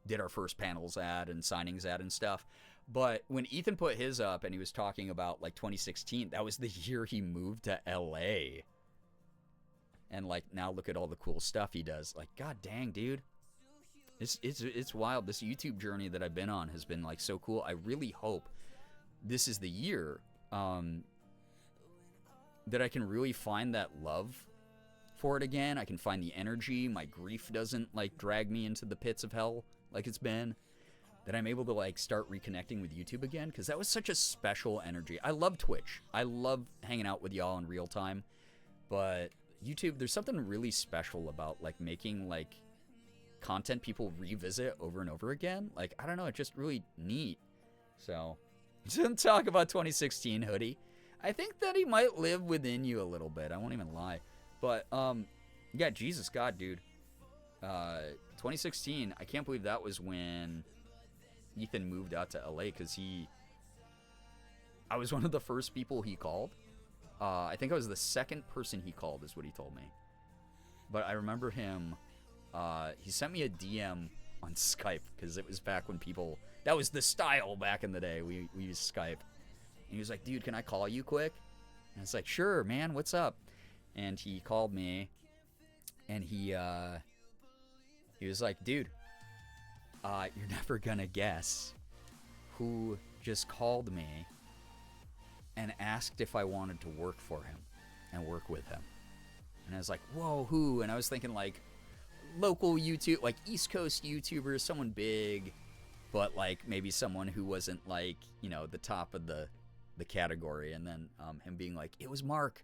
did our first panels at and signings at and stuff. But when Ethan put his up and he was talking about like 2016, that was the year he moved to LA. And like now look at all the cool stuff he does. Like, god dang, dude. It's wild. This YouTube journey that I've been on has been like so cool. I really hope this is the year that I can really find that love for it again. I can find the energy. My grief doesn't like drag me into the pits of hell like it's been. That I'm able to like start reconnecting with YouTube again, because that was such a special energy. I love Twitch. I love hanging out with y'all in real time, but YouTube, there's something really special about like making like content people revisit over and over again. Like, I don't know, it's just really neat. So, didn't talk about 2016 hoodie. I think that he might live within you a little bit. I won't even lie. But, yeah, Jesus God, dude. 2016, I can't believe that was when Ethan moved out to LA, because I was one of the first people he called. I think I was the second person he called, is what he told me. But I remember him, he sent me a DM on Skype, because it was back when that was the style back in the day. We used Skype. And he was like, dude, can I call you quick? And I was like, sure, man, what's up? And he called me, and he was like, dude, you're never gonna guess who just called me and asked if I wanted to work for him and work with him. And I was like, whoa, who? And I was thinking, like, local YouTube, like East Coast YouTuber, someone big, but like maybe someone who wasn't like, you know, the top of the category. And then him being like, it was Mark.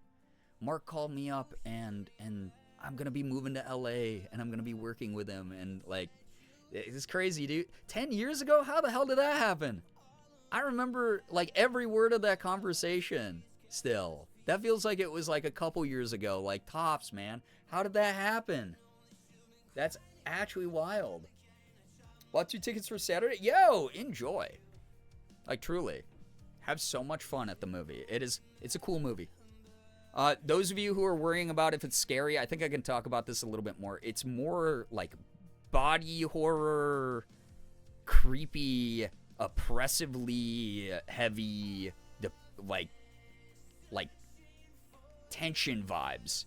Mark called me up, and I'm gonna be moving to LA, and I'm gonna be working with him. And like, it's crazy, dude. 10 years ago, how the hell did that happen? I remember like every word of that conversation still. That feels like it was like a couple years ago, like tops, man. How did that happen? That's actually wild. Bought 2 tickets for Saturday? Yo, enjoy. Like, truly. Have so much fun at the movie. It's a cool movie. Those of you who are worrying about if it's scary, I think I can talk about this a little bit more. It's more like body horror, creepy, oppressively heavy, like tension vibes,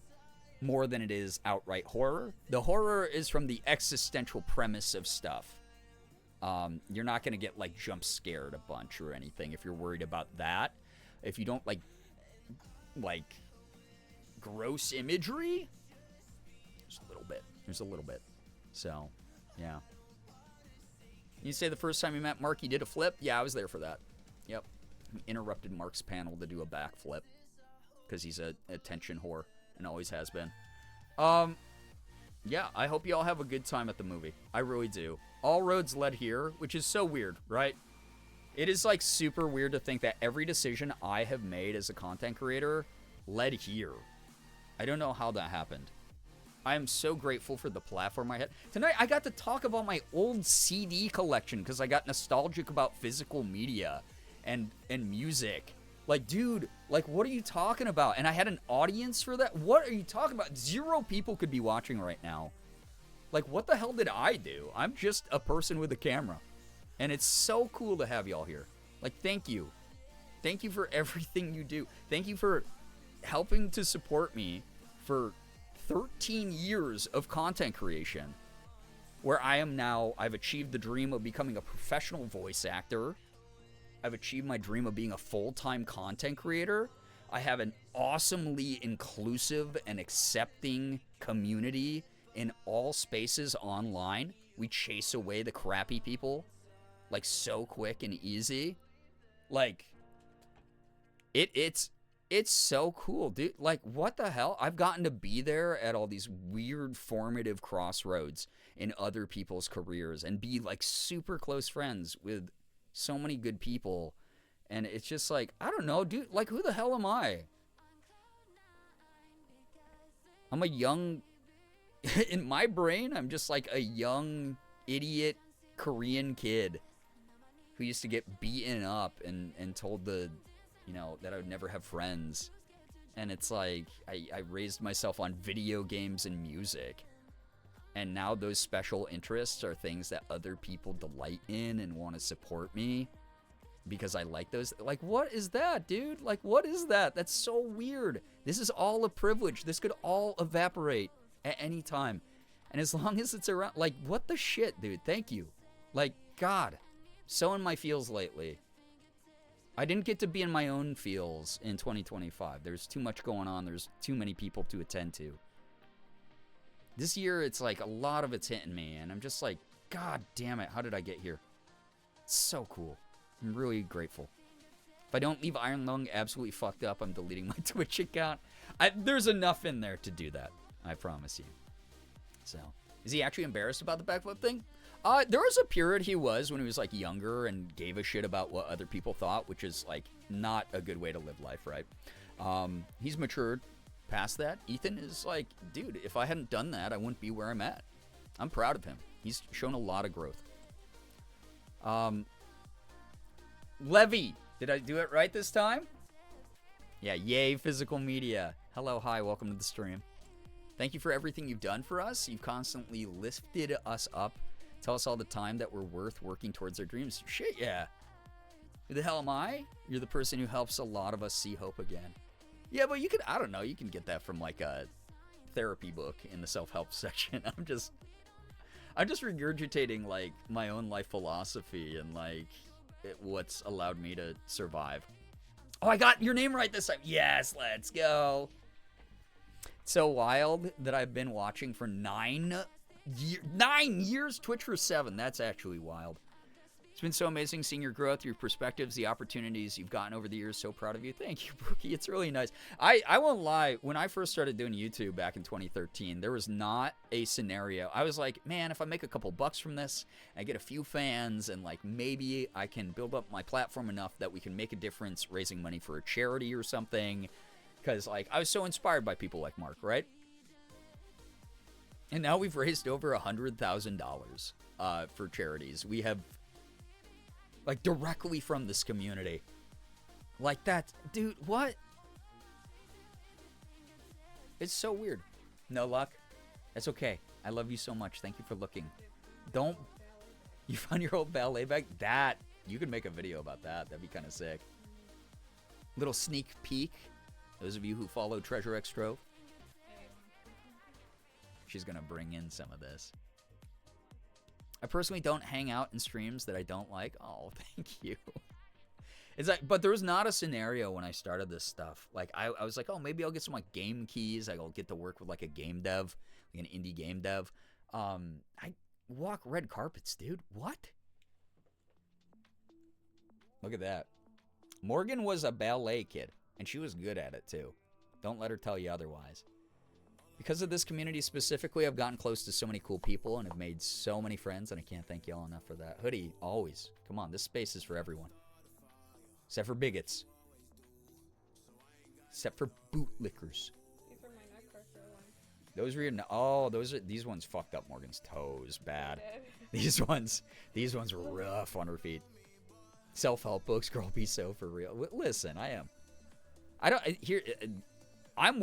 more than it is outright horror. The horror is from the existential premise of stuff. You're not going to get like jump scared a bunch or anything if you're worried about that. If you don't like gross imagery, there's a little bit. So, yeah. You say the first time you met Mark, you did a flip? Yeah, I was there for that. Yep. He interrupted Mark's panel to do a backflip because he's a attention whore and always has been. Yeah, I hope you all have a good time at the movie. I really do. All roads led here, which is so weird, right? It is like super weird to think that every decision I have made as a content creator led here. I don't know how that happened. I am so grateful for the platform I had. Tonight, I got to talk about my old CD collection because I got nostalgic about physical media and music. Like, dude, like, what are you talking about? And I had an audience for that? What are you talking about? 0 people could be watching right now. Like, what the hell did I do? I'm just a person with a camera. And it's so cool to have y'all here. Like, thank you. Thank you for everything you do. Thank you for helping to support me for 13 years of content creation, where I am now. I've achieved the dream of becoming a professional voice actor. I've achieved my dream of being a full-time content creator. I have an awesomely inclusive and accepting community in all spaces online. We chase away the crappy people, like, so quick and easy. Like, it's so cool, dude. Like, what the hell? I've gotten to be there at all these weird formative crossroads in other people's careers and be, like, super close friends with so many good people. And it's just like, I don't know, dude. Like, who the hell am I? I'm a young... in my brain, I'm just like a young, idiot Korean kid who used to get beaten up and told that I would never have friends. And it's like, I raised myself on video games and music. And now those special interests are things that other people delight in and want to support me because I like those. Like, what is that, dude? Like, what is that? That's so weird. This is all a privilege. This could all evaporate at any time. And as long as it's around, like, what the shit, dude? Thank you. Like, God, so in my feels lately. I didn't get to be in my own feels in 2025. There's too much going on. There's too many people to attend to. This year, it's like a lot of it's hitting me, and I'm just like, God damn it, how did I get here? It's so cool. I'm really grateful. If I don't leave Iron Lung absolutely fucked up, I'm deleting my Twitch account. There's enough in there to do that. I promise you. So, is he actually embarrassed about the backflip thing? There was a period he was when he was like younger and gave a shit about what other people thought, which is like not a good way to live life, right? He's matured past that. Ethan is like, dude, if I hadn't done that, I wouldn't be where I'm at. I'm proud of him. He's shown a lot of growth. Levy, did I do it right this time? Yeah, yay, physical media. Hello, hi, welcome to the stream. Thank you for everything you've done for us. You've constantly lifted us up. Tell us all the time that we're worth working towards our dreams. Shit, yeah. Who the hell am I? You're the person who helps a lot of us see hope again. Yeah, but you could, I don't know, you can get that from like a therapy book in the self-help section. I'm just regurgitating like my own life philosophy and like what's allowed me to survive. Oh, I got your name right this time. Yes, let's go. It's so wild that I've been watching for 9 years, Twitch for 7. That's actually wild. It's been so amazing seeing your growth, your perspectives, the opportunities you've gotten over the years. So proud of you. Thank you, Brookie. It's really nice. I won't lie. When I first started doing YouTube back in 2013, there was not a scenario. I was like, man, if I make a couple bucks from this, I get a few fans, and like maybe I can build up my platform enough that we can make a difference raising money for a charity or something. Because like I was so inspired by people like Mark, right? And now we've raised over $100,000 for charities. We have, like, directly from this community. Like that, dude, what? It's so weird. No luck? That's okay. I love you so much. Thank you for looking. Don't, you found your old ballet bag? That, you could make a video about that. That'd be kind of sick. Little sneak peek. Those of you who follow Treasure X Trove. She's gonna bring in some of this. I personally don't hang out in streams that I don't like. Oh, thank you. It's like, but there was not a scenario when I started this stuff. Like I was like, oh, maybe I'll get some like game keys. I'll get to work with like a game dev, like an indie game dev. I walk red carpets, dude. What? Look at that. Morgan was a ballet kid, and she was good at it too. Don't let her tell you otherwise. Because of this community specifically, I've gotten close to so many cool people and have made so many friends, and I can't thank y'all enough for that. Hoodie, always. Come on, this space is for everyone. Except for bigots. Except for bootlickers. These are my neck crusher ones. Those were your, oh, these ones fucked up Morgan's toes bad. These ones were rough on her feet. Self-help books, girl, be so for real. Listen,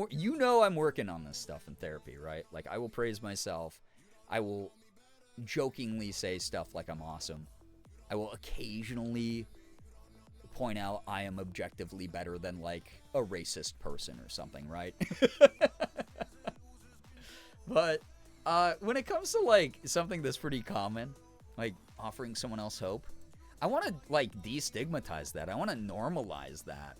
you know I'm working on this stuff in therapy, right? Like, I will praise myself. I will jokingly say stuff like I'm awesome. I will occasionally point out I am objectively better than, like, a racist person or something, right? But when it comes to, like, something that's pretty common, like offering someone else hope, I want to, like, destigmatize that. I want to normalize that.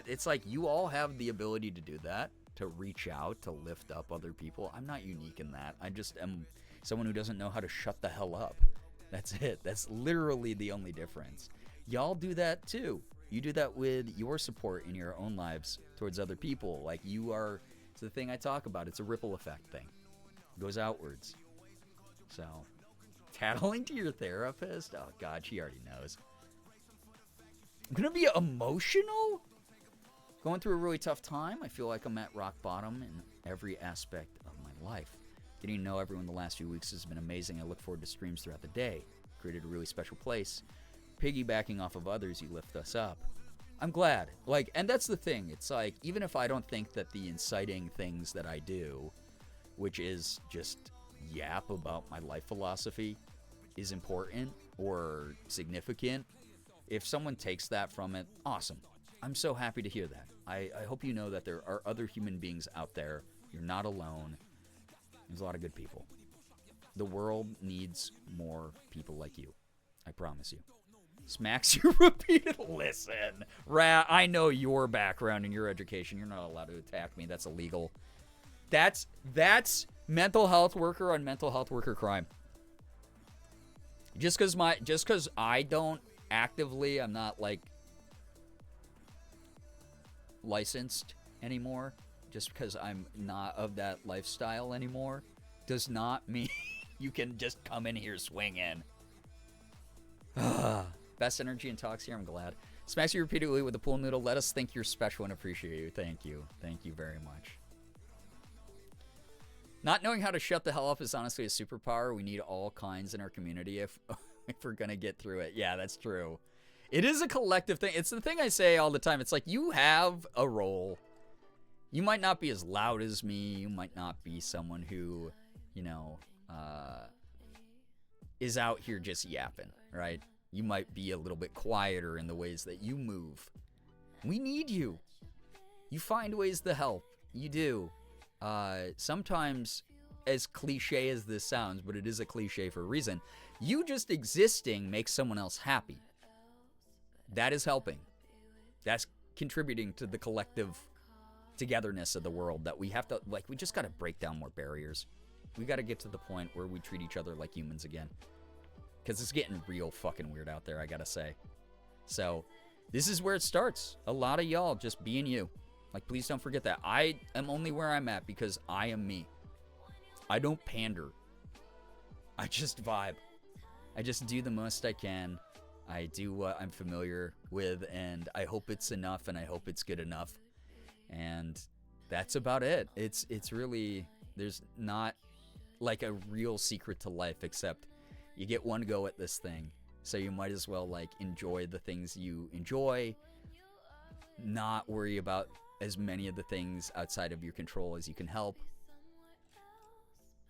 It's like you all have the ability to do that, to reach out, to lift up other people. I'm not unique in that. I just am someone who doesn't know how to shut the hell up. That's it. That's literally the only difference. Y'all do that too. You do that with your support in your own lives towards other people. Like you are, it's the thing I talk about. It's a ripple effect thing. It goes outwards. So, tattling to your therapist? Oh God, she already knows. I'm gonna be emotional? Going through a really tough time. I feel like I'm at rock bottom in every aspect of my life. Getting to know everyone the last few weeks has been amazing. I look forward to streams throughout the day. Created a really special place. Piggybacking off of others, you lift us up. I'm glad. Like, and that's the thing. It's like, even if I don't think that the inciting things that I do, which is just yap about my life philosophy, is important or significant, if someone takes that from it, awesome. I'm so happy to hear that. I hope you know that there are other human beings out there. You're not alone. There's a lot of good people. The world needs more people like you. I promise you. Smacks you repeated. Listen, Rat, I know your background and your education. You're not allowed to attack me. That's illegal. That's mental health worker on mental health worker crime. Just because I don't actively, I'm not like licensed anymore, just because I'm not of that lifestyle anymore, does not mean you can just come in here swinging. Best energy and talks here, I'm glad. Smash you repeatedly with the pool noodle. Let us think you're special and appreciate you. Thank you. Thank you very much. Not knowing how to shut the hell up is honestly a superpower. We need all kinds in our community if we're going to get through it. Yeah, that's true. It is a collective thing. It's the thing I say all the time. It's like you have a role. You might not be as loud as me. You might not be someone who, you know, is out here just yapping, right? You might be a little bit quieter in the ways that you move. We need you. You find ways to help. You do. Sometimes, as cliche as this sounds, but it is a cliche for a reason, you just existing makes someone else happy. That is helping. That's contributing to the collective togetherness of the world that we have to, like, we just got to break down more barriers. We got to get to the point where we treat each other like humans again. Because it's getting real fucking weird out there, I gotta say. So, this is where it starts. A lot of y'all just being you. Like, please don't forget that. I am only where I'm at because I am me. I don't pander. I just vibe. I just do the most I can. I do what I'm familiar with, and I hope it's enough, and I hope it's good enough. And that's about it. It's really, there's not like a real secret to life, except you get one go at this thing. So you might as well like enjoy the things you enjoy, not worry about as many of the things outside of your control as you can help.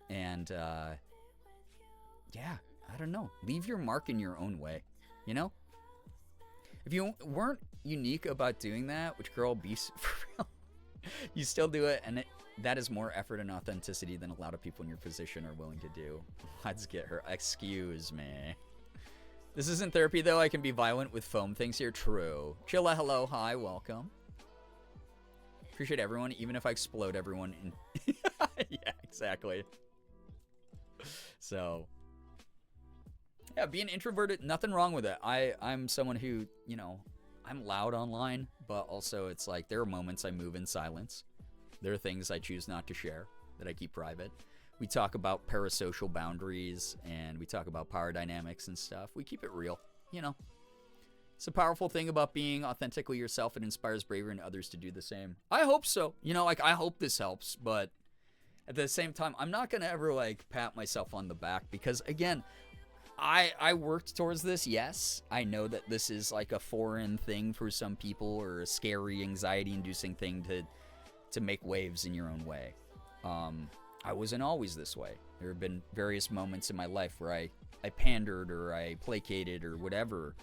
And yeah, I don't know. Leave your mark in your own way, you know? If you weren't unique about doing that, which girl, be for real, you still do it, and that is more effort and authenticity than a lot of people in your position are willing to do. Let's get her. Excuse me. This isn't therapy, though. I can be violent with foam things here. True. Chilla, hello, hi, welcome. Appreciate everyone, even if I explode everyone. Yeah, exactly. So, yeah, being introverted, nothing wrong with it. I'm someone who, you know, I'm loud online, but also it's like there are moments I move in silence. There are things I choose not to share that I keep private. We talk about parasocial boundaries, and we talk about power dynamics and stuff. We keep it real, you know. It's a powerful thing about being authentically yourself. It inspires bravery in others to do the same. I hope so. You know, like, I hope this helps, but at the same time, I'm not going to ever, like, pat myself on the back because, again, I worked towards this, yes. I know that this is, like, a foreign thing for some people or a scary, anxiety-inducing thing to make waves in your own way. I wasn't always this way. There have been various moments in my life where I pandered or I placated or whatever.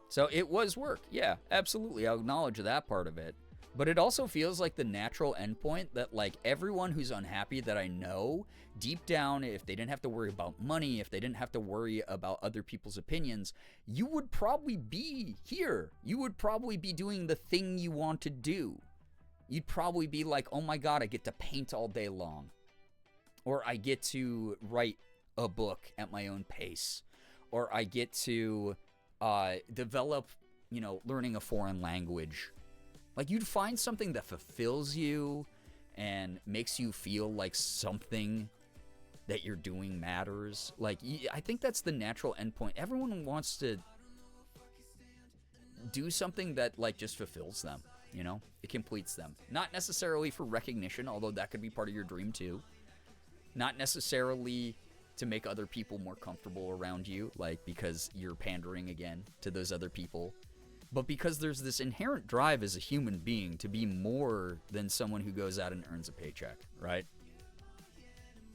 So it was work. Yeah, absolutely. I'll acknowledge that part of it. But it also feels like the natural endpoint that, like, everyone who's unhappy that I know, deep down, if they didn't have to worry about money, if they didn't have to worry about other people's opinions, you would probably be here. You would probably be doing the thing you want to do. You'd probably be like, oh my God, I get to paint all day long. Or I get to write a book at my own pace. Or I get to develop, you know, learning a foreign language. Like, you'd find something that fulfills you and makes you feel like something that you're doing matters. Like, I think that's the natural endpoint. Everyone wants to do something that, like, just fulfills them, you know? It completes them. Not necessarily for recognition, although that could be part of your dream, too. Not necessarily to make other people more comfortable around you, like, because you're pandering again to those other people. But because there's this inherent drive as a human being to be more than someone who goes out and earns a paycheck, right?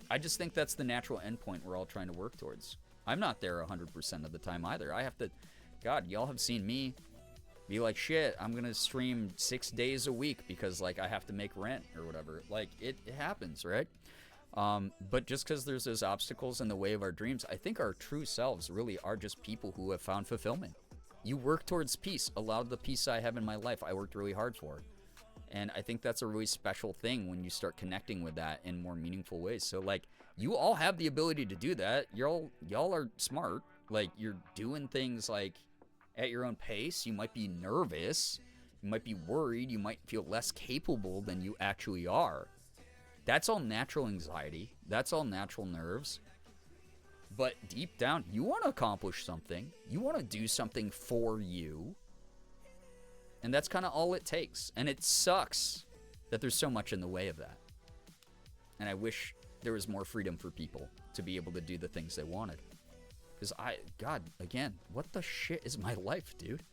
I just think that's the natural endpoint we're all trying to work towards. I'm not there 100% of the time either. I have to, God, y'all have seen me be like, shit, I'm going to stream 6 days a week because, like, I have to make rent or whatever. Like, it happens, right? But just because there's those obstacles in the way of our dreams, I think our true selves really are just people who have found fulfillment. You work towards peace. A lot of the peace I have in my life, I worked really hard for. And I think that's a really special thing when you start connecting with that in more meaningful ways. So, like, you all have the ability to do that. Y'all are smart. Like, you're doing things, like, at your own pace. You might be nervous. You might be worried. You might feel less capable than you actually are. That's all natural anxiety. That's all natural nerves. But deep down, you want to accomplish something. You want to do something for you. And that's kind of all it takes. And it sucks that there's so much in the way of that. And I wish there was more freedom for people to be able to do the things they wanted. Because God, again, what the shit is my life, dude?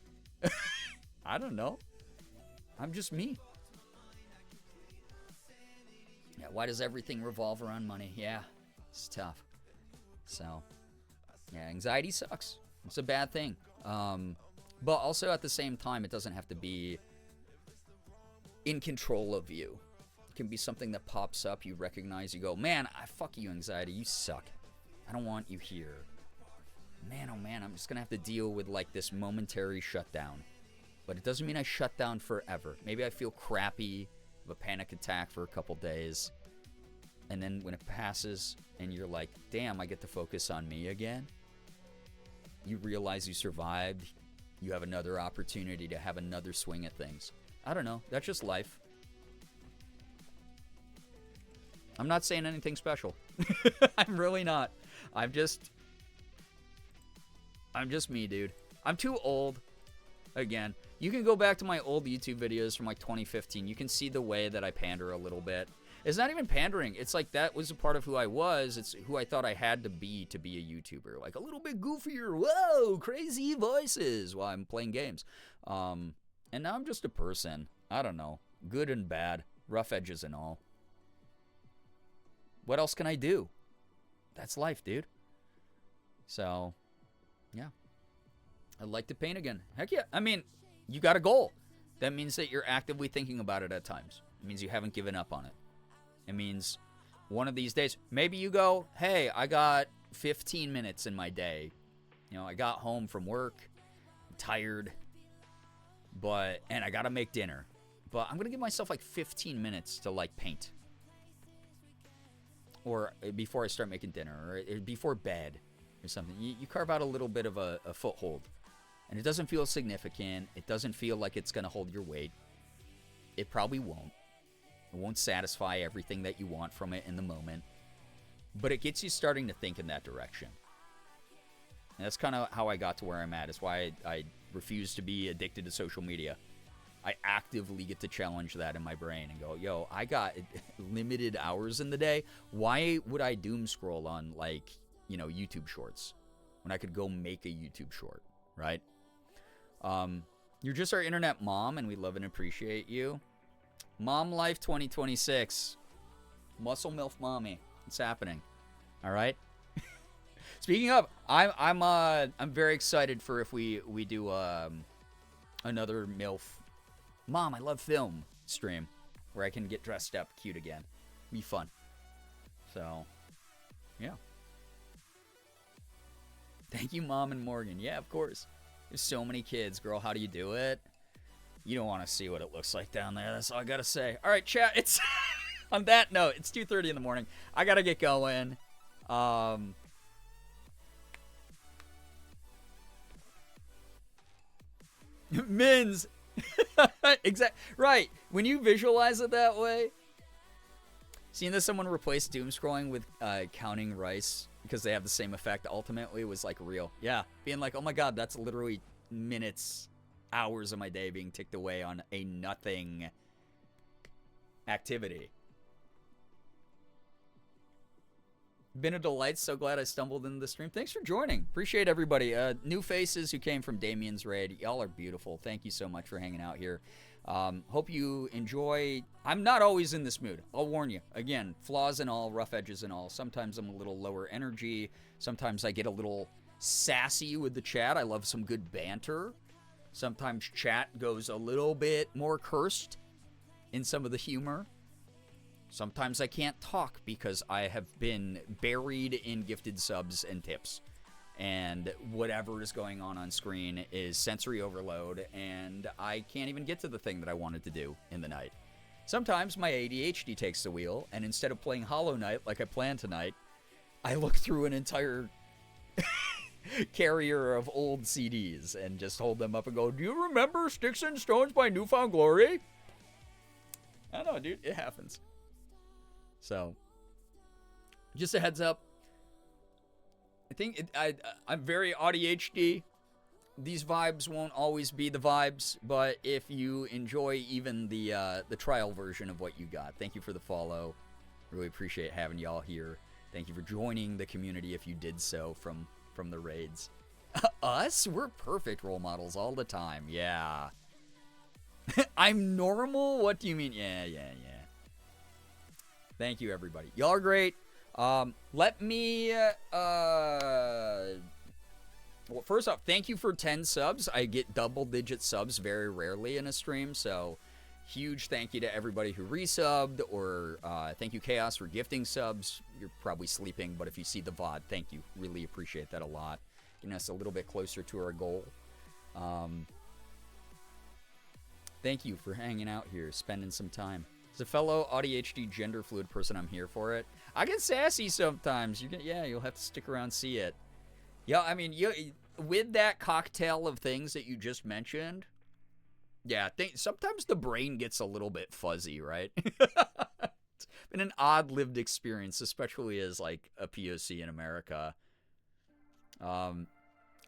I don't know. I'm just me. Yeah, why does everything revolve around money? Yeah, it's tough. So, yeah, anxiety sucks. It's a bad thing. But also at the same time, it doesn't have to be in control of you. It can be something that pops up, you recognize, you go, man, fuck you, anxiety, you suck. I don't want you here. Man, oh man, I'm just gonna have to deal with like this momentary shutdown. But it doesn't mean I shut down forever. Maybe I feel crappy, have a panic attack for a couple days. And then when it passes and you're like, damn, I get to focus on me again. You realize you survived. You have another opportunity to have another swing at things. I don't know. That's just life. I'm not saying anything special. I'm really not. I'm just me, dude. I'm too old. Again, you can go back to my old YouTube videos from like 2015. You can see the way that I pander a little bit. It's not even pandering. It's like that was a part of who I was. It's who I thought I had to be a YouTuber. Like a little bit goofier. Whoa, crazy voices while I'm playing games. And now I'm just a person. I don't know. Good and bad. Rough edges and all. What else can I do? That's life, dude. So, yeah. I'd like to paint again. Heck yeah. I mean, you got a goal. That means that you're actively thinking about it at times. It means you haven't given up on it. It means one of these days, maybe you go, hey, I got 15 minutes in my day. You know, I got home from work, I'm tired, and I got to make dinner. But I'm going to give myself like 15 minutes to like paint. Or before I start making dinner, or before bed or something. You carve out a little bit of a foothold. And it doesn't feel significant. It doesn't feel like it's going to hold your weight. It probably won't. It won't satisfy everything that you want from it in the moment. But it gets you starting to think in that direction. And that's kind of how I got to where I'm at. It's why I refuse to be addicted to social media. I actively get to challenge that in my brain and go, yo, I got limited hours in the day. Why would I doom scroll on, like, you know, YouTube shorts when I could go make a YouTube short, right? You're just our internet mom, and we love and appreciate you. Mom Life 2026. Muscle MILF Mommy. It's happening. All right? Speaking of, I'm very excited for if we do another MILF Mom, I love film stream where I can get dressed up cute again. Be fun. So, yeah. Thank you, Mom and Morgan. Yeah, of course. There's so many kids. Girl, how do you do it? You don't want to see what it looks like down there. That's all I got to say. All right, chat. It's on that note, it's 2:30 in the morning. I got to get going. Mins. Exactly. Right. When you visualize it that way, seeing that someone replaced doom scrolling with counting rice because they have the same effect ultimately was like real. Yeah. Being like, oh my God, that's literally minutes, hours of my day being ticked away on a nothing activity. Been a delight. So glad I stumbled into the stream. Thanks for joining. Appreciate everybody. New faces who came from Damien's raid. Y'all are beautiful. Thank you so much for hanging out here. Hope you enjoy. I'm not always in this mood. I'll warn you. Again, flaws and all, rough edges and all. Sometimes I'm a little lower energy. Sometimes I get a little sassy with the chat. I love some good banter. Sometimes chat goes a little bit more cursed in some of the humor. Sometimes I can't talk because I have been buried in gifted subs and tips. And whatever is going on screen is sensory overload, and I can't even get to the thing that I wanted to do in the night. Sometimes my ADHD takes the wheel, and instead of playing Hollow Knight like I planned tonight, I look through an entire carrier of old CDs and just hold them up and go, do you remember Sticks and Stones by Newfound Glory? I don't know, dude. It happens. So, just a heads up. I think I'm very ADHD. These vibes won't always be the vibes, but if you enjoy even the trial version of what you got, thank you for the follow. Really appreciate having y'all here. Thank you for joining the community if you did so from the raids. Us? We're perfect role models all the time. Yeah. I'm normal? What do you mean? Yeah. Thank you, everybody. Y'all are great. Let me... Well, first off, thank you for 10 subs. I get double-digit subs very rarely in a stream, so huge thank you to everybody who resubbed, or thank you, Chaos, for gifting subs. You're probably sleeping, but if you see the VOD, thank you. Really appreciate that a lot. Getting us a little bit closer to our goal. Thank you for hanging out here, spending some time. As a fellow ADHD gender fluid person, I'm here for it. I get sassy sometimes. You'll have to stick around and see it. Yeah, I mean, with that cocktail of things that you just mentioned, yeah, sometimes the brain gets a little bit fuzzy, right? It's been an odd lived experience, especially as like a POC in America. A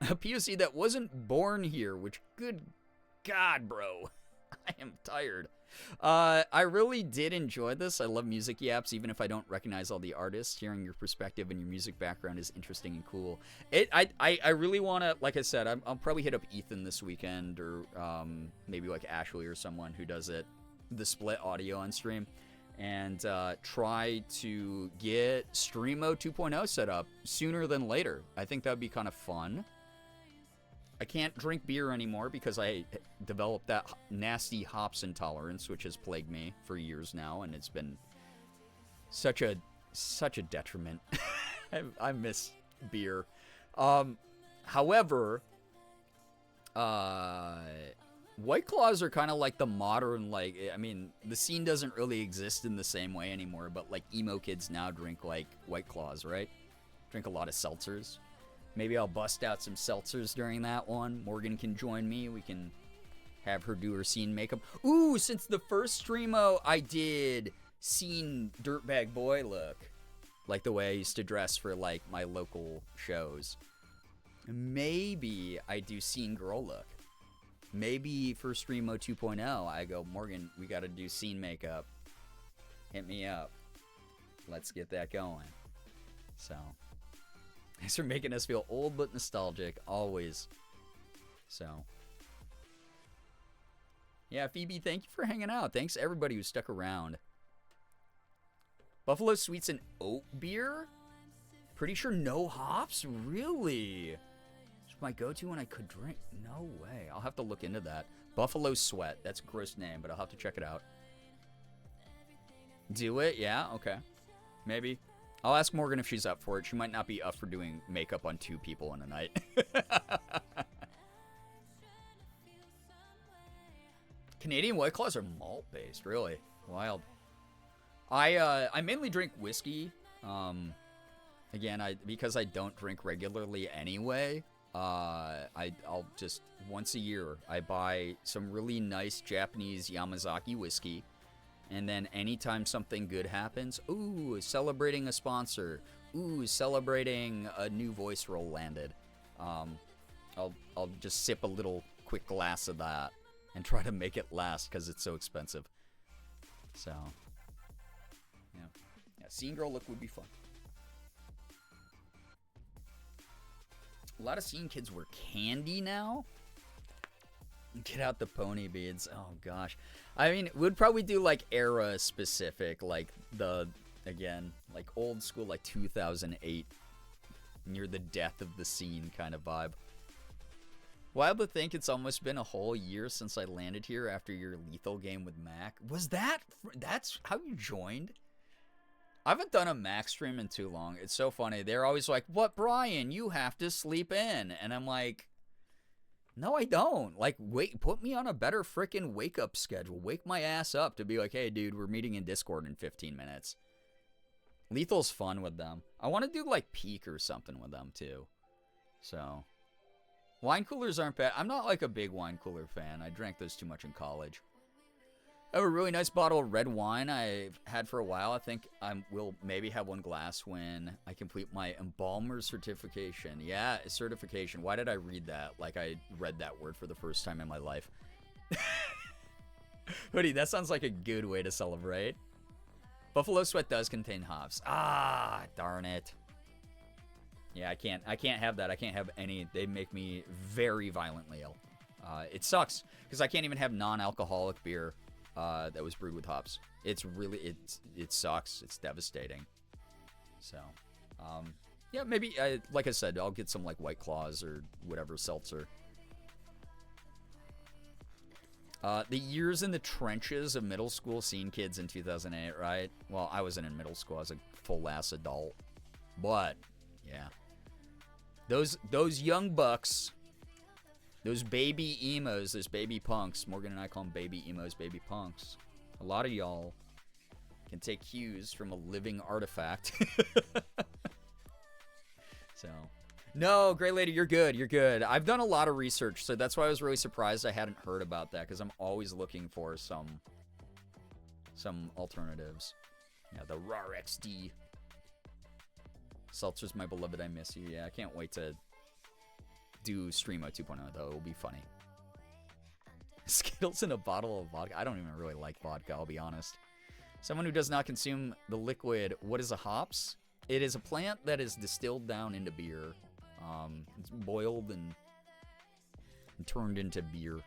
POC that wasn't born here, which, good God, bro, I am tired. I really did enjoy this. I love music yaps, even if I don't recognize all the artists. Hearing your perspective and your music background is interesting and cool. I really want to, like I said, I'll probably hit up Ethan this weekend, or maybe like Ashley or someone who does it, the split audio on stream, and try to get Streamo 2.0 set up sooner than later. I think that would be kind of fun. I can't drink beer anymore because I developed that nasty hops intolerance, which has plagued me for years now, and it's been such a detriment. I miss beer. However, White Claws are kind of like the modern, like, I mean, the scene doesn't really exist in the same way anymore, but like emo kids now drink like White Claws, right? Drink a lot of seltzers. Maybe I'll bust out some seltzers during that one. Morgan can join me. We can have her do her scene makeup. Ooh, since the first streamo, I did scene dirtbag boy look. Like the way I used to dress for, like, my local shows. Maybe I do scene girl look. Maybe for Streamo 2.0, I go, Morgan, we got to do scene makeup. Hit me up. Let's get that going. So... thanks for making us feel old but nostalgic, always. So, yeah, Phoebe, thank you for hanging out. Thanks to everybody who stuck around. Buffalo Sweets and oat beer? Pretty sure no hops? Really? It's my go-to when I could drink. No way. I'll have to look into that. Buffalo Sweat. That's a gross name, but I'll have to check it out. Do it? Yeah? Okay. Maybe. I'll ask Morgan if she's up for it. She might not be up for doing makeup on 2 people in a night. Canadian White Claws are malt-based, really. Wild. I mainly drink whiskey. Again, because I don't drink regularly anyway, I'll just, once a year, I buy some really nice Japanese Yamazaki whiskey. And then anytime something good happens, ooh, celebrating a sponsor, ooh, celebrating a new voice role landed, I'll just sip a little quick glass of that and try to make it last because it's so expensive. So, yeah, scene girl look would be fun. A lot of scene kids wear candy now. Get out the pony beads. Oh, gosh. I mean, we'd probably do, like, era-specific, like, again, like, old school, like, 2008, near the death of the scene kind of vibe. Wild to think it's almost been a whole year since I landed here after your lethal game with Mac. That's how you joined? I haven't done a Mac stream in too long. It's so funny. They're always like, what, Brian? You have to sleep in. And I'm like... no, I don't. Like, wait, put me on a better frickin' wake-up schedule. Wake my ass up to be like, hey, dude, we're meeting in Discord in 15 minutes. Lethal's fun with them. I want to do, like, Peak or something with them, too. So, wine coolers aren't bad. I'm not, like, a big wine cooler fan. I drank those too much in college. I have a really nice bottle of red wine I've had for a while. I think I will maybe have one glass when I complete my embalmer certification. Yeah, certification. Why did I read that? Like I read that word for the first time in my life. Hoodie, that sounds like a good way to celebrate. Buffalo Sweat does contain hops. Ah, darn it. Yeah, I can't have that. I can't have any. They make me very violently ill. It sucks because I can't even have non-alcoholic beer that was brewed with hops. It's really, it sucks. It's devastating. So, yeah, maybe, like I said, I'll get some like White Claws or whatever seltzer. The years in the trenches of middle school scene kids in 2008, right? Well, I wasn't in middle school. I was a full-ass adult. But, yeah. Those young bucks, those baby emos, those baby punks. Morgan and I call them baby emos, baby punks. A lot of y'all can take cues from a living artifact. So... No, Gray Lady, you're good. You're good. I've done a lot of research, so that's why I was really surprised I hadn't heard about that, because I'm always looking for some alternatives. Yeah, the RAR XD. Seltzer's my beloved, I miss you. Yeah, I can't wait to do Streamo 2.0, though. It'll be funny. Skittles in a bottle of vodka. I don't even really like vodka, I'll be honest. Someone who does not consume the liquid, what is a hops? It is a plant that is distilled down into beer. It's boiled and turned into beer.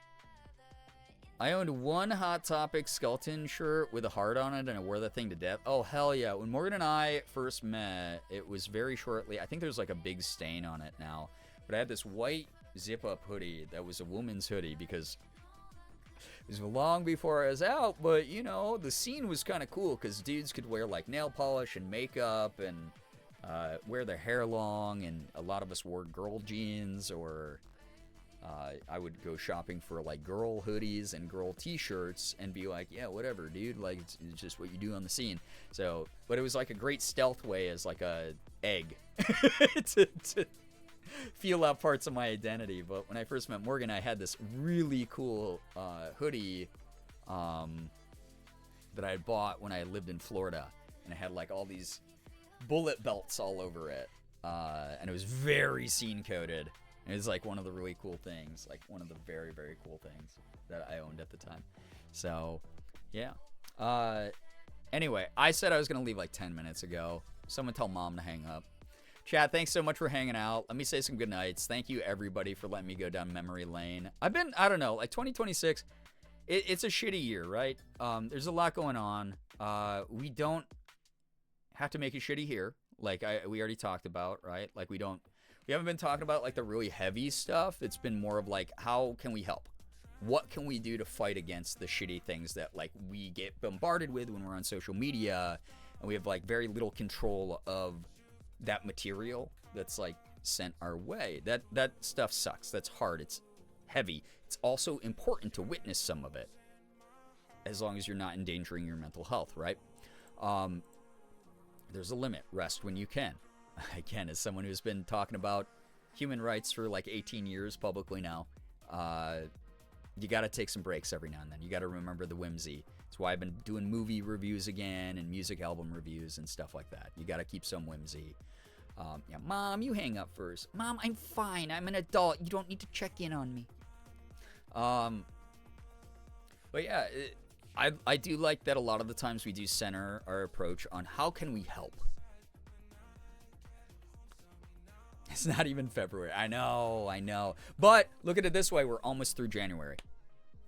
I owned one Hot Topic skeleton shirt with a heart on it, and I wore that thing to death. Oh, hell yeah. When Morgan and I first met, it was very shortly. I think there's like a big stain on it now. But I had this white zip-up hoodie that was a woman's hoodie because it was long before I was out. But, you know, the scene was kind of cool because dudes could wear like nail polish and makeup and wear their hair long, and a lot of us wore girl jeans, or I would go shopping for like girl hoodies and girl t-shirts and be like, yeah, whatever, dude, like it's just what you do on the scene. So, but it was like a great stealth way as like a egg to feel out parts of my identity. But when I first met Morgan, I had this really cool hoodie that I had bought when I lived in Florida, and I had like all these bullet belts all over it, and it was very scene coded. It was like one of the really cool things, like one of the very, very cool things that I owned at the time. So, yeah. Anyway, I said I was gonna leave like 10 minutes ago. Someone tell Mom to hang up. Chad, thanks so much for hanging out. Let me say some good nights. Thank you everybody for letting me go down memory lane. I've been, I don't know, like 2026. It's a shitty year, right? There's a lot going on. We don't have to make it shitty here, like we already talked about, right? Like we haven't been talking about like the really heavy stuff. It's been more of like, how can we help? What can we do to fight against the shitty things that like we get bombarded with when we're on social media, and we have like very little control of that material that's like sent our way. That stuff sucks. That's hard. It's heavy. It's also important to witness some of it, as long as you're not endangering your mental health, right? There's a limit. Rest when you can. Again, as someone who's been talking about human rights for like 18 years publicly now, you got to take some breaks every now and then. You got to remember the whimsy. That's why I've been doing movie reviews again and music album reviews and stuff like that. You got to keep some whimsy. Yeah, Mom, you hang up first. Mom, I'm fine. I'm an adult. You don't need to check in on me. But yeah, I do like that a lot of the times we do center our approach on how can we help. It's not even February. I know. But look at it this way. We're almost through January.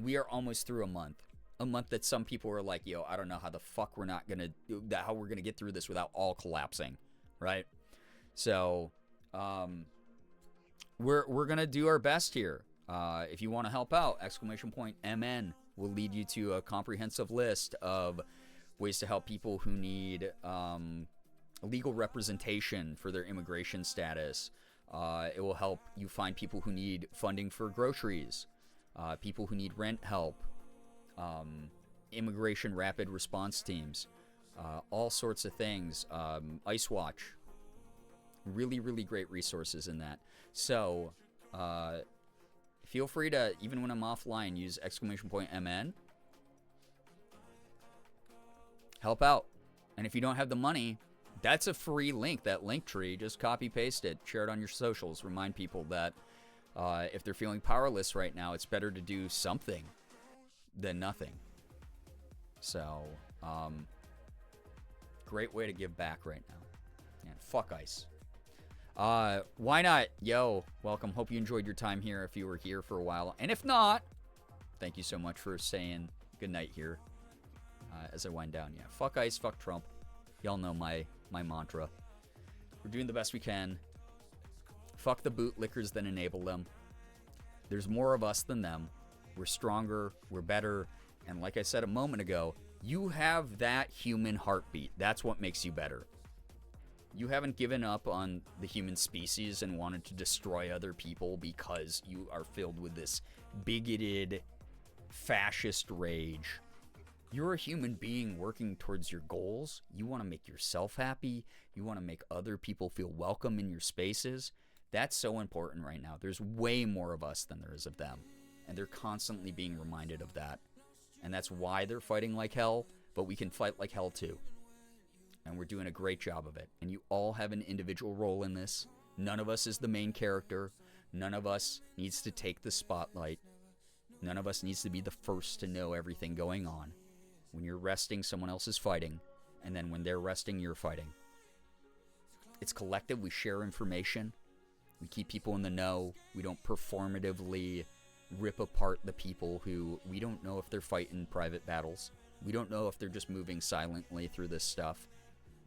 We are almost through a month. A month that some people are like, yo, I don't know how the fuck how we're going to get through this without all collapsing, right? So, we're going to do our best here. If you want to help out, ! MN will lead you to a comprehensive list of ways to help people who need legal representation for their immigration status. It will help you find people who need funding for groceries, people who need rent help, immigration rapid response teams, all sorts of things. Ice Watch, really, really great resources in that. So, feel free to, even when I'm offline, use ! MN. help out. And if you don't have the money, that's a free link, that link tree. Just copy paste it, share it on your socials. Remind people that if they're feeling powerless right now, it's better to do something than nothing. So, great way to give back right now. And fuck ICE. Why not? Yo, welcome. Hope you enjoyed your time here if you were here for a while. And if not, thank you so much for saying goodnight here as I wind down. Yeah, fuck ICE, fuck Trump. Y'all know my mantra. We're doing the best we can. Fuck the bootlickers that enable them. There's more of us than them. We're stronger. We're better. And like I said a moment ago, you have that human heartbeat. That's what makes you better. You haven't given up on the human species and wanted to destroy other people because you are filled with this bigoted, fascist rage. You're a human being working towards your goals. You want to make yourself happy. You want to make other people feel welcome in your spaces. That's so important right now. There's way more of us than there is of them. And they're constantly being reminded of that. And that's why they're fighting like hell, but we can fight like hell too. And we're doing a great job of it. And you all have an individual role in this. None of us is the main character. None of us needs to take the spotlight. None of us needs to be the first to know everything going on. When you're resting, someone else is fighting. And then when they're resting, you're fighting. It's collective. We share information. We keep people in the know. We don't performatively rip apart the people who we don't know if they're fighting private battles. We don't know if they're just moving silently through this stuff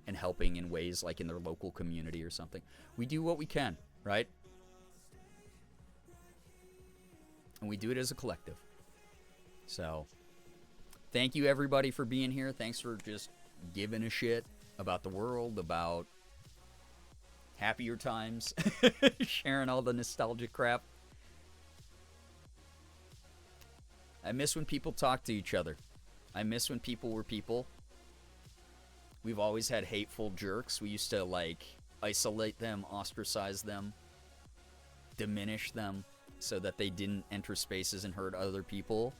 and helping in ways like in their local community or something. We do what we can, right? And we do it as a collective. So, thank you everybody for being here. Thanks for just giving a shit about the world, about happier times, sharing all the nostalgic crap. I miss when people talk to each other. I miss when people were people. We've always had hateful jerks. We used to, like, isolate them, ostracize them, diminish them so that they didn't enter spaces and hurt other people.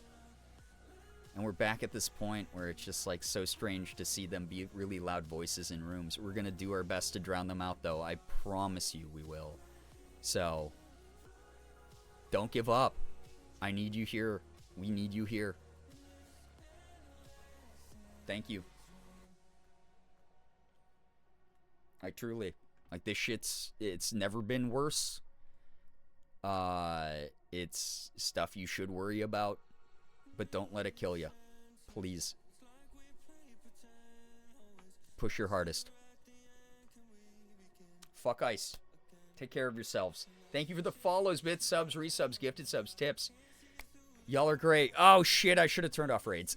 And we're back at this point where it's just, like, so strange to see them be really loud voices in rooms. We're going to do our best to drown them out, though. I promise you we will. So, don't give up. I need you here. We need you here. Thank you. Like, truly. Like, this shit's... It's never been worse. It's stuff you should worry about. But don't let it kill you. Please. Push your hardest. Fuck ICE. Take care of yourselves. Thank you for the follows, bits, subs, resubs, gifted subs, tips. Y'all are great. Oh, shit, I should have turned off raids.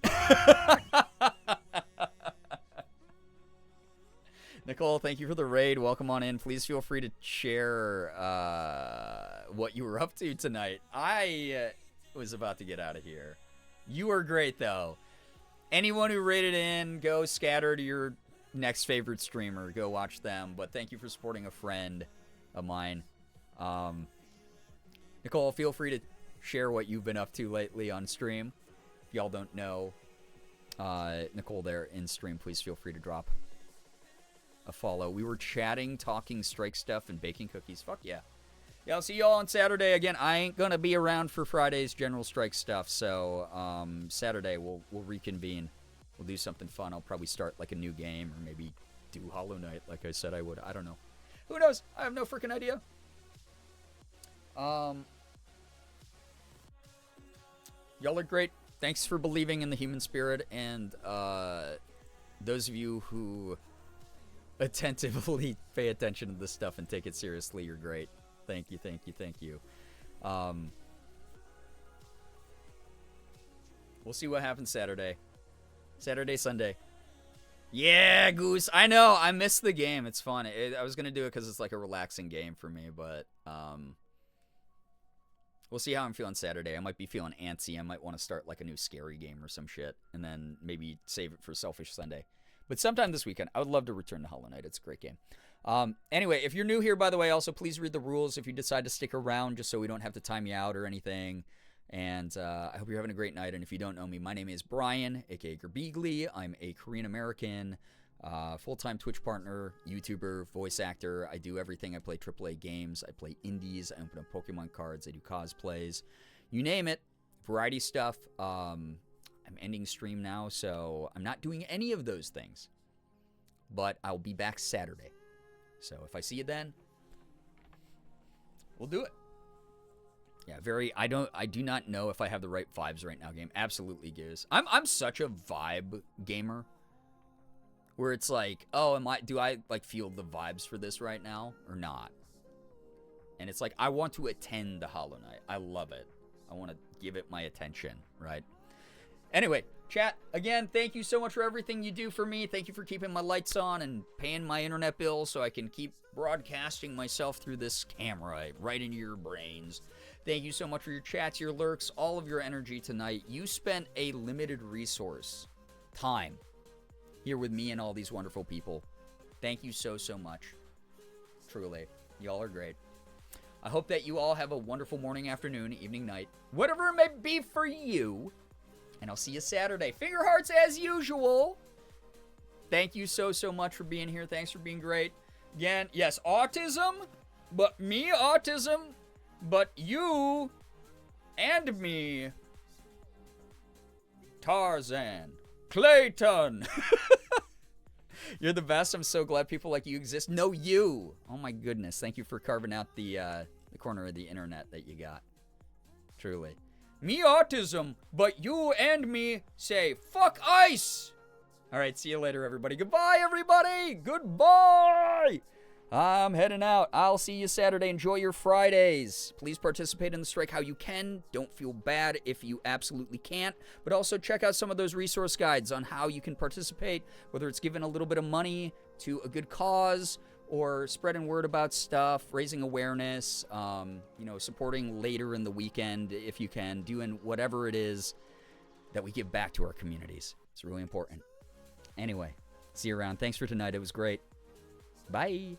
Nicole, thank you for the raid. Welcome on in. Please feel free to share what you were up to tonight. I was about to get out of here. You are great, though. Anyone who raided in, go scatter to your next favorite streamer. Go watch them. But thank you for supporting a friend of mine. Nicole, feel free to share what you've been up to lately on stream. If y'all don't know Nicole there in stream, please feel free to drop a follow. We were chatting, talking strike stuff, and baking cookies. Fuck yeah. Yeah, I'll see y'all on Saturday. Again, I ain't gonna be around for Friday's general strike stuff, so Saturday we'll reconvene. We'll do something fun. I'll probably start like a new game, or maybe do Hollow Knight like I said I would. I don't know. Who knows? I have no freaking idea. Y'all are great. Thanks for believing in the human spirit, and those of you who attentively pay attention to this stuff and take it seriously, you're great. Thank you, thank you, thank you. We'll see what happens Saturday. Saturday, Sunday. Yeah, Goose. I know. I missed the game. It's fun. I was going to do it because it's like a relaxing game for me, but we'll see how I'm feeling Saturday. I might be feeling antsy. I might want to start like a new scary game or some shit, and then maybe save it for Selfish Sunday. But sometime this weekend, I would love to return to Hollow Knight. It's a great game. Anyway, if you're new here, by the way, also please read the rules if you decide to stick around, just so we don't have to time you out or anything. And I hope you're having a great night. And if you don't know me, my name is Brian, aka Girbeagly. I'm a Korean American, full-time Twitch partner, YouTuber, voice actor. I do everything. I play AAA games. I play indies. I open up Pokemon cards. I do cosplays. You name it. Variety stuff. I'm ending stream now, so I'm not doing any of those things. But I'll be back Saturday. So if I see you then, we'll do it. Yeah, I do not know if I have the right vibes right now, game. Absolutely, Goose. I'm such a vibe gamer. Where it's like, oh, do I like feel the vibes for this right now or not? And it's like, I want to attend the Hollow Knight. I love it. I want to give it my attention, right? Anyway, chat, again, thank you so much for everything you do for me. Thank you for keeping my lights on and paying my internet bill so I can keep broadcasting myself through this camera right into your brains. Thank you so much for your chats, your lurks, all of your energy tonight. You spent a limited resource, time, here with me and all these wonderful people. Thank you so, so much. Truly. Y'all are great. I hope that you all have a wonderful morning, afternoon, evening, night, whatever it may be for you. And I'll see you Saturday. Finger hearts as usual. Thank you so, so much for being here. Thanks for being great. Again, yes, autism, but me, autism, but you and me. Tarzan. Clayton. You're the best. I'm so glad people like you exist. No, you. Oh, my goodness. Thank you for carving out the corner of the internet that you got. Truly. Me autism, but you and me say, fuck ice! Alright, see you later, everybody. Goodbye, everybody! Goodbye! I'm heading out. I'll see you Saturday. Enjoy your Fridays. Please participate in the strike how you can. Don't feel bad if you absolutely can't. But also check out some of those resource guides on how you can participate, whether it's giving a little bit of money to a good cause, or spreading word about stuff, raising awareness, supporting later in the weekend if you can, doing whatever it is that we give back to our communities. It's really important. Anyway, see you around. Thanks for tonight. It was great. Bye.